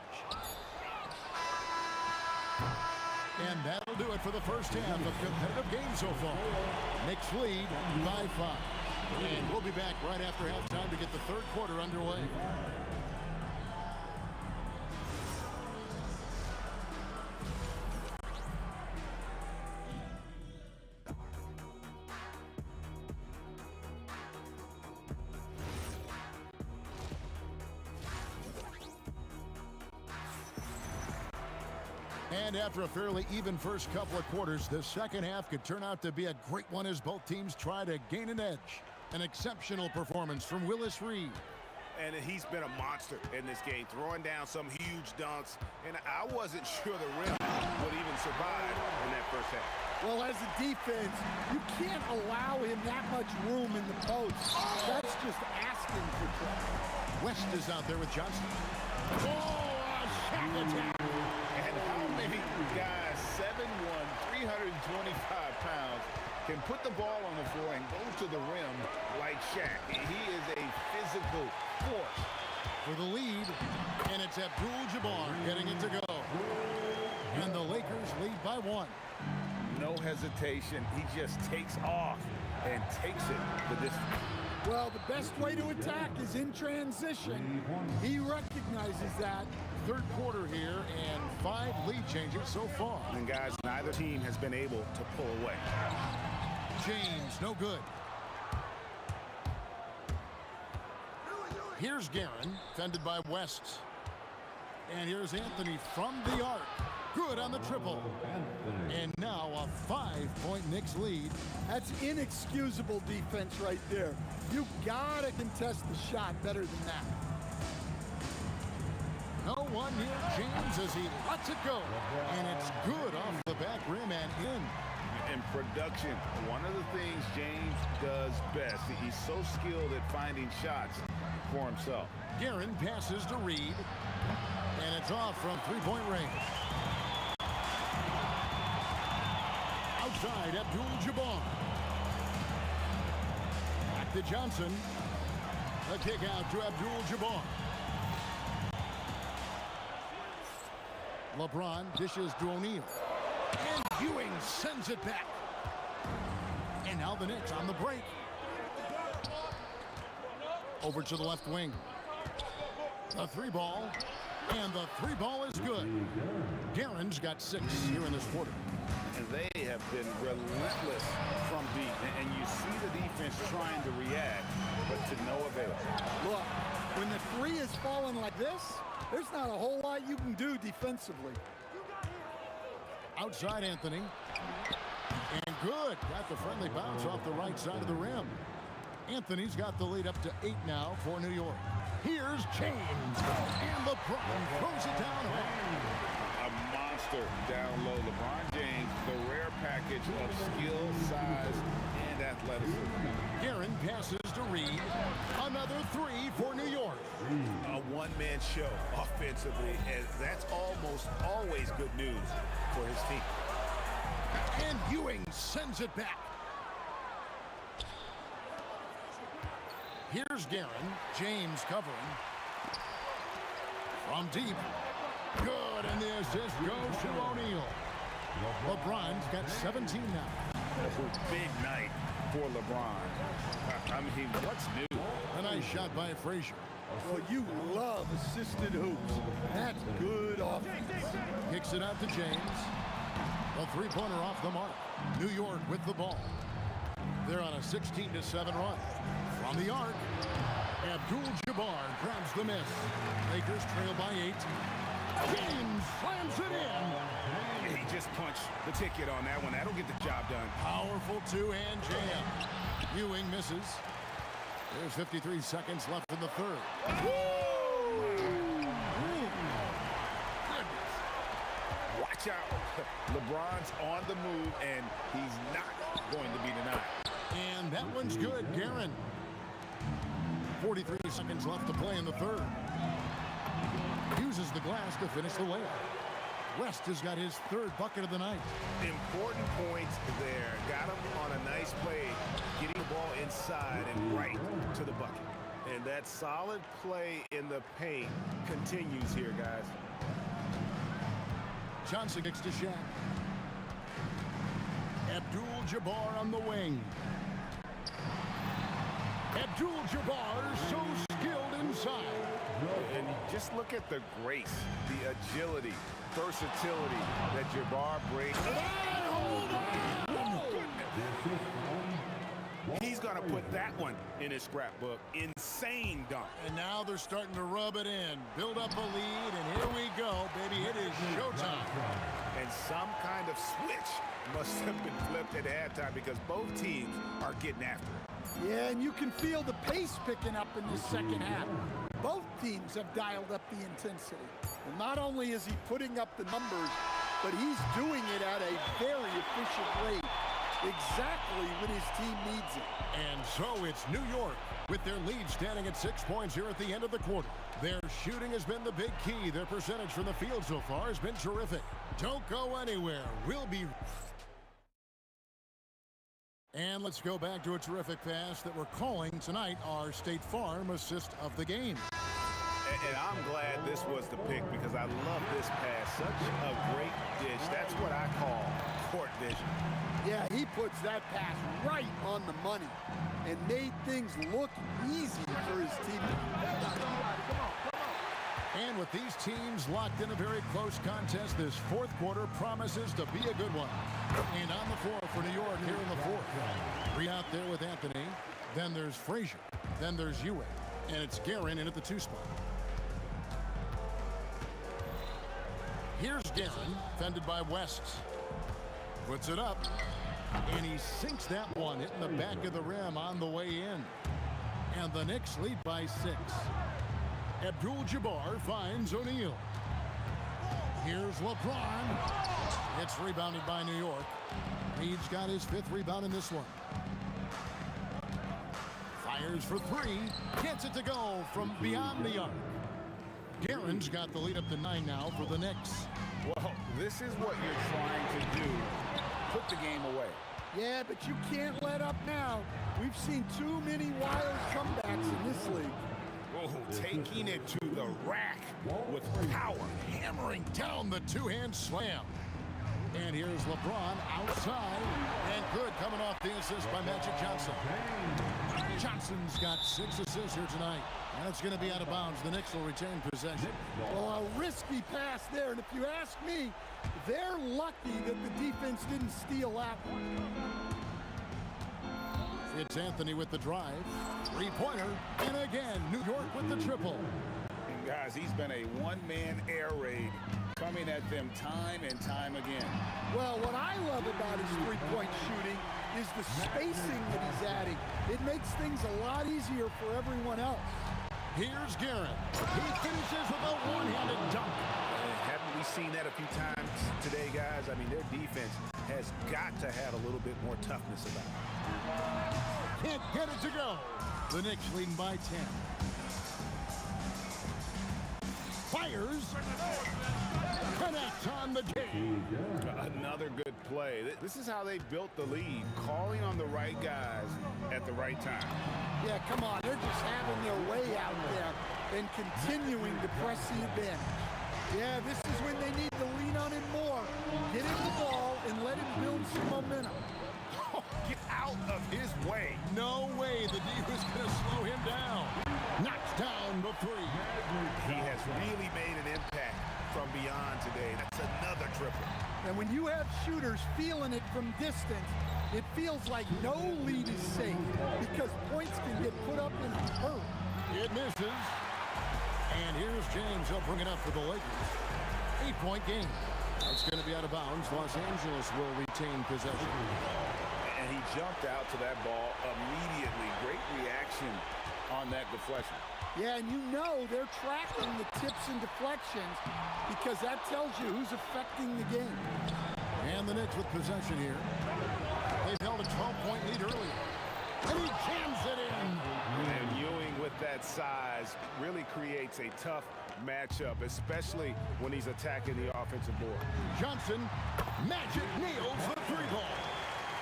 And that'll do it for the first half of competitive game so far. Knicks lead by 5. And we'll be back right after halftime to get the third quarter underway. And after a fairly even first couple of quarters, the second half could turn out to be a great one as both teams try to gain an edge. An exceptional performance from Willis Reed. And he's been a monster in this game, throwing down some huge dunks. And I wasn't sure the rim would even survive in that first half. Well, as a defense, you can't allow him that much room in the post. That's just asking for trouble. West is out there with Johnson. Oh, a shot attack. And how many guys, 7'1", 325 pounds, can put the ball on the floor and go to the rim like Shaq? He is a physical force. For the lead, and it's Abdul-Jabbar getting it to go. And the Lakers lead by 1. No hesitation. He just takes off and takes it the distance. Well, the best way to attack is in transition. He recognizes that. Third quarter here, and 5 lead changes so far. And guys, neither team has been able to pull away. James, no good. Here's Guerin, fended by West. And here's Anthony from the arc. Good on the triple. And now a 5-point Knicks lead. That's inexcusable defense right there. You gotta contest the shot better than that. No one near James as he lets it go. And it's good off the back rim and in. In production, one of the things James does best, he's so skilled at finding shots for himself. Guerin passes to Reed. And it's off from 3-point range. Outside, Abdul-Jabbar. Back to Johnson. A kick out to Abdul-Jabbar. LeBron dishes to O'Neal. And Ewing sends it back. And now the Knicks on the break. Over to the left wing. The 3-ball. And the 3-ball is good. Guerin's got 6 here in this quarter. And they have been relentless from deep. And you see the defense trying to react, but to no avail. Look, this, there's not a whole lot you can do defensively. Outside Anthony. And good. Got the friendly bounce off the right side of the rim. Anthony's got the lead up to 8 now for New York. Here's James. And LeBron throws it down home. A monster down low. LeBron James, the rare package of skill, size, and athleticism. Guerin passes to Reed. Another 3 for New York. A one-man show offensively, and that's almost always good news for his team. And Ewing sends it back. Here's Guerin. James covering. From deep. Good, and the assist goes to O'Neal. LeBron's got 17 now. That's a big night for LeBron. I mean, what's new? A nice shot by Frazier. Well, you love assisted hoops. That's good offense. Kicks it out to James. A three-pointer off the mark. New York with the ball. They're on a 16-7 run. From the arc, Abdul-Jabbar grabs the miss. Lakers trail by 8. James slams it in. He just punched the ticket on that one. That'll get the job done. Powerful two-hand jam. Ewing misses. There's 53 seconds left in the third. Watch out. LeBron's on the move, and he's not going to be denied. And that one's good. Guerin. 43 seconds left to play in the third. Uses the glass to finish the layup. West has got his third bucket of the night. Important points there. Got him on a nice play, getting the ball inside and right to the bucket. And that solid play in the paint continues here, guys. Johnson kicks to Shaq. Abdul-Jabbar on the wing. Abdul-Jabbar so skilled inside. And just look at the grace, the agility, versatility that Jabbar brings. He's going to put that one in his scrapbook. Insane dunk. And now they're starting to rub it in. Build up a lead, and here we go, baby. It is showtime. And some kind of switch must have been flipped at halftime because both teams are getting after it. Yeah, and you can feel the pace picking up in the second half. Both teams have dialed up the intensity. And not only is he putting up the numbers, but he's doing it at a very efficient rate. Exactly when his team needs it. And so it's New York with their lead standing at 6 points here at the end of the quarter. Their shooting has been the big key. Their percentage from the field so far has been terrific. Don't go anywhere. We'll be... And let's go back to a terrific pass that we're calling tonight our State Farm assist of the game. And I'm glad this was the pick because I love this pass. Such a great dish. That's what I call court vision. Yeah, he puts that pass right on the money and made things look easy for his team. And with these teams locked in a very close contest, this fourth quarter promises to be a good one. And on the floor for New York here in the fourth. 3 out there with Anthony. Then there's Frazier. Then there's Ewing. And it's Guerin in at the 2 spot. Here's Guerin, fended by West. Puts it up. And he sinks that one, hitting the back of the rim on the way in. And the Knicks lead by 6. Abdul-Jabbar finds O'Neal. Here's LeBron. It's rebounded by New York. Reed's got his 5th rebound in this one. Fires for 3. Gets it to go from beyond the arc. Guerin's got the lead up to 9 now for the Knicks. Well, this is what you're trying to do. Put the game away. Yeah, but you can't let up now. We've seen too many wild comebacks in this league. Oh, taking it to the rack with power. Hammering down the 2-hand slam. And here's LeBron outside. And good coming off the assist by Magic Johnson. Johnson's got 6 assists here tonight. And it's going to be out of bounds. The Knicks will retain possession. Well, a risky pass there. And if you ask me, they're lucky that the defense didn't steal that one. It's Anthony with the drive. 3-pointer. And again, New York with the triple. Guys, he's been a one-man air raid coming at them time and time again. Well, what I love about his three-point shooting is the spacing that he's adding. It makes things a lot easier for everyone else. Here's Garrett. He finishes with a one-handed dunk. Haven't we seen that a few times today, guys? I mean, their defense has got to have a little bit more toughness about it. Can't get it to go. The Knicks leading by 10. Fires. Connect on the game. Another good play. This is how they built the lead, calling on the right guys at the right time. Yeah, come on. They're just having their way out there and continuing to press the advantage. Yeah, this is when they need to lean on him more. Get him the ball and let him build some momentum. Oh, get out of his way. No way the D was going to slow him down. Knocks down the three. He has really made an impact from beyond today. That's another triple. And when you have shooters feeling it from distance, it feels like no lead is safe because points can get put up in a hurry. It misses. And here's James. He'll bring it up for the Lakers. 8-point game. That's going to be out of bounds. Los Angeles will retain possession. And he jumped out to that ball immediately. Great reaction on that deflection. Yeah, and you know they're tracking the tips and deflections because that tells you who's affecting the game. And the Knicks with possession here. They've held a 12-point lead earlier. And he jams it in. And Ewing with that size really creates a tough matchup, especially when he's attacking the offensive board. Johnson, magic nails the three ball.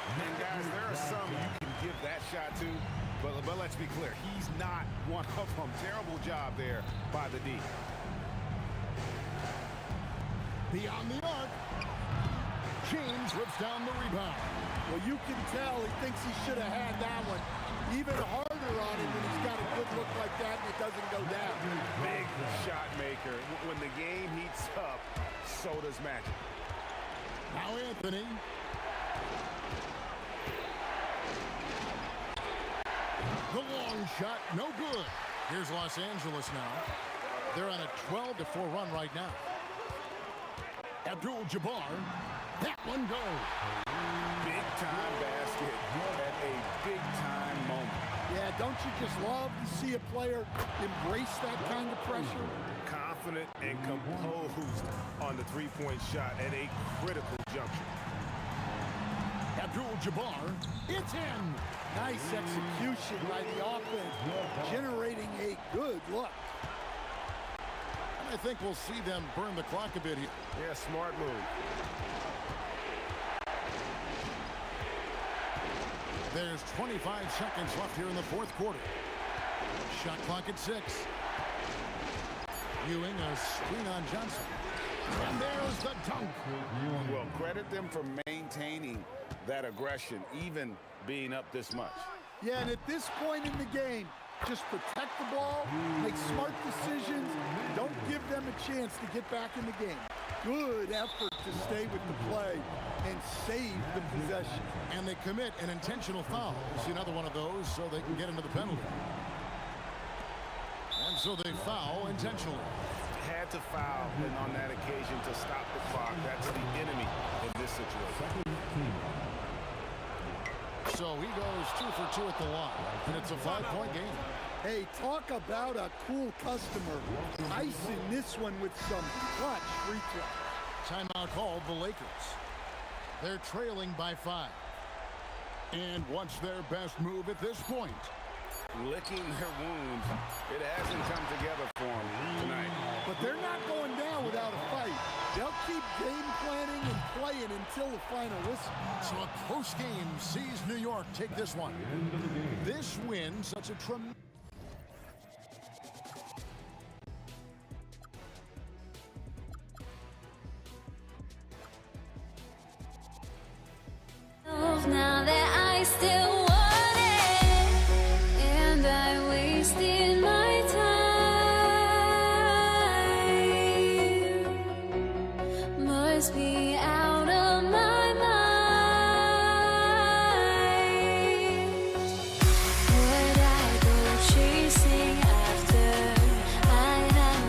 And guys, there are some you can give that shot to, but let's be clear, he's not one of them. Terrible job there by the D. Beyond the arc, James rips down the rebound. Well, you can tell he thinks he should have had that one. Even harder on him when he's got a good look like that and it doesn't go down. Big shot maker. When the game heats up, so does Magic. Now Anthony. The long shot, no good. Here's Los Angeles now. They're on a 12-4 run right now. Abdul-Jabbar, that one goes. Big time basket at a big time moment. Yeah, don't you just love to see a player embrace that kind of pressure? Confident and composed on the three-point shot at a critical juncture. Abdul-Jabbar, it's in. Nice execution by the offense, generating a good look. I think we'll see them burn the clock a bit here. Yeah, smart move. There's 25 seconds left here in the fourth quarter. Shot clock at 6. Ewing, a screen on Johnson. And there's the dunk. Well, credit them for maintaining that aggression, even being up this much. Yeah, and at this point in the game, just protect the ball, make smart decisions, don't give them a chance to get back in the game. Good effort to stay with the play and save the possession. And they commit an intentional foul. See another one of those so they can get into the penalty. And so they foul intentionally. Had to foul, and on that occasion to stop the clock. That's the enemy in this situation. So he goes 2 for 2 at the line, and it's a 5-point game. Hey, talk about a cool customer. Icing this one with some clutch free throw. Timeout called the Lakers. They're trailing by 5. And what's their best move at this point? Licking their wounds. It hasn't come together for them tonight. But they're not going down without a fight. They'll keep game planning and playing until the final whistle. So a close game sees New York take this one. This win, such a tremendous... Now that I still want it, and I wasted my time, must be out of my mind. Would I go chasing after I had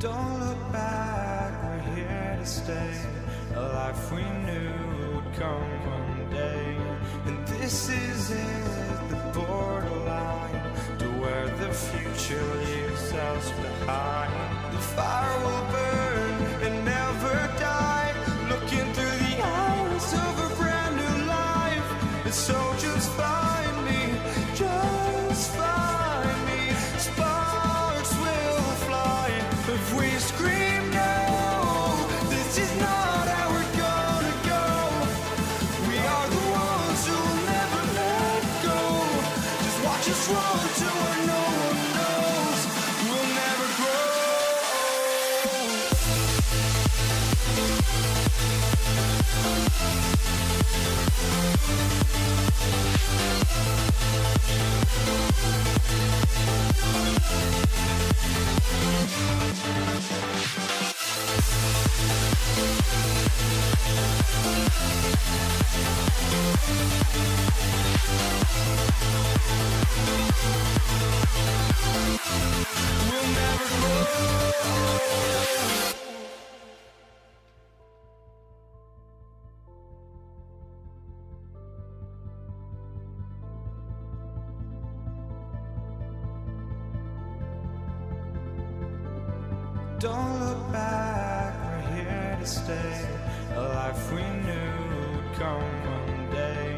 Don't look back, we're here to stay. A life we knew would come one day. And this is it, the borderline to where the future leaves us behind. The fire will burn and never die, looking through the eyes of a brand new life. And so just find me, just find me. Sparks will fly if we scream no. This is not how we're gonna go. We are the ones who'll never let go. Just watch us run to where no one knows. We'll never grow. We'll never grow. Don't look back, we're here to stay. A life we knew would come one day.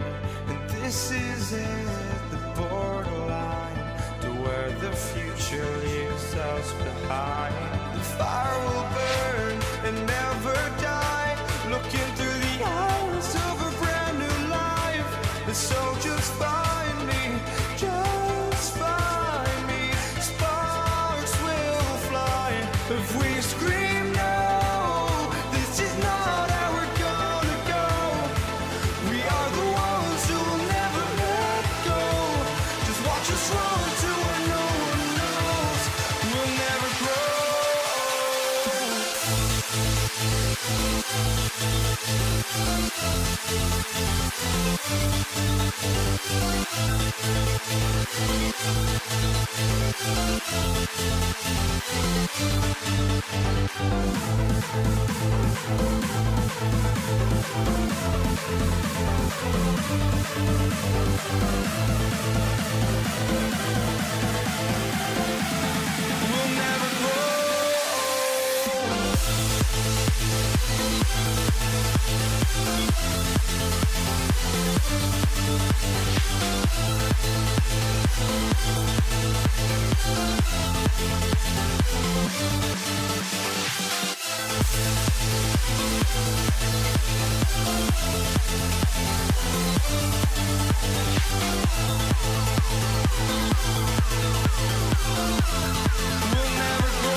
And this is it, the borderline to where the future leaves us behind. The fire will burn and never die, looking through the eyes of a brand new life. And so just find me, just find me. Sparks will fly if we scream no. This is not how we're gonna go. We are the ones who'll never let go. Just watch us run to where no one knows. We'll never grow. We'll never grow. We'll never grow.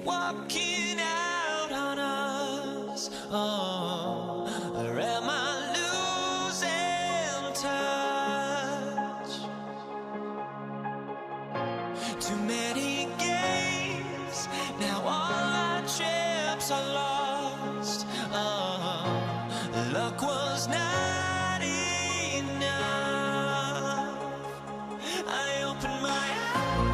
walking out on us? Oh, or am I losing touch? Too many games, now all our chips are lost. Oh, luck was not enough. I opened my eyes.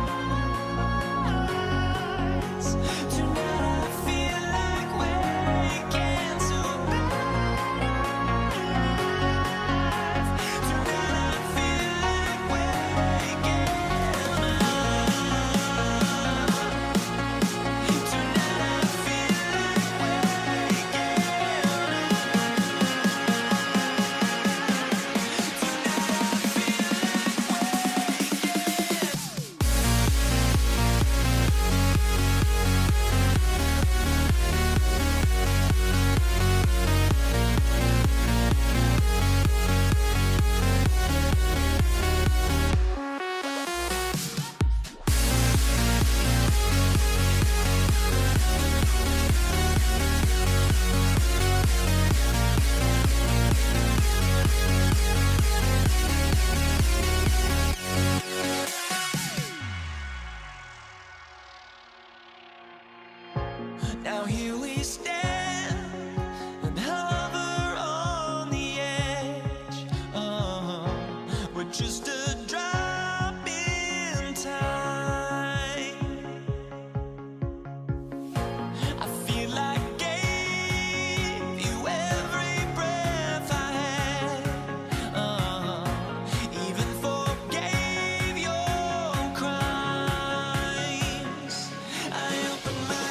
Tonight I feel like waking to a better life. Tonight I feel like waking up. Tonight I feel like waking Now here we stand and hover on the edge. Oh, we're just a drop in time. I feel like I gave you every breath I had. Oh, even forgave your crimes. I opened my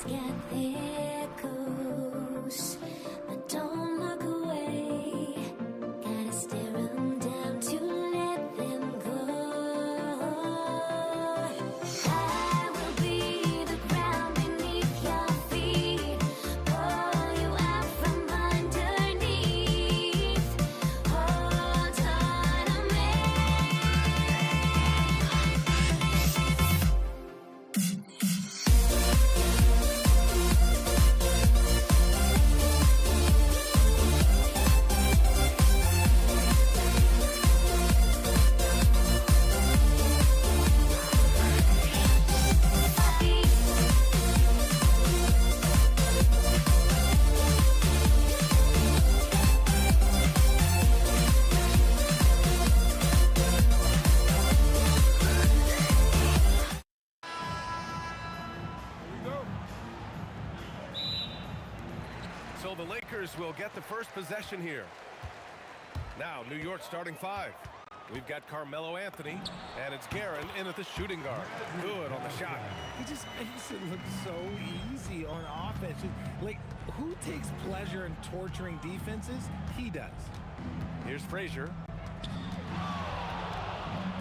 get there close, but don't look away. Gotta stare 'em down to let them go. I will be the ground beneath your feet, pull you out from underneath. Hold on to me. So the Lakers will get the first possession here. Now, New York starting 5. We've got Carmelo Anthony, and it's Guerin in at the shooting guard. Good on the shot. He just makes it look so easy on offense. Like, who takes pleasure in torturing defenses? He does. Here's Frazier.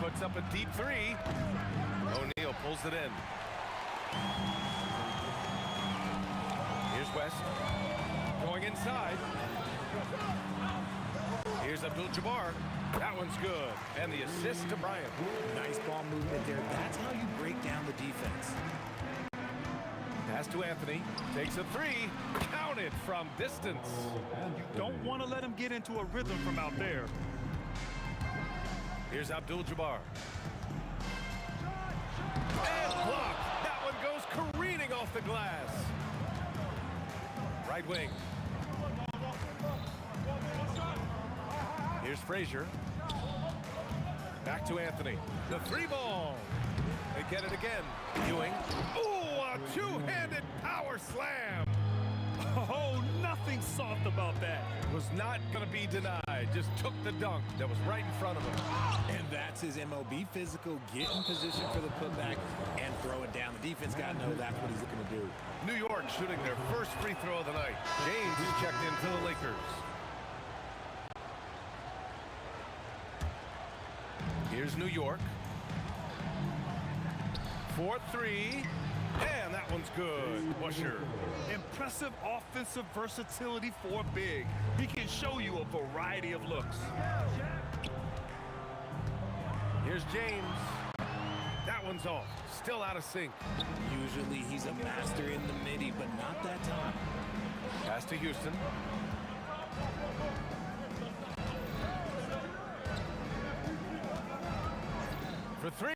Puts up a deep 3. O'Neal pulls it in. Here's West. Going inside. Here's Abdul-Jabbar. That one's good. And the assist to Bryant. Nice ball movement there. That's how you break down the defense. Pass to Anthony. Takes a 3. Counted from distance. You don't want to let him get into a rhythm from out there. Here's Abdul-Jabbar. And blocked. That one goes careening off the glass. Right wing. Here's Frazier. Back to Anthony. The 3 ball. They get it again. Ewing. Ooh, a two-handed power slam. Oh, nothing soft about that. Was not going to be denied. Just took the dunk that was right in front of him. And that's his MLB physical. Get in position for the putback and throw it down. The defense got to know that's what he's looking to do. New York shooting their first free throw of the night. James is checked in for the Lakers. Here's New York. 4-3. And that one's good. Busher. Impressive offensive versatility for a big. He can show you a variety of looks. Here's James. That one's off. Still out of sync. Usually he's a master in the midi, but not that time. Pass to Houston. For 3.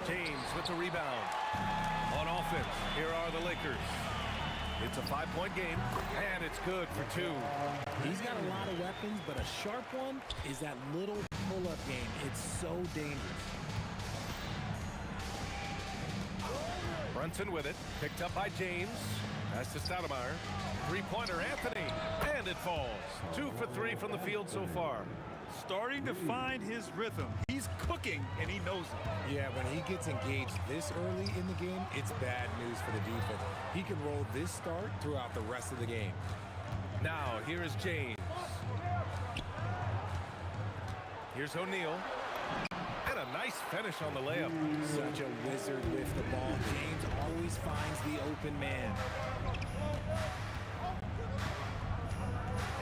James with the rebound. On offense, here are the Lakers. It's a 5-point game, and it's good for 2. He's got a lot of weapons, but a sharp one is that little pull-up game. It's so dangerous. Brunson with it. Picked up by James. Pass to Stoudemire. 3-pointer Anthony. And it falls. 2 for 3 from the field so far. Starting to find his rhythm. He's cooking, and he knows it. Yeah, when he gets engaged this early in the game, it's bad news for the defense. He can roll this start throughout the rest of the game. Now, here is James. Here's O'Neal. And a nice finish on the layup. Such a wizard with the ball. James always finds the open man.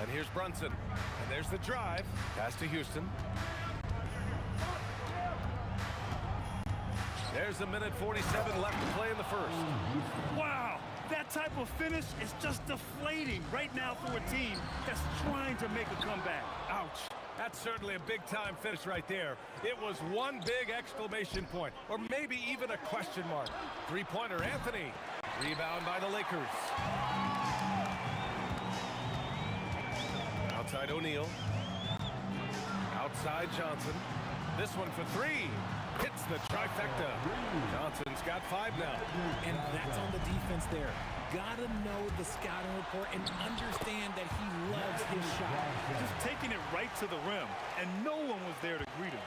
And here's Brunson. And there's the drive. Pass to Houston. There's a minute 47 left to play in the first. Wow, that type of finish is just deflating right now for a team that's trying to make a comeback. Ouch. That's certainly a big-time finish right there. It was one big exclamation point, or maybe even a question mark. 3-pointer Anthony. Rebound by the Lakers. Outside O'Neal. Outside Johnson. This one for 3. Hits the trifecta. Johnson James got 5 now. And that's on the defense there. Gotta know the scouting report and understand that he loves his shot. Just taking it right to the rim, and no one was there to greet him.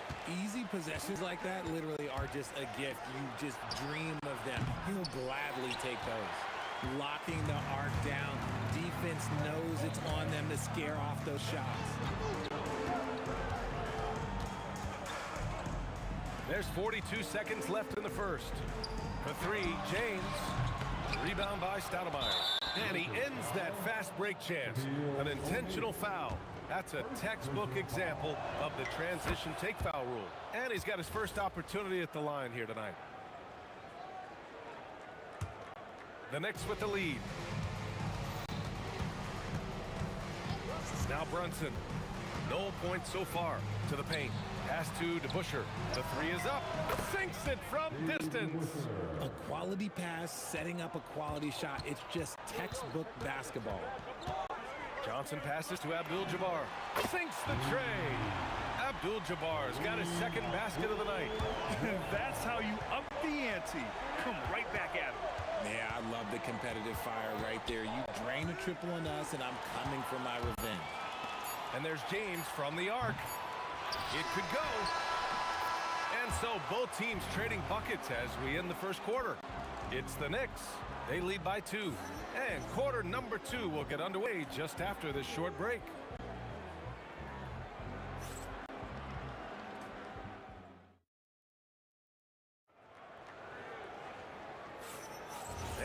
Easy possessions like that literally are just a gift. You just dream of them. He'll gladly take those. Locking the arc down. Defense knows it's on them to scare off those shots. There's 42 seconds left in the first. For 3, James. Rebound by Stoudemire. And he ends that fast break chance. An intentional foul. That's a textbook example of the transition take foul rule. And he's got his first opportunity at the line here tonight. The Knicks with the lead. Now Brunson. No points so far. To the paint. Pass to DeBusschere. The 3 is up. Sinks it from distance. A quality pass, setting up a quality shot. It's just textbook basketball. Johnson passes to Abdul-Jabbar. Sinks the tray. Abdul-Jabbar's got his second basket of the night. That's how you up the ante. Come right back at him. Yeah, I love the competitive fire right there. You drain a triple on us, and I'm coming for my revenge. And there's James from the arc. It could go. And so both teams trading buckets as we end the first quarter. It's the Knicks. They lead by 2. And quarter number 2 will get underway just after this short break.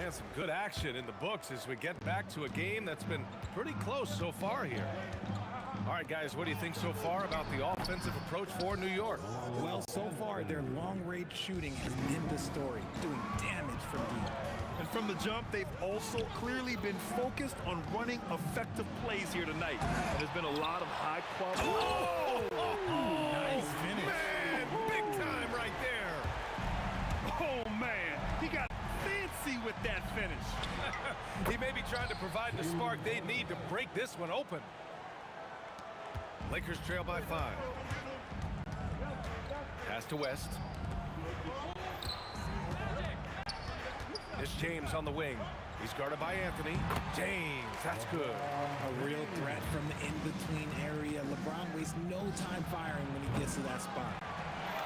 And some good action in the books as we get back to a game that's been pretty close so far here. All right, guys, what do you think so far about the offensive approach for New York? Well, so far, their long-range shooting has been the story, doing damage from deep. And from the jump, they've also clearly been focused on running effective plays here tonight. And there's been a lot of high-quality... Oh! Nice finish. Man, big time right there. Oh, man, he got fancy with that finish. He may be trying to provide the spark they need to break this one open. Lakers trail by 5. Pass to West. It's James on the wing. He's guarded by Anthony. James, that's good. A real threat from the in-between area. LeBron wastes no time firing when he gets to that spot.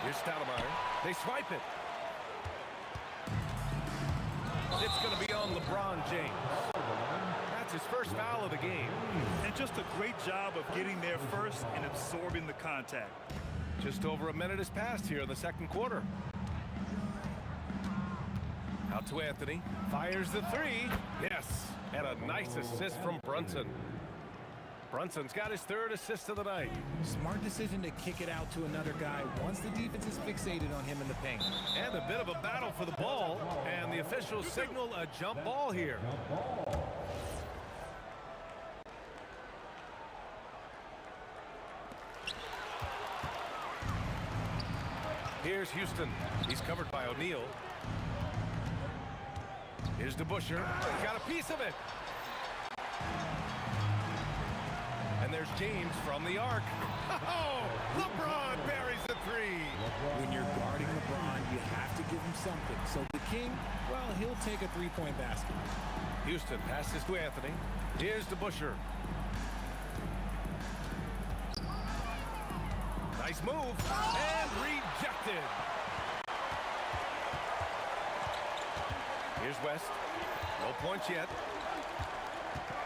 Here's Stoudemire. They swipe it. It's going to be on LeBron James. That's his first foul of the game. And just a great job of getting there first and absorbing the contact. Just over a minute has passed here in the second quarter. Out to Anthony. Fires the 3. Yes. And a nice assist from Brunson. Brunson's got his 3rd assist of the night. Smart decision to kick it out to another guy once the defense is fixated on him in the paint. And a bit of a battle for the ball. And the officials signal a jump ball here. Here's Houston. He's covered by O'Neal. Here's DeBusschere. Got a piece of it. And there's James from the arc. Oh, LeBron buries the 3. When you're guarding LeBron, you have to give him something. So the King, well, he'll take a 3-point basket. Houston passes to Anthony. Here's DeBusschere. Nice move. And rejected. Here's West. No points yet.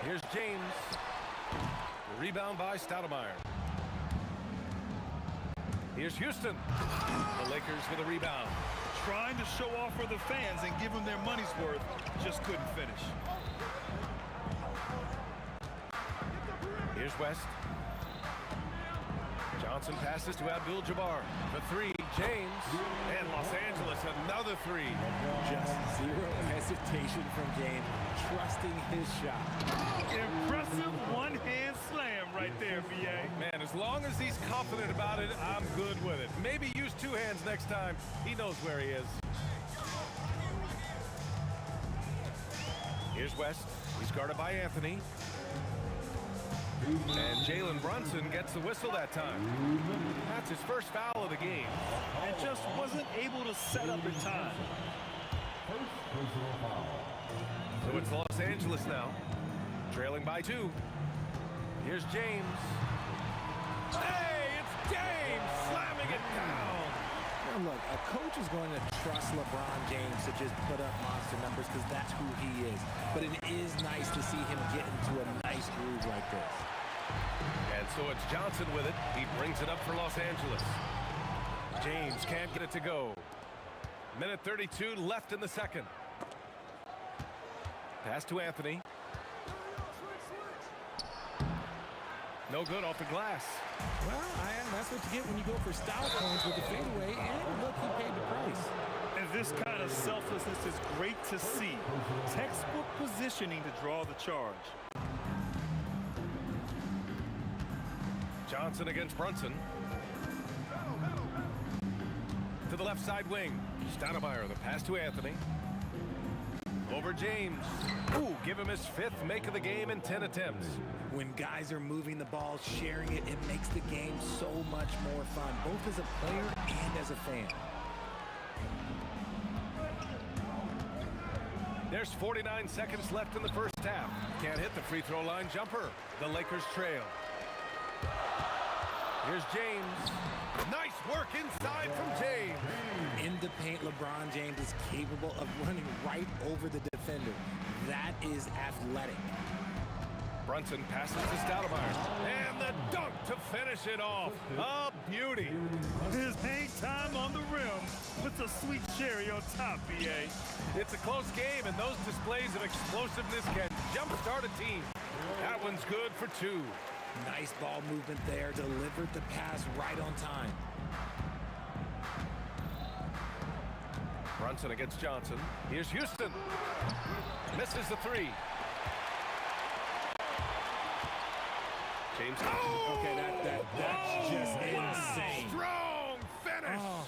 Here's James. The rebound by Stoudemire. Here's Houston. The Lakers with a rebound. Trying to show off for the fans and give them their money's worth. Just couldn't finish. Here's West. Johnson passes to Abdul-Jabbar. The 3, James. And Los Angeles, another 3. Just zero hesitation from James, trusting his shot. Impressive one-hand slam right there, B.A. Man, as long as he's confident about it, I'm good with it. Maybe use 2 hands next time. He knows where he is. Here's West. He's guarded by Anthony. And Jalen Brunson gets the whistle that time. That's his first foul of the game. And just wasn't able to set up in time. personal foul. So it's Los Angeles now, trailing by 2. Here's James. Hey, it's James slamming it down. Now look, a coach is going to trust LeBron James to just put up monster numbers because that's who he is. But it is nice to see him get into a nice groove like this. And so it's Johnson with it. He brings it up for Los Angeles. James can't get it to go. Minute 32 left in the second. Pass to Anthony. No good off the glass. Well, that's what you get when you go for style points with the fadeaway. And look, he paid the price. And this kind of selflessness is great to see. Textbook positioning to draw the charge. Johnson against Brunson. To the left side wing. Stoudemire, the pass to Anthony. Over James. Ooh, give him his 5th make of the game in 10 attempts. When guys are moving the ball, sharing it, it makes the game so much more fun, both as a player and as a fan. There's 49 seconds left in the first half. Can't hit the free throw line jumper. The Lakers trail. Here's James. Nice work inside from James. In the paint, LeBron James is capable of running right over the defender. That is athletic. Brunson passes to Stoudemire. And the dunk to finish it off. A beauty. His hang time on the rim puts a sweet cherry on top, B.A. It's a close game, and those displays of explosiveness can jumpstart a team. That one's good for 2. Nice ball movement there. Delivered the pass right on time. Brunson against Johnson. Here's Houston. Misses the 3. James. Oh! Okay, that's just insane. Strong finish. Oh.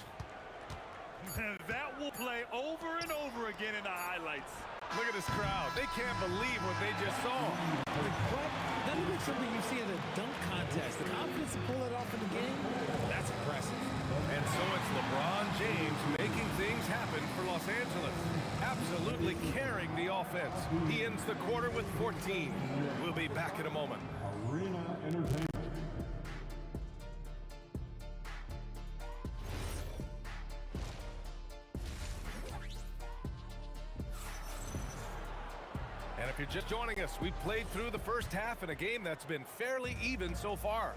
And that will play over and over again in the highlights. Look at this crowd. They can't believe what they just saw. What? That looks like something you see at a dunk contest. The confidence to pull it off in the game, that's impressive. And so it's LeBron James making things happen for Los Angeles. Absolutely carrying the offense. He ends the quarter with 14. We'll be back in a moment. Arena Entertainment. And if you're just joining us, we played through the first half in a game that's been fairly even so far.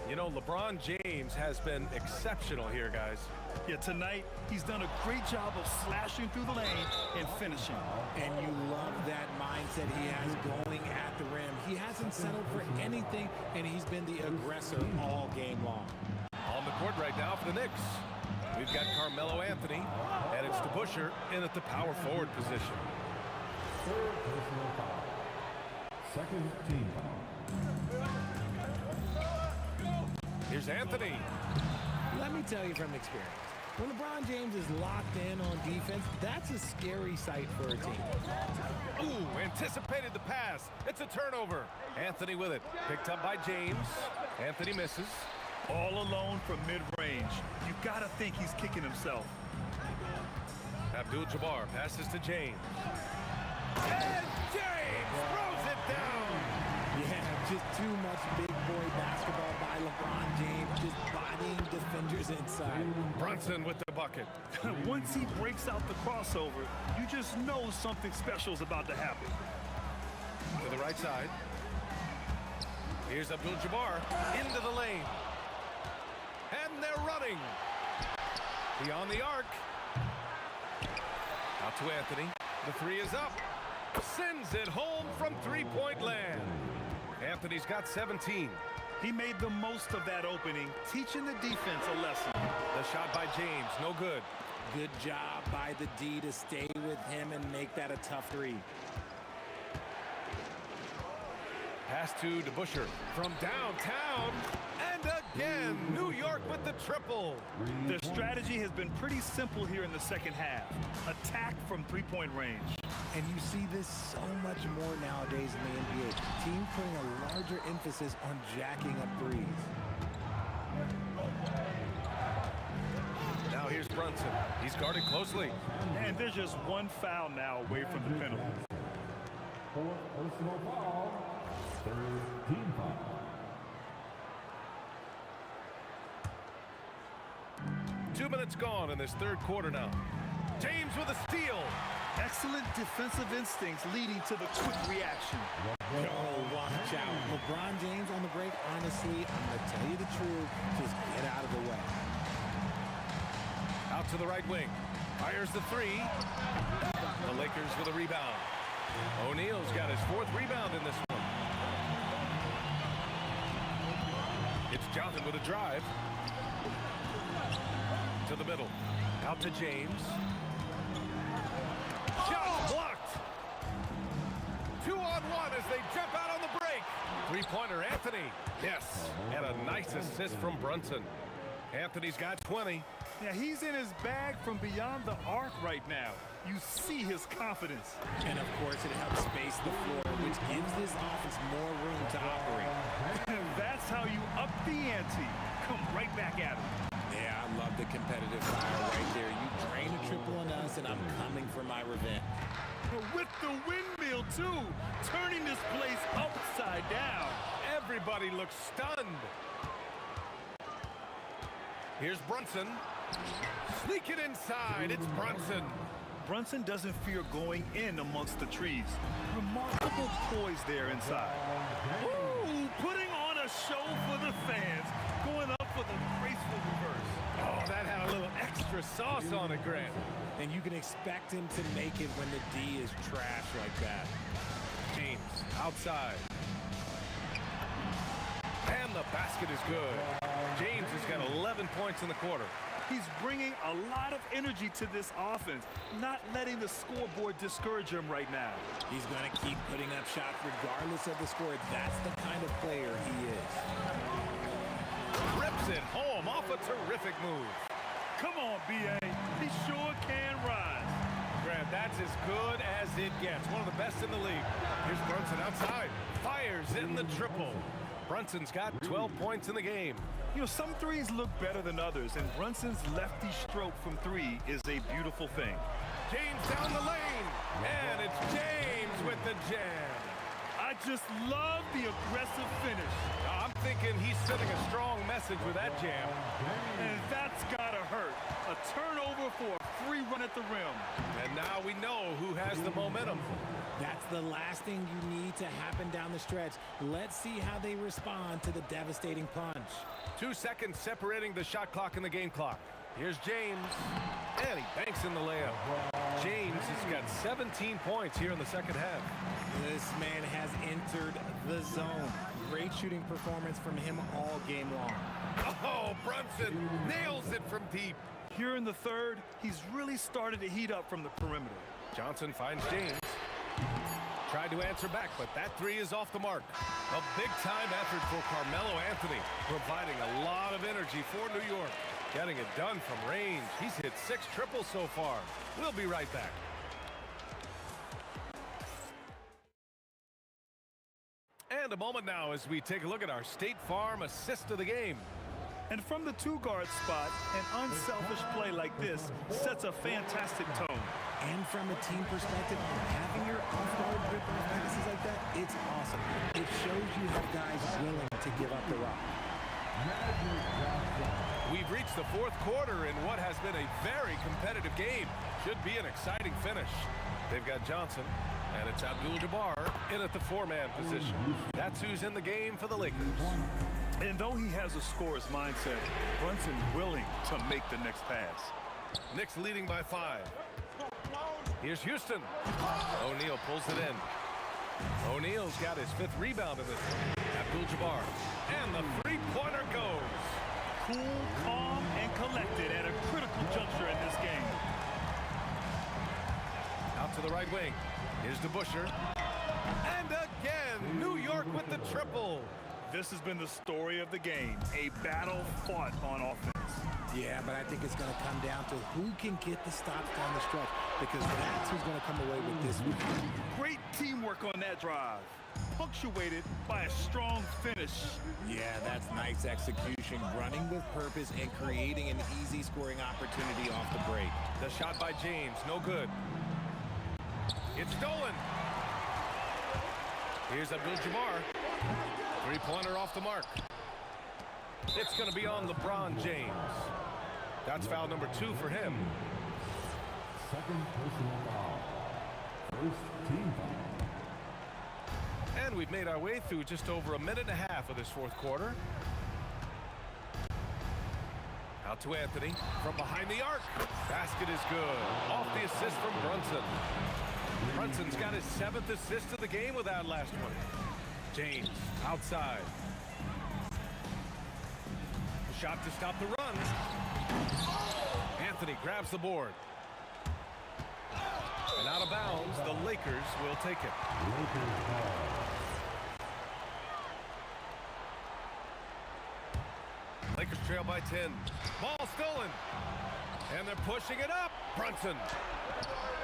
You know, LeBron James has been exceptional here, guys. Yeah, tonight, he's done a great job of slashing through the lane and finishing. And you love that mindset he has going at the rim. He hasn't settled for anything, and he's been the aggressor all game long. On the court right now for the Knicks, we've got Carmelo Anthony, and it's DeBusschere in at the power forward position. 3rd personal foul. 2nd team foul. Here's Anthony. Let me tell you from experience, when LeBron James is locked in on defense, that's a scary sight for a team. Ooh, anticipated the pass. It's a turnover. Anthony with it. Picked up by James. Anthony misses. All alone from mid-range. You gotta think he's kicking himself. Abdul-Jabbar passes to James. And James throws it down. Yeah, just too much big boy basketball by LeBron James, just bodying defenders inside. Brunson with the bucket. Once he breaks out the crossover, you just know something special is about to happen. To the right side. Here's Abdul-Jabbar into the lane. And they're running. Beyond the arc. Out to Anthony. The 3 is up. Sends it home from three-point land. Anthony's got 17. He made the most of that opening, teaching the defense a lesson. The shot by James, no good. Good job by the D to stay with him and make that a tough 3. Pass to DeBusschere from downtown. And again, New York with the triple. The strategy has been pretty simple here in the second half. Attack from three-point range. And you see this so much more nowadays in the NBA. Teams putting a larger emphasis on jacking up threes. Now here's Brunson. Brunson. He's guarded closely. And there's just one foul now away from the penalty. Fourth personal foul. Third team foul. Two minutes gone in this third quarter now. James with a steal. Excellent defensive instincts leading to the quick reaction. Oh, watch out. LeBron James on the break, honestly, I'm going to tell you the truth, just get out of the way. Out to the right wing. Fires the three. The Lakers with a rebound. O'Neal's got his fourth rebound in this one. It's Johnson with a drive. To the middle. Out to James. Shot blocked. 2-on-1 as they jump out on the break. Three-pointer Anthony. Yes. And a nice assist from Brunson. Anthony's got 20. Yeah, he's in his bag from beyond the arc right now. You see his confidence. And of course, it helps space the floor, which gives this offense more room to operate. And that's how you up the ante. Come right back at him. Yeah, I love the competitive fire right there. You drain a triple on us, and I'm coming for my revenge. With the windmill, too, turning this place upside down. Everybody looks stunned. Here's Brunson. Sneak it inside. It's Brunson. Brunson doesn't fear going in amongst the trees. Remarkable poise there inside. Ooh, putting on a show for the fans. Going up for the graceful reverse. Oh, that had a little extra sauce on it, Grant. And you can expect him to make it when the D is trash like that. James outside. And the basket is good. James has got 11 points in the quarter. He's bringing a lot of energy to this offense, not letting the scoreboard discourage him right now. He's going to keep putting up shots regardless of the score. That's the kind of player he is. Rips it home off a terrific move. Come on, B.A. He sure can rise. Grant, that's as good as it gets. One of the best in the league. Here's Brunson outside. Fires in the triple. Brunson's got 12 points in the game. You know, some threes look better than others, and Brunson's lefty stroke from three is a beautiful thing. James down the lane, and it's James with the jam. I just love the aggressive finish. I'm thinking he's sending a strong message with that jam. And that's gotta hurt. A turnover for a free run at the rim. And now we know who has the momentum. That's the last thing you need to happen down the stretch. Let's see how they respond to the devastating punch. 2 seconds separating the shot clock and the game clock. Here's James, and he banks in the layup. James has got 17 points here in the second half. This man has entered the zone. Great shooting performance from him all game long. Oh, Brunson nails it from deep. Here in the third, he's really started to heat up from the perimeter. Johnson finds James. Tried to answer back, but that three is off the mark. A big-time effort for Carmelo Anthony, providing a lot of energy for New York. Getting it done from range. He's hit 6 triples so far. We'll be right back. And a moment now as we take a look at our State Farm assist of the game. And from the two-guard spot, an unselfish play like this sets a fantastic tone. And from a team perspective, having your off-guard rip-off passes like that, it's awesome. It shows you have guys willing to give up the rock. We've reached the fourth quarter in what has been a very competitive game. Should be an exciting finish. They've got Johnson, and it's Abdul-Jabbar in at the 4-man position. That's who's in the game for the Lakers. And though he has a scorer's mindset, Brunson willing to make the next pass. Knicks leading by 5. Here's Houston. O'Neal pulls it in. O'Neal's got his 5th rebound in this one. Abdul-Jabbar. And the three-pointer goes. Cool, calm, and collected at a critical juncture in this game. Out to the right wing. Here's DeBusschere. And again, New York with the triple. This has been the story of the game, a battle fought on offense. Yeah, but I think it's going to come down to who can get the stops down the stretch, because that's who's going to come away with this one. Great teamwork on that drive, punctuated by a strong finish. Yeah, that's nice execution, running with purpose and creating an easy scoring opportunity off the break. The shot by James, no good. It's stolen. Here's Abdul-Jabbar. Three-pointer off the mark. It's going to be on LeBron James. That's foul number 2 for him. Second personal foul. First team foul. And we've made our way through just over a minute and a half of this fourth quarter. Out to Anthony from behind the arc. Basket is good. Off the assist from Brunson. Brunson's got his 7th assist of the game with that last one. James outside. The shot to stop the run. Anthony grabs the board. And out of bounds, the Lakers will take it. Lakers trail by 10. Ball stolen. And they're pushing it up. Brunson.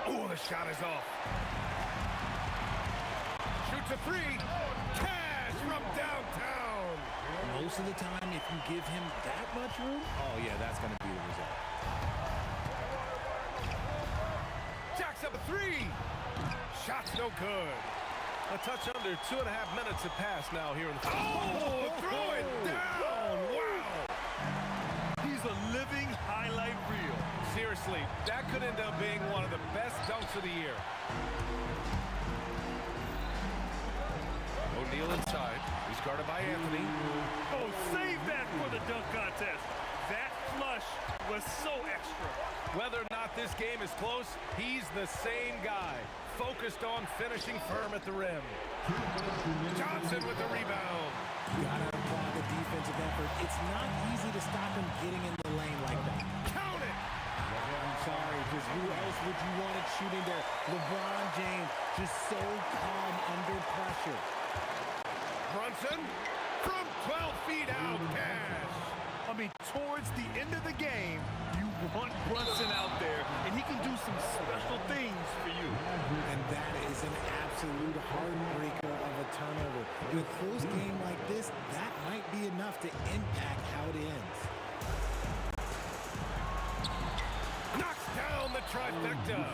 Oh, the shot is off. Shoots a 3. Cash from downtown. Most of the time, if you give him that much room, oh, yeah, that's going to be the result. Jacks up a 3. Shot's no good. A touch under 2.5 minutes have passed now here in the fourth. Oh, throw it down. Wow. He's a living highlight reel. Seriously, that could end up being one of the best dunks of the year. O'Neal inside. He's guarded by Anthony. Oh, save that for the dunk contest. That flush was so extra. Whether or not this game is close, he's the same guy. Focused on finishing firm at the rim. Johnson with the rebound. You gotta applaud the defensive effort. It's not easy to stop him getting in the lane like that. Count it! I'm sorry, just who else would you want it shooting there? LeBron James, just so calm under pressure. Brunson from 12 feet out. Cash. I mean, towards the end of the game, you want Brunson out there, and he can do some special things for you. And that is an absolute heartbreaker of a turnover. In a close game like this, that might be enough to impact how it ends. Knocks down the trifecta.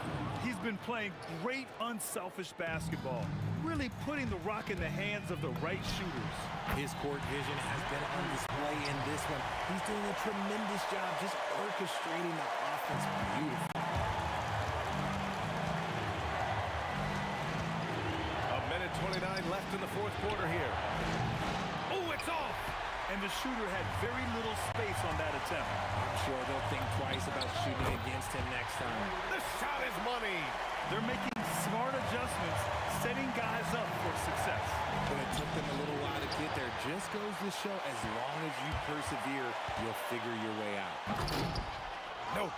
He's been playing great unselfish basketball, really putting the rock in the hands of the right shooters. His court vision has been on display in this one. He's doing a tremendous job just orchestrating the offense beautifully. A minute 29 left in the fourth quarter here. Oh, it's off! And the shooter had very little space on that attempt. I'm sure they'll think twice about shooting against him next time. The shot is money. They're making smart adjustments, setting guys up for success. But it took them a little while to get there. Just goes to show, as long as you persevere, you'll figure your way out. No.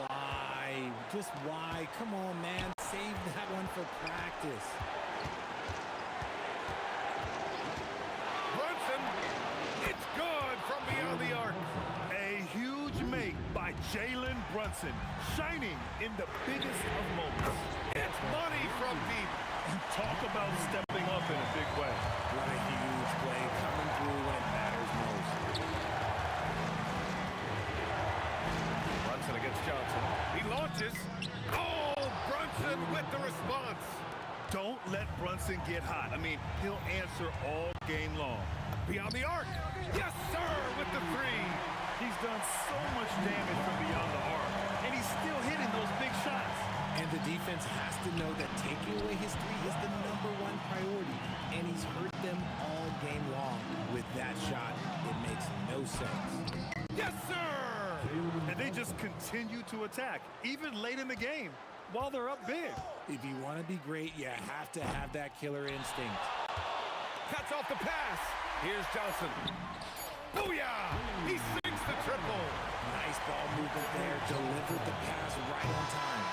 Why? Just why? Come on, man. Save that one for practice. Brunson. It's good from beyond the arc. A huge make by Jalen Brunson, shining in the biggest of moments. It's money from deep. Talk about stepping up in a big way. What a huge play, coming through when it matters most. Brunson against Johnson. He launches. Oh, Brunson with the response. Don't let Brunson get hot. I mean, he'll answer all game long. Beyond the arc. Yes, sir, with the 3. He's done so much damage from beyond the arc, and he's still hitting those big shots. And the defense has to know that taking away his 3 is the #1 priority, and he's hurt them all game long. With that shot, it makes no sense. Yes, sir! And they just continue to attack, even late in the game, while they're up big. If you want to be great, you have to have that killer instinct. Cuts off the pass. Here's Johnson. Booyah! He sinks the triple. Nice ball movement there. Delivered the pass right on time.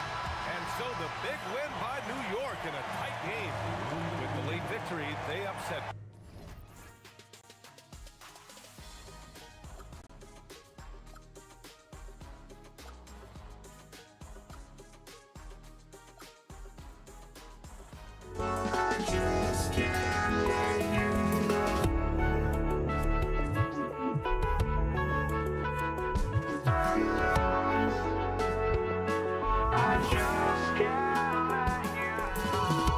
And so the big win by New York in a tight game. With the late victory, they upset. just can't let you know. I just can't let you know.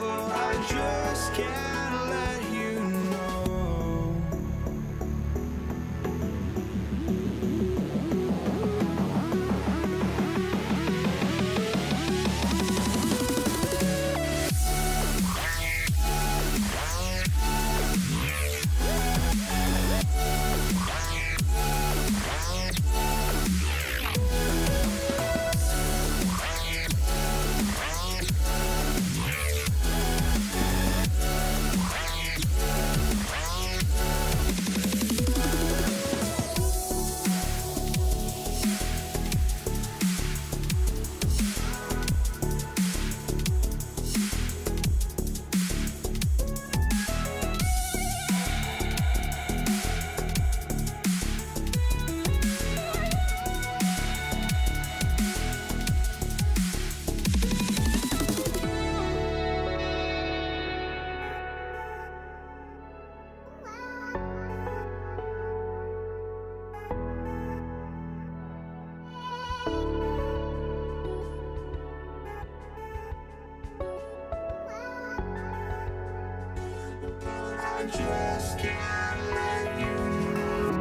Oh, I just can't let you know. I just can't let you know.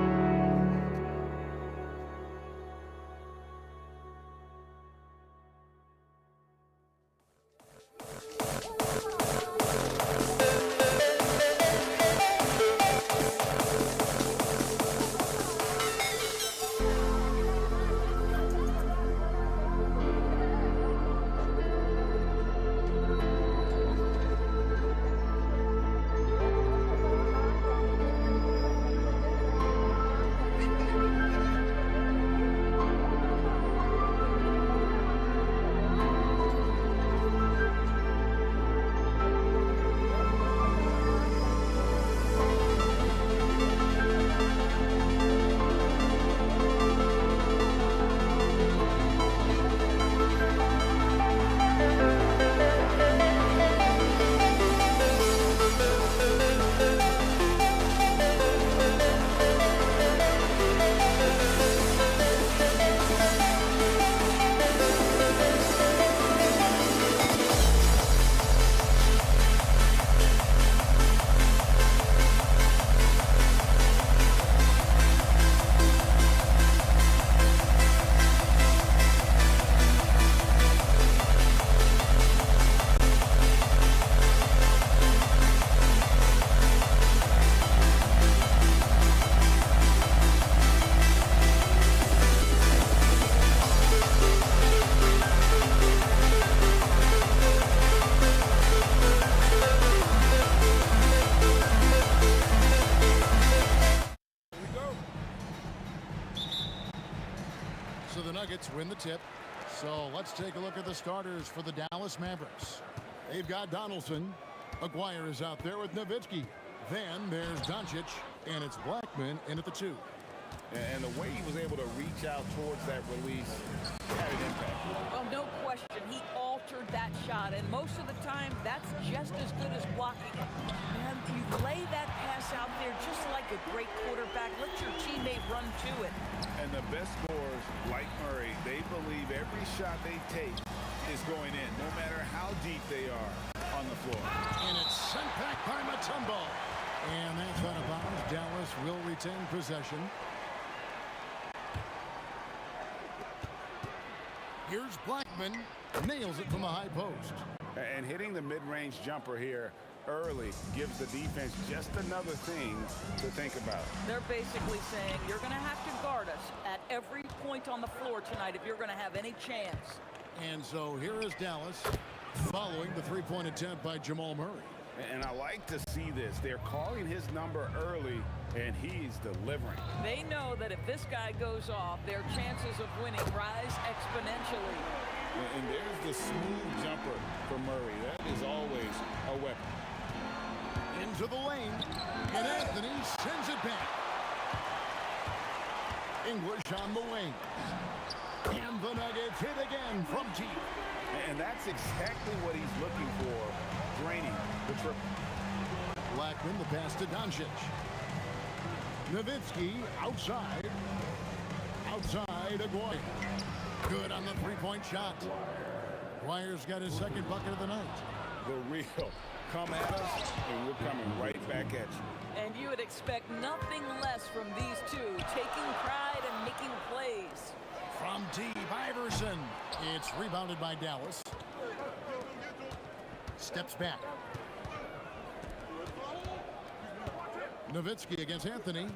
So the Nuggets win the tip. So let's take a look at the starters for the Dallas Mavericks. They've got Donaldson. Aguirre is out there with Nowitzki. Then there's Doncic, and it's Blackman in at the 2. And the way he was able to reach out towards that release had an impact. Well, no question. He altered that shot, and most of the time, that's just as good as blocking it. And you lay that pass out there just like a great quarterback. Let your teammate run to it. And the best scorers, like Murray, they believe every shot they take is going in, no matter how deep they are on the floor. And it's sent back by Mutombo. And that's out of bounds. Dallas will retain possession. Here's Blackman. Nails it from the high post. And hitting the mid-range jumper here early gives the defense just another thing to think about. They're basically saying you're going to have to guard us at every point on the floor tonight if you're going to have any chance. And so here is Dallas following the three-point attempt by Jamal Murray. And I like to see this. They're calling his number early, and he's delivering. They know that if this guy goes off, their chances of winning rise exponentially. And there's the smooth jumper for Murray. That is always a weapon. Into the lane, and Anthony sends it back. English on the wing. And the Nuggets hit again from deep. And that's exactly what he's looking for, draining the triple. Blackman, the pass to Doncic. Nowitzki outside. Outside, Aguirre. Good on the three-point shot. Aguirre's got his second bucket of the night. The real. Come at us, and we're coming right back at you. And you would expect nothing less from these two, taking pride and making plays. From deep, Iverson. It's rebounded by Dallas. Steps back. Nowitzki against Anthony.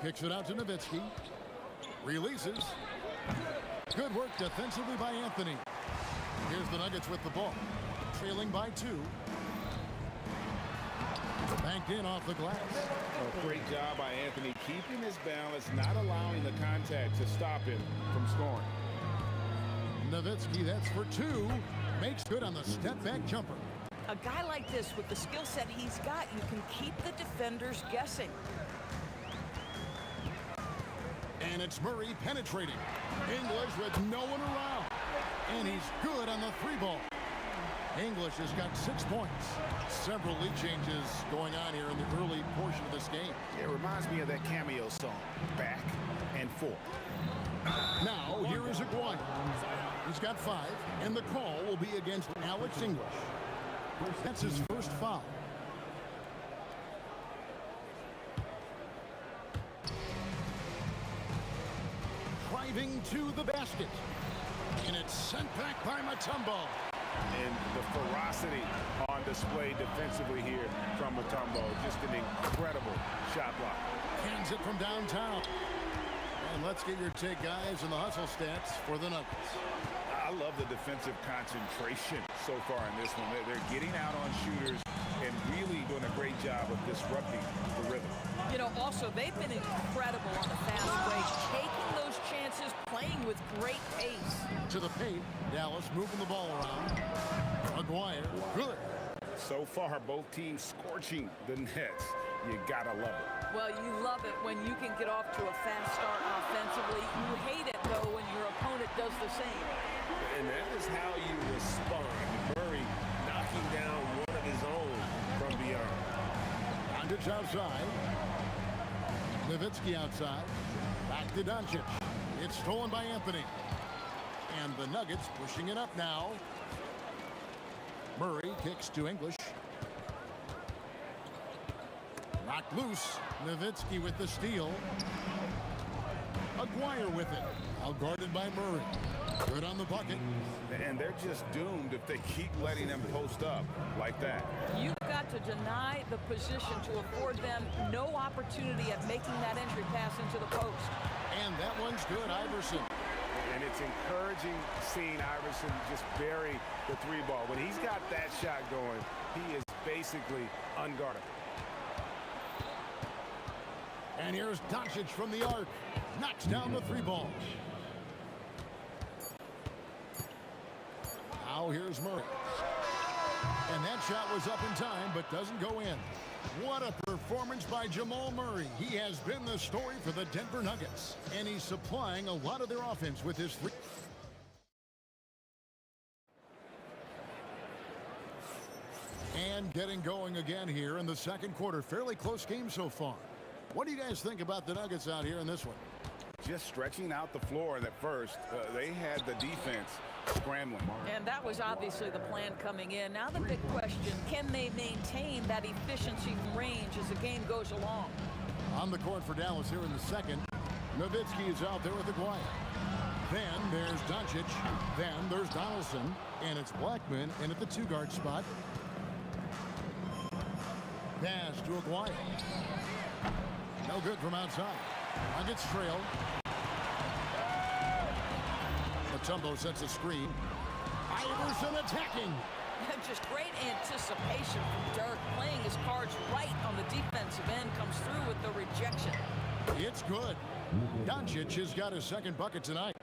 Kicks it out to Nowitzki. Releases. Good work defensively by Anthony. Here's the Nuggets with the ball. Trailing by 2. Banked in off the glass. A great job by Anthony, keeping his balance, not allowing the contact to stop him from scoring. Nowitzki, that's for 2. Makes good on the step-back jumper. A guy like this, with the skill set he's got, you can keep the defenders guessing. And it's Murray penetrating. English with no one around. And he's good on the 3-ball. English has got 6 points. Several lead changes going on here in the early portion of this game. It reminds me of that cameo song, Back and Forth. Now, here is Aguirre. He's got 5, and the call will be against Alex English. That's his first foul. Driving to the basket. And it's sent back by Mutombo. And the ferocity on display defensively here from Mutombo. Just an incredible shot block. Cans it from downtown. And let's get your take, guys, on the hustle stats for the Nuggets. I love the defensive concentration so far in this one. They're getting out on shooters and really doing a great job of disrupting the rhythm. You know, also, they've been incredible on the fast break, taking those chances, playing with great pace. To the paint, Dallas moving the ball around. Aguirre, good. So far, both teams scorching the nets. You gotta love it. Well, you love it when you can get off to a fast start offensively. You hate it, though, when your opponent does the same. And that is how you respond. Murray knocking down one of his own from beyond. Doncic outside. Nowitzki outside. Back to Doncic. It's stolen by Anthony. And the Nuggets pushing it up now. Murray kicks to English. Knocked loose. Nowitzki with the steal. Aguirre with it. Outguarded by Murray. Good on the bucket. And they're just doomed if they keep letting them post up like that. You've got to deny the position to afford them no opportunity at making that entry pass into the post. And that one's good, Iverson. And it's encouraging seeing Iverson just bury the 3-ball. When he's got that shot going, he is basically unguardable. And here's Doncic from the arc. Knocks down the 3-ball. Now here's Murray. And that shot was up in time, but doesn't go in. What a performance by Jamal Murray. He has been the story for the Denver Nuggets. And he's supplying a lot of their offense with his 3. And getting going again here in the second quarter. Fairly close game so far. What do you guys think about the Nuggets out here in this one? Just stretching out the floor in the first. They had the defense scrambling. And that was obviously the plan coming in. Now the big question, can they maintain that efficiency from range as the game goes along? On the court for Dallas here in the second. Nowitzki is out there with Aguirre. Then there's Doncic. Then there's Donaldson. And it's Blackman in at the 2-guard spot. Pass to Aguirre. No good from outside. Nuggets trail. Mutombo sets a screen. Iverson attacking. Just great anticipation from Dirk, playing his cards right on the defensive end, comes through with the rejection. It's good. Doncic has got his second bucket tonight.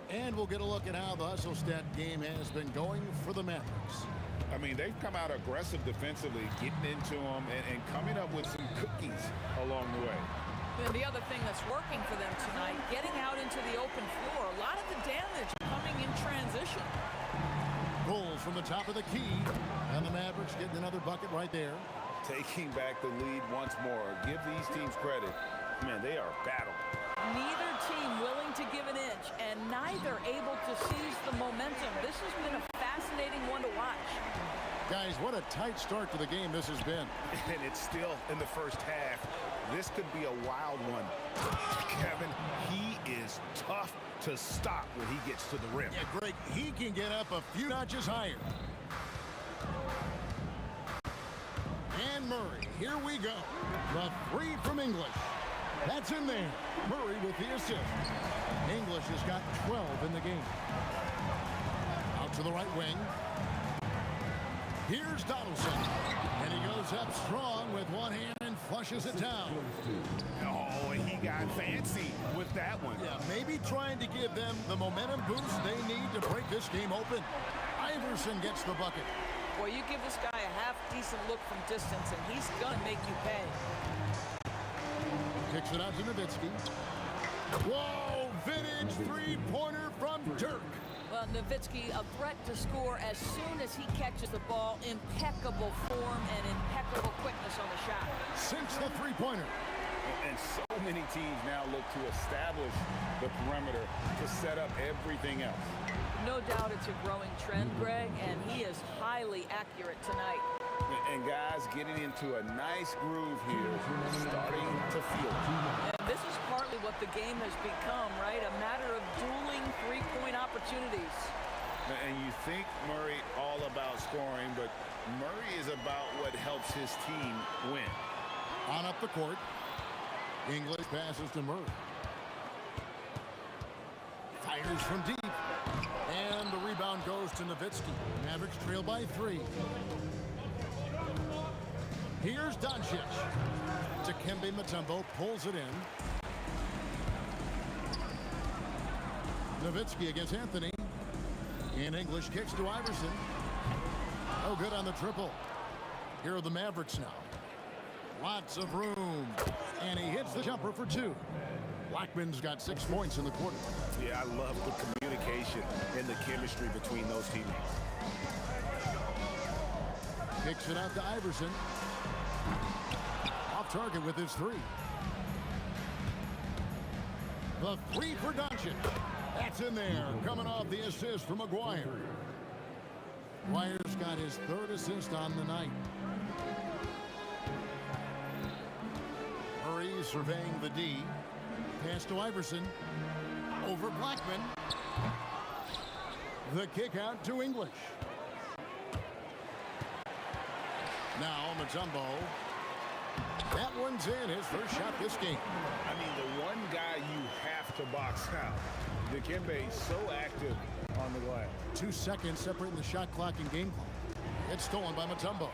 And we'll get a look at how the hustle stat game has been going for the Mavericks. I mean, they've come out aggressive defensively, getting into them and coming up with some cookies along the way. And the other thing that's working for them tonight, getting out into the open floor. A lot of the damage coming in transition. Goals from the top of the key. And the Mavericks getting another bucket right there. Taking back the lead once more. Give these teams credit. Man, they are battling. Neither team willing to give an inch, and neither able to seize the momentum. This has been a fascinating one to watch. Guys, what a tight start to the game this has been. And it's still in the first half. This could be a wild one. Kevin, he is tough to stop when he gets to the rim. Yeah, Greg, he can get up a few notches higher. And Murray, here we go. The three from English. That's in there. Murray with the assist. English has got 12 in the game. Out to the right wing. Here's Donaldson. And he goes up strong with one hand and flushes it down. Oh, and he got fancy with that one. Yeah, maybe trying to give them the momentum boost they need to break this game open. Iverson gets the bucket. Boy, you give this guy a half-decent look from distance, and he's going to make you pay. Kicks it out to Nowitzki. Whoa, vintage three-pointer from Dirk. Well, Nowitzki, a threat to score as soon as he catches the ball. Impeccable form and impeccable quickness on the shot. Sinks the three-pointer. And so many teams now look to establish the perimeter to set up everything else. No doubt it's a growing trend, Greg, and he is highly accurate tonight. And guys getting into a nice groove here, starting to feel it. And this is partly what the game has become, right? A matter of dueling three-point opportunities. And you think Murray all about scoring, but Murray is about what helps his team win. On up the court. English passes to Murray. Fires from deep. And the rebound goes to Nowitzki. Mavericks trail by 3. Here's Doncic. Dikembe Mutombo pulls it in. Nowitzki against Anthony. And English kicks to Iverson. Oh, good on the triple. Here are the Mavericks now. Lots of room. And he hits the jumper for 2. Blackman's got 6 points in the quarter. Yeah, I love the communication and the chemistry between those teammates. Kicks it out to Iverson. Off target with his 3. The 3 for Doncic. That's in there. Coming off the assist from McGuire. McGuire's got his 3rd assist on the night. Murray surveying the D. Pass to Iverson. Over Blackman. The kick out to English. Now Mutombo. That one's in. His first shot this game. I mean, the one guy you have to box out. Dikembe so active on the glass. 2 seconds separating the shot clock and game clock. It's stolen by Mutombo.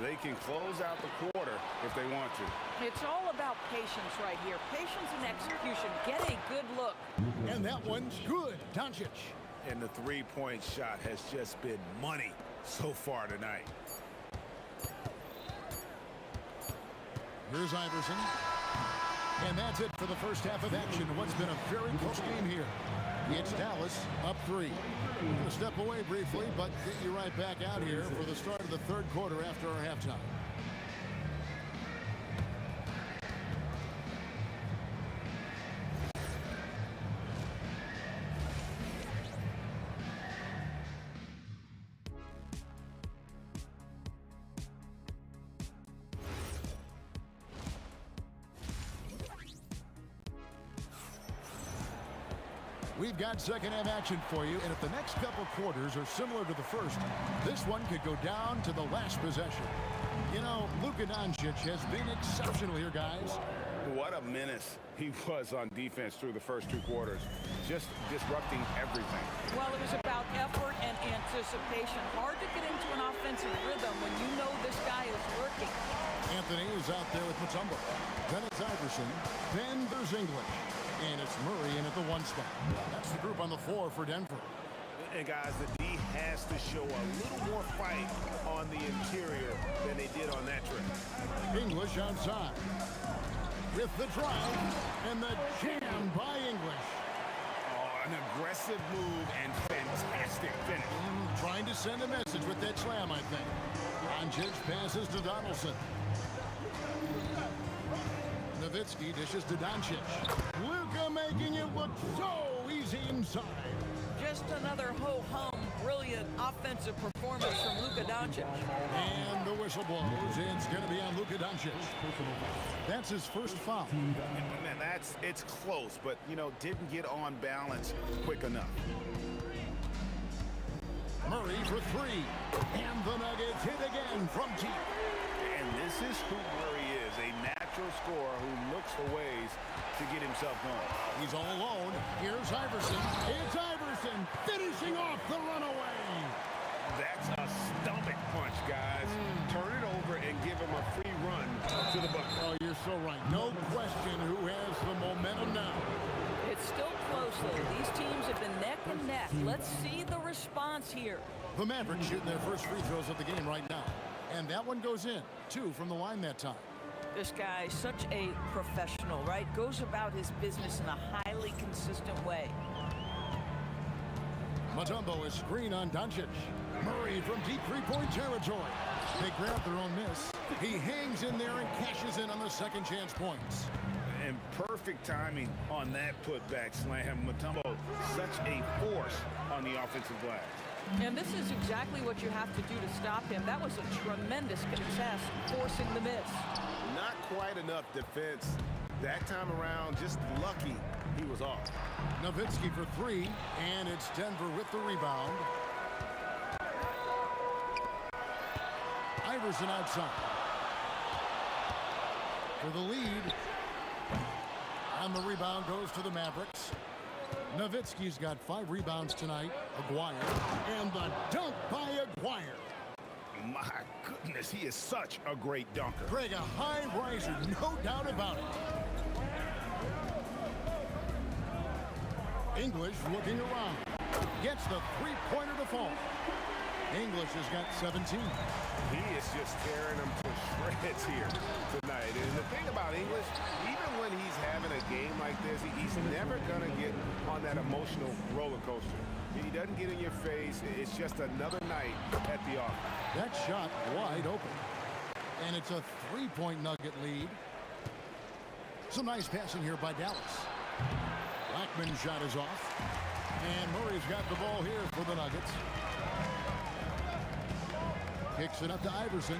They can close out the quarter if they want to. It's all about patience right here. Patience and execution. Get a good look. And that one's good. Doncic. And the three-point shot has just been money so far tonight. Here's Iverson. And that's it for the first half of action. What's been a very close game here. It's Dallas up 3. I'm going to step away briefly, but get you right back out here for the start of the 3rd quarter after our halftime. We've got second half action for you, and if the next couple quarters are similar to the first, this one could go down to the last possession. You know, Luka Doncic has been exceptional here, guys. What a menace he was on defense through the first 2 quarters, just disrupting everything. Well, it was about effort and anticipation. Hard to get into an offensive rhythm when you know this guy is working. Anthony is out there with Mutombo. Then it's Iverson. Then there's English. And it's Murray in at the 1 spot. That's the group on the floor for Denver. And guys, the D has to show a little more fight on the interior than they did on that trip. English outside. with the drive and the jam by English. Oh, an aggressive move and fantastic finish. Trying to send a message with that slam, I think. Doncic passes to Donaldson. Nowitzki dishes to Doncic. Luka making it look so easy inside. Just another ho-hum, brilliant offensive performance from Luka Doncic. And the whistle blows. It's going to be on Luka Doncic. That's his first foul. And it's close, but, didn't get on balance quick enough. Murray for three. And the Nuggets hit again from deep. And this is who Murray is, a natural scorer who looks for ways to get himself going. He's all alone. Here's Iverson. It's Iverson finishing off the runaway. That's a stomach punch, guys. Turn it over and give him a free run to the bucket. Oh, you're so right. No question who has the momentum now. It's still close, though. These teams have been neck and neck. Let's see the response here. The Mavericks shooting their first free throws of the game right now. And that one goes in. 2 from the line that time. This guy, such a professional, right? Goes about his business in a highly consistent way. Mutombo is screen on Doncic. Murray from deep three-point territory. They grab their own miss. He hangs in there and cashes in on the second chance points. And perfect timing on that putback slam. Mutombo, such a force on the offensive glass. And this is exactly what you have to do to stop him. That was a tremendous success, forcing the miss. Not quite enough defense that time around. Just lucky he was off. Nowitzki for three, and it's Denver with the rebound. Iverson outside. For the lead. And the rebound goes to the Mavericks. Nowitzki's got 5 rebounds tonight. Aguirre. And the dunk by Aguirre. My goodness, he is such a great dunker. Greg, a high riser, no doubt about it. English looking around. Gets the three-pointer to fall. English has got 17. He is just tearing them to shreds here tonight. And the thing about English, even when he's having a game like this, he's never going to get on that emotional roller coaster. He doesn't get in your face. It's just another night at the office. That shot wide open. And it's a three-point Nugget lead. Some nice passing here by Dallas. Blackman's shot is off. And Murray's got the ball here for the Nuggets. Kicks it up to Iverson.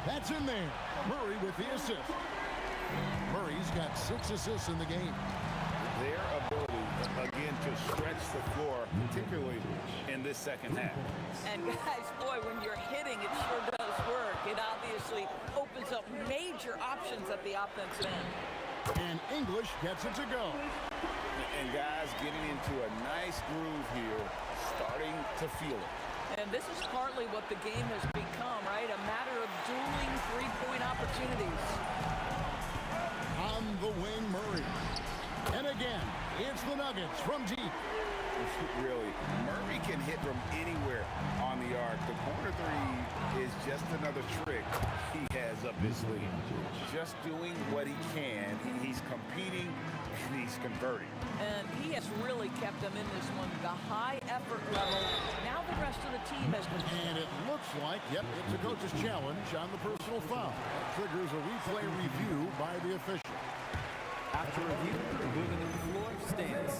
That's in there. Murray with the assist. Murray's got 6 assists in the game. Their ability, again, to stretch the floor, particularly in this second half. And guys, boy, when you're hitting, it sure does work. It obviously opens up major options at the offensive end. And English gets it to go. And guys getting into a nice groove here, starting to feel it. And this is partly what the game has become, right? A matter of dueling three-point opportunities. On the wing, Murray. And again, it's the Nuggets from deep. Really, Murray can hit from anywhere on the arc. The corner three is just another trick he has up his sleeve. Just doing what he can. He's competing and he's converting. And he has really kept them in this one. The high effort level. Now the rest of the team has been. And it looks like, yep, it's a coach's challenge on the personal foul. That triggers a replay review by the official. After review, the ruling on the floor stands.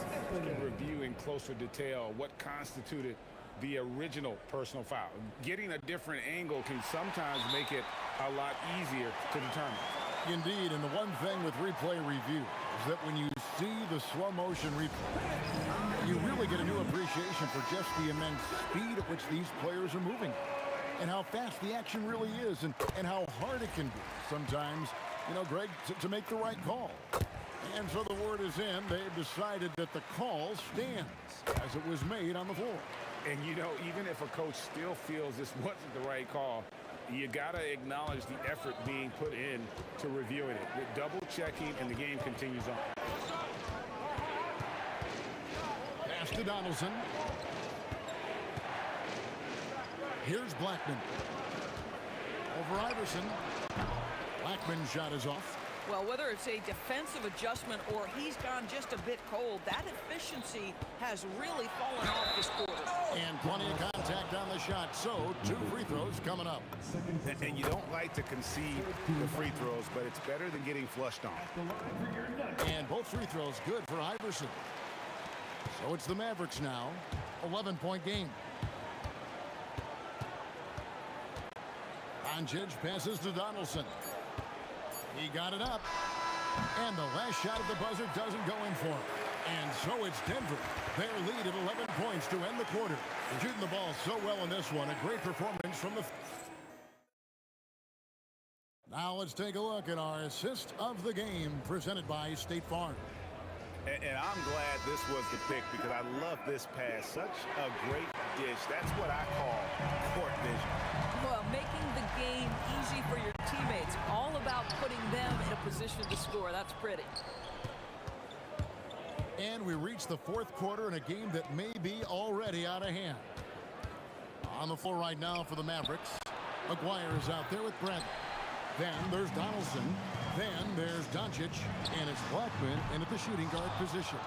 Review in closer detail what constituted the original personal foul. Getting a different angle can sometimes make it a lot easier to determine. Indeed, and the one thing with replay review is that when you see the slow motion replay, you really get a new appreciation for just the immense speed at which these players are moving and how fast the action really is and how hard it can be sometimes, Greg, to make the right call. And so the word is in. They've decided that the call stands as it was made on the floor. And, even if a coach still feels this wasn't the right call, you got to acknowledge the effort being put in to reviewing it. With double checking, and the game continues on. Pass to Donaldson. Here's Blackman. Over Iverson. Blackman's shot is off. Well, whether it's a defensive adjustment or he's gone just a bit cold, that efficiency has really fallen off this quarter. And plenty of contact on the shot, so 2 free throws coming up. And you don't like to concede the free throws, but it's better than getting flushed on. And both free throws good for Iverson. So it's the Mavericks now. 11-point game. Doncic passes to Donaldson. He got it up. And the last shot at the buzzer doesn't go in for him. And so it's Denver. Their lead at 11 points to end the quarter. Shooting the ball so well in this one. A great performance from the... Now let's take a look at our assist of the game presented by State Farm. And I'm glad this was the pick because I love this pass. Such a great dish. That's what I call court vision. Well, making the game easy for your teammates. All about putting them in a position to score. That's pretty. And we reach the fourth quarter in a game that may be already out of hand. On the floor right now for the Mavericks. McGuire is out there with Brent. Then there's Donaldson. Then there's Doncic. And it's Blackman in at the shooting guard position.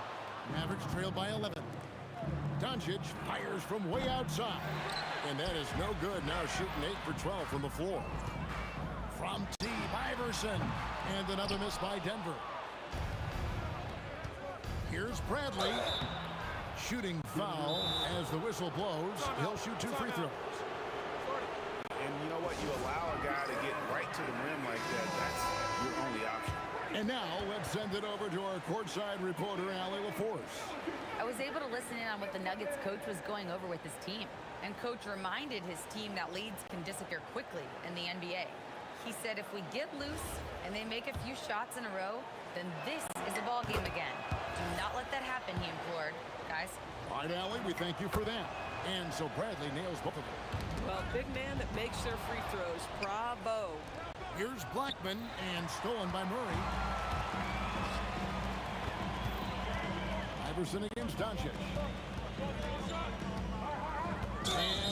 Mavericks trail by 11. Doncic fires from way outside. And that is no good. Now shooting 8 for 12 from the floor. From deep, Iverson. And another miss by Denver. Here's Bradley. Shooting foul as the whistle blows. He'll shoot 2 free throws. And you know what? You allow a guy to get right to the rim like that. That's your only option. And now let's send it over to our courtside reporter, Allie LaForce. I was able to listen in on what the Nuggets coach was going over with his team. And coach reminded his team that leads can disappear quickly in the NBA. He said if we get loose and they make a few shots in a row, then this is a ball game again. Do not let that happen, he implored. Guys. All right, Allie, we thank you for that. And so Bradley nails both of them. Well, big man that makes their free throws. Bravo. Here's Blackman, and stolen by Murray. Iverson against Doncic.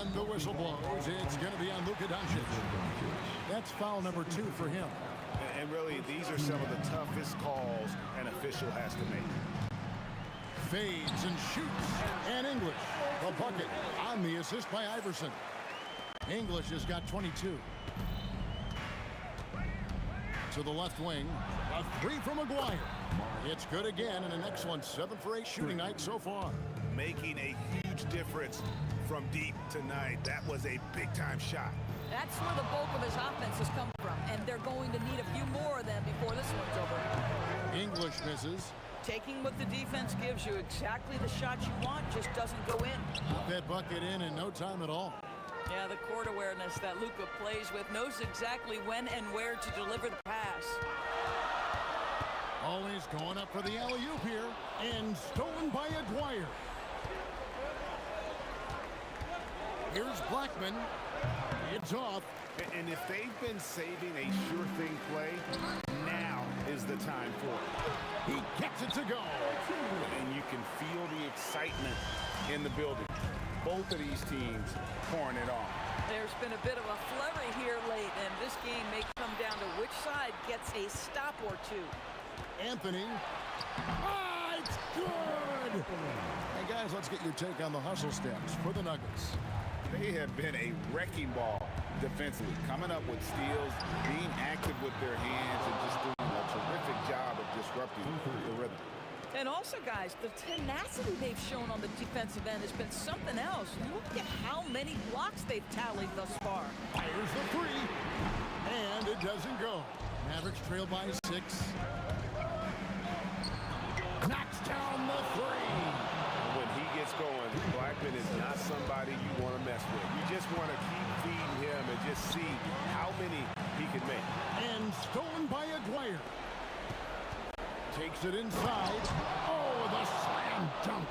And the whistle blows. It's going to be on Luka Doncic. That's foul number 2 for him. And really, these are some of the toughest calls an official has to make. Fades and shoots. And English, the bucket, on the assist by Iverson. English has got 22. To the left wing. A 3 from McGuire. It's good again, and an excellent 7 for 8 shooting night so far. Making a huge difference from deep tonight. That was a big-time shot. That's where the bulk of his offense has come from, and they're going to need a few more of them before this one's over. English misses. Taking what the defense gives you, exactly the shot you want, just doesn't go in. Put that bucket in no time at all. Yeah, the court awareness that Luka plays with, knows exactly when and where to deliver the pass. Always going up for the alley-oop here, and stolen by Aguirre. Here's Blackman. It's off. And if they've been saving a sure thing play, now is the time for it. He gets it to go. And you can feel the excitement in the building. Both of these teams pouring it on. There's been a bit of a flurry here late, and this game may come down to which side gets a stop or two. Anthony. Ah, it's good! Hey, guys, let's get your take on the hustle steps for the Nuggets. They have been a wrecking ball defensively, coming up with steals, being active with their hands, and just doing a terrific job of disrupting the rhythm. And also, guys, the tenacity they've shown on the defensive end has been something else. Look at how many blocks they've tallied thus far. Fires the 3, and it doesn't go. Mavericks trail by 6. Knocks down the 3. When he gets going, Blackman is not somebody you want to mess with. You just want to keep feeding him and just see how many he can make. And stolen by Aguirre. Takes it inside. Oh, the slam dunk.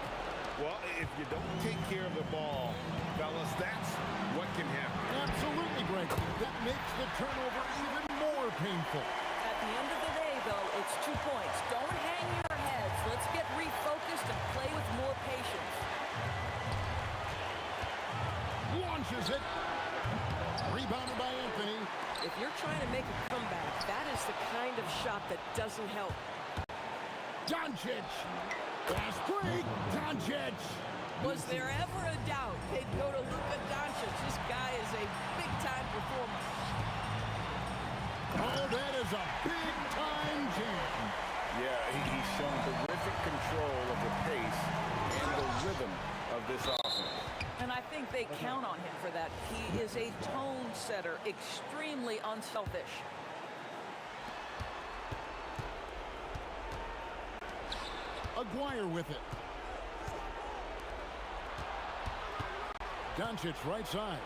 Well, if you don't take care of the ball, fellas, that's what can happen. Absolutely, Greg. That makes the turnover even more painful. At the end of the day, though, it's 2 points. Don't hang your heads. Let's get refocused and play with more patience. Launches it. Rebounded by Anthony. If you're trying to make a comeback, that is the kind of shot that doesn't help. Doncic. Fast break. Doncic. Was there ever a doubt they'd go to Luka Doncic? This guy is a big-time performer. Oh, that is a big-time jam. Yeah, he's shown terrific control of the pace and the rhythm of this offense. And I think they count on him for that. He is a tone setter, extremely unselfish. Aguirre with it. Doncic right side.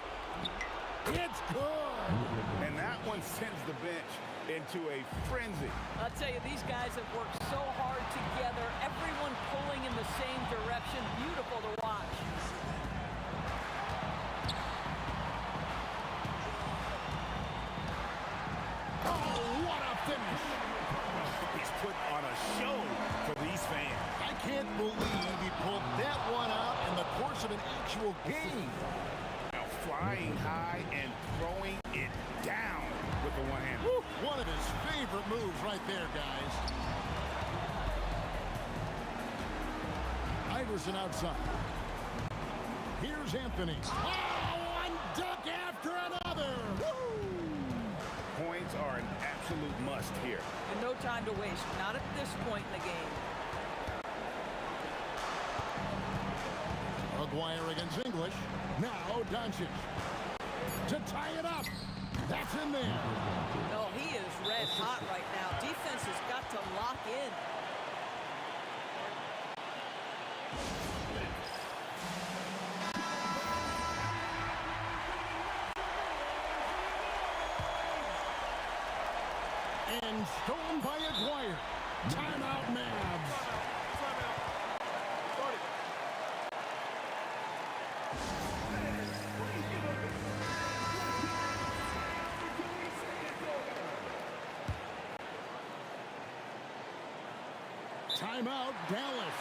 It's good. And that one sends the bench into a frenzy. I'll tell you, these guys have worked so hard together. Everyone pulling in the same direction. Beautiful to watch. Oh, what a finish. He's put on a show for these fans. I can't believe he pulled that one out in the course of an actual game. Now flying high and throwing it down with the one hand. Woo, one of his favorite moves right there, guys. Iverson outside. Here's Anthony. Oh, one dunk after another. Woo! Points are an absolute must here. And no time to waste. Not at this point in the game. Aguirre against English. Now Doncic. To tie it up. That's in there. No, he is red hot right now. Defense has got to lock in. And stolen by Aguirre. Timeout, Mavs. Timeout, Dallas.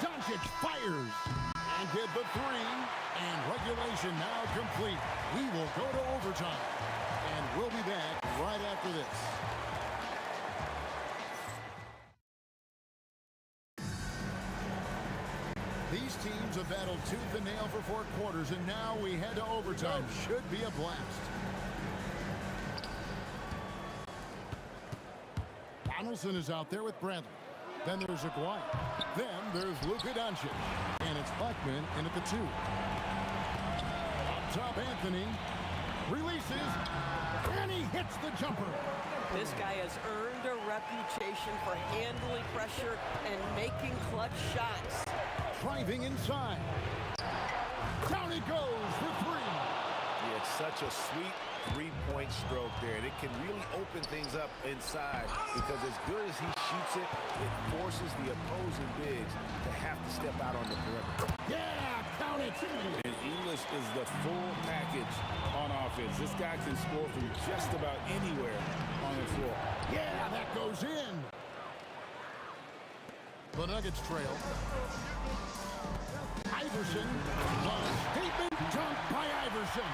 Doncic fires and did the three, and regulation now complete. We will go to overtime, and we'll be back right after this. These teams have battled tooth and nail for 4 quarters, and now we head to overtime. Should be a blast. Donaldson is out there with Bradley. Then there's Aguirre. Then there's Luka Doncic. And it's Buckman in at the 2. Up top, Anthony. Releases. And he hits the jumper. This guy has earned a reputation for handling pressure and making clutch shots. Driving inside. Down he goes for 3. Yeah, it's such a sweet three-point stroke there, and it can really open things up inside because as good as he shoots it, it forces the opposing bigs to have to step out on the perimeter. Yeah, count it. And English is the full package on offense. This guy can score from just about anywhere on the floor. Yeah, that goes in. The Nuggets trail. Iverson. The statement dunk by Iverson.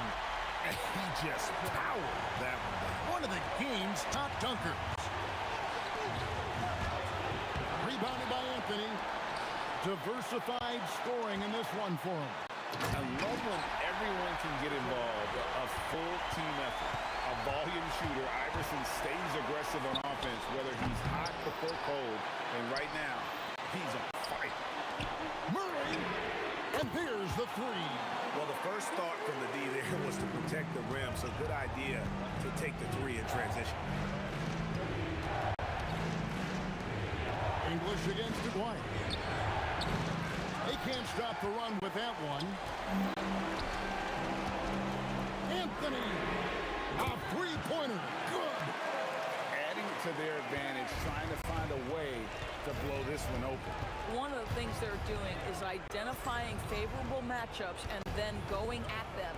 And he just powered that one. One of the game's top dunkers. Rebounded by Anthony. Diversified scoring in this one for him. I love when everyone can get involved, a full team effort. A volume shooter, Iverson stays aggressive on offense, whether he's hot or cold. And right now, he's on fire. Murray, and there's the 3. Well, the first thought from the D there was to protect the rim, so good idea to take the 3 in transition. English against Aguirre. They can't stop the run with that one. Anthony, a 3-pointer. Good. Adding to their advantage, trying to find a way to blow this one open. One of the things they're doing is identifying favorable matchups and then going at them.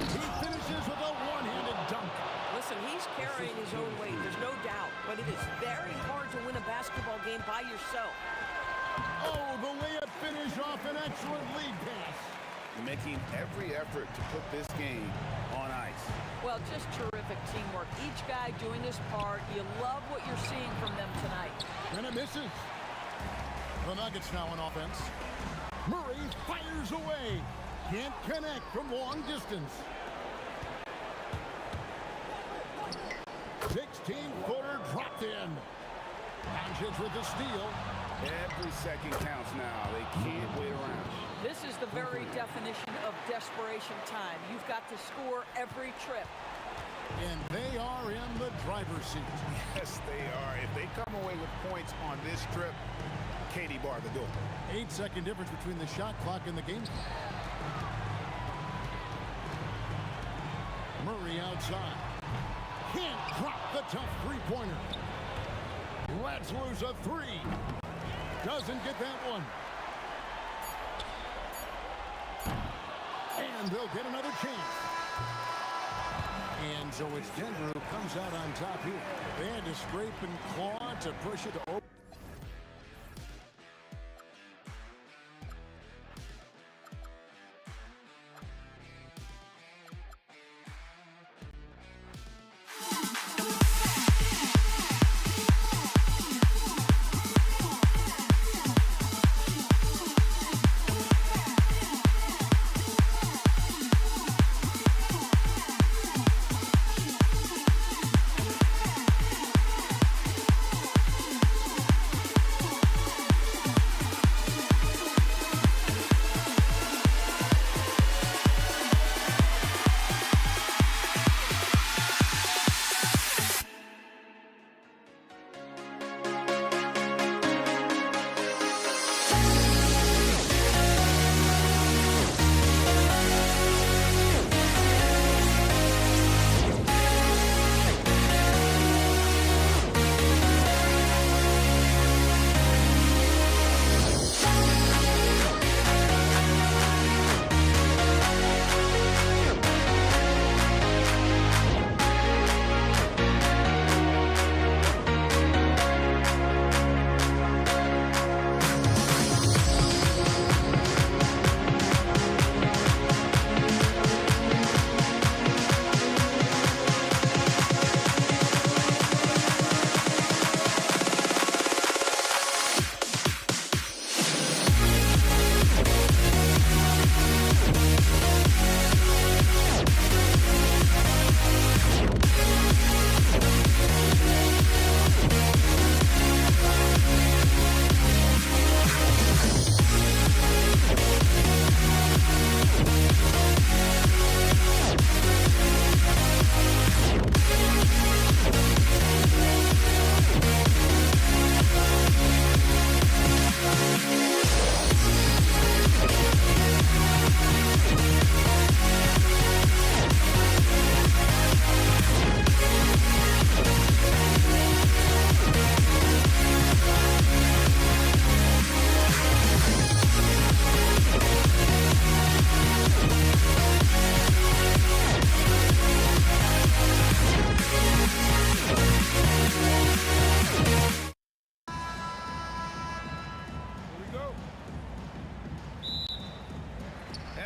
He finishes with a one-handed dunk. Listen, he's carrying his own weight, there's no doubt, but it is very hard to win a basketball game by yourself. Oh, the layup finish off an excellent lead pass. Making every effort to put this game on ice. Well, just terrific teamwork. Each guy doing his part. You love what you're seeing from them tonight. And it misses. The Nuggets now on offense. Murray fires away. Can't connect from long distance. 16-footer dropped in. Doncic with the steal. Every second counts now. They can't wait around. This is the very definition of desperation time. You've got to score every trip. And they are in the driver's seat. Yes, they are. If they come away with points on this trip, Katie bar the door. 8-second difference between the shot clock and the game clock. Murray outside. Can't drop the tough three-pointer. Lets loose a three. Doesn't get that one. And they'll get another chance. And so it's Denver who comes out on top here. They had to scrape and claw to push it to open.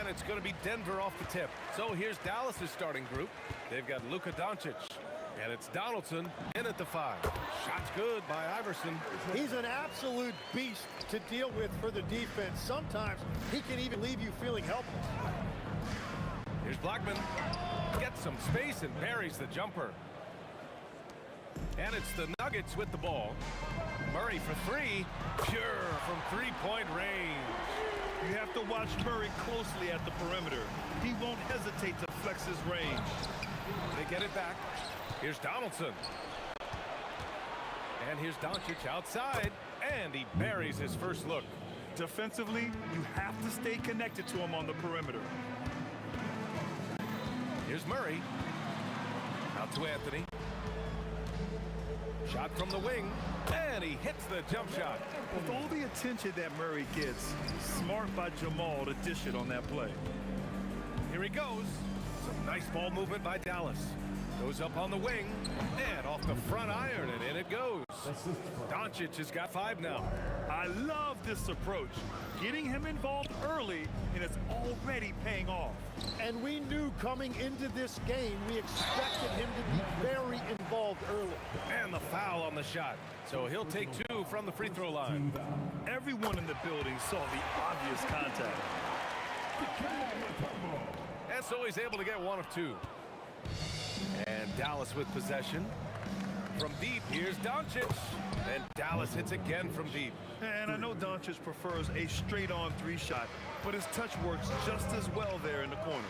It's going to be Denver off the tip. So here's Dallas's starting group. They've got Luka Doncic, and it's Donaldson in at the 5. Shot's good by Iverson. He's an absolute beast to deal with for the defense. Sometimes he can even leave you feeling helpless. Here's Blackman. Gets some space and buries the jumper. And it's the Nuggets with the ball. Murray for 3. Pure from 3-point range. You have to watch Murray closely at the perimeter. He won't hesitate to flex his range. They get it back. Here's Donaldson. And here's Doncic outside. And he buries his first look. Defensively, you have to stay connected to him on the perimeter. Here's Murray. Out to Anthony. Shot from the wing, and he hits the jump shot. With all the attention that Murray gets, smart by Jamal to dish it on that play. Here he goes. Some nice ball movement by Dallas. Goes up on the wing, and off the front iron, and in it goes. Doncic has got 5 now. I love this approach. Getting him involved early, and it's already paying off. And we knew coming into this game, we expected him to be very involved early. And the foul on the shot. So he'll take 2 from the free throw line. Everyone in the building saw the obvious contact. And so he's able to get 1 of 2. And Dallas with possession. From deep, here's Doncic. And Dallas hits again from deep. And I know Doncic prefers a straight-on 3 shot, but his touch works just as well there in the corners.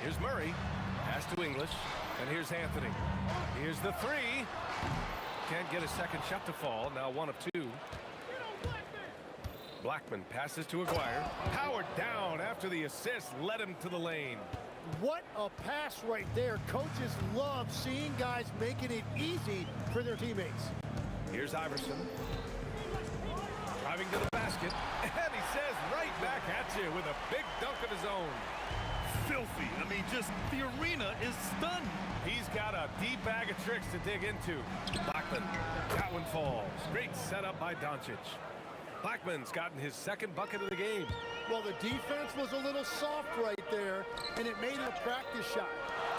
Here's Murray. Pass to English. And here's Anthony. Here's the 3. Can't get a second shot to fall. Now 1 of 2. Blackman passes to Aguirre. Powered down after the assist led him to the lane. What a pass right there. Coaches love seeing guys making it easy for their teammates. Here's Iverson. Driving to the basket. And he says right back at you with a big dunk of his own. Filthy. I mean, just the arena is stunned. He's got a deep bag of tricks to dig into. Blackman. That one falls. Great setup by Doncic. Blackman's gotten his 2nd bucket of the game. Well, the defense was a little soft right there, and it made it a practice shot.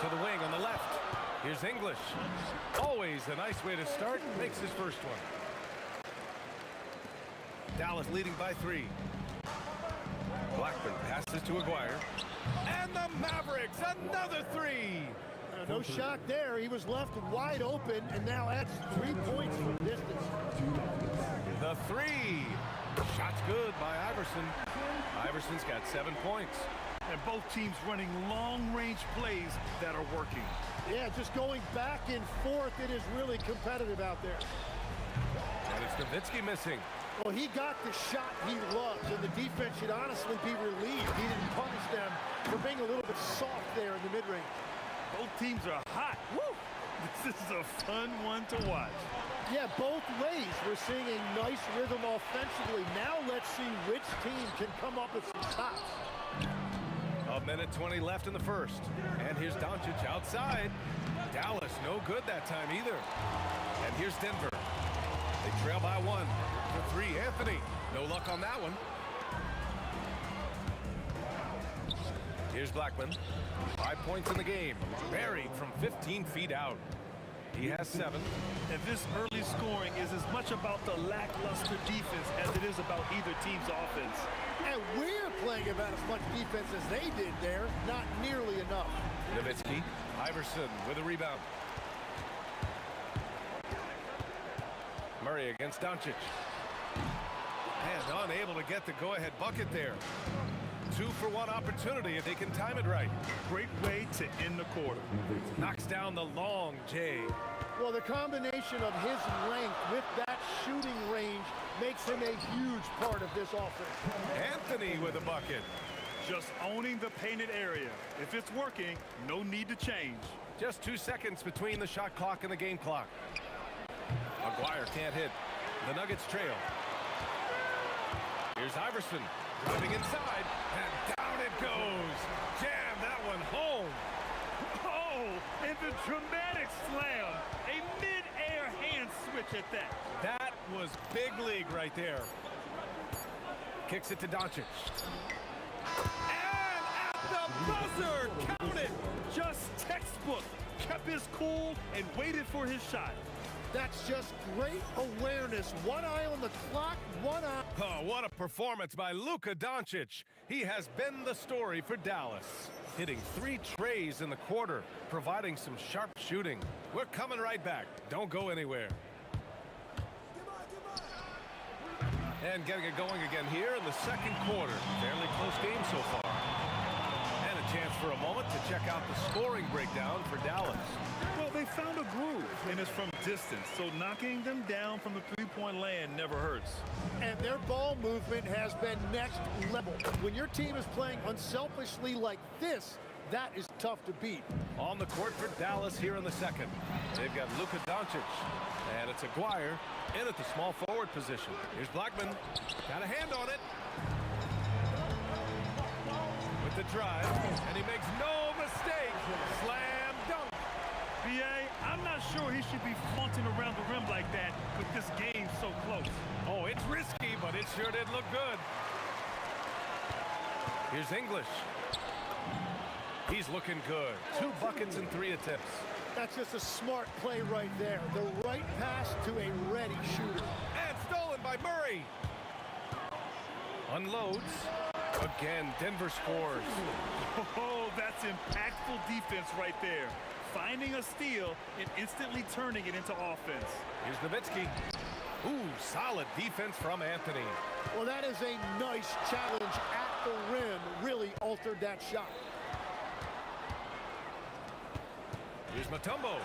To the wing on the left. Here's English. Always a nice way to start. Makes his first one. Dallas leading by 3. Blackman passes to Aguirre. And the Mavericks, another 3. No shot there. He was left wide open, and now that's 3 points from distance. The 3. Shot's good by Iverson. Iverson's got 7 points. And both teams running long-range plays that are working. Yeah, just going back and forth. It is really competitive out there. And it's Nowitzki missing. Well, he got the shot he loves, and the defense should honestly be relieved. He didn't punish them for being a little bit soft there in the mid-range. Both teams are hot. Woo! This is a fun one to watch. Yeah, both ways. We're seeing a nice rhythm offensively. Now let's see which team can come up with some shots. 1:20 left in the first. And here's Doncic outside. Dallas no good that time either. And here's Denver. They trail by 1. For 3, Anthony. No luck on that one. Here's Blackman. 5 points in the game. Buried from 15 feet out. He has 7. And this early scoring is as much about the lackluster defense as it is about either team's offense. And we're playing about as much defense as they did there. Not nearly enough. Nowitzki. Iverson with a rebound. Murray against Doncic. And unable to get the go-ahead bucket there. 2-for-1 opportunity if they can time it right. Great way to end the quarter. Knocks down the long J. Well, the combination of his length with that shooting range makes him a huge part of this offense. Anthony with a bucket. Just owning the painted area. If it's working, no need to change. Just 2 seconds between the shot clock and the game clock. Aguirre can't hit. The Nuggets trail. Here's Iverson. Driving inside, and down it goes. Jam that one home. Oh, and the dramatic slam. A mid-air hand switch at that. That was big league right there. Kicks it to Doncic. And at the buzzer, count it. Just textbook. Kept his cool and waited for his shot. That's just great awareness. One eye on the clock, one eye. Oh, what a performance by Luka Doncic. He has been the story for Dallas. Hitting 3 trays in the quarter, providing some sharp shooting. We're coming right back. Don't go anywhere. And getting it going again here in the second quarter. Fairly close game so far. And a chance for a moment to check out the scoring breakdown for Dallas. Well, they found a groove, and it's from distance, so knocking them down from the three-point land never hurts. And their ball movement has been next level. When your team is playing unselfishly like this, that is tough to beat. On the court for Dallas here in the second. They've got Luka Doncic, and it's Aguirre in at the small forward position. Here's Blackman. Got a hand on it. with the drive, and he makes no mistake. Slam dunk. B.A., I'm not sure he should be flaunting around the rim like that with this game so close. Oh, it's risky, but it sure did look good. Here's English. He's looking good. 2 buckets in 3 attempts. That's just a smart play right there. The right pass to a ready shooter. And stolen by Murray. Unloads. Again, Denver scores. Oh, that's impactful defense right there. Finding a steal and instantly turning it into offense. Here's Nowitzki. Ooh, solid defense from Anthony. Well, that is a nice challenge at the rim. Really altered that shot. Here's Mutombo.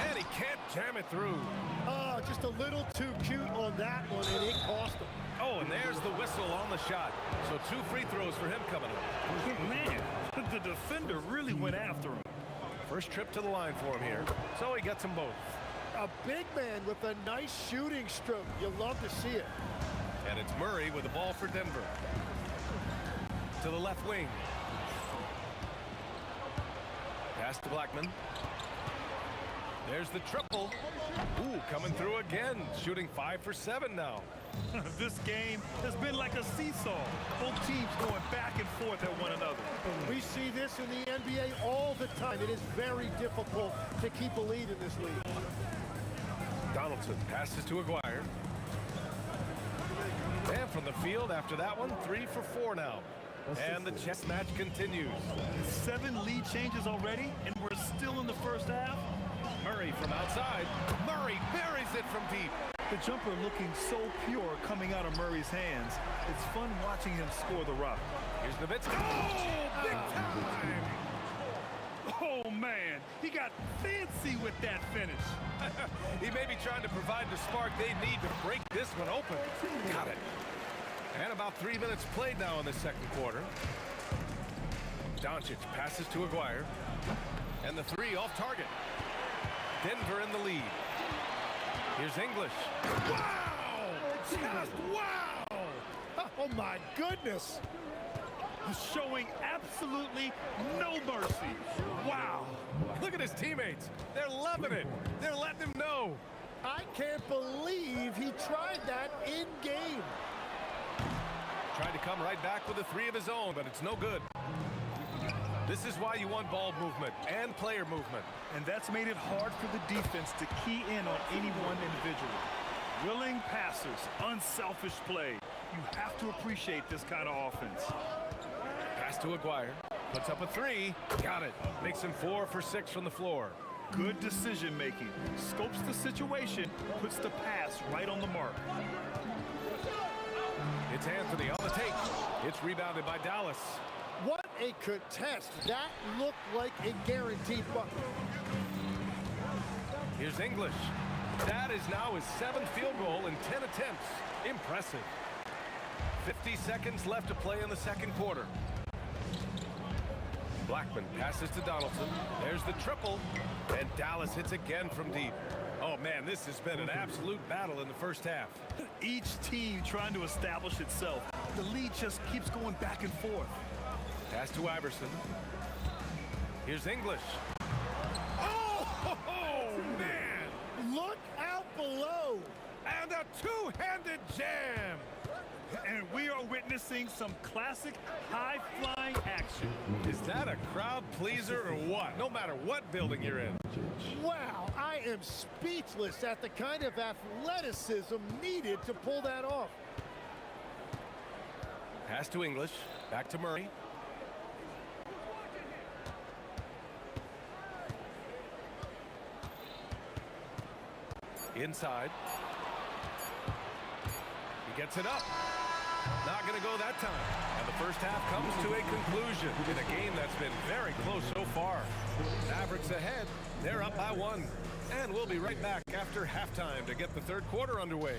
And he can't jam it through. Oh, just a little too cute on that one, and it cost him. Oh, and there's the whistle on the shot. So 2 free throws for him coming up. Man, the defender really went after him. First trip to the line for him here. So he gets them both. A big man with a nice shooting stroke. You love to see it. And it's Murray with the ball for Denver. To the left wing. Pass to Blackman. There's the triple. Ooh, coming through again. Shooting 5 for 7 now. This game has been like a seesaw. Both teams going back and forth at one another. We see this in the NBA all the time. It is very difficult to keep a lead in this league. Donaldson passes to Aguirre. And from the field after that one, 3 for 4 now. And the chess match continues. 7 lead changes already, and we're still in the first half. Murray from outside. Murray buries it from deep. The jumper looking so pure coming out of Murray's hands. It's fun watching him score the rock. Here's Nowitzki. Oh, big time! Oh, man. He got fancy with that finish. He may be trying to provide the spark they need to break this one open. Got it. And about 3 minutes played now in the second quarter. Doncic passes to Aguirre. And the 3 off target. Denver in the lead. Here's English. Wow! Just wow! Oh, my goodness. Showing absolutely no mercy. Wow. Look at his teammates. They're loving it. They're letting him know. I can't believe he tried that in game. Tried to come right back with a 3 of his own, but it's no good. This is why you want ball movement and player movement. And that's made it hard for the defense to key in on any one individual. Willing passers, unselfish play. You have to appreciate this kind of offense. Pass to Aguirre. Puts up a 3. Got it. Makes him 4 for 6 from the floor. Good decision making. Scopes the situation, puts the pass right on the mark. It's Anthony on the take. It's rebounded by Dallas. What a contest. That looked like a guaranteed bucket. Here's English. That is now his 7th field goal in 10 attempts. Impressive. 50 seconds left to play in the second quarter. Blackman passes to Donaldson. There's the triple. And Dallas hits again from deep. Oh, man, this has been an absolute battle in the first half. Each team trying to establish itself. The lead just keeps going back and forth. Pass to Iverson. Here's English. Oh, man! Look out below! And a 2-handed jam! And we are witnessing some classic high-flying action. Is that a crowd pleaser or what? No matter what building you're in. Wow, I am speechless at the kind of athleticism needed to pull that off. Pass to English. Back to Murray. Inside. He gets it up. Not going to go that time. And the first half comes to a conclusion in a game that's been very close so far. Mavericks ahead. They're up by 1. And we'll be right back after halftime to get the third quarter underway.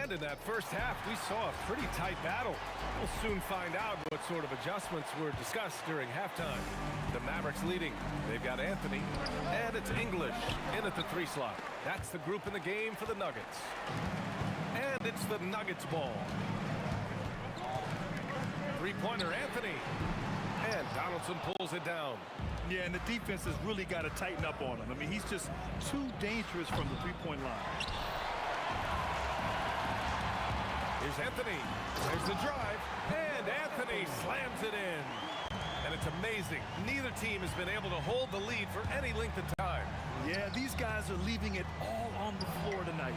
And in that first half, we saw a pretty tight battle. We'll soon find out what sort of adjustments were discussed during halftime. The Mavericks leading. They've got Anthony, and it's English in at the 3 slot. That's the group in the game for the Nuggets. And it's the Nuggets ball. Three-pointer, Anthony. And Donaldson pulls it down. Yeah, and the defense has really got to tighten up on him. I mean, he's just too dangerous from the three-point line. Here's Anthony. There's the drive. And Anthony slams it in. And it's amazing. Neither team has been able to hold the lead for any length of time. Yeah, these guys are leaving it all on the floor tonight.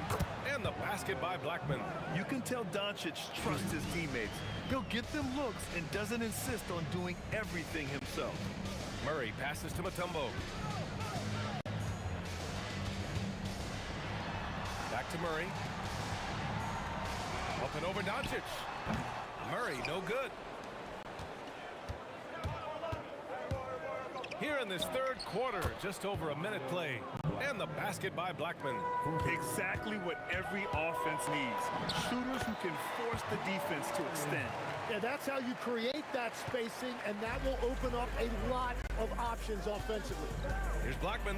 And the basket by Blackman. You can tell Doncic trusts his teammates. He'll get them looks and doesn't insist on doing everything himself. Murray passes to Mutombo. Back to Murray. Up and over Doncic. Murray, no good. Here in this third quarter, just over a minute played. And the basket by Blackman. Exactly what every offense needs. Shooters who can force the defense to extend. Yeah, that's how you create that spacing, and that will open up a lot of options offensively. Here's Blackman.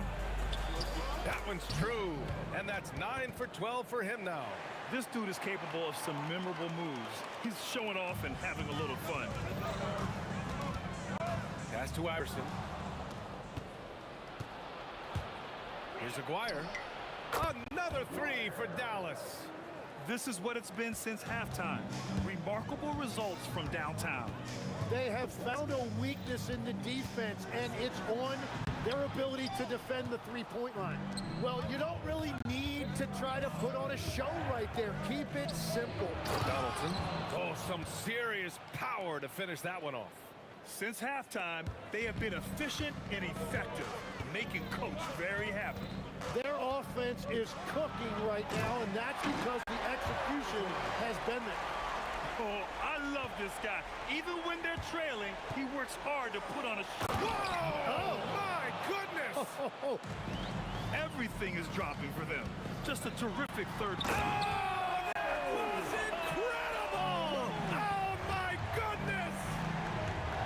That one's true. And that's 9 for 12 for him now. This dude is capable of some memorable moves. He's showing off and having a little fun. Pass to Iverson. Here's Aguirre. Another 3 for Dallas. This is what it's been since halftime. Remarkable results from downtown. They have found a weakness in the defense, and it's on their ability to defend the three-point line. Well, you don't really need to try to put on a show right there. Keep it simple. Donaldson. Oh, some serious power to finish that one off. Since halftime, they have been efficient and effective, making Coach very happy. Their offense is cooking right now, and that's because the execution has been there. Oh, I love this guy. Even when they're trailing, he works hard to put on a show. Whoa! Oh, my goodness! Everything is dropping for them. Just a terrific third. Oh, that was incredible! Oh, my goodness!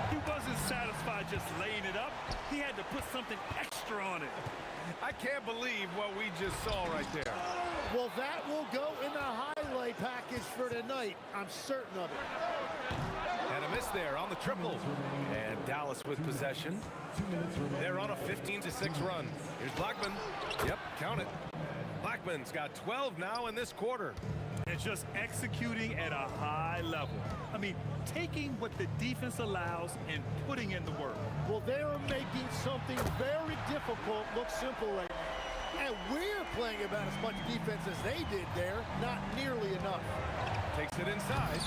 He wasn't satisfied just laying it up. He had to put something extra on it. I can't believe what we just saw right there. Well, that will go in the highlight package for tonight. I'm certain of it. And a miss there on the triple. And Dallas with possession. They're on a 15-6 run. Here's Blackman. Yep, count it. Blackman's got 12 now in this quarter. And just executing at a high level. I mean, taking what the defense allows and putting in the work. Well, they are making something very difficult look simple right now. And we're playing about as much defense as they did there. Not nearly enough. Takes it inside.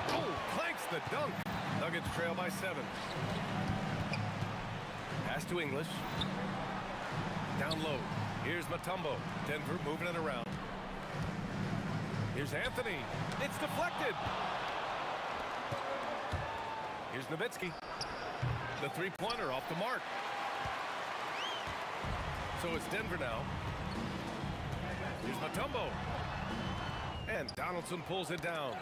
Oh, clanks the dunk. Nuggets trail by 7. Pass to English. Down low. Here's Mutombo. Denver moving it around. Here's Anthony. It's deflected. Here's Nowitzki. The three-pointer off the mark. So it's Denver now. Here's Mutombo. And Donaldson pulls it down.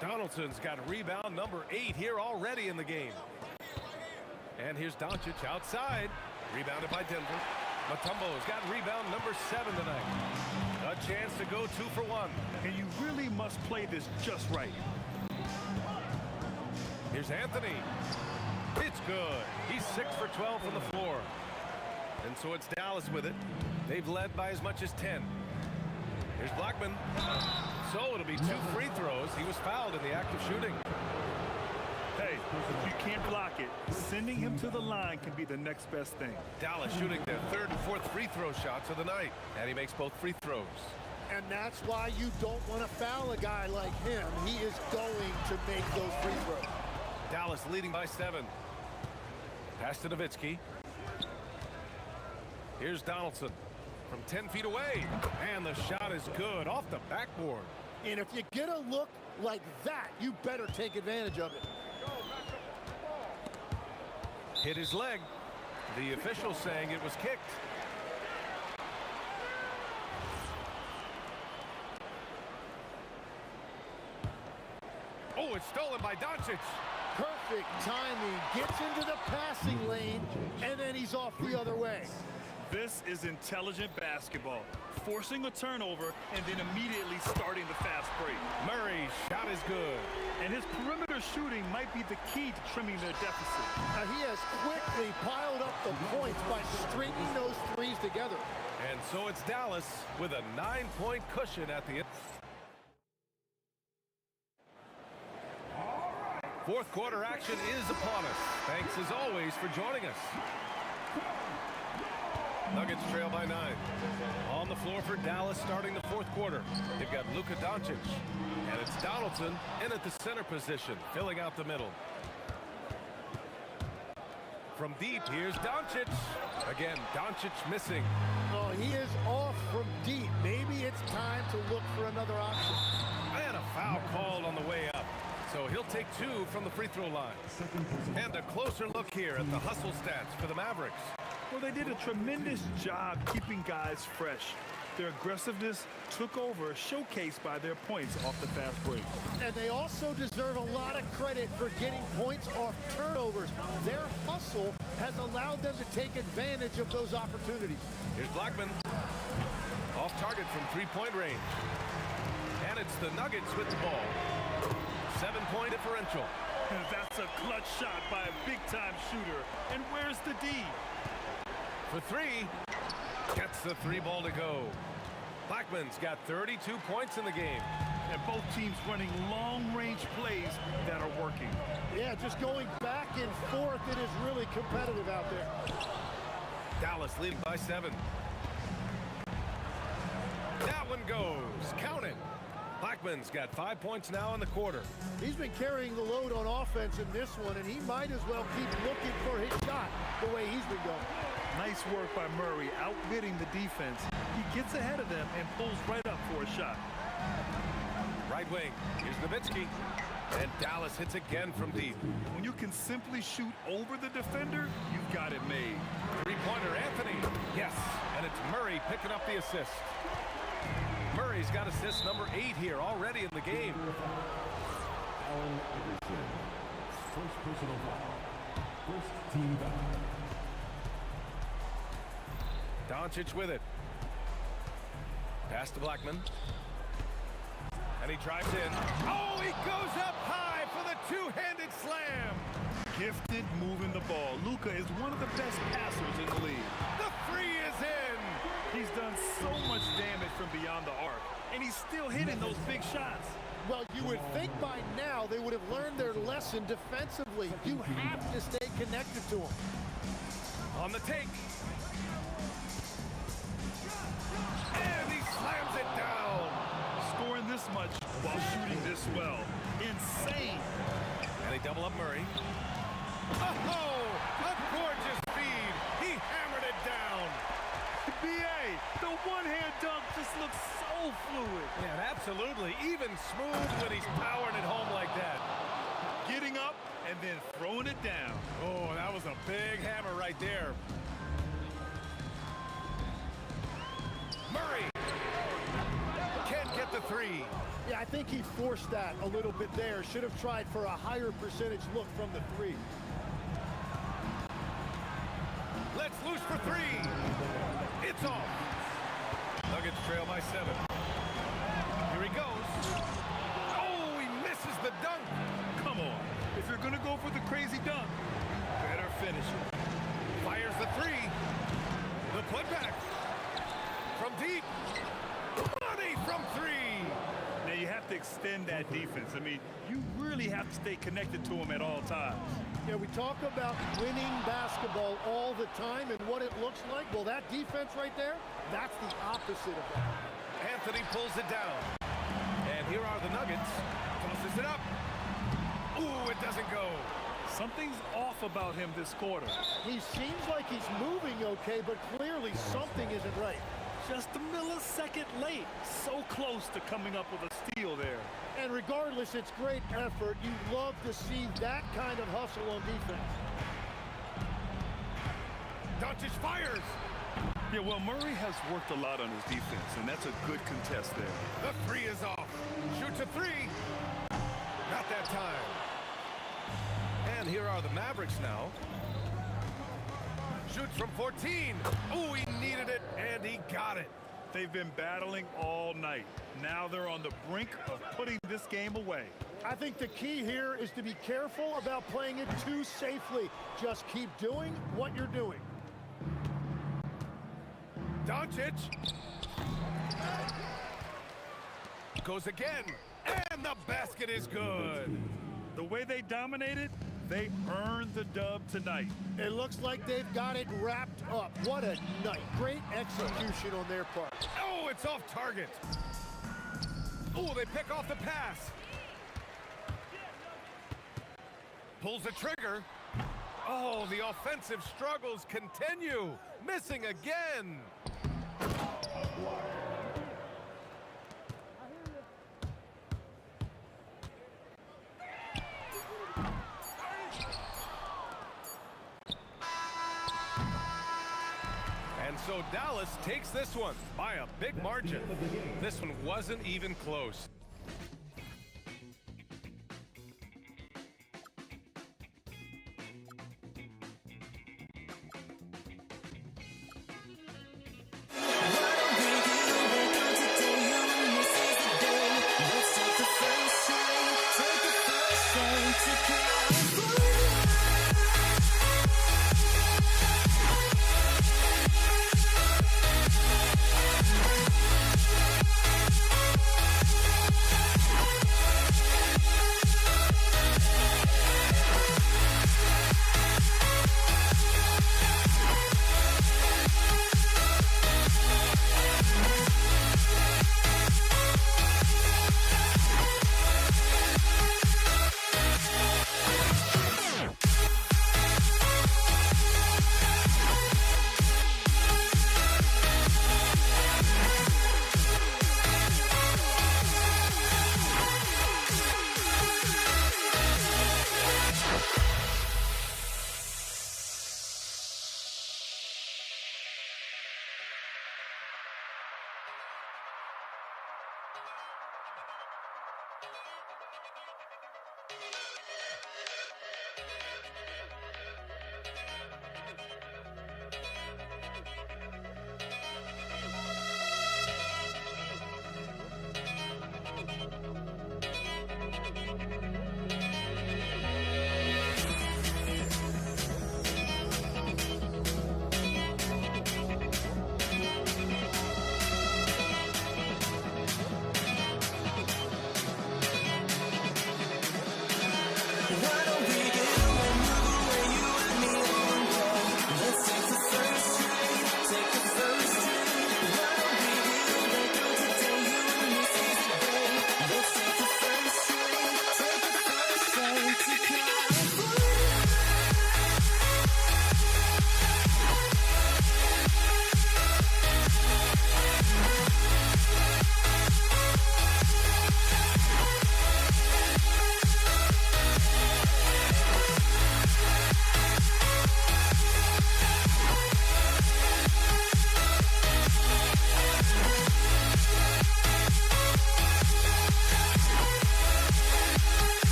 Donaldson's got rebound number 8 here already in the game. And here's Doncic outside. Rebounded by Denver. Mutombo's got rebound number 7 tonight. A chance to go 2 for 1. And you really must play this just right. Here's Anthony. It's good. He's 6 for 12 from the floor. And so it's Dallas with it. They've led by as much as 10. Here's Blackman. So it'll be 2 free throws. He was fouled in the act of shooting. Hey, if you can't block it, sending him to the line can be the next best thing. Dallas shooting their 3rd and 4th free throw shots of the night. And he makes both free throws. And that's why you don't want to foul a guy like him. He is going to make those free throws. Dallas leading by 7. Pass to Nowitzki. Here's Donaldson from 10 feet away. And the shot is good off the backboard. And if you get a look like that, you better take advantage of it. Hit his leg. The official saying it was kicked. Oh, it's stolen by Doncic. Perfect timing. Gets into the passing lane, and then he's off the other way. This is intelligent basketball. Forcing a turnover and then immediately starting the fast break. Murray's shot is good. And his perimeter shooting might be the key to trimming their deficit. He has quickly piled up the points by stringing those threes together. And so it's Dallas with a 9-point cushion at the end. Fourth quarter action is upon us. Thanks as always for joining us. Nuggets trail by 9. On the floor for Dallas starting the fourth quarter. They've got Luka Doncic. And it's Donaldson in at the center position, filling out the middle. From deep, here's Doncic. Again, Doncic missing. Oh, he is off from deep. Maybe it's time to look for another option. And a foul called on the way up. So he'll take 2 from the free throw line. And a closer look here at the hustle stats for the Mavericks. Well, they did a tremendous job keeping guys fresh. Their aggressiveness took over, showcased by their points off the fast break. And they also deserve a lot of credit for getting points off turnovers. Their hustle has allowed them to take advantage of those opportunities. Here's Blackman. Off target from three-point range. And it's the Nuggets with the ball. 7-point differential. And that's a clutch shot by a big-time shooter. And where's the D? For 3. Gets the 3 ball to go. Blackman's got 32 points in the game. And both teams running long-range plays that are working. Yeah, just going back and forth. It is really competitive out there. Dallas leading by 7. That one goes. Count it. Blackman's got 5 points now in the quarter. He's been carrying the load on offense in this one, and he might as well keep looking for his shot the way he's been going. Nice work by Murray, outwitting the defense. He gets ahead of them and pulls right up for a shot. Right wing. Here's Nowitzki. And Dallas hits again from deep. When you can simply shoot over the defender, you've got it made. Three-pointer, Anthony. Yes, and it's Murray picking up the assist. Murray's got assist number 8 here already in the game. Allen Iverson. First personal foul. First team foul. Doncic with it. Pass to Blackman. And he drives in. Oh, he goes up high for the two-handed slam. Gifted moving the ball. Luka is one of the best passers in the league. The 3 is in. He's done so much damage from beyond the arc, and he's still hitting those big shots. Well, you would think by now they would have learned their lesson defensively. You have to stay connected to him. On the take. And he slams it down. Scoring this much while shooting this well. Insane. And they double up Murray. Oh, a gorgeous feed. He hammered it down. B.A., the one-hand dunk just looks so fluid. Yeah, absolutely. Even smooth when he's powering it home like that. Getting up and then throwing it down. Oh, that was a big hammer right there. Murray can't get the 3. Yeah, I think he forced that a little bit there. Should have tried for a higher percentage look from the 3. Let's loose for 3. It's off. Nuggets trail by 7. Here he goes. Oh, he misses the dunk. Come on. If you're going to go for the crazy dunk, better finish it. Fires the 3. The putback. From deep. Money from 3. Now you have to extend that defense. I mean, you really have to stay connected to him at all times. Yeah, we talk about winning basketball all the time and what it looks like. Well, that defense right there, that's the opposite of that. Anthony pulls it down. And here are the Nuggets. Tosses it up. Ooh, it doesn't go. Something's off about him this quarter. He seems like he's moving okay, but clearly something isn't right. Just a millisecond late. So close to coming up with a steal there. And regardless, it's great effort. You love to see that kind of hustle on defense. Doncic fires. Yeah, well, Murray has worked a lot on his defense, and that's a good contest there. The 3 is off. Shoots a 3. Not that that time. And here are the Mavericks now. Shoots from 14. Oh, he needed it, and he got it. They've been battling all night. Now they're on the brink of putting this game away. I think the key here is to be careful about playing it too safely. Just keep doing what you're doing. Doncic. Goes again, and the basket is good. The way they dominated, they earned the dub tonight. It looks like they've got it wrapped up. What a night. Great execution on their part. Oh, it's off target. Oh, they pick off the pass. Pulls the trigger. Oh, the offensive struggles continue. Missing again. And so Dallas takes this one by a big margin. This one wasn't even close.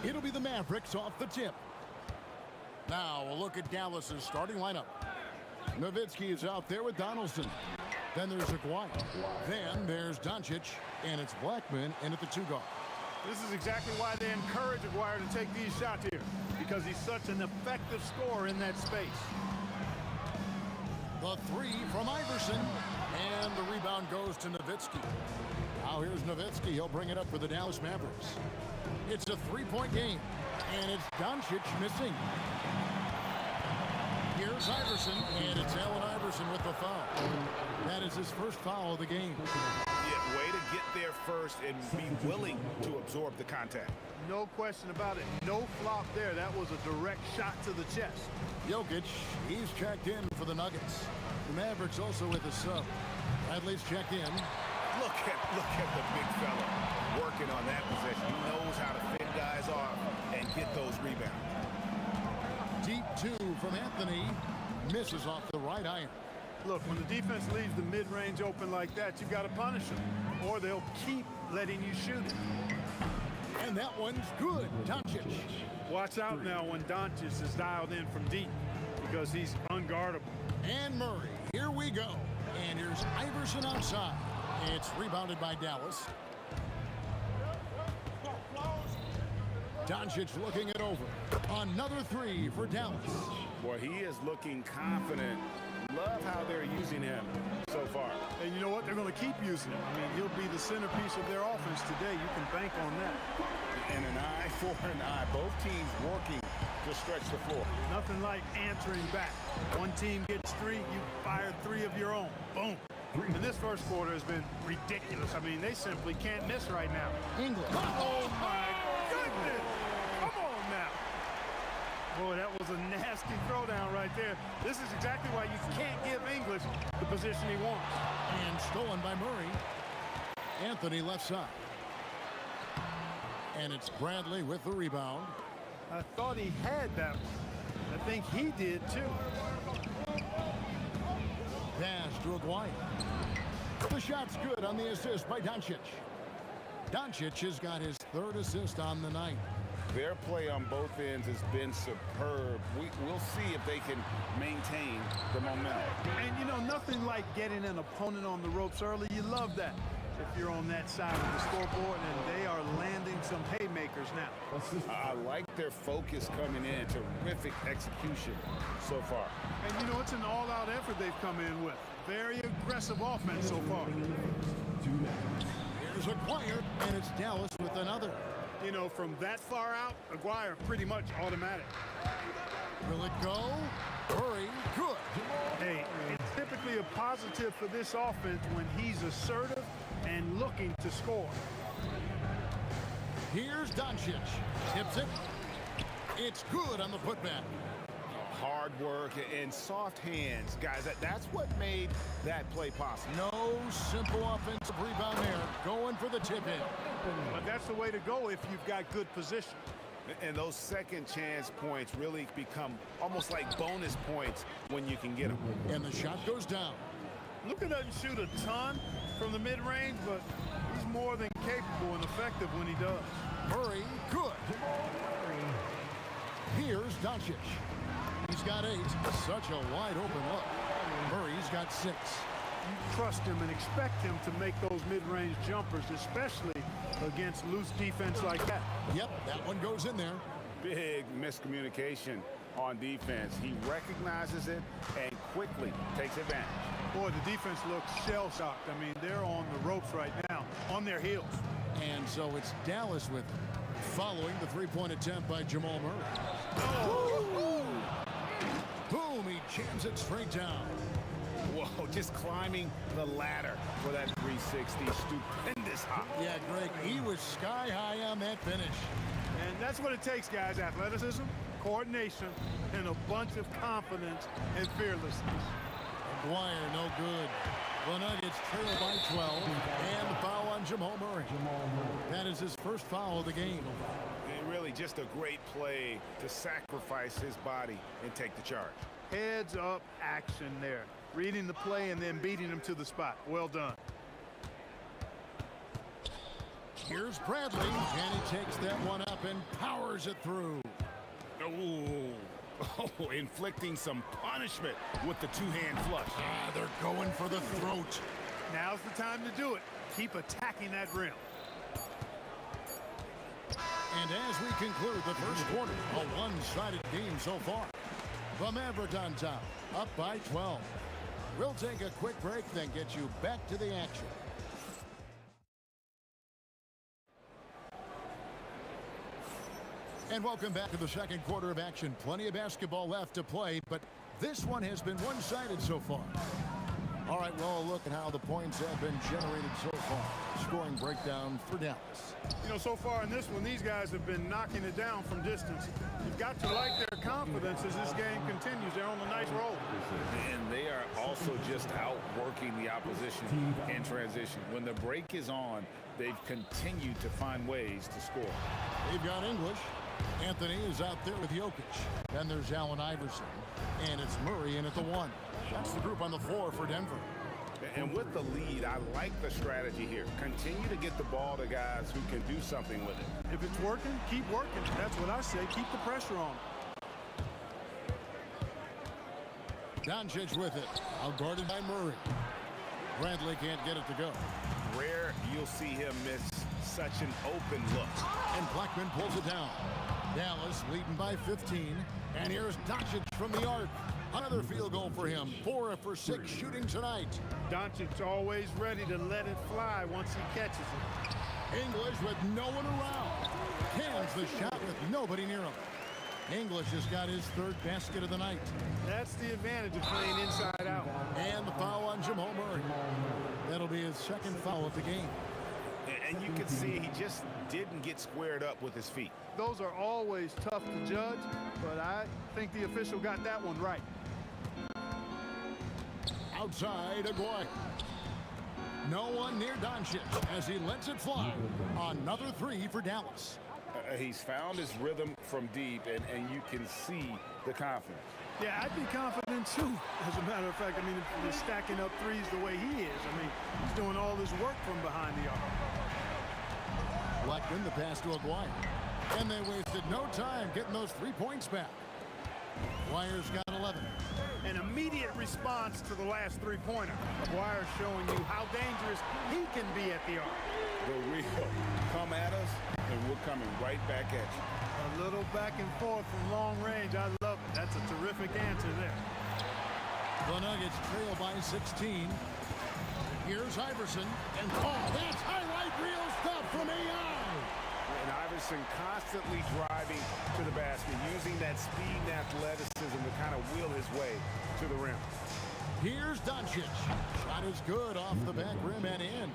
It'll be the Mavericks off the tip. Now a look at Dallas's starting lineup. Nowitzki is out there with Donaldson. Then there's Aguirre. Then there's Doncic, and it's Blackman in at the 2 guard. This is exactly why they encourage Aguirre to take these shots here, because he's such an effective scorer in that space. The 3 from Iverson, And the rebound goes to Nowitzki. Now here's Nowitzki. He'll bring it up for the Dallas Mavericks. It's a three-point game, and it's Doncic missing. Here's Iverson, and it's Allen Iverson with the foul. That is his first foul of the game. Yeah, way to get there first and be willing to absorb the contact. No question about it. No flop there. That was a direct shot to the chest. Jokic, he's checked in for the Nuggets. The Mavericks also with a sub. Bradley's checked in. Look at the big fella working on that possession. He knows how to fend guys off and get those rebounds. Deep two from Anthony. Misses off the right iron. Look, when the defense leaves the mid-range open like that, you got to punish them, or they'll keep letting you shoot it. And that one's good. Doncic. Watch out now when Doncic is dialed in from deep, because he's unguardable. And Murray. Here we go. And here's Iverson outside. It's rebounded by Dallas. Doncic looking it over. Another three for Dallas. Boy, he is looking confident. Love how they're using him so far. And you know what? They're going to keep using him. I mean, he'll be the centerpiece of their offense today. You can bank on that. And an eye for an eye. Both teams working to stretch the floor. Nothing like answering back. One team gets three, you fire three of your own. Boom. And this first quarter has been ridiculous. I mean, they simply can't miss right now. English. Oh, my goodness. Come on now. Boy, that was a nasty throwdown right there. This is exactly why you can't give English the position he wants. And stolen by Murray. Anthony left side. And it's Bradley with the rebound. I thought he had that one. I think he did, too. Pass to Aguirre. The shot's good on the assist by Doncic. Doncic has got his third assist on the night. Their play on both ends has been superb. We'll see if they can maintain the momentum. And, you know, nothing like getting an opponent on the ropes early. You love that if you're on that side of the scoreboard, and they are landing some haymakers now. I like their focus coming in. Terrific execution so far. And, you know, it's an all-out effort they've come in with. Very aggressive offense so far. Here's Aguirre, and it's Dallas with another. You know, from that far out, Aguirre pretty much automatic. Will it go? Murray, good. Hey, it's typically a positive for this offense when he's assertive and looking to score. Here's Doncic. Tips it. It's good on the putback. Hard work and soft hands, guys. That's what made that play possible. No simple offensive rebound there. Going for the tip-in. But that's the way to go if you've got good position. And those second chance points really become almost like bonus points when you can get them. And the shot goes down. Luka doesn't shoot a ton from the mid-range, but he's more than capable and effective when he does. Murray, good. Here's Doncic. He's got 8. Such a wide open look. Murray's got 6. You trust him and expect him to make those mid-range jumpers, especially against loose defense like that. Yep, that one goes in there. Big miscommunication on defense. He recognizes it and quickly takes advantage. Boy, the defense looks shell-shocked. I mean, they're on the ropes right now, on their heels. And so it's Dallas with it, following the three-point attempt by Jamal Murray. Oh. Boom, he jams it straight down. Whoa, just climbing the ladder for that 360. Stupendous hop. Yeah, Greg, he was sky high on that finish. And that's what it takes, guys. Athleticism, coordination, and a bunch of confidence and fearlessness. Aguirre, no good. The Nuggets trail by 12. And the foul on Jamal Murray. That is his first foul of the game. And really just a great play to sacrifice his body and take the charge. Heads up action there. Reading the play and then beating him to the spot. Well done. Here's Bradley, and he takes that one up and powers it through. Oh, inflicting some punishment with the two-hand flush. They're going for the throat. Now's the time to do it. Keep attacking that rim. And as we conclude the first quarter, a one-sided game so far. The Mavericks on top, up by 12. We'll take a quick break, then get you back to the action. And welcome back to the second quarter of action. Plenty of basketball left to play, but this one has been one-sided so far. All right, well, look at how the points have been generated so far. Scoring breakdown for Dallas. You know, so far in this one, these guys have been knocking it down from distance. You've got to like their confidence as this game continues. They're on a nice roll. And they are also just outworking the opposition in transition. When the break is on, they've continued to find ways to score. They've got English. Anthony is out there with Jokic. Then there's Allen Iverson. And it's Murray in at the 1. That's the group on the floor for Denver. And with the lead, I like the strategy here. Continue to get the ball to guys who can do something with it. If it's working, keep working. That's what I say. Keep the pressure on. Doncic with it. Outguarded by Murray. Bradley can't get it to go. Rare you'll see him miss such an open look. And Blackman pulls it down. Dallas leading by 15. And here's Doncic from the arc. Another field goal for him. 4 for 6 shooting tonight. Doncic's always ready to let it fly once he catches it. English with no one around. Cans the shot with nobody near him. English has got his 3rd basket of the night. That's the advantage of playing inside out. And the foul on Jamal Murray. That'll be his 2nd foul of the game. And you can see he just didn't get squared up with his feet. Those are always tough to judge, but I think the official got that one right. Outside, Aguayo. No one near Doncic as he lets it fly. Another 3 for Dallas. He's found his rhythm from deep, and you can see the confidence. Yeah, I'd be confident too. As a matter of fact, I mean, if he's stacking up threes the way he is. I mean, he's doing all this work from behind the arc. Blackman, the pass to Aguayo. And they wasted no time getting those 3 points back. Aguayo's got 11. An immediate response to the last 3-pointer. Aguayo showing you how dangerous he can be at the arc. The real come at us, and we're coming right back at you. A little back and forth from long range. I love it. That's a terrific answer there. The Nuggets trail by 16. Here's Iverson. And that's highlight reel stuff from AI. And Iverson constantly driving to the basket, using that speed and athleticism to kind of wheel his way to the rim. Here's Doncic. Shot is good off the back rim and in.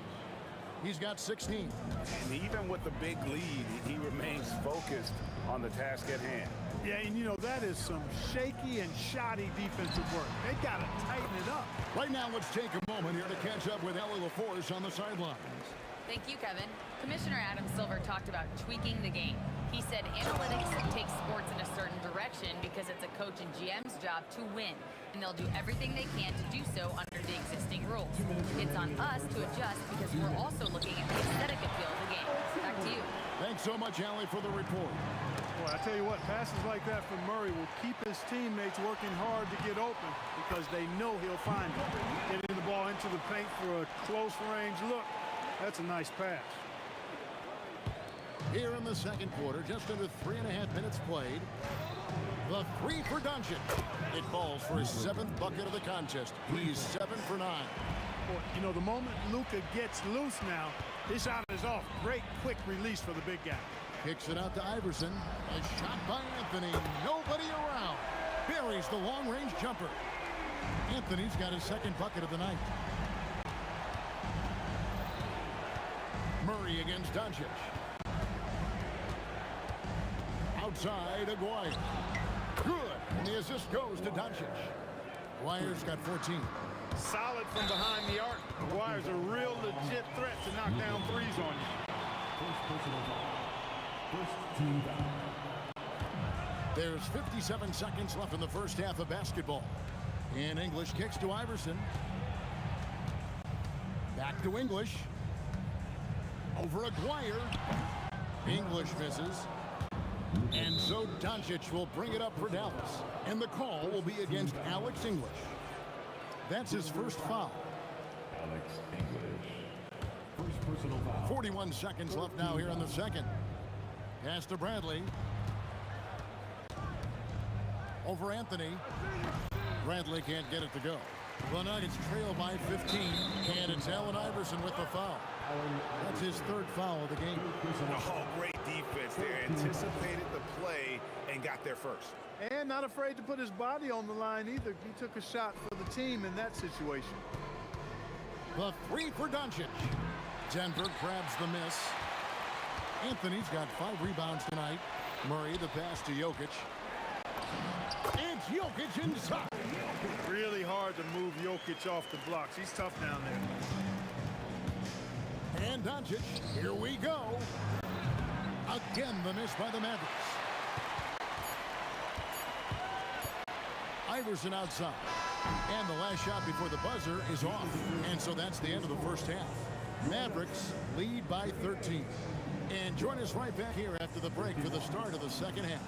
He's got 16. And even with the big lead, he remains focused on the task at hand. Yeah, and you know, that is some shaky and shoddy defensive work. They got to tighten it up. Right now, let's take a moment here to catch up with Ellie LaForce on the sidelines. Thank you, Kevin. Commissioner Adam Silver talked about tweaking the game. He said analytics take sports in a certain direction because it's a coach and GM's job to win, and they'll do everything they can to do so under the existing rules. It's on us to adjust because we're also looking at the aesthetic appeal of the game. Back to you. Thanks so much, Allie, for the report. Boy, I tell you what, passes like that from Murray will keep his teammates working hard to get open because they know he'll find it. Getting the ball into the paint for a close range look. That's a nice pass. Here in the second quarter, just under 3.5 minutes played. The 3 for Doncic. It falls for his 7th bucket of the contest. He's 7 for 9. Boy, you know, the moment Luka gets loose now, his shot is off. Great quick release for the big guy. Kicks it out to Iverson. A shot by Anthony. Nobody around. Buries the long-range jumper. Anthony's got his 2nd bucket of the night. Murray against Doncic. Outside, Aguayo. Good. And the assist goes to Doncic. Aguayo's got 14. Solid from behind the arc. Aguayo's a real legit threat to knock down threes on you. There's 57 seconds left in the first half of basketball. And English kicks to Iverson. Back to English. Over Aguayo. English misses. And so Doncic will bring it up for Dallas. And the call will be against Alex English. That's his first foul. Alex English. First personal foul. 41 seconds left now here in the second. Pass to Bradley. Over Anthony. Bradley can't get it to go. The Nuggets trail by 15, and it's Allen Iverson with the foul. That's his third foul of the game. Oh, great defense there. Anticipated the play and got there first. And not afraid to put his body on the line either. He took a shot for the team in that situation. The three for Doncic. Denver grabs the miss. Anthony's got 5 rebounds tonight. Murray the pass to Jokic. It's Jokic inside. Really hard to move Jokic off the blocks. He's tough down there. And Doncic, here we go. Again, the miss by the Mavericks. Iverson outside. And the last shot before the buzzer is off. And so that's the end of the first half. Mavericks lead by 13. And join us right back here after the break for the start of the second half.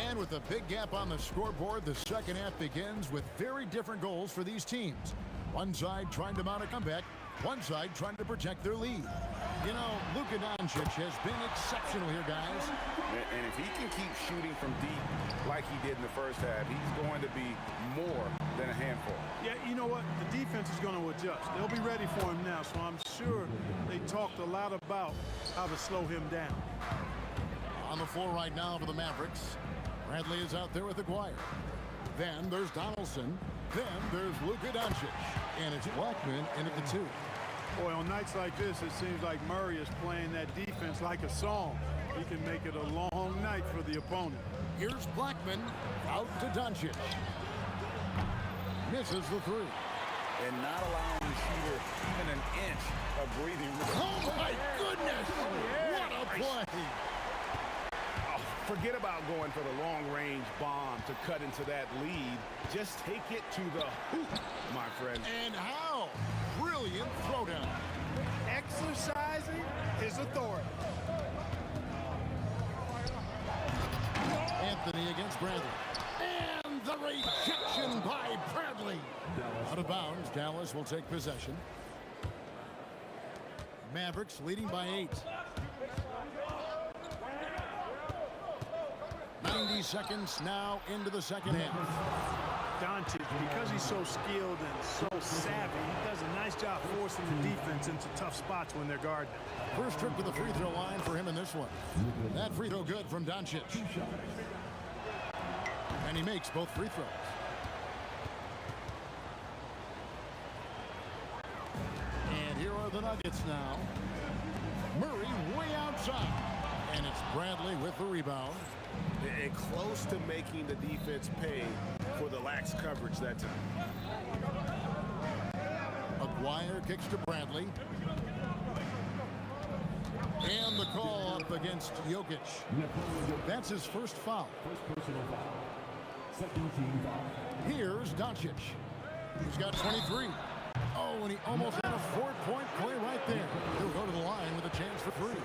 And with a big gap on the scoreboard, the second half begins with very different goals for these teams. One side trying to mount a comeback, one side trying to protect their lead. You know, Luka Doncic has been exceptional here, guys. And if he can keep shooting from deep like he did in the first half, he's going to be more than a handful. Yeah, you know what? The defense is going to adjust. They'll be ready for him now, so I'm sure they talked a lot about how to slow him down. On the floor right now for the Mavericks. Bradley is out there with Aguirre. Then there's Donaldson. Then there's Luka Doncic. And it's Blackman in at the 2. Boy, on nights like this, it seems like Murray is playing that defense like a song. He can make it a long night for the opponent. Here's Blackman out to Doncic. Misses the 3. And not allowing the shooter even an inch of breathing room. Oh, my goodness! What a play! Forget about going for the long-range bomb to cut into that lead. Just take it to the hoop, my friend. And how? Brilliant throwdown. Exercising his authority. Anthony against Bradley. And the rejection by Bradley. Out of bounds, Dallas will take possession. Mavericks leading by 8. 90 seconds now into the second half. Doncic, because he's so skilled and so savvy, he does a nice job forcing the defense into tough spots when they're guarding. First trip to the free throw line for him in this one. That free throw good from Doncic. And he makes both free throws. And here are the Nuggets now. Murray way outside. And it's Bradley with the rebound. And close to making the defense pay for the lax coverage that time. Aguirre kicks to Bradley. And the call up against Jokic. That's his first foul. Here's Doncic. He's got 23. Oh, and he almost had a 4-point play right there. He'll go to the line with a chance for 3.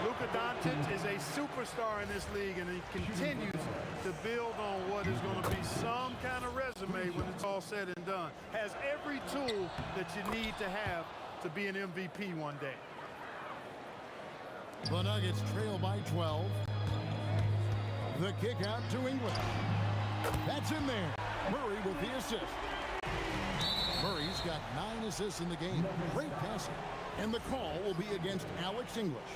Luka Doncic is a superstar in this league, and he continues to build on what is going to be some kind of resume when it's all said and done. Has every tool that you need to have to be an MVP one day. The Nuggets trail by 12. The kick out to England. That's in there. Murray with the assist. Murray's got 9 assists in the game. Great passing. And the call will be against Alex English.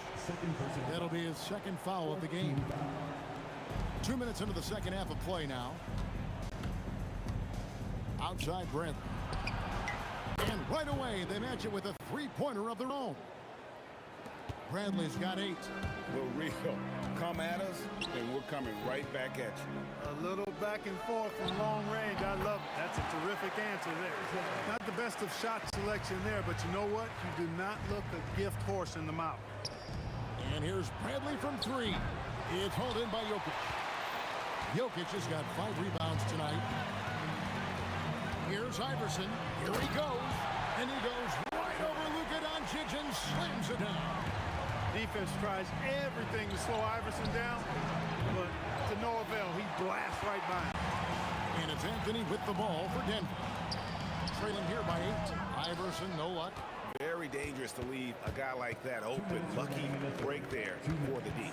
That'll be his second foul of the game. 2 minutes into the second half of play now. Outside Bradley. And right away, they match it with a 3-pointer of their own. Bradley's got 8. The real. Come at us, and we're coming right back at you. A little back and forth from long range. I love it. That's a terrific answer there. Not the best of shot selection there, but you know what? You do not look a gift horse in the mouth. And here's Bradley from 3. It's hauled in by Jokic. Jokic has got 5 rebounds tonight. Here's Iverson. Here he goes. And he goes right over Luka Doncic and slams it down. Defense tries everything to slow Iverson down, but to no avail. He blasts right by him. And it's Anthony with the ball for Denver. Trailing here by 8. Iverson, no luck. Very dangerous to leave a guy like that open. Lucky break there for the D.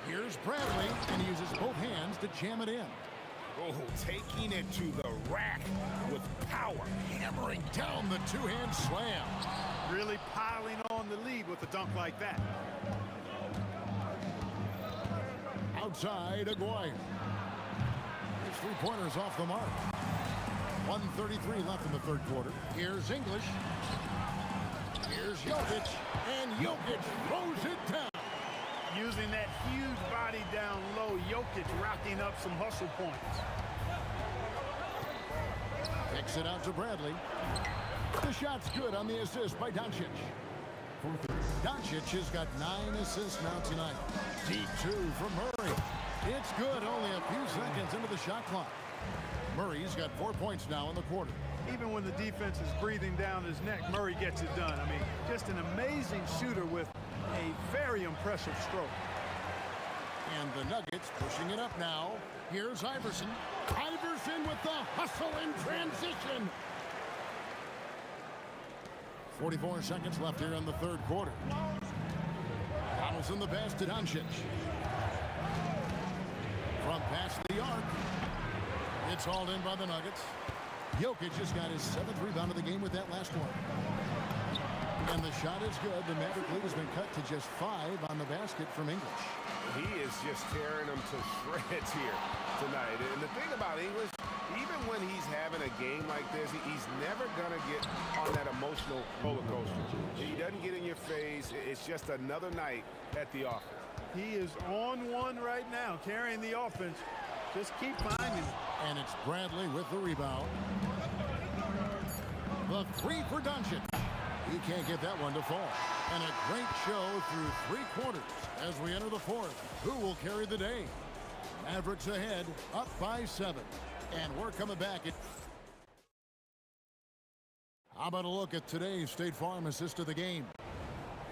Here's Bradley, and he uses both hands to jam it in. Oh, taking it to the rack with power. Hammering down the two-hand slam. Really piling on the lead with a dunk like that. Outside, Aguirre. His three-pointers off the mark. 1:33 left in the third quarter. Here's English. Here's Jokic. And Jokic throws it down. Using that huge body down low, Jokic racking up some hustle points. Kicks it out to Bradley. The shot's good on the assist by Doncic. Doncic has got 9 assists now tonight. Deep 2 from Murray. It's good, only a few seconds into the shot clock. Murray's got 4 points now in the quarter. Even when the defense is breathing down his neck, Murray gets it done. I mean, just an amazing shooter with a very impressive stroke. And the Nuggets pushing it up now. Here's Iverson. Iverson with the hustle in transition. 44 seconds left here in the third quarter. Donaldson the pass to Doncic. From past the arc. It's hauled in by the Nuggets. Jokic just got his 7th rebound of the game with that last one. And the shot is good. The Maverick lead has been cut to just 5 on the basket from English. He is just tearing them to shreds here tonight. And the thing about English, even when he's having a game like this, he's never going to get on that emotional roller coaster. He doesn't get in your face. It's just another night at the office. He is on one right now, carrying the offense. Just keep finding it. And it's Bradley with the rebound. The 3 for Doncic. He can't get that one to fall. And a great show through 3 quarters as we enter the 4th. Who will carry the day? Mavericks ahead, up by 7. And we're coming back at... How about a look at today's State Farm assist of the game?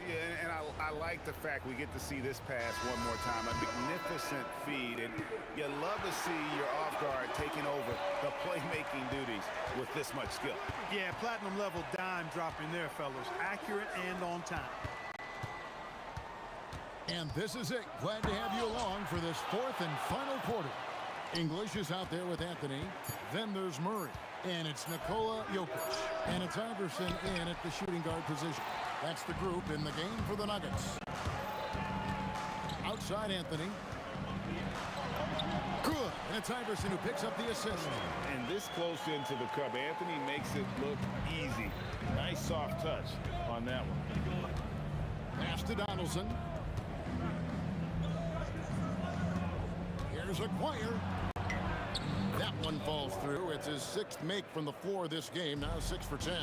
Yeah, and I like the fact we get to see this pass one more time. A magnificent feed, and you love to see your off guard taking over the playmaking duties with this much skill. Yeah, platinum level dime dropping there, fellas. Accurate and on time. And this is it. Glad to have you along for this 4th and final quarter. English is out there with Anthony. Then there's Murray. And it's Nikola Jokic. And it's Iverson in at the shooting guard position. That's the group in the game for the Nuggets. Outside Anthony. Good. And it's Iverson who picks up the assist. And this close into the cup, Anthony makes it look easy. Nice soft touch on that one. Pass to Donaldson. Here's Aguirre. That one falls through. It's his 6th make from the floor this game. Now 6 for 10.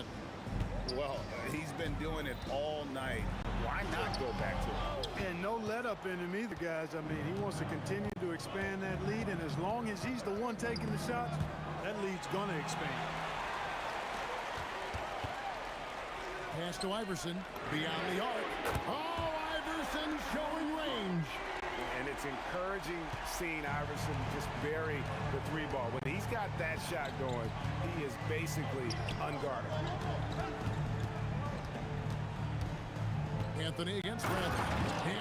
Well, he's been doing it all night. Why not go back to it? And no let up in him either, guys. I mean, he wants to continue to expand that lead, and as long as he's the one taking the shots, that lead's going to expand. Pass to Iverson. Beyond the arc. Oh, Iverson showing range. And it's encouraging seeing Iverson just bury the 3 ball. When he's got that shot going, he is basically unguarded. Anthony against Bradley.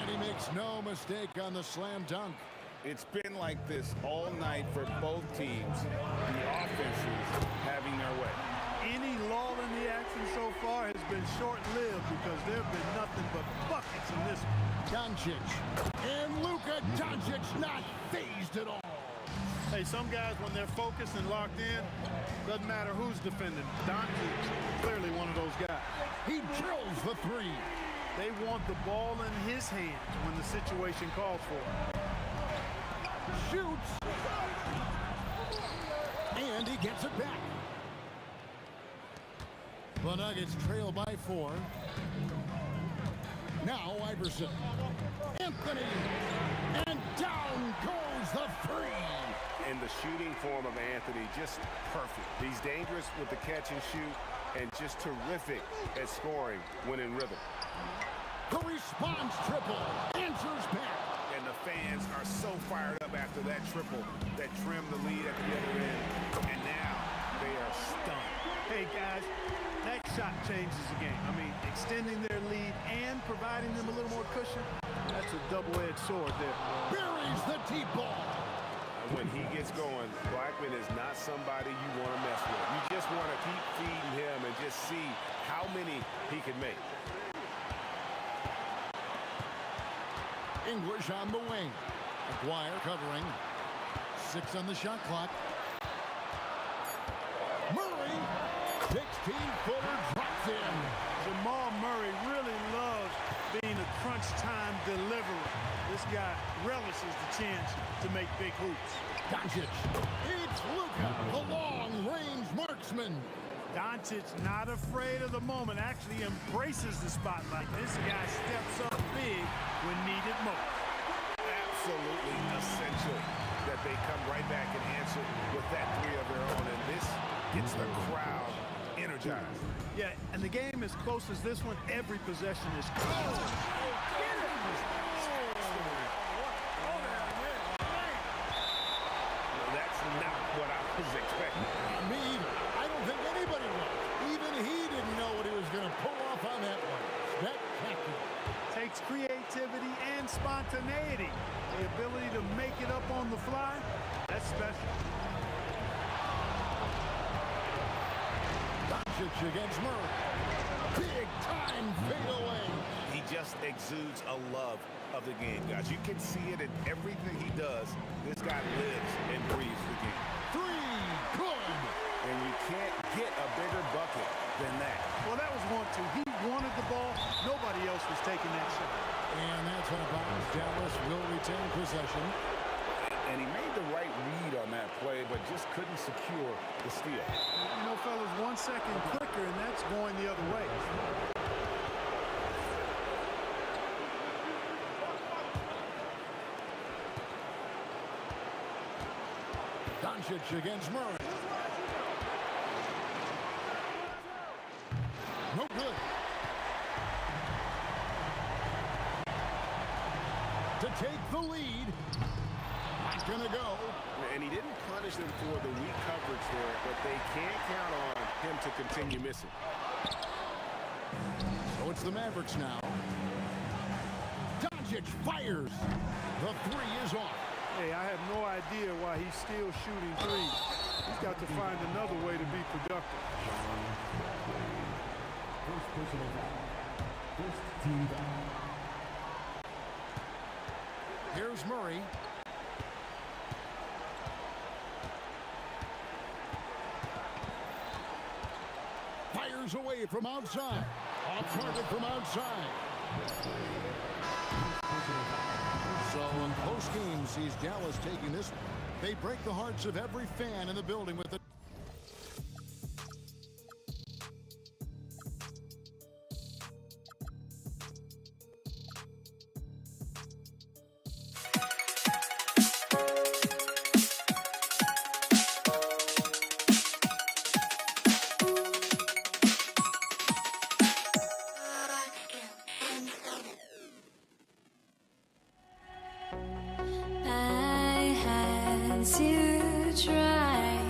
And he makes no mistake on the slam dunk. It's been like this all night for both teams. The offenses having their way. Any lull in the action so far has been short-lived because there have been nothing but buckets in this one. Doncic. And Luka Doncic not phased at all. Hey, some guys, when they're focused and locked in, doesn't matter who's defending. Doncic, clearly one of those guys. He drills the 3. They want the ball in his hand when the situation calls for it. Shoots. And he gets it back. The Nuggets trail by 4. Now Iverson. Anthony. And down goes the 3. And the shooting form of Anthony, just perfect. He's dangerous with the catch and shoot, and just terrific at scoring when in rhythm. The response triple answers back. And the fans are so fired up after that triple that trimmed the lead at the other end. And now they are stunned. Hey, guys, that shot changes the game. I mean, extending their lead and providing them a little more cushion, that's a double-edged sword there. Buries the deep ball. When he gets going, Blackman is not somebody you want to mess with. You just want to keep feeding him and just see how many he can make. English on the wing. McGuire covering. 6 on the shot clock. Murray, 16-footer, drops in. Jamal Murray really loves being a crunch time deliverer. This guy relishes the chance to make big hoops. Doncic. It's Luka, the long-range marksman. Doncic, not afraid of the moment, actually embraces the spotlight. This guy steps up big when needed most. Absolutely essential that they come right back and answer with that three of their own, and this gets the crowd energized. Yeah, and the game as close as this one, every possession is close. That's not what I was expecting. Me either. I don't think anybody was. Even he didn't know what he was going to pull off on that one. Spectacular. Takes creativity and spontaneity. The ability to make it up on the fly, that's special. Doncic against Murray. Big time fadeaway. He just exudes a love of the game, guys. You can see it in everything he does. This guy lives and breathes the game. 3, good. And you can't get a bigger bucket than that. Well, that was 1-2. He wanted the ball. Nobody else was taking that shot. And that's out of bounds. Dallas will retain possession. And he made the right read on that play, but just couldn't secure the steal. You know, fellas, 1 second quicker, and that's going the other way. Doncic against Murray. No good. To take the lead. Not gonna go. And he didn't punish them for the weak coverage there, but they can't count on him to continue missing. So it's the Mavericks now. Doncic fires. The 3 is off. Hey, I have no idea why he's still shooting threes. He's got to find another way to be productive. First personal foul. First team foul. Here's Murray. Fires away from outside. Off target from outside. So in post game sees Dallas taking this. They break the hearts of every fan in the building with it. To try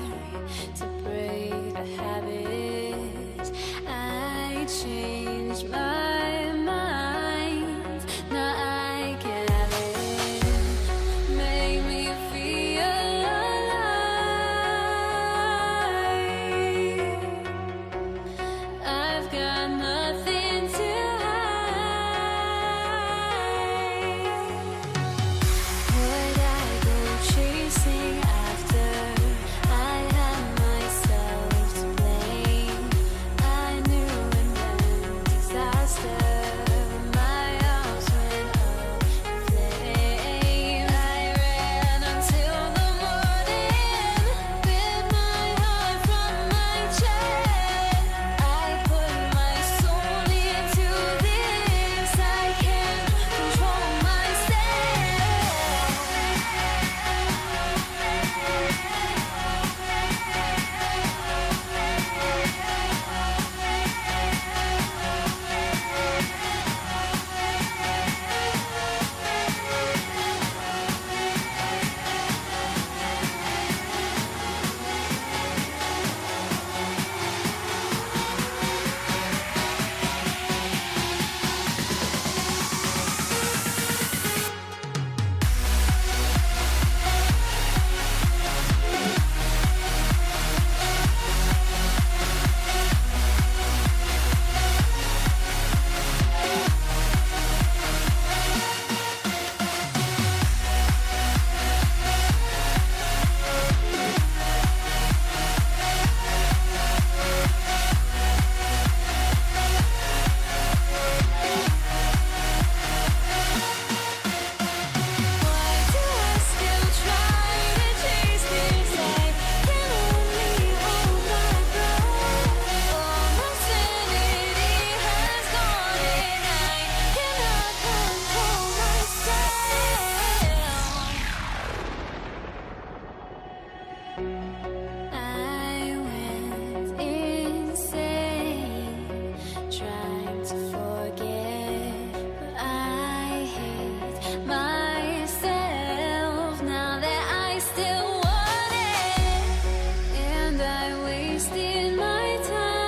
I went insane trying to forget, but I hate myself now that I still want it, and I wasted my time.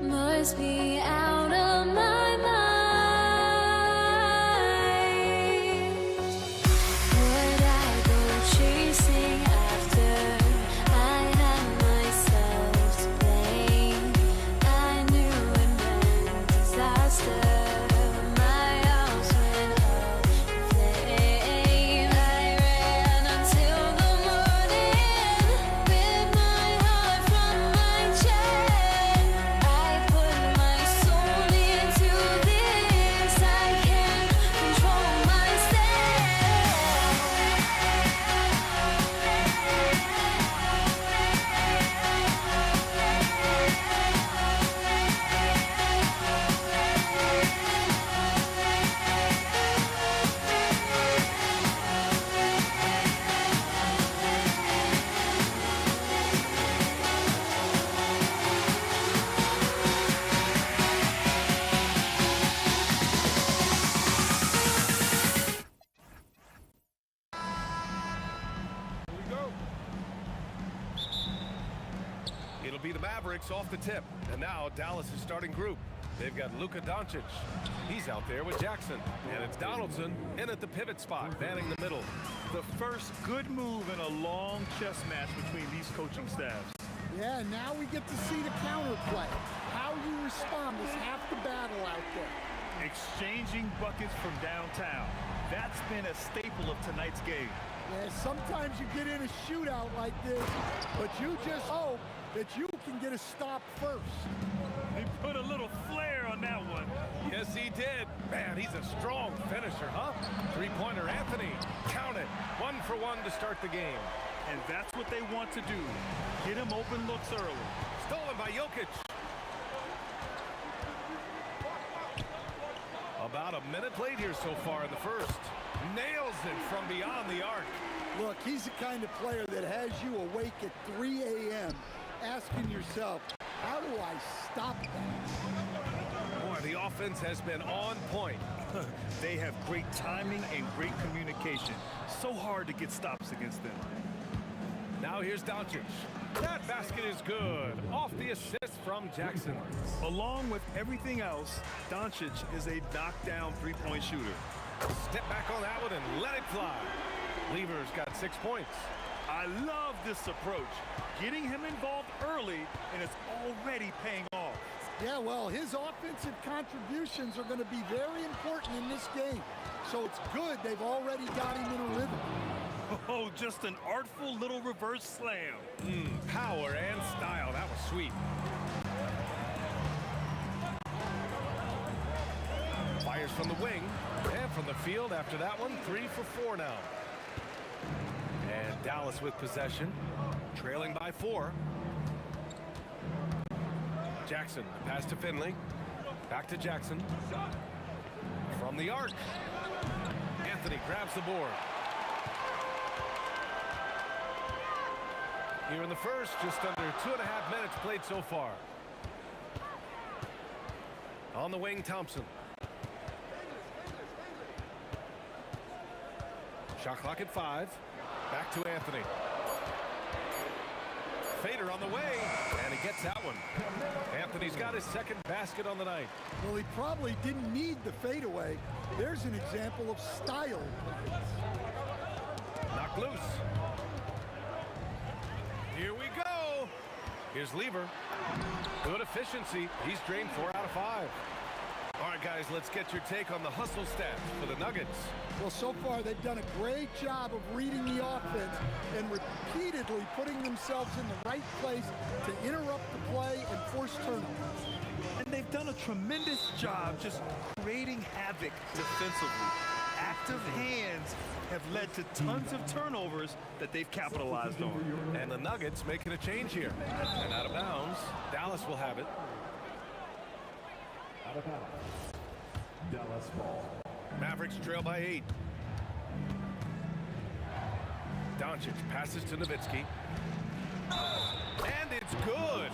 Must be out of my mind. Would I go chasing after? I had myself to blame. I knew it meant disaster. My house went up in flames. I ran until the morning with my heart from my chest. I put my soul into this. I can't control myself. It'll be the Mavericks off the tip. And now Dallas' starting group. They've got Luka Doncic. He's out there with Jackson. And it's Donaldson in at the pivot spot, manning the middle. The first good move in a long chess match between these coaching staffs. Yeah, now we get to see the counterplay. How you respond is half the battle out there. Exchanging buckets from downtown. That's been a staple of tonight's game. Yeah, sometimes you get in a shootout like this, but you just hope that you can get a stop first. He put a little flair on that one. Yes, he did. Man, he's a strong finisher, huh? Three-pointer Anthony. Count it. 1 for 1 to start the game. And that's what they want to do. Get him open looks early. Stolen by Jokic. About a minute played here so far in the first. Nails it from beyond the arc. Look, he's the kind of player that has you awake at 3 a.m. asking yourself, how do I stop that? Boy, the offense has been on point. They have great timing and great communication. So hard to get stops against them. Now here's Doncic. That basket is good. Off the assist from Jackson. Along with everything else, Doncic is a knockdown three-point shooter. Step back on that one and let it fly. Lever's got 6 points. I love this approach. Getting him involved early, and it's already paying off. Yeah, well, his offensive contributions are going to be very important in this game. So it's good they've already got him in a rhythm. Oh, just an artful little reverse slam. Power and style. That was sweet. Fires from the wing and from the field after that one. 3 for 4 now. And Dallas with possession, trailing by 4. Jackson, pass to Finley. Back to Jackson. From the arc. Anthony grabs the board. Here in the first, just under 2.5 minutes played so far. On the wing, Thompson. Shot clock at 5. Back to Anthony. Fader on the way, and he gets that one. Anthony's got his second basket on the night. Well, he probably didn't need the fadeaway. There's an example of style. Knocked loose. Here we go. Here's Lever. Good efficiency. He's drained 4 out of 5. All right, guys, let's get your take on the hustle stats for the Nuggets. Well, so far they've done a great job of reading the offense and repeatedly putting themselves in the right place to interrupt the play and force turnovers. And they've done a tremendous job just creating havoc defensively. Active hands have led to tons of turnovers that they've capitalized on. And the Nuggets making a change here. And out of bounds, Dallas will have it. Out of bounds. Dallas ball. Mavericks trail by 8. Doncic passes to Nowitzki. And it's good.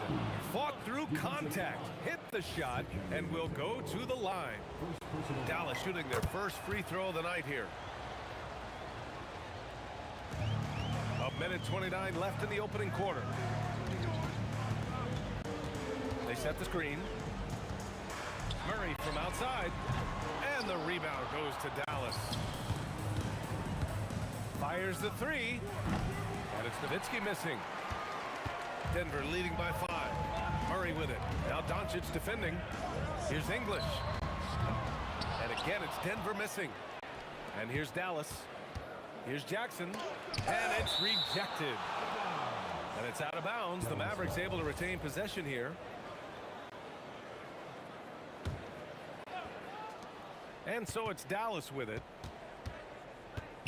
Fought through contact, hit the shot, and will go to the line. Dallas shooting their first free throw of the night here. A minute 29 left in the opening quarter. They set the screen. Murray from outside. And the rebound goes to Dallas. Fires the three. And it's Nowitzki missing. Denver leading by 5. Murray with it. Now Doncic defending. Here's English. And again, it's Denver missing. And here's Dallas. Here's Jackson. And it's rejected. And it's out of bounds. The Mavericks able to retain possession here. And so it's Dallas with it.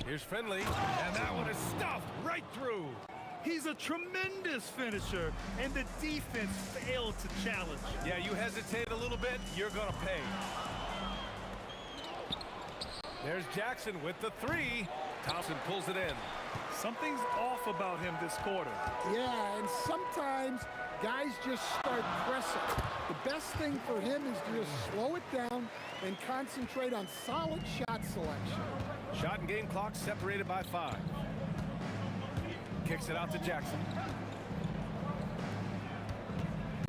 Here's Finley. And that one is stuffed right through. He's a tremendous finisher, and the defense failed to challenge. Yeah, you hesitate a little bit, you're going to pay. There's Jackson with the three. Thompson pulls it in. Something's off about him this quarter. Yeah, and sometimes guys just start pressing. The best thing for him is to just slow it down and concentrate on solid shot selection. Shot and game clock separated by 5. Kicks it out to Jackson.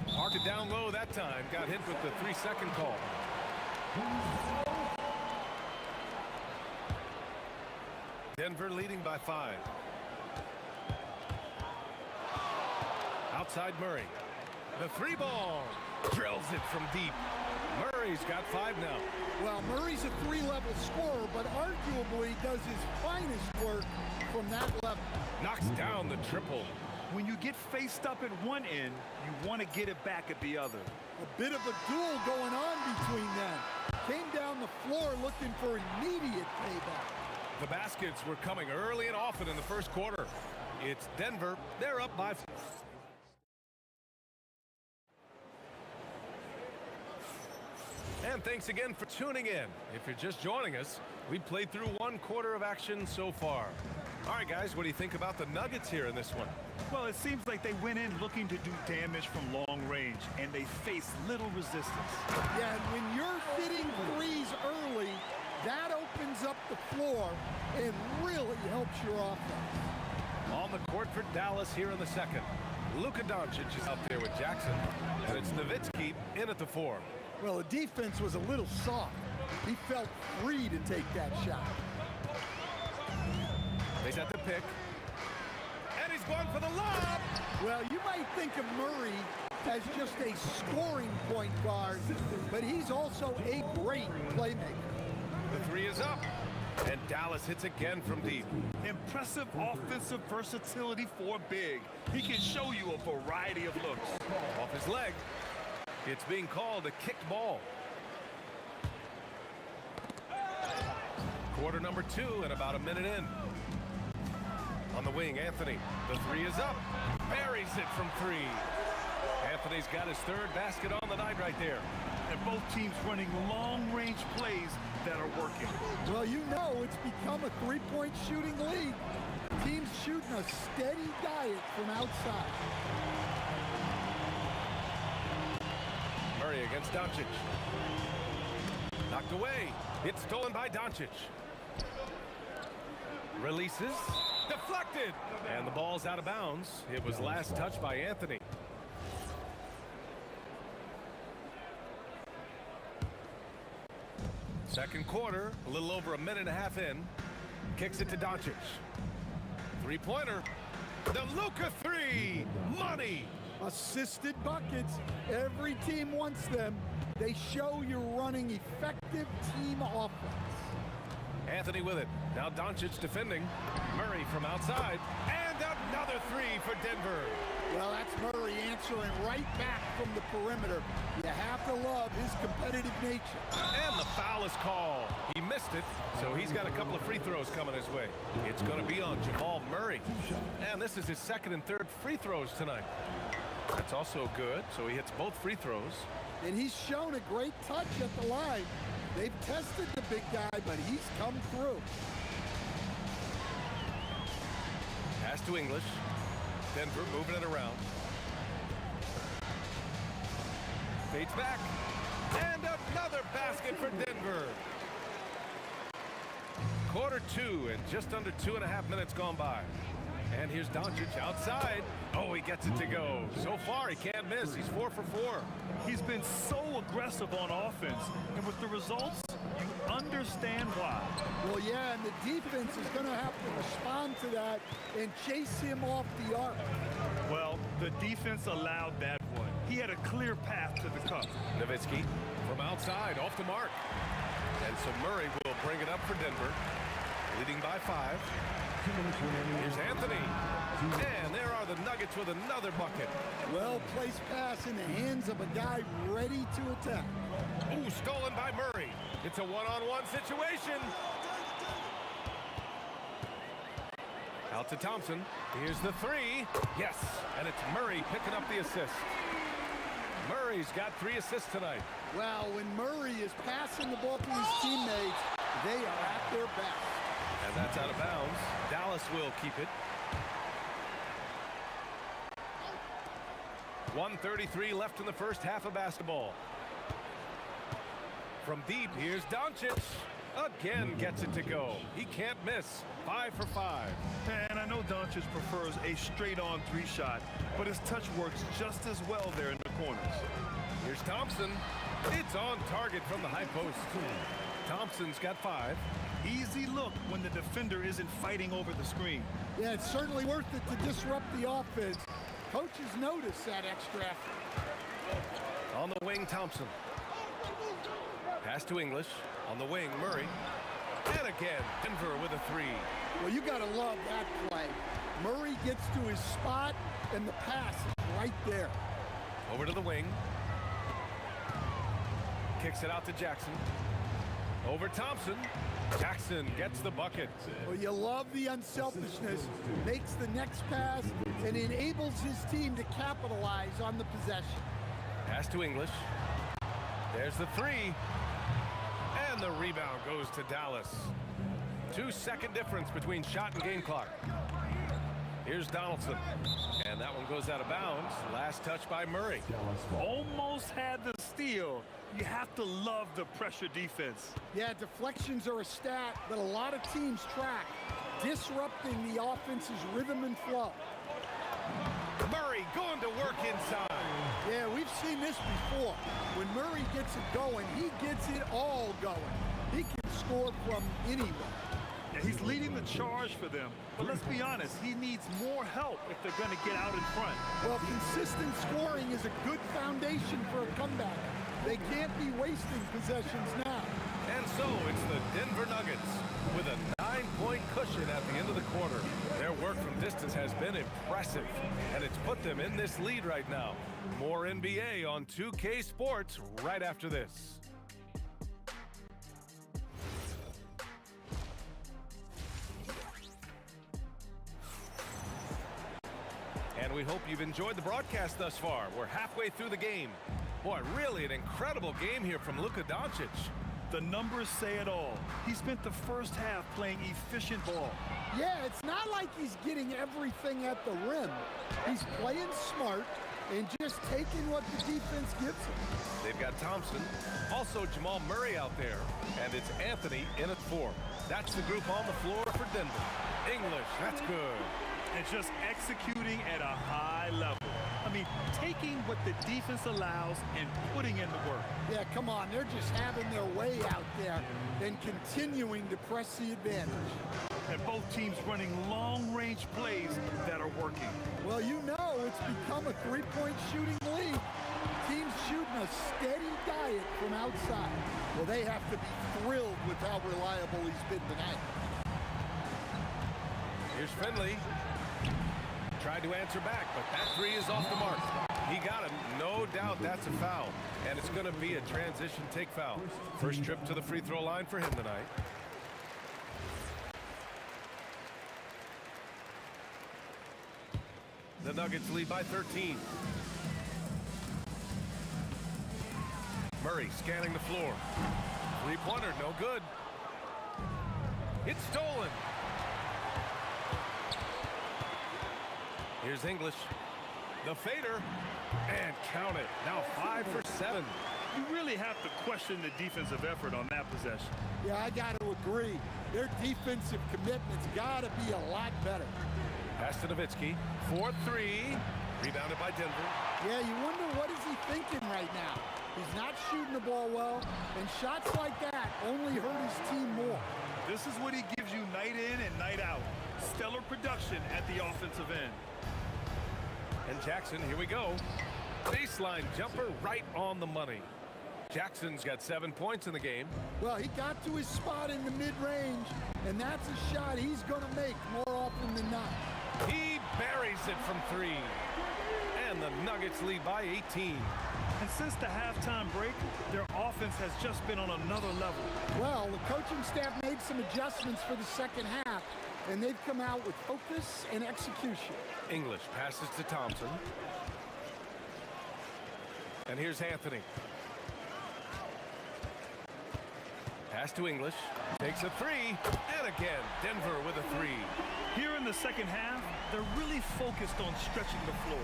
Parked it down low that time. Got hit with the 3-second call. Denver leading by 5. Outside Murray. The 3 ball. Drills it from deep. Murray's got 5 now. Well, Murray's a 3-level scorer, but arguably does his finest work from that level. Knocks down the triple. When you get faced up at one end, you want to get it back at the other. A bit of a duel going on between them. Came down the floor looking for immediate payback. The baskets were coming early and often in the first quarter. It's Denver. They're up by 4. And thanks again for tuning in. If you're just joining us, we played through 1 quarter of action so far. All right, guys, what do you think about the Nuggets here in this one? Well, it seems like they went in looking to do damage from long range, and they faced little resistance. Yeah, and when you're hitting threes early, that opens up the floor and really helps your offense. On the court for Dallas here in the second. Luka Doncic is out there with Jackson, and it's Nowitzki in at the 4. Well, the defense was a little soft. He felt free to take that shot. They set the pick. And he's going for the lob. Well, you might think of Murray as just a scoring point guard, but he's also a great playmaker. The 3 is up. And Dallas hits again from deep. Impressive offensive versatility for big. He can show you a variety of looks. Off his leg. It's being called a kicked ball. Quarter number 2 and about a minute in. On the wing, Anthony. The 3 is up. Buries it from 3. Anthony's got his 3rd basket on the night right there. And both teams running long-range plays that are working. Well, you know it's become a 3-point shooting league. Teams shooting a steady diet from outside. Murray against Doncic. Knocked away. It's stolen by Doncic. Releases. Deflected. And the ball's out of bounds. It was last touched by Anthony. Second quarter, a little over a minute and a half in. Kicks it to Doncic. 3-pointer. The Luka 3. Money. Assisted buckets. Every team wants them. They show you're running effective team offense. Anthony with it. Now Doncic defending. Murray from outside. And another 3 for Denver. Well, that's Murray answering right back from the perimeter. You have to love his competitive nature. And the foul is called. He missed it, so he's got a couple of free throws coming his way. It's going to be on Jamal Murray. And this is his 2nd and 3rd free throws tonight. That's also good, so he hits both free throws. And he's shown a great touch at the line. They've tested the big guy, but he's come through. to English. Denver moving it around. Fades back. And another basket for Denver. Quarter 2 and just under 2.5 minutes gone by. And here's Doncic outside. Oh, he gets it to go. So far, he can't miss. He's 4 for 4. He's been so aggressive on offense. And with the results, you understand why. Well, yeah, and the defense is going to have to respond to that and chase him off the arc. Well, the defense allowed that one. He had a clear path to the cup. Nowitzki from outside, off the mark. And so Murray will bring it up for Denver, leading by 5. Here's Anthony. And there are the Nuggets with another bucket. Well-placed pass in the hands of a guy ready to attack. Ooh, stolen by Murray. It's a one-on-one situation. Out to Thompson. Here's the 3. Yes, and it's Murray picking up the assist. Murray's got 3 assists tonight. Well, when Murray is passing the ball to his teammates, they are at their best. And that's out of bounds. Dallas will keep it. 1:33 left in the first half of basketball. From deep, here's Doncic. Again gets it to go. He can't miss. 5 for 5. And I know Doncic prefers a straight-on 3 shot, but his touch works just as well there in the corners. Here's Thompson. It's on target from the high post. Thompson's got 5. Easy look when the defender isn't fighting over the screen. Yeah, it's certainly worth it to disrupt the offense. Coaches notice that extra effort. On the wing, Thompson. Pass to English. On the wing, Murray. And again, Denver with a 3. Well, you got to love that play. Murray gets to his spot, and the pass is right there. Over to the wing. Kicks it out to Jackson. Over Thompson. Jackson gets the bucket. Well, you love the unselfishness. Makes the next pass and enables his team to capitalize on the possession. Pass to English. There's the 3. And the rebound goes to Dallas. 2-second difference between shot and game clock. Here's Donaldson. And that one goes out of bounds. Last touch by Murray. Almost had the steal. You have to love the pressure defense. Yeah, deflections are a stat that a lot of teams track, disrupting the offense's rhythm and flow. Murray going to work inside. Yeah, we've seen this before. When Murray gets it going, he gets it all going. He can score from anywhere. Yeah, he's leading the charge for them. But let's be honest, he needs more help if they're going to get out in front. Well, consistent scoring is a good foundation for a comeback. They can't be wasting possessions now. And so it's the Denver Nuggets with a 9-point cushion at the end of the quarter. Their work from distance has been impressive, and it's put them in this lead right now. More NBA on 2K Sports right after this. And we hope you've enjoyed the broadcast thus far. We're halfway through the game. Boy, really an incredible game here from Luka Doncic. The numbers say it all. He spent the first half playing efficient ball. Yeah, it's not like he's getting everything at the rim. He's playing smart and just taking what the defense gives him. They've got Thompson, also Jamal Murray out there, and it's Anthony in at 4. That's the group on the floor for Denver. English, that's good. And just executing at a high level. I mean, taking what the defense allows and putting in the work. Yeah, come on. They're just having their way out there and continuing to press the advantage. And both teams running long-range plays that are working. Well, you know it's become a three-point shooting league. Teams shooting a steady diet from outside. Well, they have to be thrilled with how reliable he's been tonight. Here's Finley. Tried to answer back, but that 3 is off the mark. He got him. No doubt that's a foul. And it's going to be a transition take foul. First trip to the free throw line for him tonight. The Nuggets lead by 13. Murray scanning the floor. Three-pointer, no good. It's stolen. Here's English. The fader. And count it. Now 5 for 7. You really have to question the defensive effort on that possession. Yeah, I got to agree. Their defensive commitment's got to be a lot better. Pass to Nowitzki. 4-3. Rebounded by Denver. Yeah, you wonder what is he thinking right now. He's not shooting the ball well, and shots like that only hurt his team more. This is what he gives you night in and night out. Stellar production at the offensive end. And Jackson, here we go. Baseline jumper right on the money. Jackson's got 7 points in the game. Well, he got to his spot in the mid-range, and that's a shot he's going to make more often than not. He buries it from 3. And the Nuggets lead by 18. And since the halftime break, their offense has just been on another level. Well, the coaching staff made some adjustments for the second half, and they've come out with focus and execution. English passes to Thompson. And here's Anthony. Pass to English. Takes a 3. And again, Denver with a 3. Here in the second half, they're really focused on stretching the floor.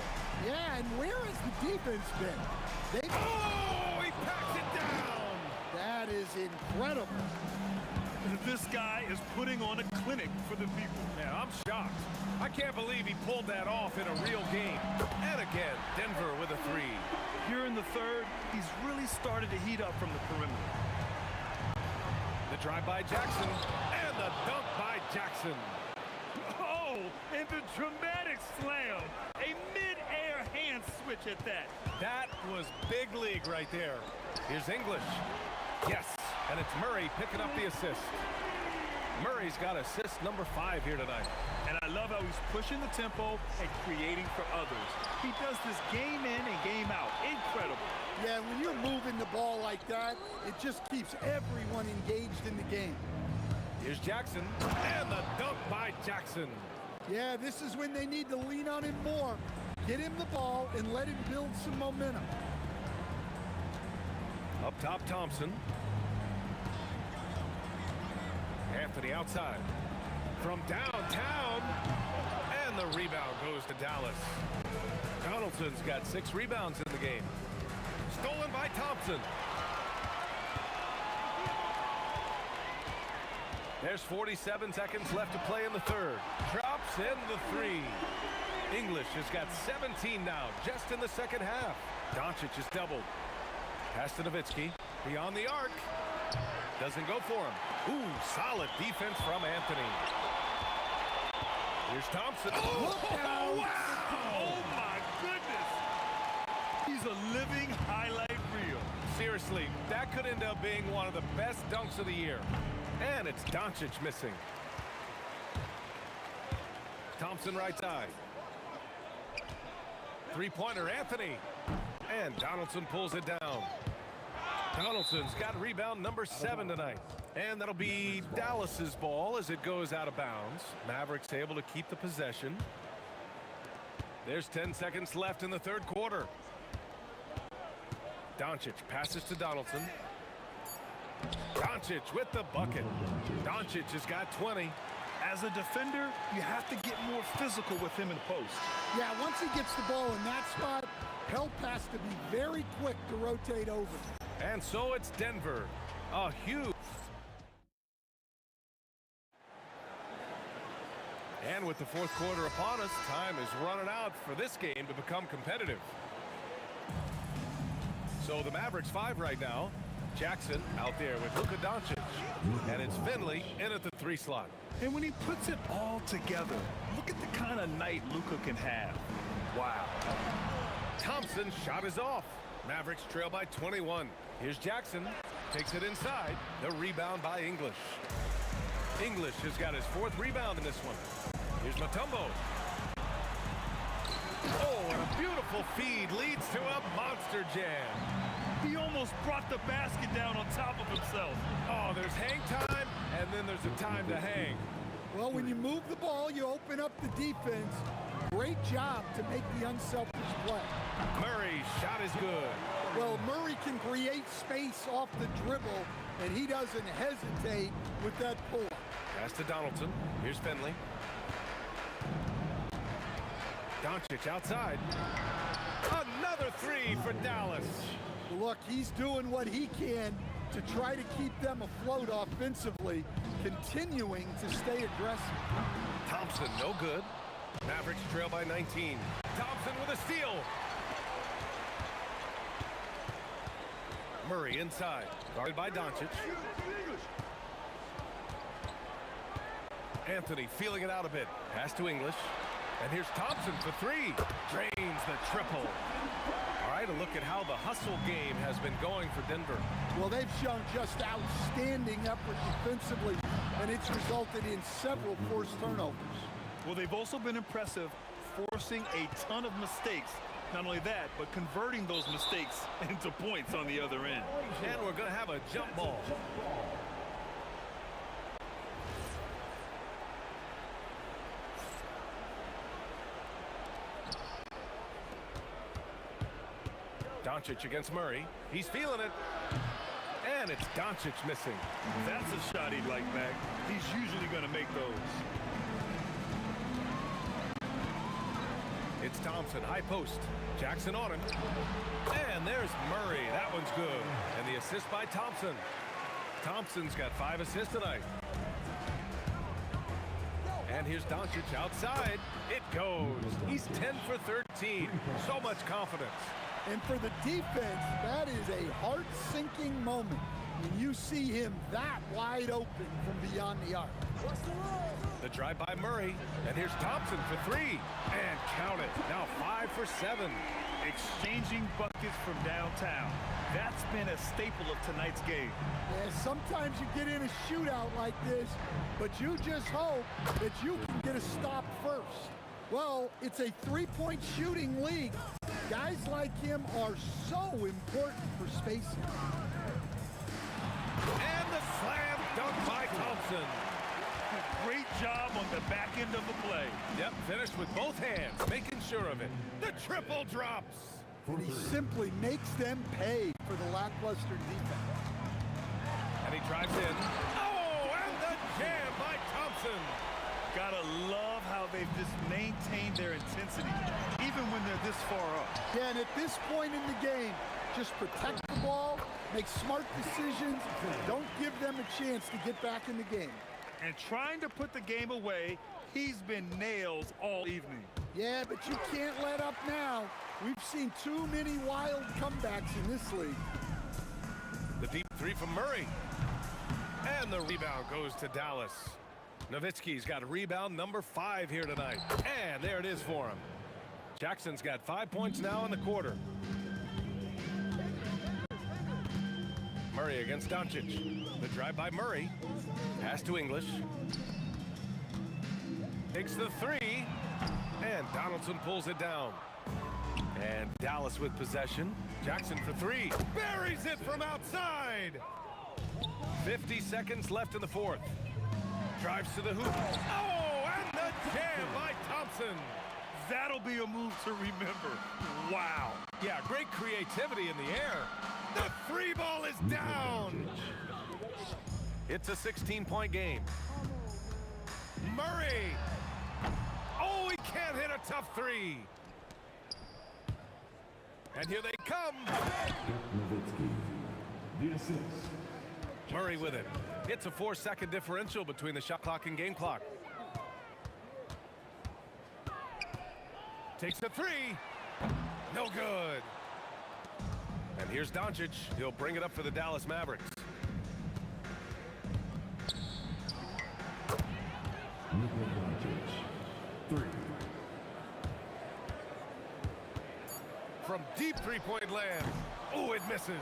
Yeah, and where has the defense been? Oh, he packs it down! That is incredible. This guy is putting on a clinic for the people. Man, I'm shocked. I can't believe he pulled that off in a real game. And again, Denver with a 3. Here in the third, he's really started to heat up from the perimeter. The drive by Jackson. And the dunk by Jackson. Oh, and the dramatic slam. A mid-air hand switch at that. That was big league right there. Here's English. Yes, and it's Murray picking up the assist. Murray's got assist number 5 here tonight. And I love how he's pushing the tempo and creating for others. He does this game in and game out. Incredible. Yeah, when you're moving the ball like that, it just keeps everyone engaged in the game. Here's Jackson, and the dunk by Jackson. Yeah, this is when they need to lean on him more. Get him the ball and let him build some momentum. Up top, Thompson. Anthony outside. From downtown. And the rebound goes to Dallas. Donaldson's got 6 rebounds in the game. Stolen by Thompson. There's 47 seconds left to play in the third. Drops in the 3. English has got 17 now, just in the second half. Doncic is doubled. Pass to Nowitzki. Beyond the arc. Doesn't go for him. Ooh, solid defense from Anthony. Here's Thompson. Oh, wow! Oh, my goodness! He's a living highlight reel. Seriously, that could end up being one of the best dunks of the year. And it's Doncic missing. Thompson right side. 3-pointer, Anthony. And Donaldson pulls it down. Donaldson's got rebound number 7 tonight. And that'll be Dallas's ball as it goes out of bounds. Mavericks able to keep the possession. There's 10 seconds left in the third quarter. Doncic passes to Donaldson. Doncic with the bucket. Doncic has got 20. As a defender, you have to get more physical with him in the post. Yeah, once he gets the ball in that spot, help has to be very quick to rotate over. And so it's Denver. A huge. And with the fourth quarter upon us, time is running out for this game to become competitive. So the Mavericks 5 right now. Jackson out there with Luka Doncic. And it's Finley in at the 3 slot. And when he puts it all together, look at the kind of night Luka can have. Wow. Thompson's shot is off. Mavericks trail by 21. Here's Jackson. Takes it inside. The rebound by English. English has got his 4th rebound in this one. Here's Mutombo. Oh, and a beautiful feed leads to a monster jam. He almost brought the basket down on top of himself. Oh, there's hang time, and then there's a time to hang. Well, when you move the ball, you open up the defense. Great job to make the unselfish play. Murray's shot is good. Well, Murray can create space off the dribble, and he doesn't hesitate with that pull-up. Pass to Donaldson. Here's Finley. Doncic outside. Another three for Dallas. Look, he's doing what he can to try to keep them afloat offensively, continuing to stay aggressive. Thompson, no good. Mavericks trail by 19. Thompson with a steal. Murray inside, guarded by Doncic. Anthony feeling it out a bit. Pass to English. And here's Thompson for three. Drains the triple. All right, a look at how the hustle game has been going for Denver. Well, they've shown just outstanding effort defensively, and it's resulted in several forced turnovers. Well, they've also been impressive, forcing a ton of mistakes. Not only that, but converting those mistakes into points on the other end. And we're going to have a jump ball. Doncic against Murray. He's feeling it. And it's Doncic missing. That's a shot he'd like back. He's usually going to make those. It's Thompson, high post. Jackson on him. And there's Murray. That one's good. And the assist by Thompson. Thompson's got 5 assists tonight. And here's Doncic outside. It goes. He's 10 for 13. So much confidence. And for the defense, that is a heart-sinking moment when you see him that wide open from beyond the arc. The drive by Murray. And here's Thompson for 3. And count it. Now 5 for 7. Exchanging buckets from downtown. That's been a staple of tonight's game. Yeah, sometimes you get in a shootout like this, but you just hope that you can get a stop first. Well, it's a three-point shooting league. Guys like him are so important for spacing. And the slam dunk by Thompson. Great job on the back end of the play. Yep, finished with both hands, making sure of it. The triple drops. And he simply makes them pay for the lackluster defense. And he drives in. Oh, and the jam by Thompson. Gotta love how they've just maintained their intensity, even when they're this far up. Yeah, and at this point in the game, just protect the ball, make smart decisions, don't give them a chance to get back in the game. And trying to put the game away, he's been nails all evening. Yeah, but you can't let up now. We've seen too many wild comebacks in this league. The deep three from Murray. And the rebound goes to Dallas. Nowitzki's got a rebound number 5 here tonight. And there it is for him. Jackson's got 5 points now in the quarter. Murray against Doncic. The drive by Murray. Pass to English. Takes the 3. And Donaldson pulls it down. And Dallas with possession. Jackson for 3. Buries it from outside. 50 seconds left in the fourth. Drives to the hoop. Oh, and the jam by Thompson. That'll be a move to remember. Wow. Yeah, great creativity in the air. The 3 ball is down. It's a 16-point game. Murray. Oh, he can't hit a tough 3. And here they come. Murray with it. It's a 4-second differential between the shot clock and game clock. Takes a 3. No good. And here's Doncic. He'll bring it up for the Dallas Mavericks. From deep three-point land. Oh, it misses.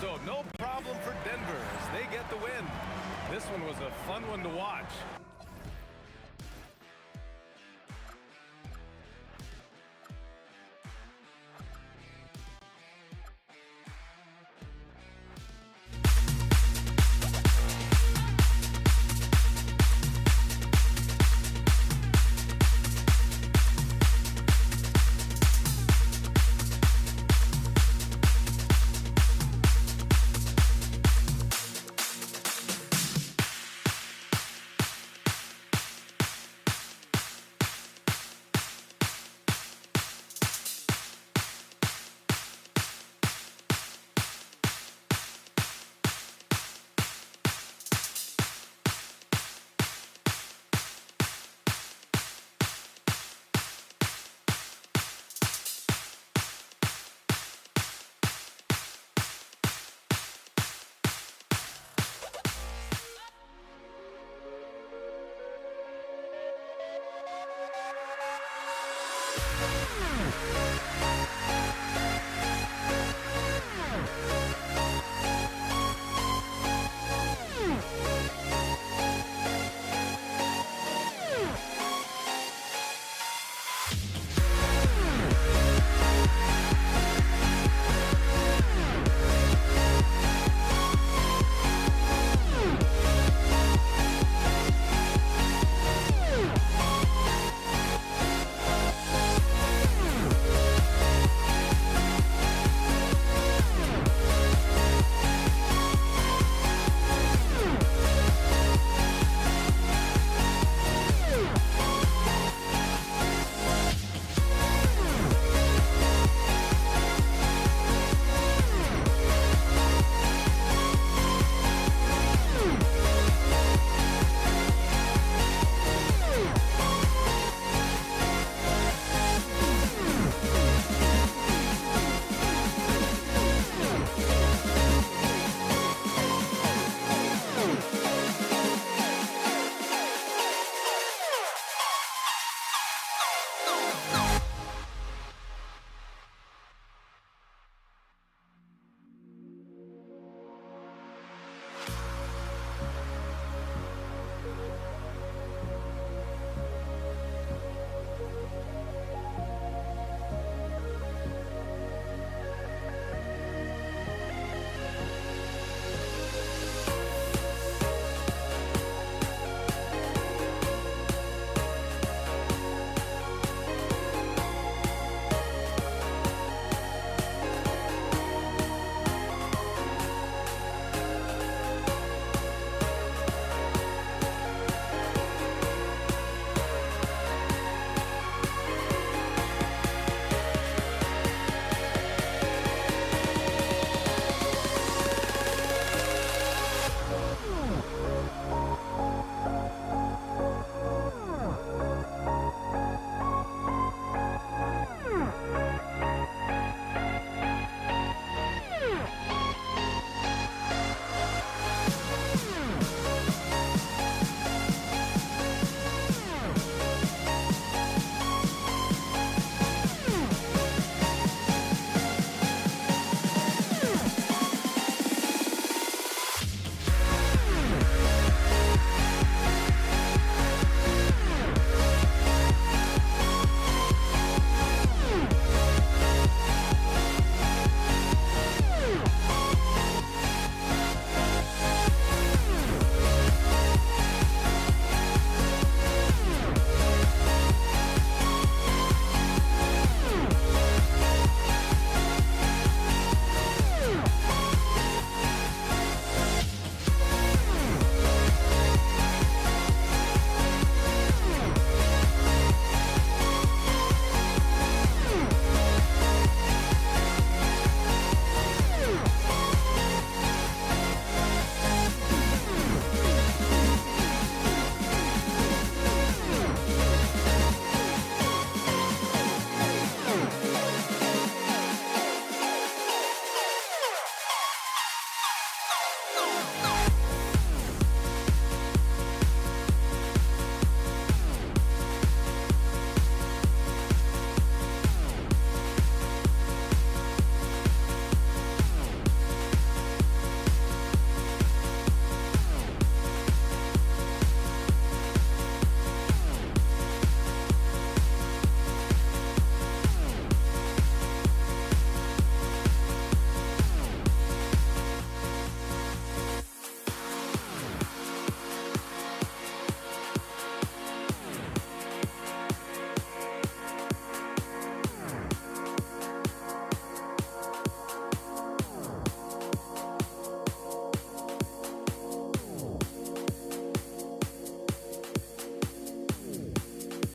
So no problem for Denver as they get the win. This one was a fun one to watch.